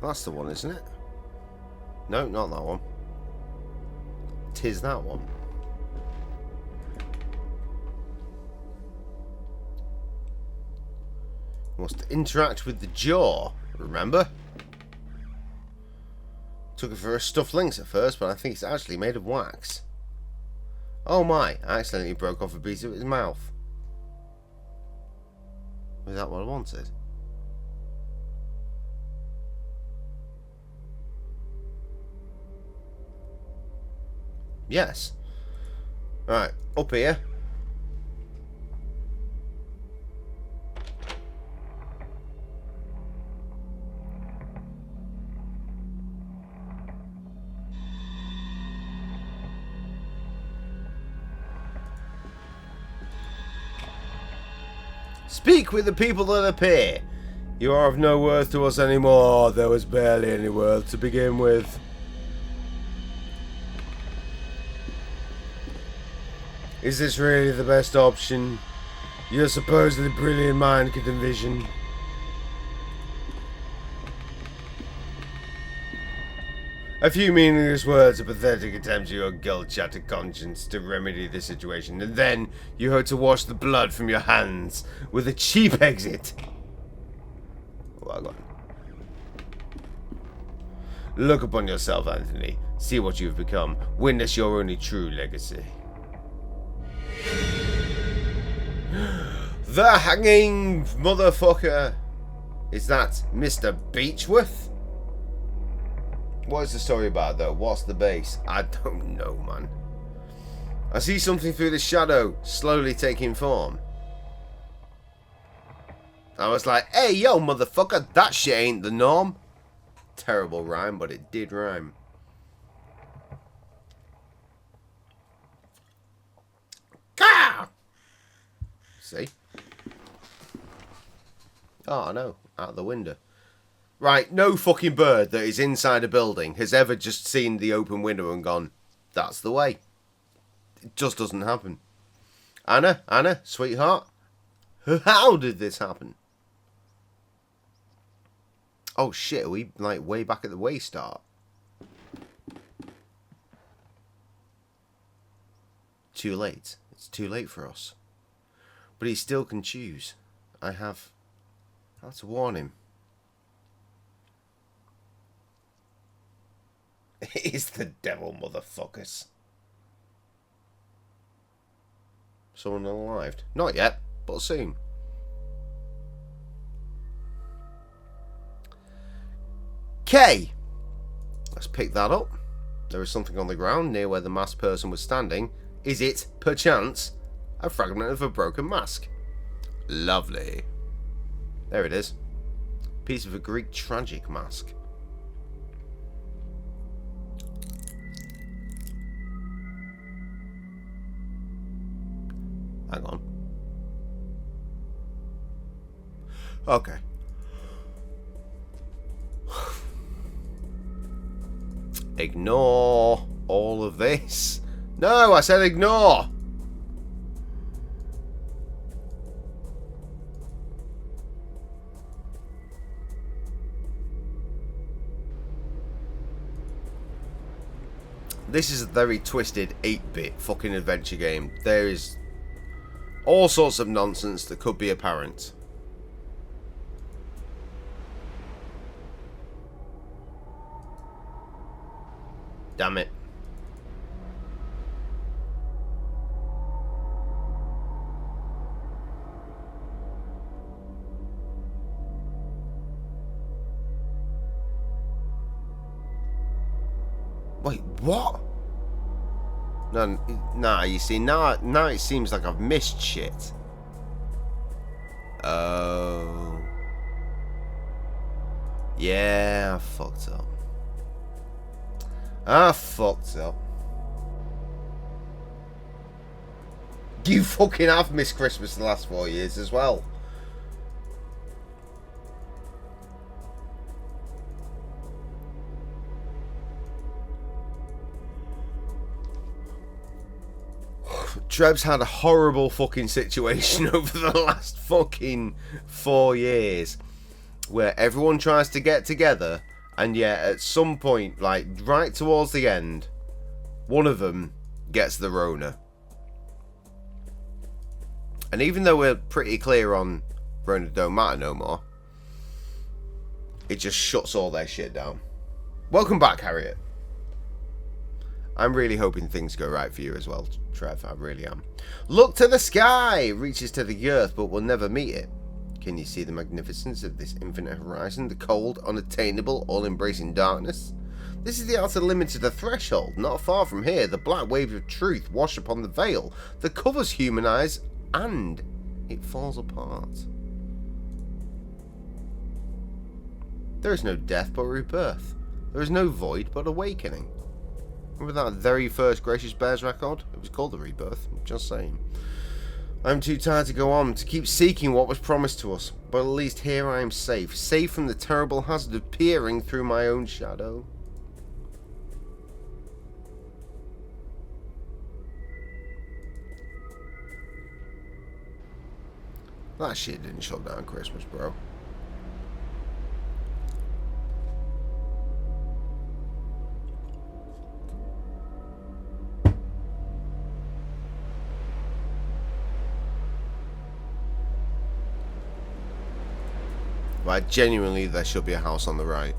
That's the one, isn't it? No, not that one. 'Tis that one. Must interact with the jaw, remember? Took it for a stuffed lynx at first, but I think it's actually made of wax. Oh my, I accidentally broke off a piece of its mouth. Was that what I wanted? Yes. Right, up here. Speak with the people that appear. You are of no worth to us anymore. There was barely any worth to begin with. Is this really the best option your supposedly brilliant mind could envision? A few meaningless words, a pathetic attempt of your guilt-shattered conscience to remedy the situation, and then you hope to wash the blood from your hands with a cheap exit. Well on. Look upon yourself, Anthony. See what you've become. Witness your only true legacy. The hanging motherfucker. Is that Mr. Beechworth? What is the story about, though? What's the base? I don't know, man. I see something through the shadow, slowly taking form. I was like, hey, yo, motherfucker, that shit ain't the norm. Terrible rhyme, but it did rhyme. Gah! See? Oh, no. Out the window. Right, no fucking bird that is inside a building has ever just seen the open window and gone, that's the way. It just doesn't happen. Anna, sweetheart, how did this happen? Oh shit, are we like way back at the way start? Too late. It's too late for us. But he still can choose. I have to warn him. It is the devil, motherfuckers. Someone arrived. Not yet, but soon. K. Let's pick that up. There is something on the ground near where the masked person was standing. Is it, perchance, a fragment of a broken mask? Lovely. There it is. Piece of a Greek tragic mask. Hang on. Okay. Ignore all of this. No, I said ignore. This is a very twisted 8-bit fucking adventure game. There is all sorts of nonsense that could be apparent. Damn it. Wait, what? No, nah, you see, now it seems like I've missed shit. Oh. Yeah, I fucked up. I fucked up. You fucking have missed Christmas the last 4 years as well. Treb's had a horrible fucking situation over the last fucking 4 years where everyone tries to get together and yet at some point, like right towards the end, one of them gets the Rona. And even though we're pretty clear on Rona don't matter no more, it just shuts all their shit down. Welcome back, Harriet. I'm really hoping things go right for you as well, Trev. I really am. Look to the sky! Reaches to the earth but will never meet it. Can you see the magnificence of this infinite horizon? The cold, unattainable, all-embracing darkness? This is the outer limit to the threshold. Not far from here, the black wave of truth wash upon the veil that covers human eyes, and it falls apart. There is no death but rebirth. There is no void but awakening. Remember that very first Gracious Bears record? It was called The Rebirth. I'm just saying. I'm too tired to go on, to keep seeking what was promised to us. But at least here I am safe. Safe from the terrible hazard of peering through my own shadow. That shit didn't shut down Christmas, bro. Right, genuinely, there should be a house on the right.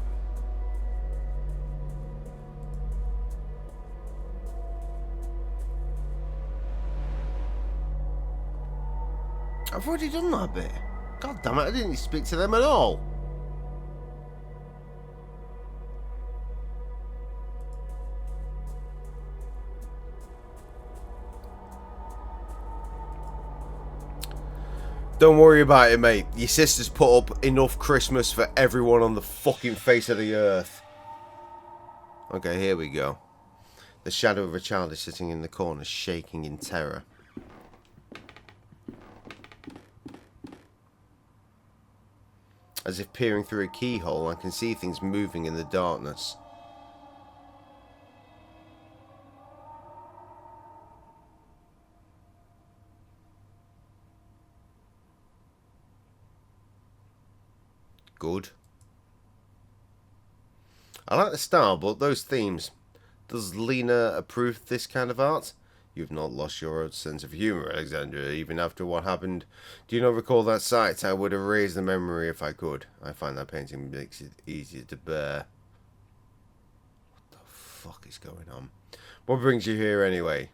I've already done that bit. God damn it, I didn't speak to them at all. Don't worry about it, mate. Your sister's put up enough Christmas for everyone on the fucking face of the earth. Okay, here we go. The shadow of a child is sitting in the corner, shaking in terror. As if peering through a keyhole, I can see things moving in the darkness. Good. I like the style, but those themes. Does Lena approve this kind of art? You've not lost your sense of humour, Alexandra, even after what happened. Do you not recall that sight? I would erase the memory if I could. I find that painting makes it easier to bear. What the fuck is going on? What brings you here anyway?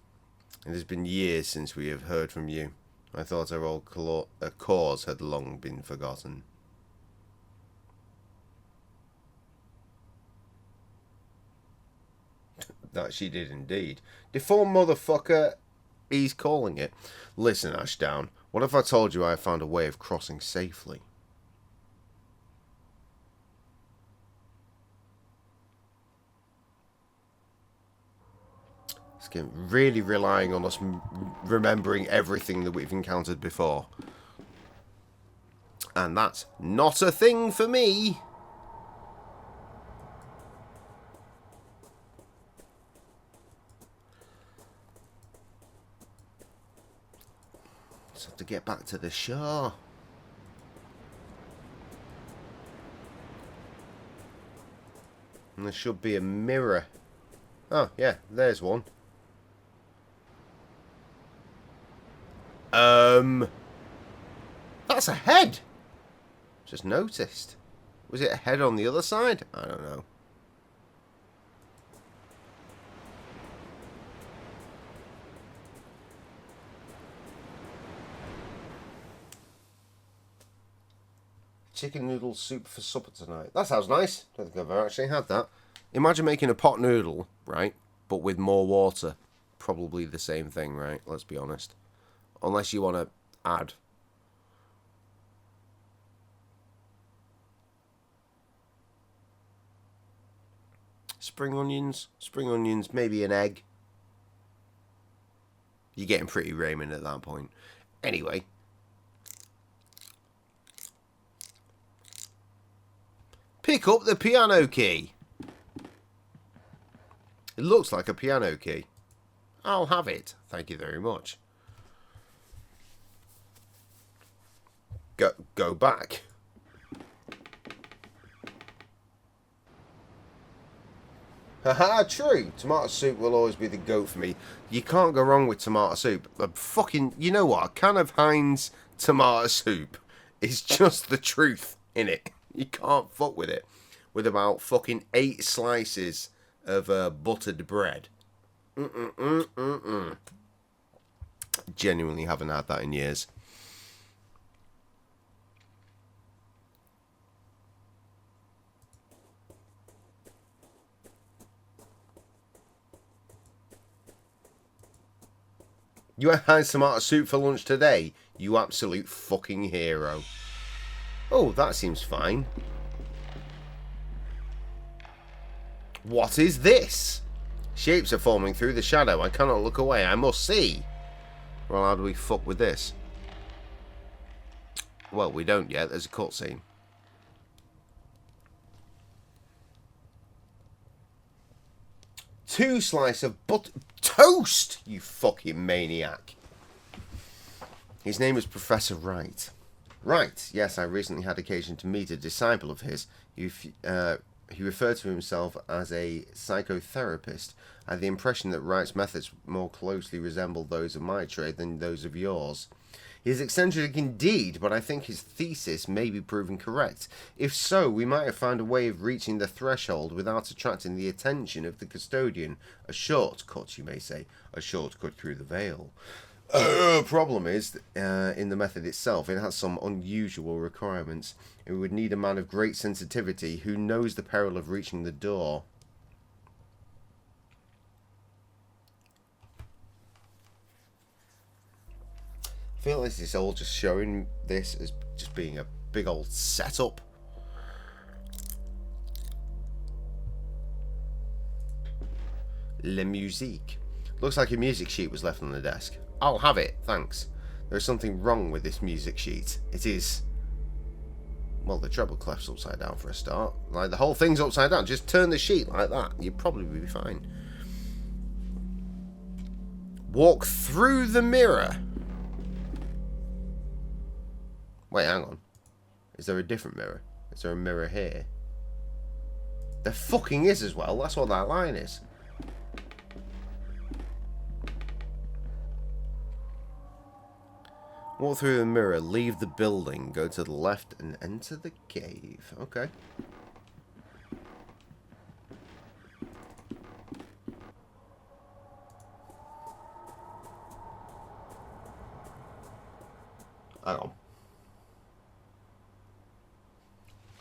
It has been years since we have heard from you. I thought our old cause had long been forgotten. That she did indeed. Deformed motherfucker, he's calling it. Listen, Ashdown, what if I told you I found a way of crossing safely? It's really relying on us remembering everything that we've encountered before. And that's not a thing for me. Just have to get back to the show. And there should be a mirror. Oh, yeah, there's one. That's a head. Just noticed. Was it a head on the other side? I don't know. Chicken noodle soup for supper tonight. That sounds nice. Don't think I've ever actually had that. Imagine making a pot noodle, right? But with more water. Probably the same thing, right? Let's be honest. Unless you want to add. Spring onions, maybe an egg. You're getting pretty Raymond at that point. Anyway. Pick up the piano key. It looks like a piano key. I'll have it. Thank you very much. Go back. Haha, true. Tomato soup will always be the goat for me. You can't go wrong with tomato soup. You know what? A can of Heinz tomato soup is just the truth in it. You can't fuck with it. With about fucking 8 slices of buttered bread. Genuinely haven't had that in years. You had Heinz tomato soup for lunch today? You absolute fucking hero. Oh, that seems fine. What is this? Shapes are forming through the shadow. I cannot look away. I must see. Well, how do we fuck with this? Well, we don't yet. There's a cutscene. Two slices of toast, you fucking maniac. His name is Professor Wright. Right, yes, I recently had occasion to meet a disciple of his. He referred to himself as a psychotherapist. I had the impression that Wright's methods more closely resembled those of my trade than those of yours. He is eccentric indeed, but I think his thesis may be proven correct. If so, we might have found a way of reaching the threshold without attracting the attention of the custodian. A shortcut, you may say. A shortcut through the veil. Problem is, in the method itself, it has some unusual requirements. It would need a man of great sensitivity who knows the peril of reaching the door. I feel like it's all just showing this as just being a big old setup. La musique. Looks like a music sheet was left on the desk. I'll have it, thanks. There's something wrong with this music sheet. It is... Well, the treble clef's upside down for a start. Like, the whole thing's upside down. Just turn the sheet like that. You'd probably be fine. Walk through the mirror. Wait, hang on. Is there a different mirror? Is there a mirror here? There fucking is as well. That's what that line is. Walk through the mirror, leave the building, go to the left and enter the cave. Okay. Hang on.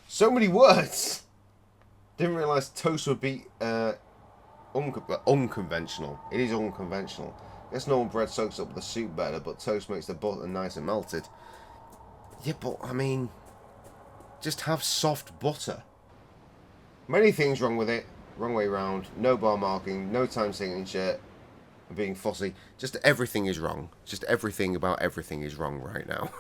So many words! Didn't realise toast would be unconventional. It is unconventional. Guess normal bread soaks up the soup better, but toast makes the butter nice and melted. Yeah, but I mean, just have soft butter. Many things wrong with it. Wrong way round. No bar marking. No time signature. Being fussy. Just everything is wrong. Just everything about everything is wrong right now.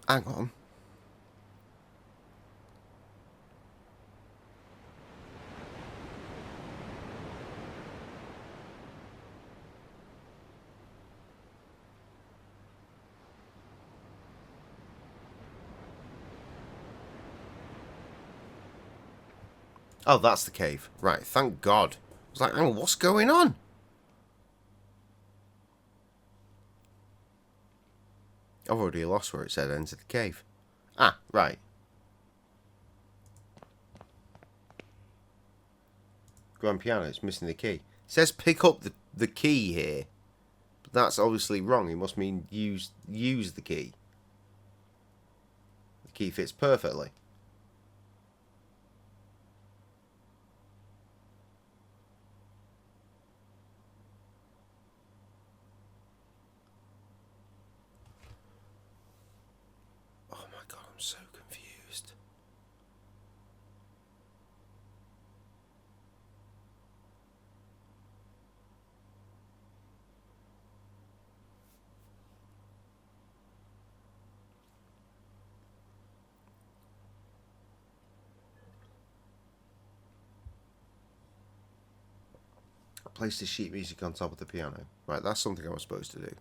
Hang on. Oh, that's the cave. Right, thank God. I was like, hang on, what's going on? I've already lost where it said enter the cave. Ah, right. Grand piano, it's missing the key. It says pick up the key here. But that's obviously wrong. It must mean use the key. The key fits perfectly. I'm so confused. I placed the sheet music on top of the piano. Right, that's something I was supposed to do.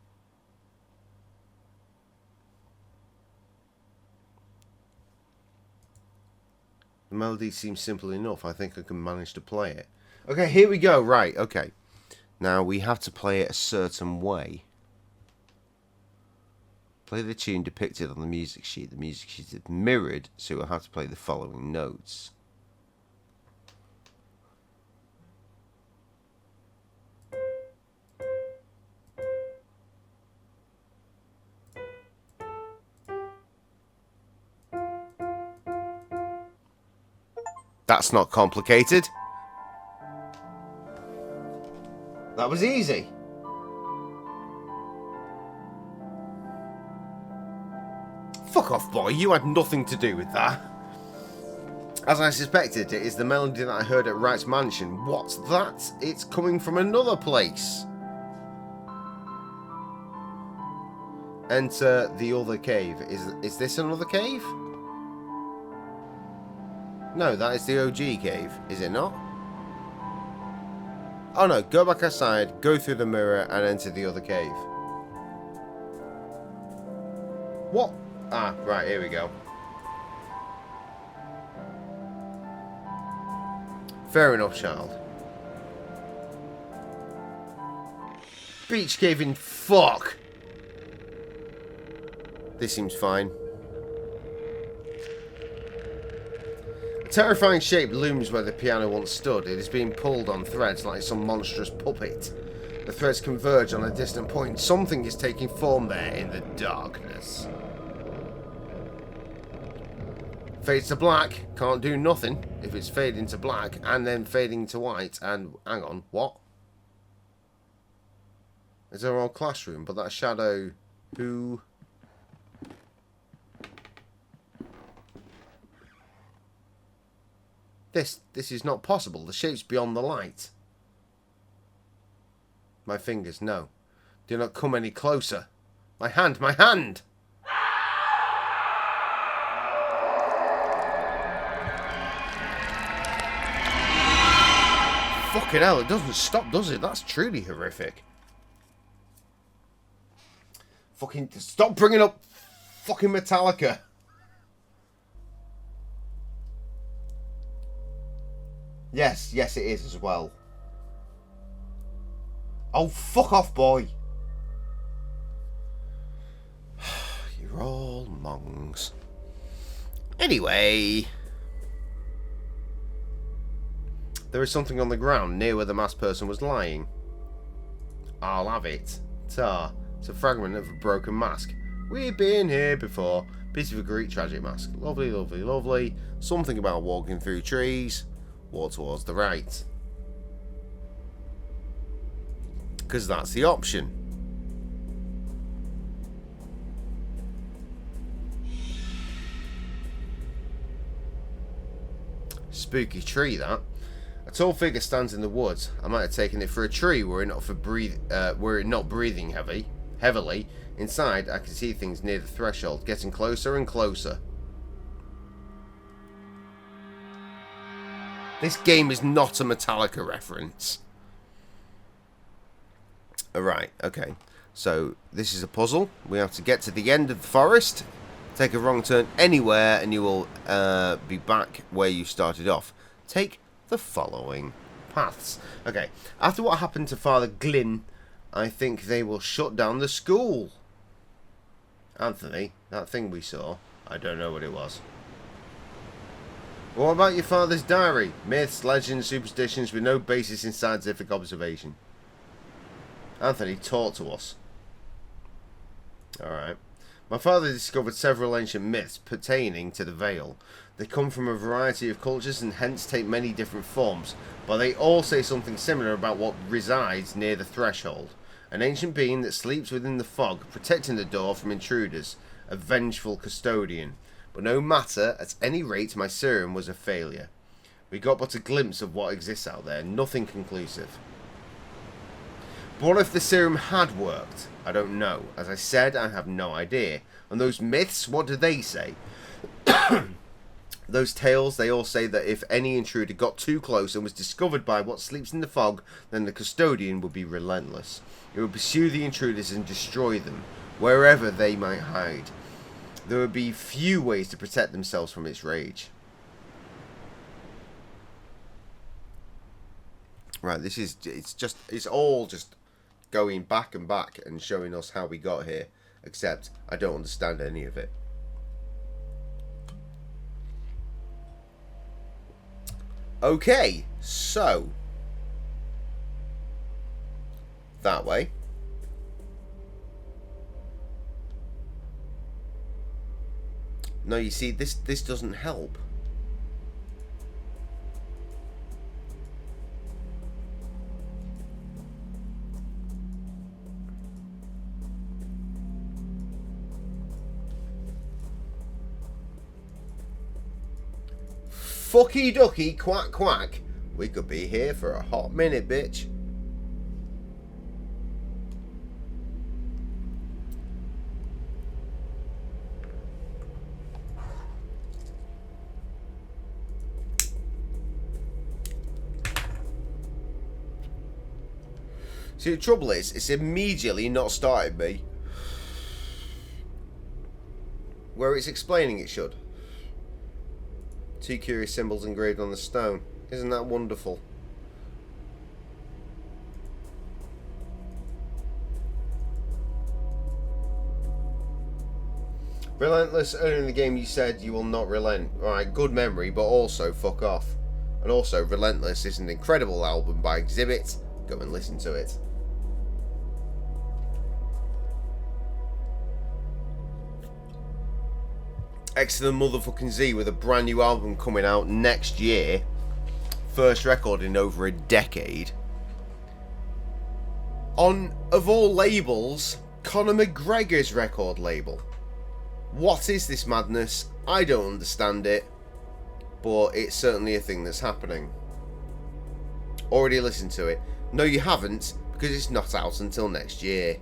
The melody seems simple enough. I think I can manage to play it. Okay, here we go. Right, okay. Now, we have to play it a certain way. Play the tune depicted on the music sheet. The music sheet is mirrored, so we'll have to play the following notes. That's not complicated. That was easy. Fuck off, boy. You had nothing to do with that. As I suspected, it is the melody that I heard at Wright's mansion. What's that? It's coming from another place. Enter the other cave. Is this another cave? No, that is the OG cave. Is it not? Oh no, go back outside, go through the mirror, and enter the other cave. What? Ah, right, here we go. Fair enough, child. Beach caving, fuck! This seems fine. A terrifying shape looms where the piano once stood. It is being pulled on threads like some monstrous puppet. The threads converge on a distant point. Something is taking form there in the darkness. Fades to black. Can't do nothing if it's fading to black and then fading to white. And hang on, what? It's our old classroom, but that shadow who... This is not possible. The shape's beyond the light. My fingers, no. Do not come any closer. My hand, my hand! Fucking hell, it doesn't stop, does it? That's truly horrific. Fucking stop bringing up fucking Metallica. Yes, yes it is as well. Oh, fuck off, boy. You're all mongs. Anyway. There is something on the ground near where the masked person was lying. I'll have it. Ta. It's a fragment of a broken mask. We've been here before. Piece of a Greek tragic mask. Lovely, lovely, lovely. Something about walking through trees. Walk towards the right. Because that's the option. Spooky tree, that. A tall figure stands in the woods. I might have taken it for a tree were it not breathing heavily. Inside, I can see things near the threshold, getting closer and closer. This game is not a Metallica reference. Alright, okay. So, this is a puzzle. We have to get to the end of the forest, take a wrong turn anywhere, and you will be back where you started off. Take the following paths. Okay, after what happened to Father Glynn, I think they will shut down the school. Anthony, that thing we saw, I don't know what it was. What about your father's diary? Myths, legends, superstitions with no basis in scientific observation. Anthony, talk to us. Alright. My father discovered several ancient myths pertaining to the Vale. They come from a variety of cultures and hence take many different forms, but they all say something similar about what resides near the threshold. An ancient being that sleeps within the fog, protecting the door from intruders. A vengeful custodian. But no matter, at any rate, my serum was a failure. We got but a glimpse of what exists out there, nothing conclusive. But what if the serum had worked? I don't know. As I said, I have no idea. And those myths, what do they say? Those tales, they all say that if any intruder got too close and was discovered by what sleeps in the fog, then the custodian would be relentless. It would pursue the intruders and destroy them, wherever they might hide. There would be few ways to protect themselves from its rage. Right, it's all just going back and back and showing us how we got here. Except, I don't understand any of it. Okay, so. That way. No, you see, this doesn't help. fucky ducky, quack quack. We could be here for a hot minute, bitch. See, the trouble is, it's immediately not started me where it's explaining it should. 2 curious symbols engraved on the stone. Isn't that wonderful? Relentless. Earlier in the game you said you will not relent. Alright, good memory, but also fuck off. And also, Relentless is an incredible album by Exhibit. Go and listen to it. Excellent motherfucking Z with a brand new album coming out next year. First record in over a decade. On, of all labels, Conor McGregor's record label. What is this madness? I don't understand it. But it's certainly a thing that's happening. Already listened to it? No, you haven't, because it's not out until next year.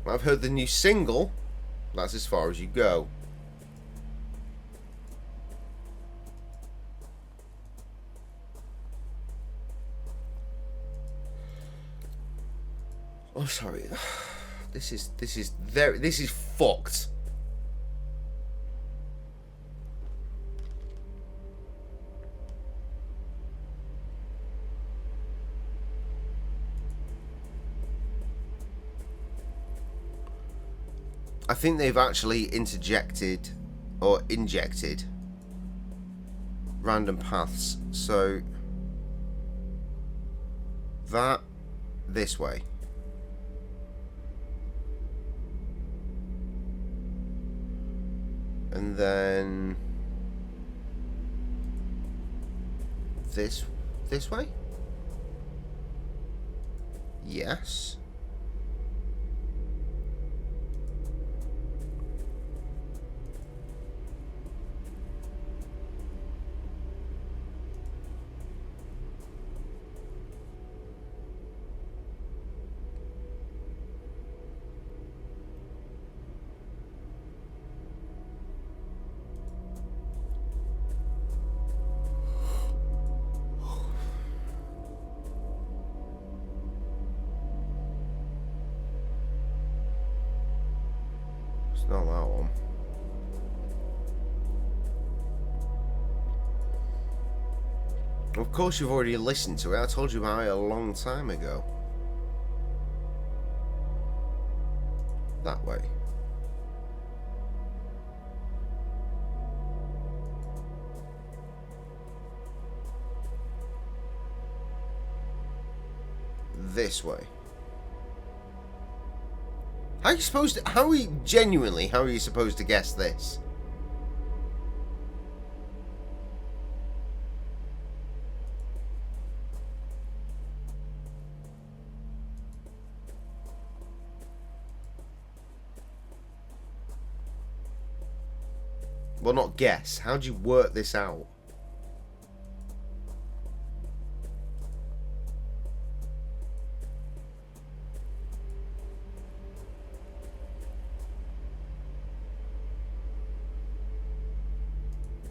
I've heard the new single. That's as far as you go. Oh, sorry. This is fucked. I think they've actually interjected or injected random paths. So that this way. And then this way? Yes. Not that one. Of course you've already listened to it. I told you about it a long time ago. That way. This way. How are you supposed to... how are you supposed to guess this? Well, not guess. How do you work this out?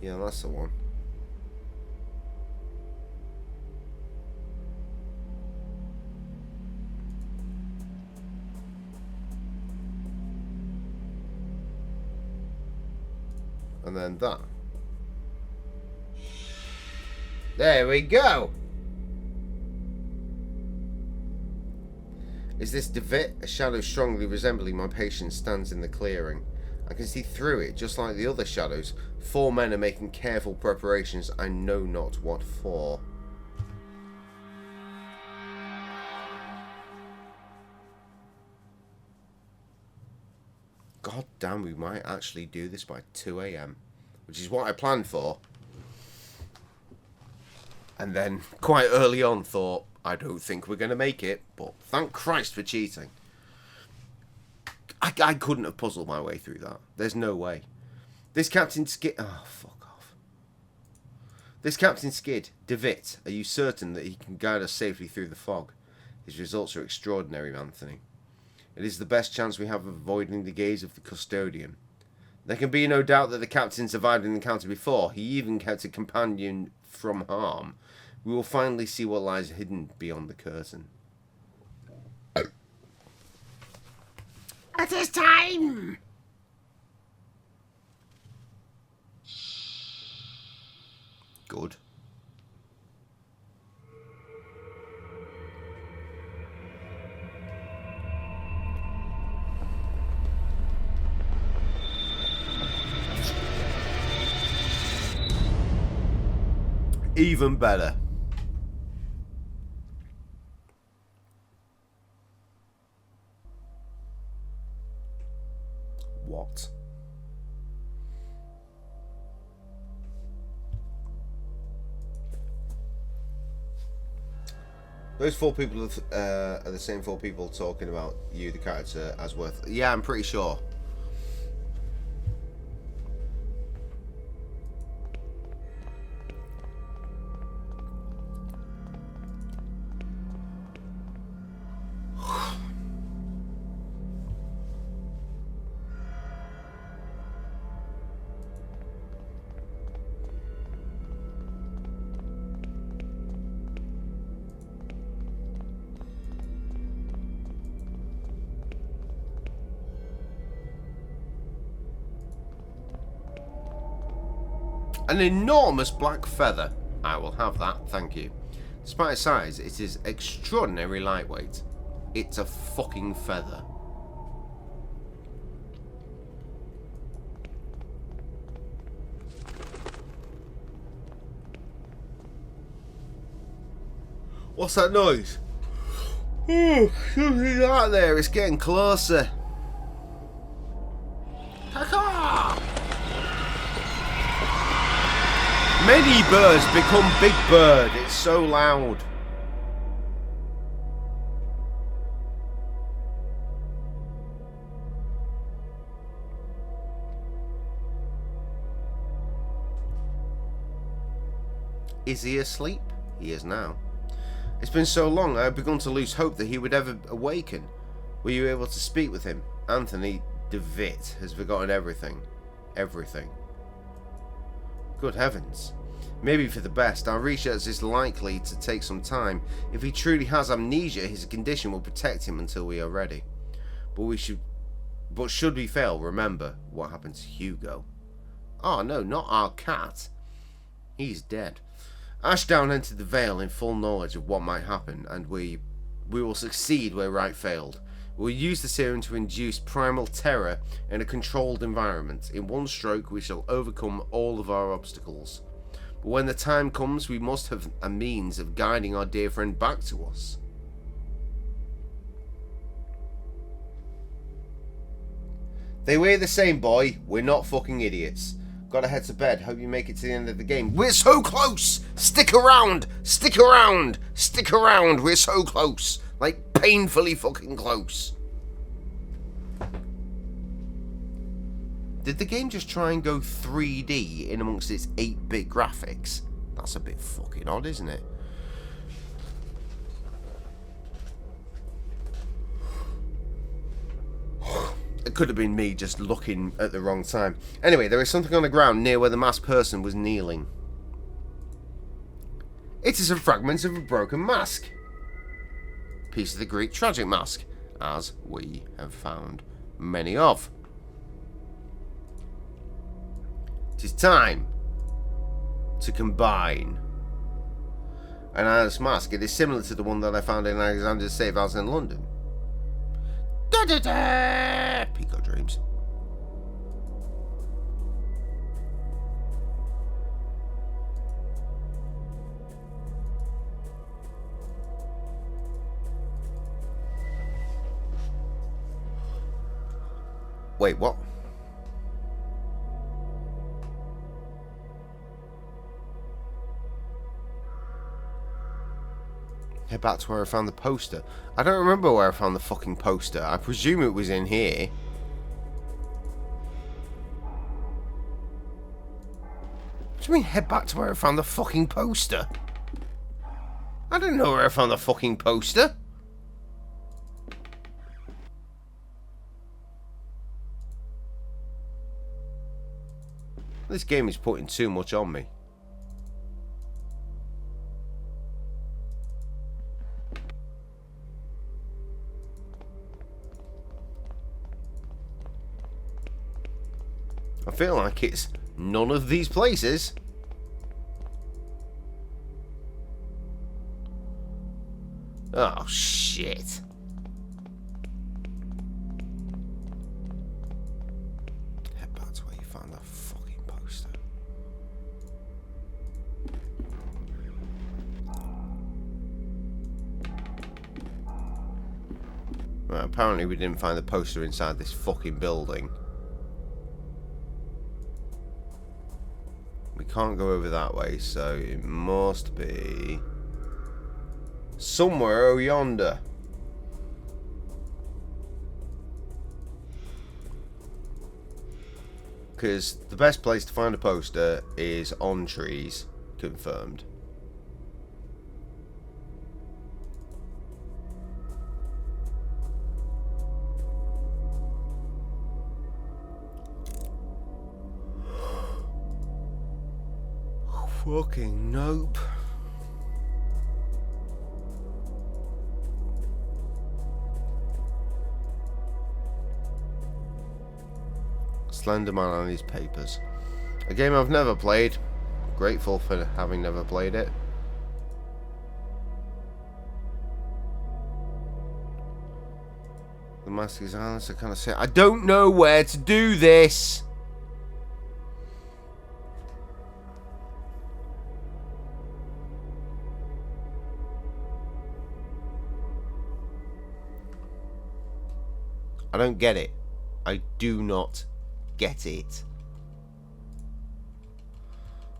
Yeah, that's the one. And then that. There we go. Is this Devitt? A shadow strongly resembling my patient stands in the clearing. I can see through it, just like the other shadows. 4 men are making careful preparations, I know not what for. God damn, we might actually do this by 2 AM, which is what I planned for. And then, quite early on, thought, I don't think we're going to make it, but thank Christ for cheating. I couldn't have puzzled my way through that. There's no way. This Captain Skip... oh, fuck off. This Captain Skid, DeVitt, are you certain that he can guide us safely through the fog? His results are extraordinary, Anthony. It is the best chance we have of avoiding the gaze of the custodian. There can be no doubt that the captain survived an encounter before. He even kept a companion from harm. We will finally see what lies hidden beyond the curtain. It is time! Good. Even better. What? Those 4 people are the same 4 people talking about you, the character, as worth. Yeah, I'm pretty sure. An enormous black feather. I will have that, thank you. Despite its size, it is extraordinarily lightweight. It's a fucking feather. What's that noise? Oh, something out there. It's getting closer. Many birds become Big Bird. It's so loud. Is he asleep? He is now. It's been so long, I have begun to lose hope that he would ever awaken. Were you able to speak with him? Anthony DeVitt has forgotten everything. Everything. Good heavens. Maybe for the best. Our research is likely to take some time. If he truly has amnesia, his condition will protect him until we are ready. But should we fail, remember what happened to Hugo. Oh no, not our cat. He's dead. Ashdown entered the Vale in full knowledge of what might happen, and we will succeed where Wright failed. We'll use the serum to induce primal terror in a controlled environment. In one stroke, we shall overcome all of our obstacles. But when the time comes, we must have a means of guiding our dear friend back to us. They weigh the same, boy. We're not fucking idiots. Gotta head to bed. Hope you make it to the end of the game. We're so close! Stick around! Stick around! Stick around! We're so close! Like, painfully fucking close. Did the game just try and go 3D in amongst its 8-bit graphics? That's a bit fucking odd, isn't it? It could have been me just looking at the wrong time. Anyway, there is something on the ground near where the masked person was kneeling. It is a fragment of a broken mask. Piece of the Greek tragic mask, as we have found many of. It is time to combine an Alice mask. It is similar to the one that I found in Alexander's safe house in London. Da da da! Pico dreams. Wait, what? Head back to where I found the poster. I don't remember where I found the fucking poster. I presume it was in here. What do you mean head back to where I found the fucking poster? I don't know where I found the fucking poster. This game is putting too much on me. I feel like it's none of these places. Oh, shit. Head back to where you found that fucking poster. Right, apparently we didn't find the poster inside this fucking building. We can't go over that way, so it must be somewhere over yonder. Because the best place to find a poster is on trees, confirmed. Fucking nope. Slenderman and his papers. A game I've never played. Grateful for having never played it. The mask is honest, I kind of say I don't know where to do this. I don't get it. I do not get it.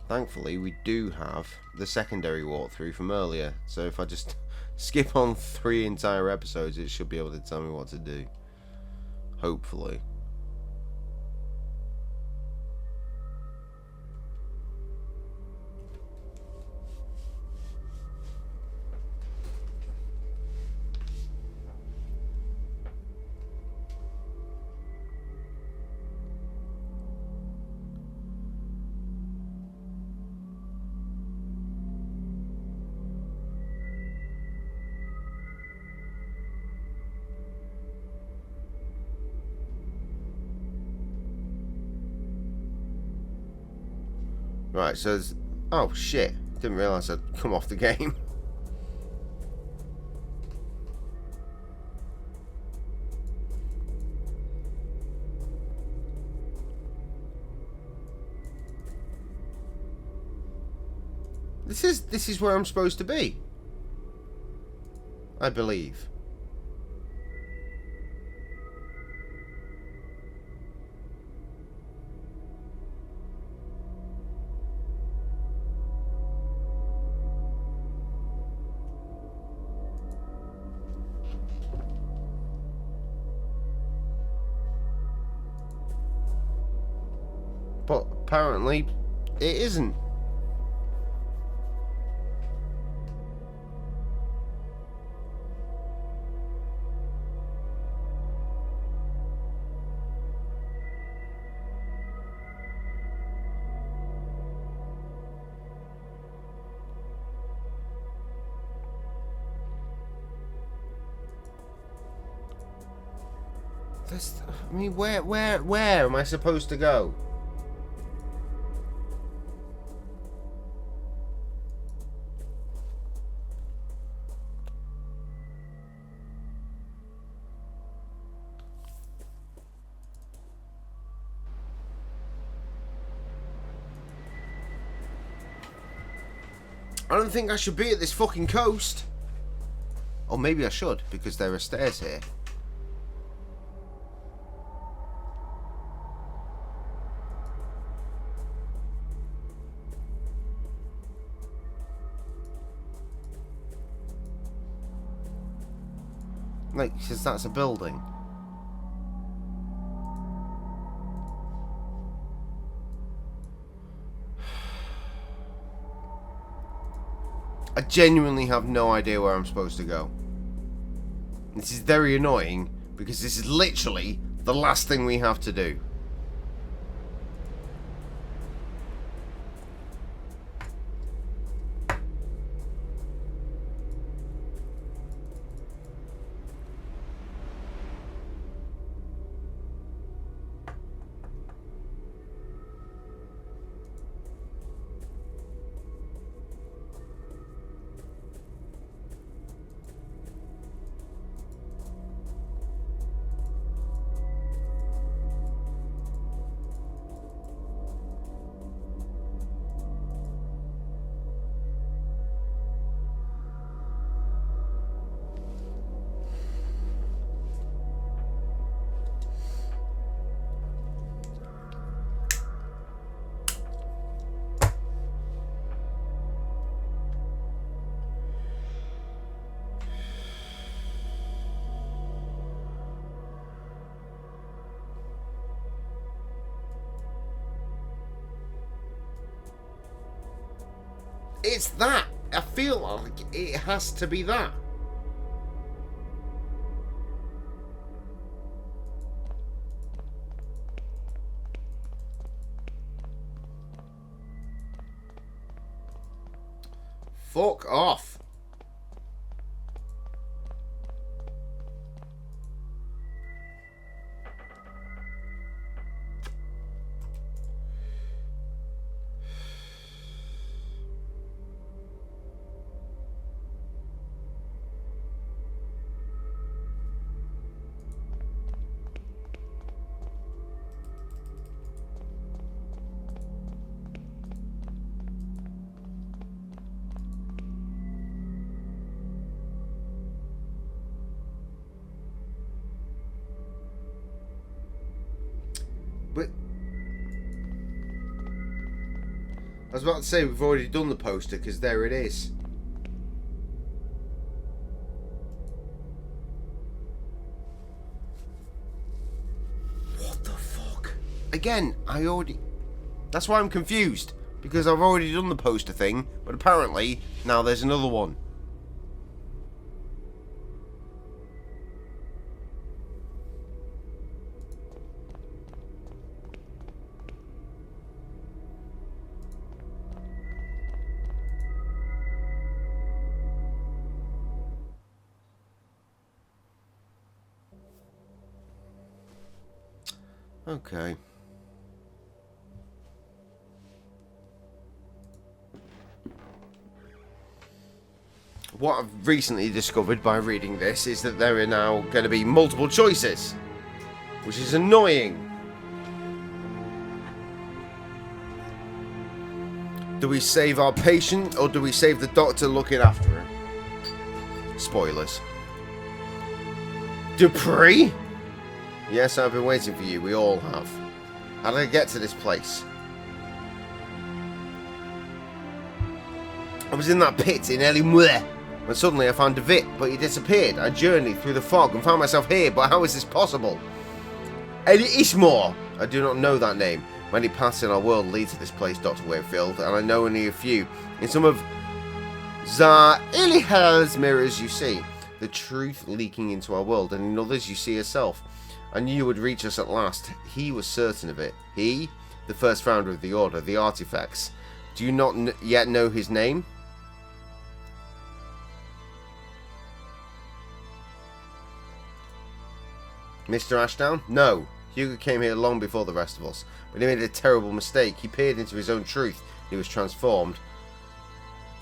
Thankfully, we do have the secondary walkthrough from earlier. So if I just skip on 3 entire episodes, it should be able to tell me what to do. Hopefully. Right, so there's... Oh, shit. Didn't realise I'd come off the game. This is where I'm supposed to be. I believe. But apparently it isn't. I mean, where am I supposed to go? I don't think I should be at this fucking coast. Or maybe I should, because there are stairs here. Like, because that's a building. I genuinely have no idea where I'm supposed to go. This is very annoying because this is literally the last thing we have to do. It's that. I feel like it has to be that. Fuck off. But I was about to say we've already done the poster because there it is. What the fuck? Again, that's why I'm confused, because I've already done the poster thing, but apparently now there's another one. Okay. What I've recently discovered by reading this is that there are now going to be multiple choices, which is annoying. Do we save our patient or do we save the doctor looking after him? Spoilers. Dupree? Yes, I've been waiting for you. We all have. How did I get to this place? I was in that pit in Elimwe when suddenly I found David, but he disappeared. I journeyed through the fog and found myself here, but how is this possible? Eli Ishmore! I do not know that name. Many paths in our world lead to this place, Dr. Wakefield, and I know only a few. In some of Zar Elihel's mirrors you see the truth leaking into our world, and in others you see yourself. I knew you would reach us at last. He was certain of it. He, the first founder of the Order, the Artifacts. Do you not yet know his name? Mr. Ashdown? No. Hugo came here long before the rest of us, but he made a terrible mistake. He peered into his own truth. He was transformed.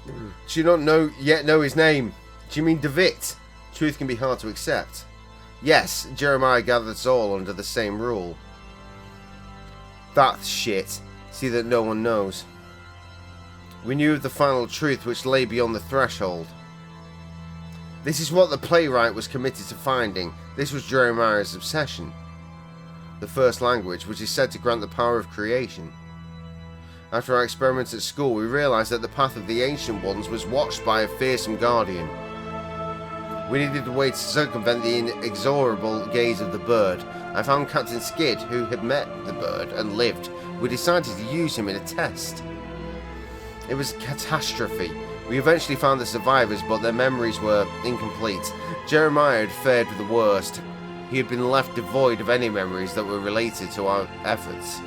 Do you not yet know his name? Do you mean David? Truth can be hard to accept. Yes, Jeremiah gathered us all under the same rule. That's shit. See that no one knows. We knew of the final truth which lay beyond the threshold. This is what the playwright was committed to finding. This was Jeremiah's obsession. The first language, which is said to grant the power of creation. After our experiments at school, we realized that the path of the Ancient Ones was watched by a fearsome guardian. We needed a way to circumvent the inexorable gaze of the bird. I found Captain Skid, who had met the bird and lived. We decided to use him in a test. It was a catastrophe. We eventually found the survivors, but their memories were incomplete. Jeremiah had fared the worst. He had been left devoid of any memories that were related to our efforts.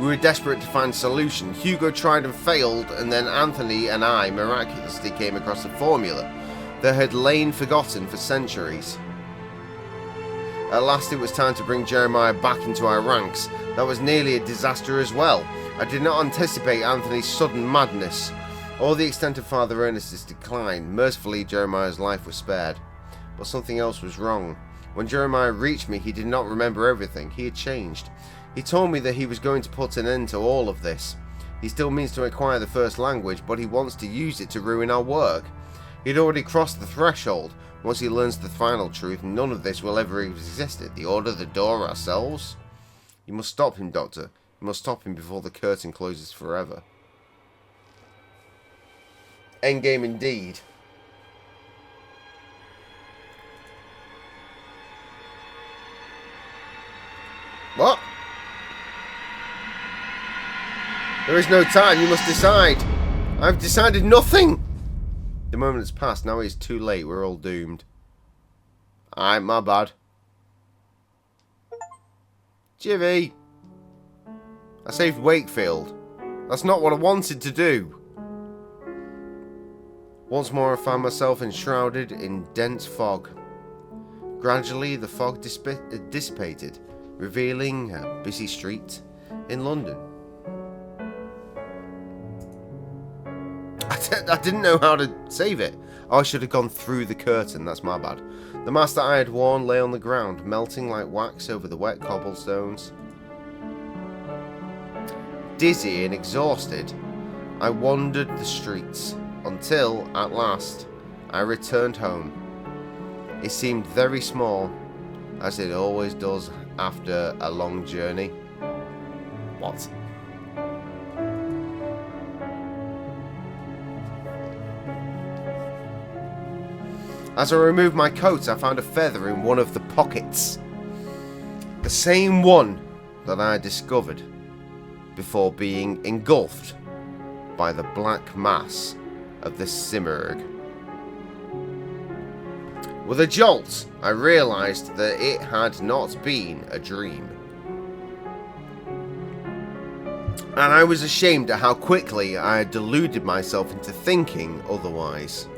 We were desperate to find a solution. Hugo tried and failed, and then Anthony and I miraculously came across a formula that had lain forgotten for centuries. At last it was time to bring Jeremiah back into our ranks. That was nearly a disaster as well. I did not anticipate Anthony's sudden madness, or the extent of Father Ernest's decline. Mercifully, Jeremiah's life was spared. But something else was wrong. When Jeremiah reached me, he did not remember everything. He had changed. He told me that he was going to put an end to all of this. He still means to acquire the first language, but he wants to use it to ruin our work. He had already crossed the threshold. Once he learns the final truth, none of this will ever have existed. The Order, the door, ourselves. You must stop him, Doctor. You must stop him before the curtain closes forever. Endgame indeed. What? There is no time, you must decide. I've decided nothing. The moment has passed, now it's too late, we're all doomed. My bad. Jivvy. I saved Wakefield. That's not what I wanted to do. Once more I found myself enshrouded in dense fog. Gradually the fog dissipated, revealing a busy street in London. I didn't know how to save it. Oh, I should have gone through the curtain, that's my bad. The mask that I had worn lay on the ground, melting like wax over the wet cobblestones. Dizzy and exhausted, I wandered the streets until, at last, I returned home. It seemed very small, as it always does after a long journey. What? As I removed my coat, I found a feather in one of the pockets. The same one that I had discovered before being engulfed by the black mass of the Simurgh. With a jolt, I realised that it had not been a dream. And I was ashamed at how quickly I had deluded myself into thinking otherwise.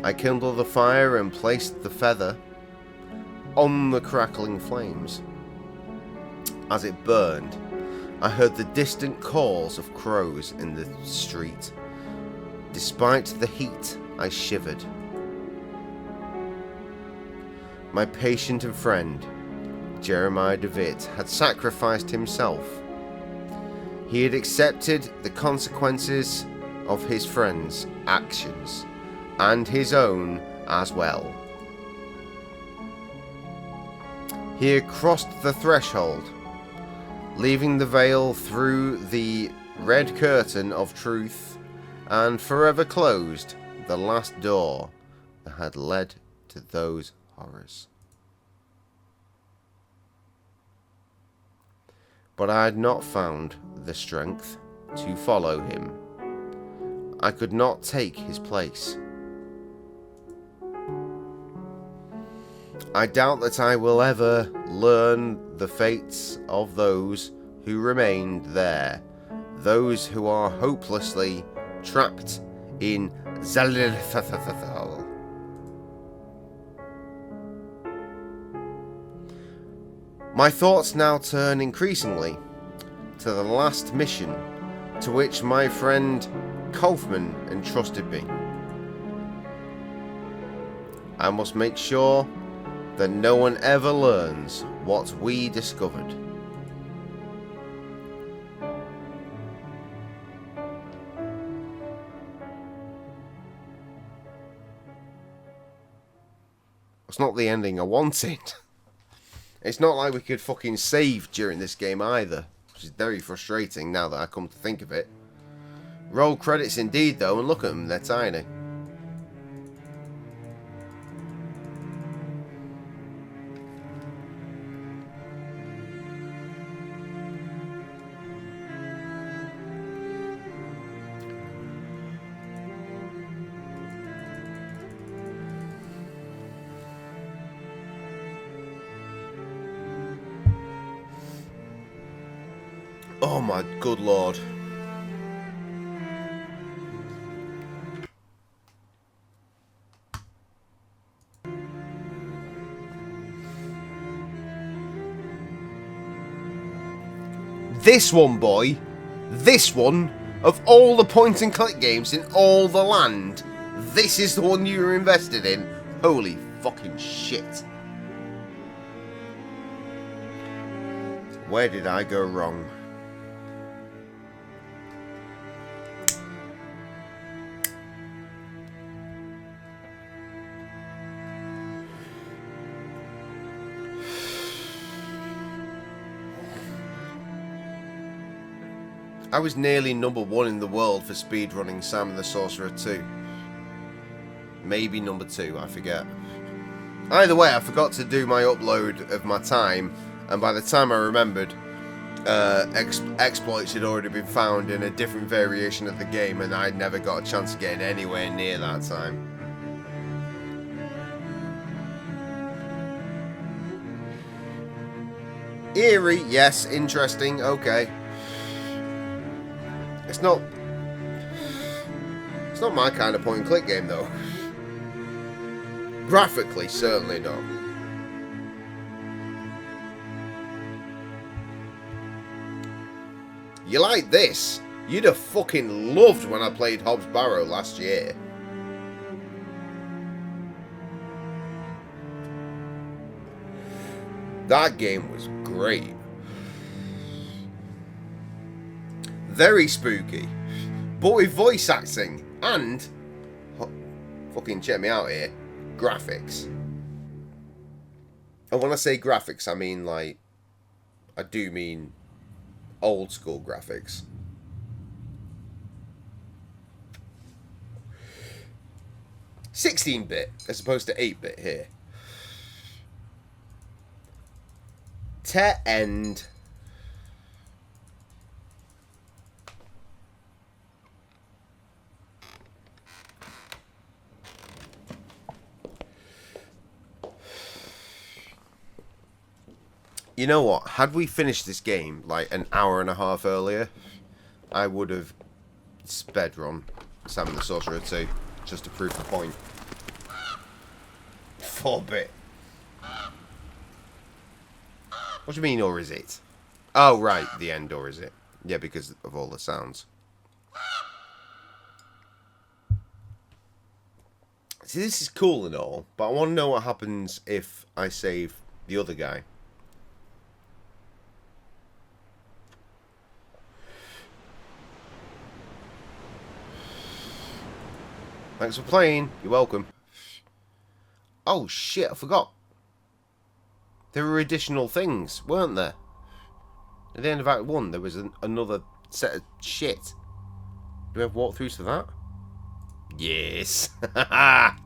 I kindled the fire and placed the feather on the crackling flames. As it burned, I heard the distant calls of crows in the street. Despite the heat, I shivered. My patient and friend, Jeremiah DeWitt, had sacrificed himself. He had accepted the consequences of his friends' actions, and his own as well. He had crossed the threshold, leaving the veil through the red curtain of truth, and forever closed the last door that had led to those horrors. But I had not found the strength to follow him. I could not take his place. I doubt that I will ever learn the fates of those who remained there, those who are hopelessly trapped in Zalilthal. My thoughts now turn increasingly to the last mission to which my friend Kaufman entrusted me. I must make sure that no one ever learns what we discovered. It's not the ending I wanted. It's not like we could fucking save during this game either, which is very frustrating now that I come to think of it. Roll credits indeed though, and look at them, they're tiny. Oh my good lord. This one, boy. This one, of all the point and click games in all the land, this is the one you were invested in. Holy fucking shit. Where did I go wrong? I was nearly #1 in the world for speedrunning Sam the Sorcerer 2. Maybe #2, I forget. Either way, I forgot to do my upload of my time, and by the time I remembered, exploits had already been found in a different variation of the game, and I never got a chance of getting anywhere near that time. Eerie, yes, interesting, okay. It's not my kind of point and click game though. Graphically, certainly not. You like this? You'd have fucking loved when I played Hobbs Barrow last year. That game was great. Very spooky, but with voice acting and, fucking check me out here, graphics. And when I say graphics, I mean like, I do mean old school graphics. (16-bit) as opposed to 8-bit here. To end. You know what? Had we finished this game like an hour and a half earlier, I would have sped run Sam the Sorcerer 2 just to prove the point. 4-bit. What do you mean, or is it? Oh, right, the end, or is it? Yeah, because of all the sounds. See, this is cool and all, but I want to know what happens if I save the other guy. Thanks for playing. You're welcome. Oh, shit, I forgot. There were additional things, weren't there? At the end of Act 1, there was another set of shit. Do we have walkthroughs for that? Yes. The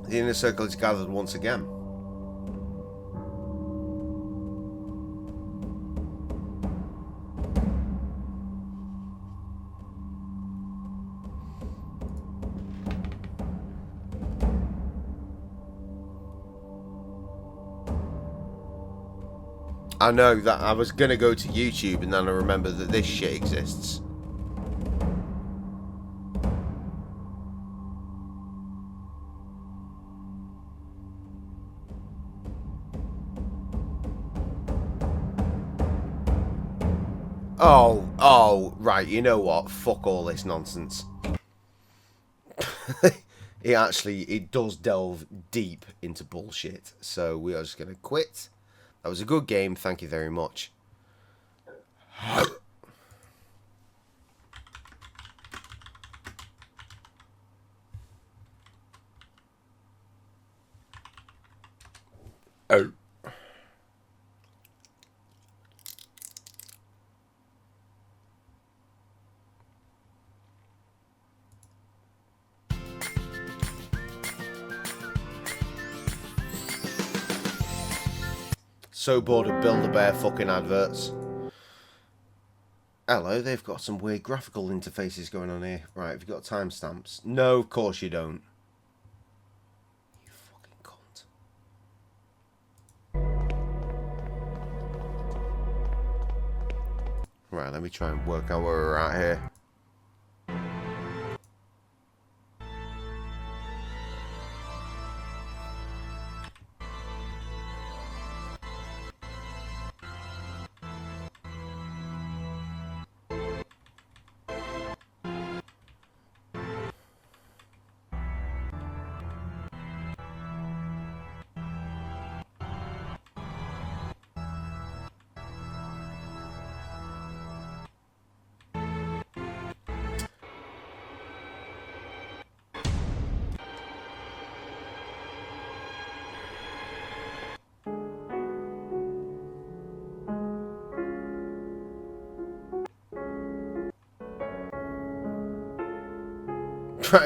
inner circle is gathered once again. I know that I was going to go to YouTube and then I remembered that this shit exists. Oh, right, you know what? Fuck all this nonsense. It does delve deep into bullshit. So we are just going to quit. That was a good game, thank you very much. Oh. So bored of Build-A-Bear fucking adverts. Hello, they've got some weird graphical interfaces going on here. Right, have you got timestamps? No, of course you don't. You fucking cunt. Right, let me try and work out where we're at here.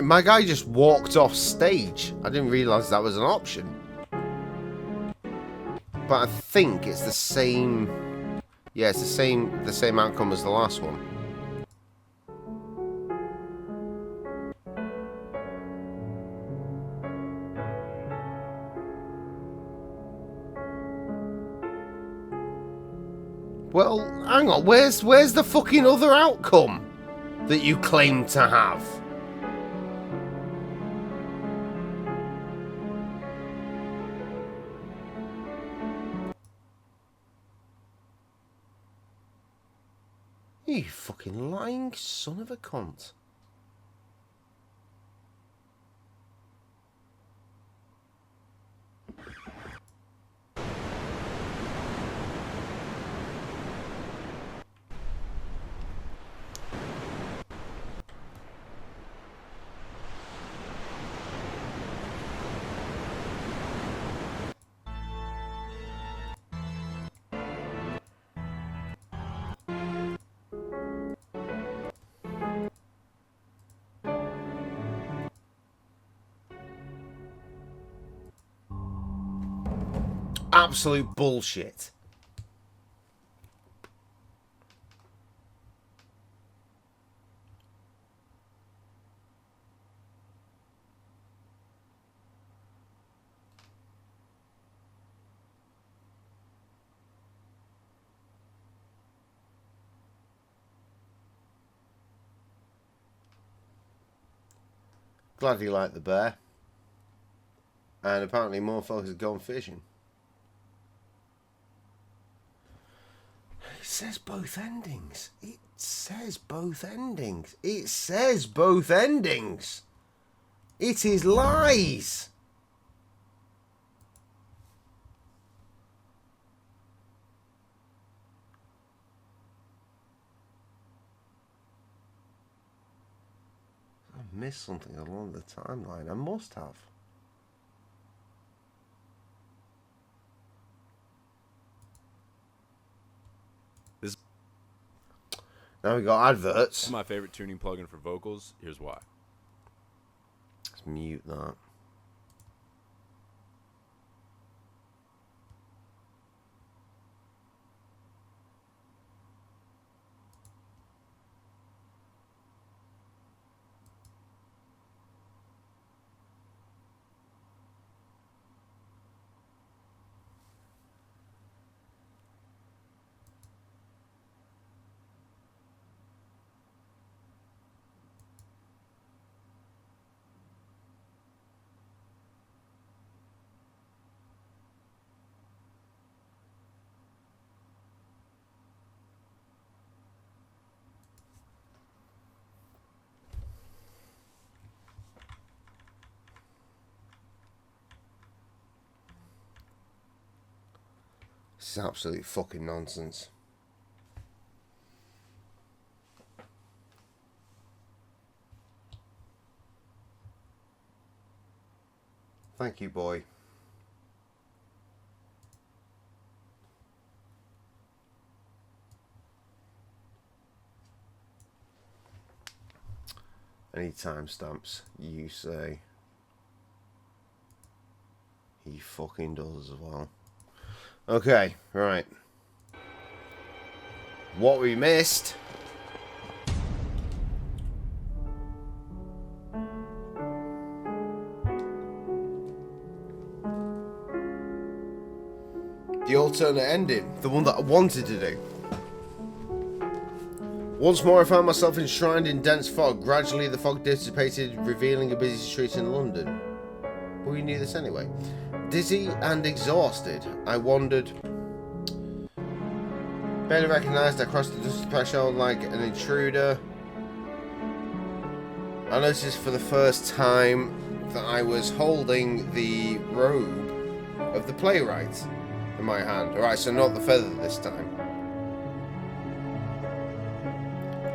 My guy just walked off stage. I didn't realise that was an option. But I think it's the same. Yeah, it's the same outcome as the last one. Well, hang on. Where's the fucking other outcome that you claim to have? You fucking lying son of a cunt. Absolute bullshit. Glad you like the bear. And apparently more folks have gone fishing. It says both endings. It says both endings. It says both endings. It is lies. I missed something along the timeline. I must have. Now we got adverts. This is my favorite tuning plugin for vocals. Here's why. Let's mute that. This is absolute fucking nonsense. Thank you, boy. Any timestamps you say. He fucking does as well. Okay, right. What we missed. The alternate ending. The one that I wanted to do. Once more I found myself enshrined in dense fog. Gradually the fog dissipated, revealing a busy street in London. But we knew this anyway. Dizzy and exhausted, I wandered. Barely recognised, I crossed the dusty threshold like an intruder. I noticed for the first time that I was holding the robe of the playwright in my hand. Alright, so not the feather this time.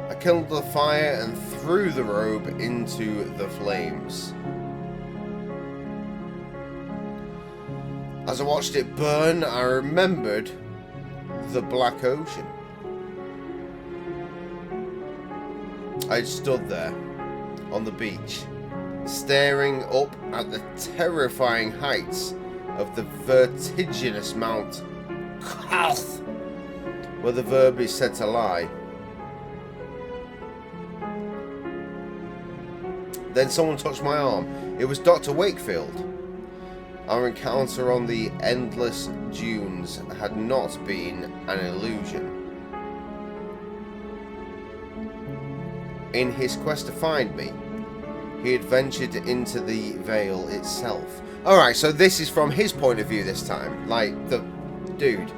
I kindled the fire and threw the robe into the flames. As I watched it burn, I remembered the Black Ocean. I stood there on the beach, staring up at the terrifying heights of the vertiginous Mount Kath, where the verb is said to lie. Then someone touched my arm. It was Dr. Wakefield. Our encounter on the endless dunes had not been an illusion. In his quest to find me, he had ventured into the Vale itself. Alright, so this is from his point of view this time. Like, the dude.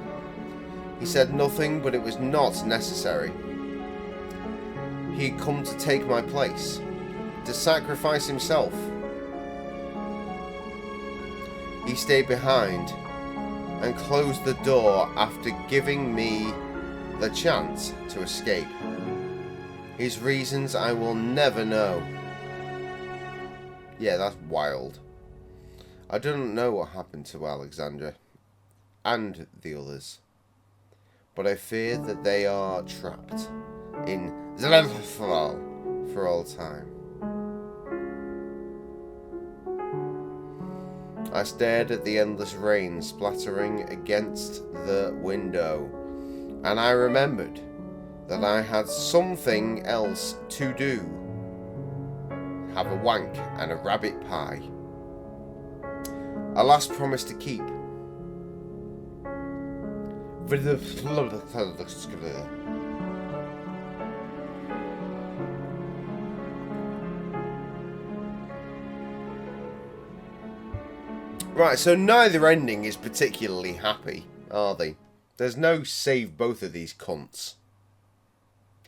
He said nothing, but it was not necessary. He had come to take my place, to sacrifice himself. He stayed behind and closed the door after giving me the chance to escape. His reasons I will never know. Yeah, that's wild. I don't know what happened to Alexandra and the others, but I fear that they are trapped in Zlenthal for all time. I stared at the endless rain splattering against the window, and I remembered that I had something else to do. Have a wank and a rabbit pie. A last promise to keep. Right, so neither ending is particularly happy, are they? There's no save both of these cunts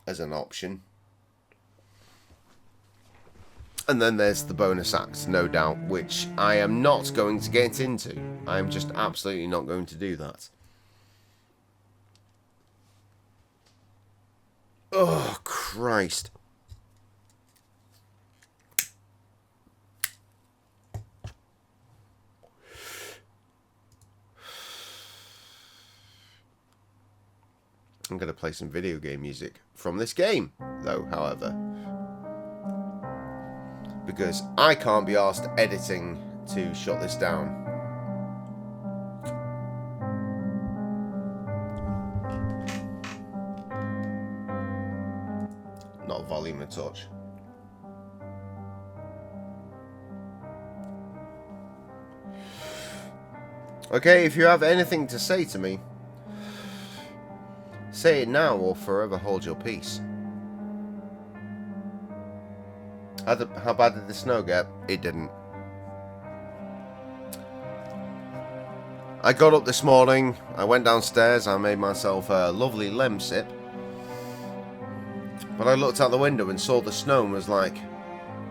as an option. And then there's the bonus act, no doubt, which I am not going to get into. I am just absolutely not going to do that. Oh, Christ. I'm going to play some video game music from this game, though, however. Because I can't be asked editing to shut this down. Not volume a touch. Okay, if you have anything to say to me, say it now or forever hold your peace. How bad did the snow get? It didn't. I got up this morning, I went downstairs, I made myself a lovely lemsip. But I looked out the window and saw the snow and was like,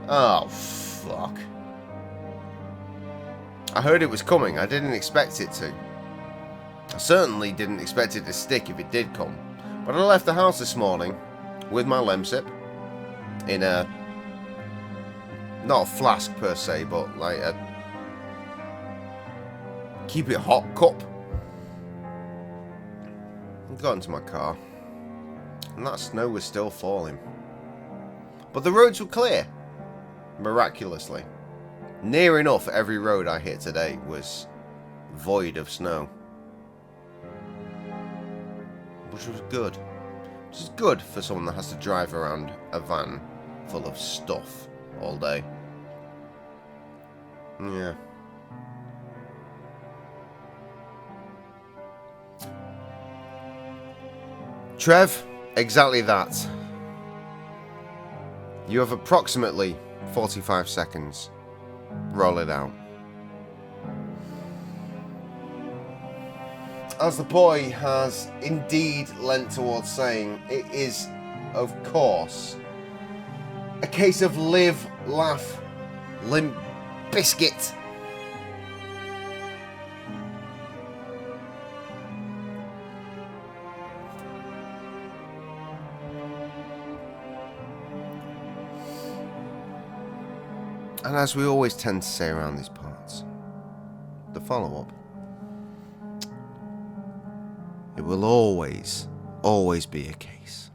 oh, fuck. I heard it was coming, I didn't expect it to. I certainly didn't expect it to stick if it did come. But I left the house this morning with my lemsip in a, not a flask per se, but like a keep it hot cup. I got into my car and that snow was still falling. But the roads were clear, miraculously. Near enough every road I hit today was void of snow. Which was good. Which is good for someone that has to drive around a van full of stuff all day. Yeah. Trev, exactly that. You have approximately 45 seconds. Roll it out. As the boy has indeed lent towards saying, it is, of course, a case of live, laugh, limp biscuit. And as we always tend to say around these parts, the follow-up, it will always be a case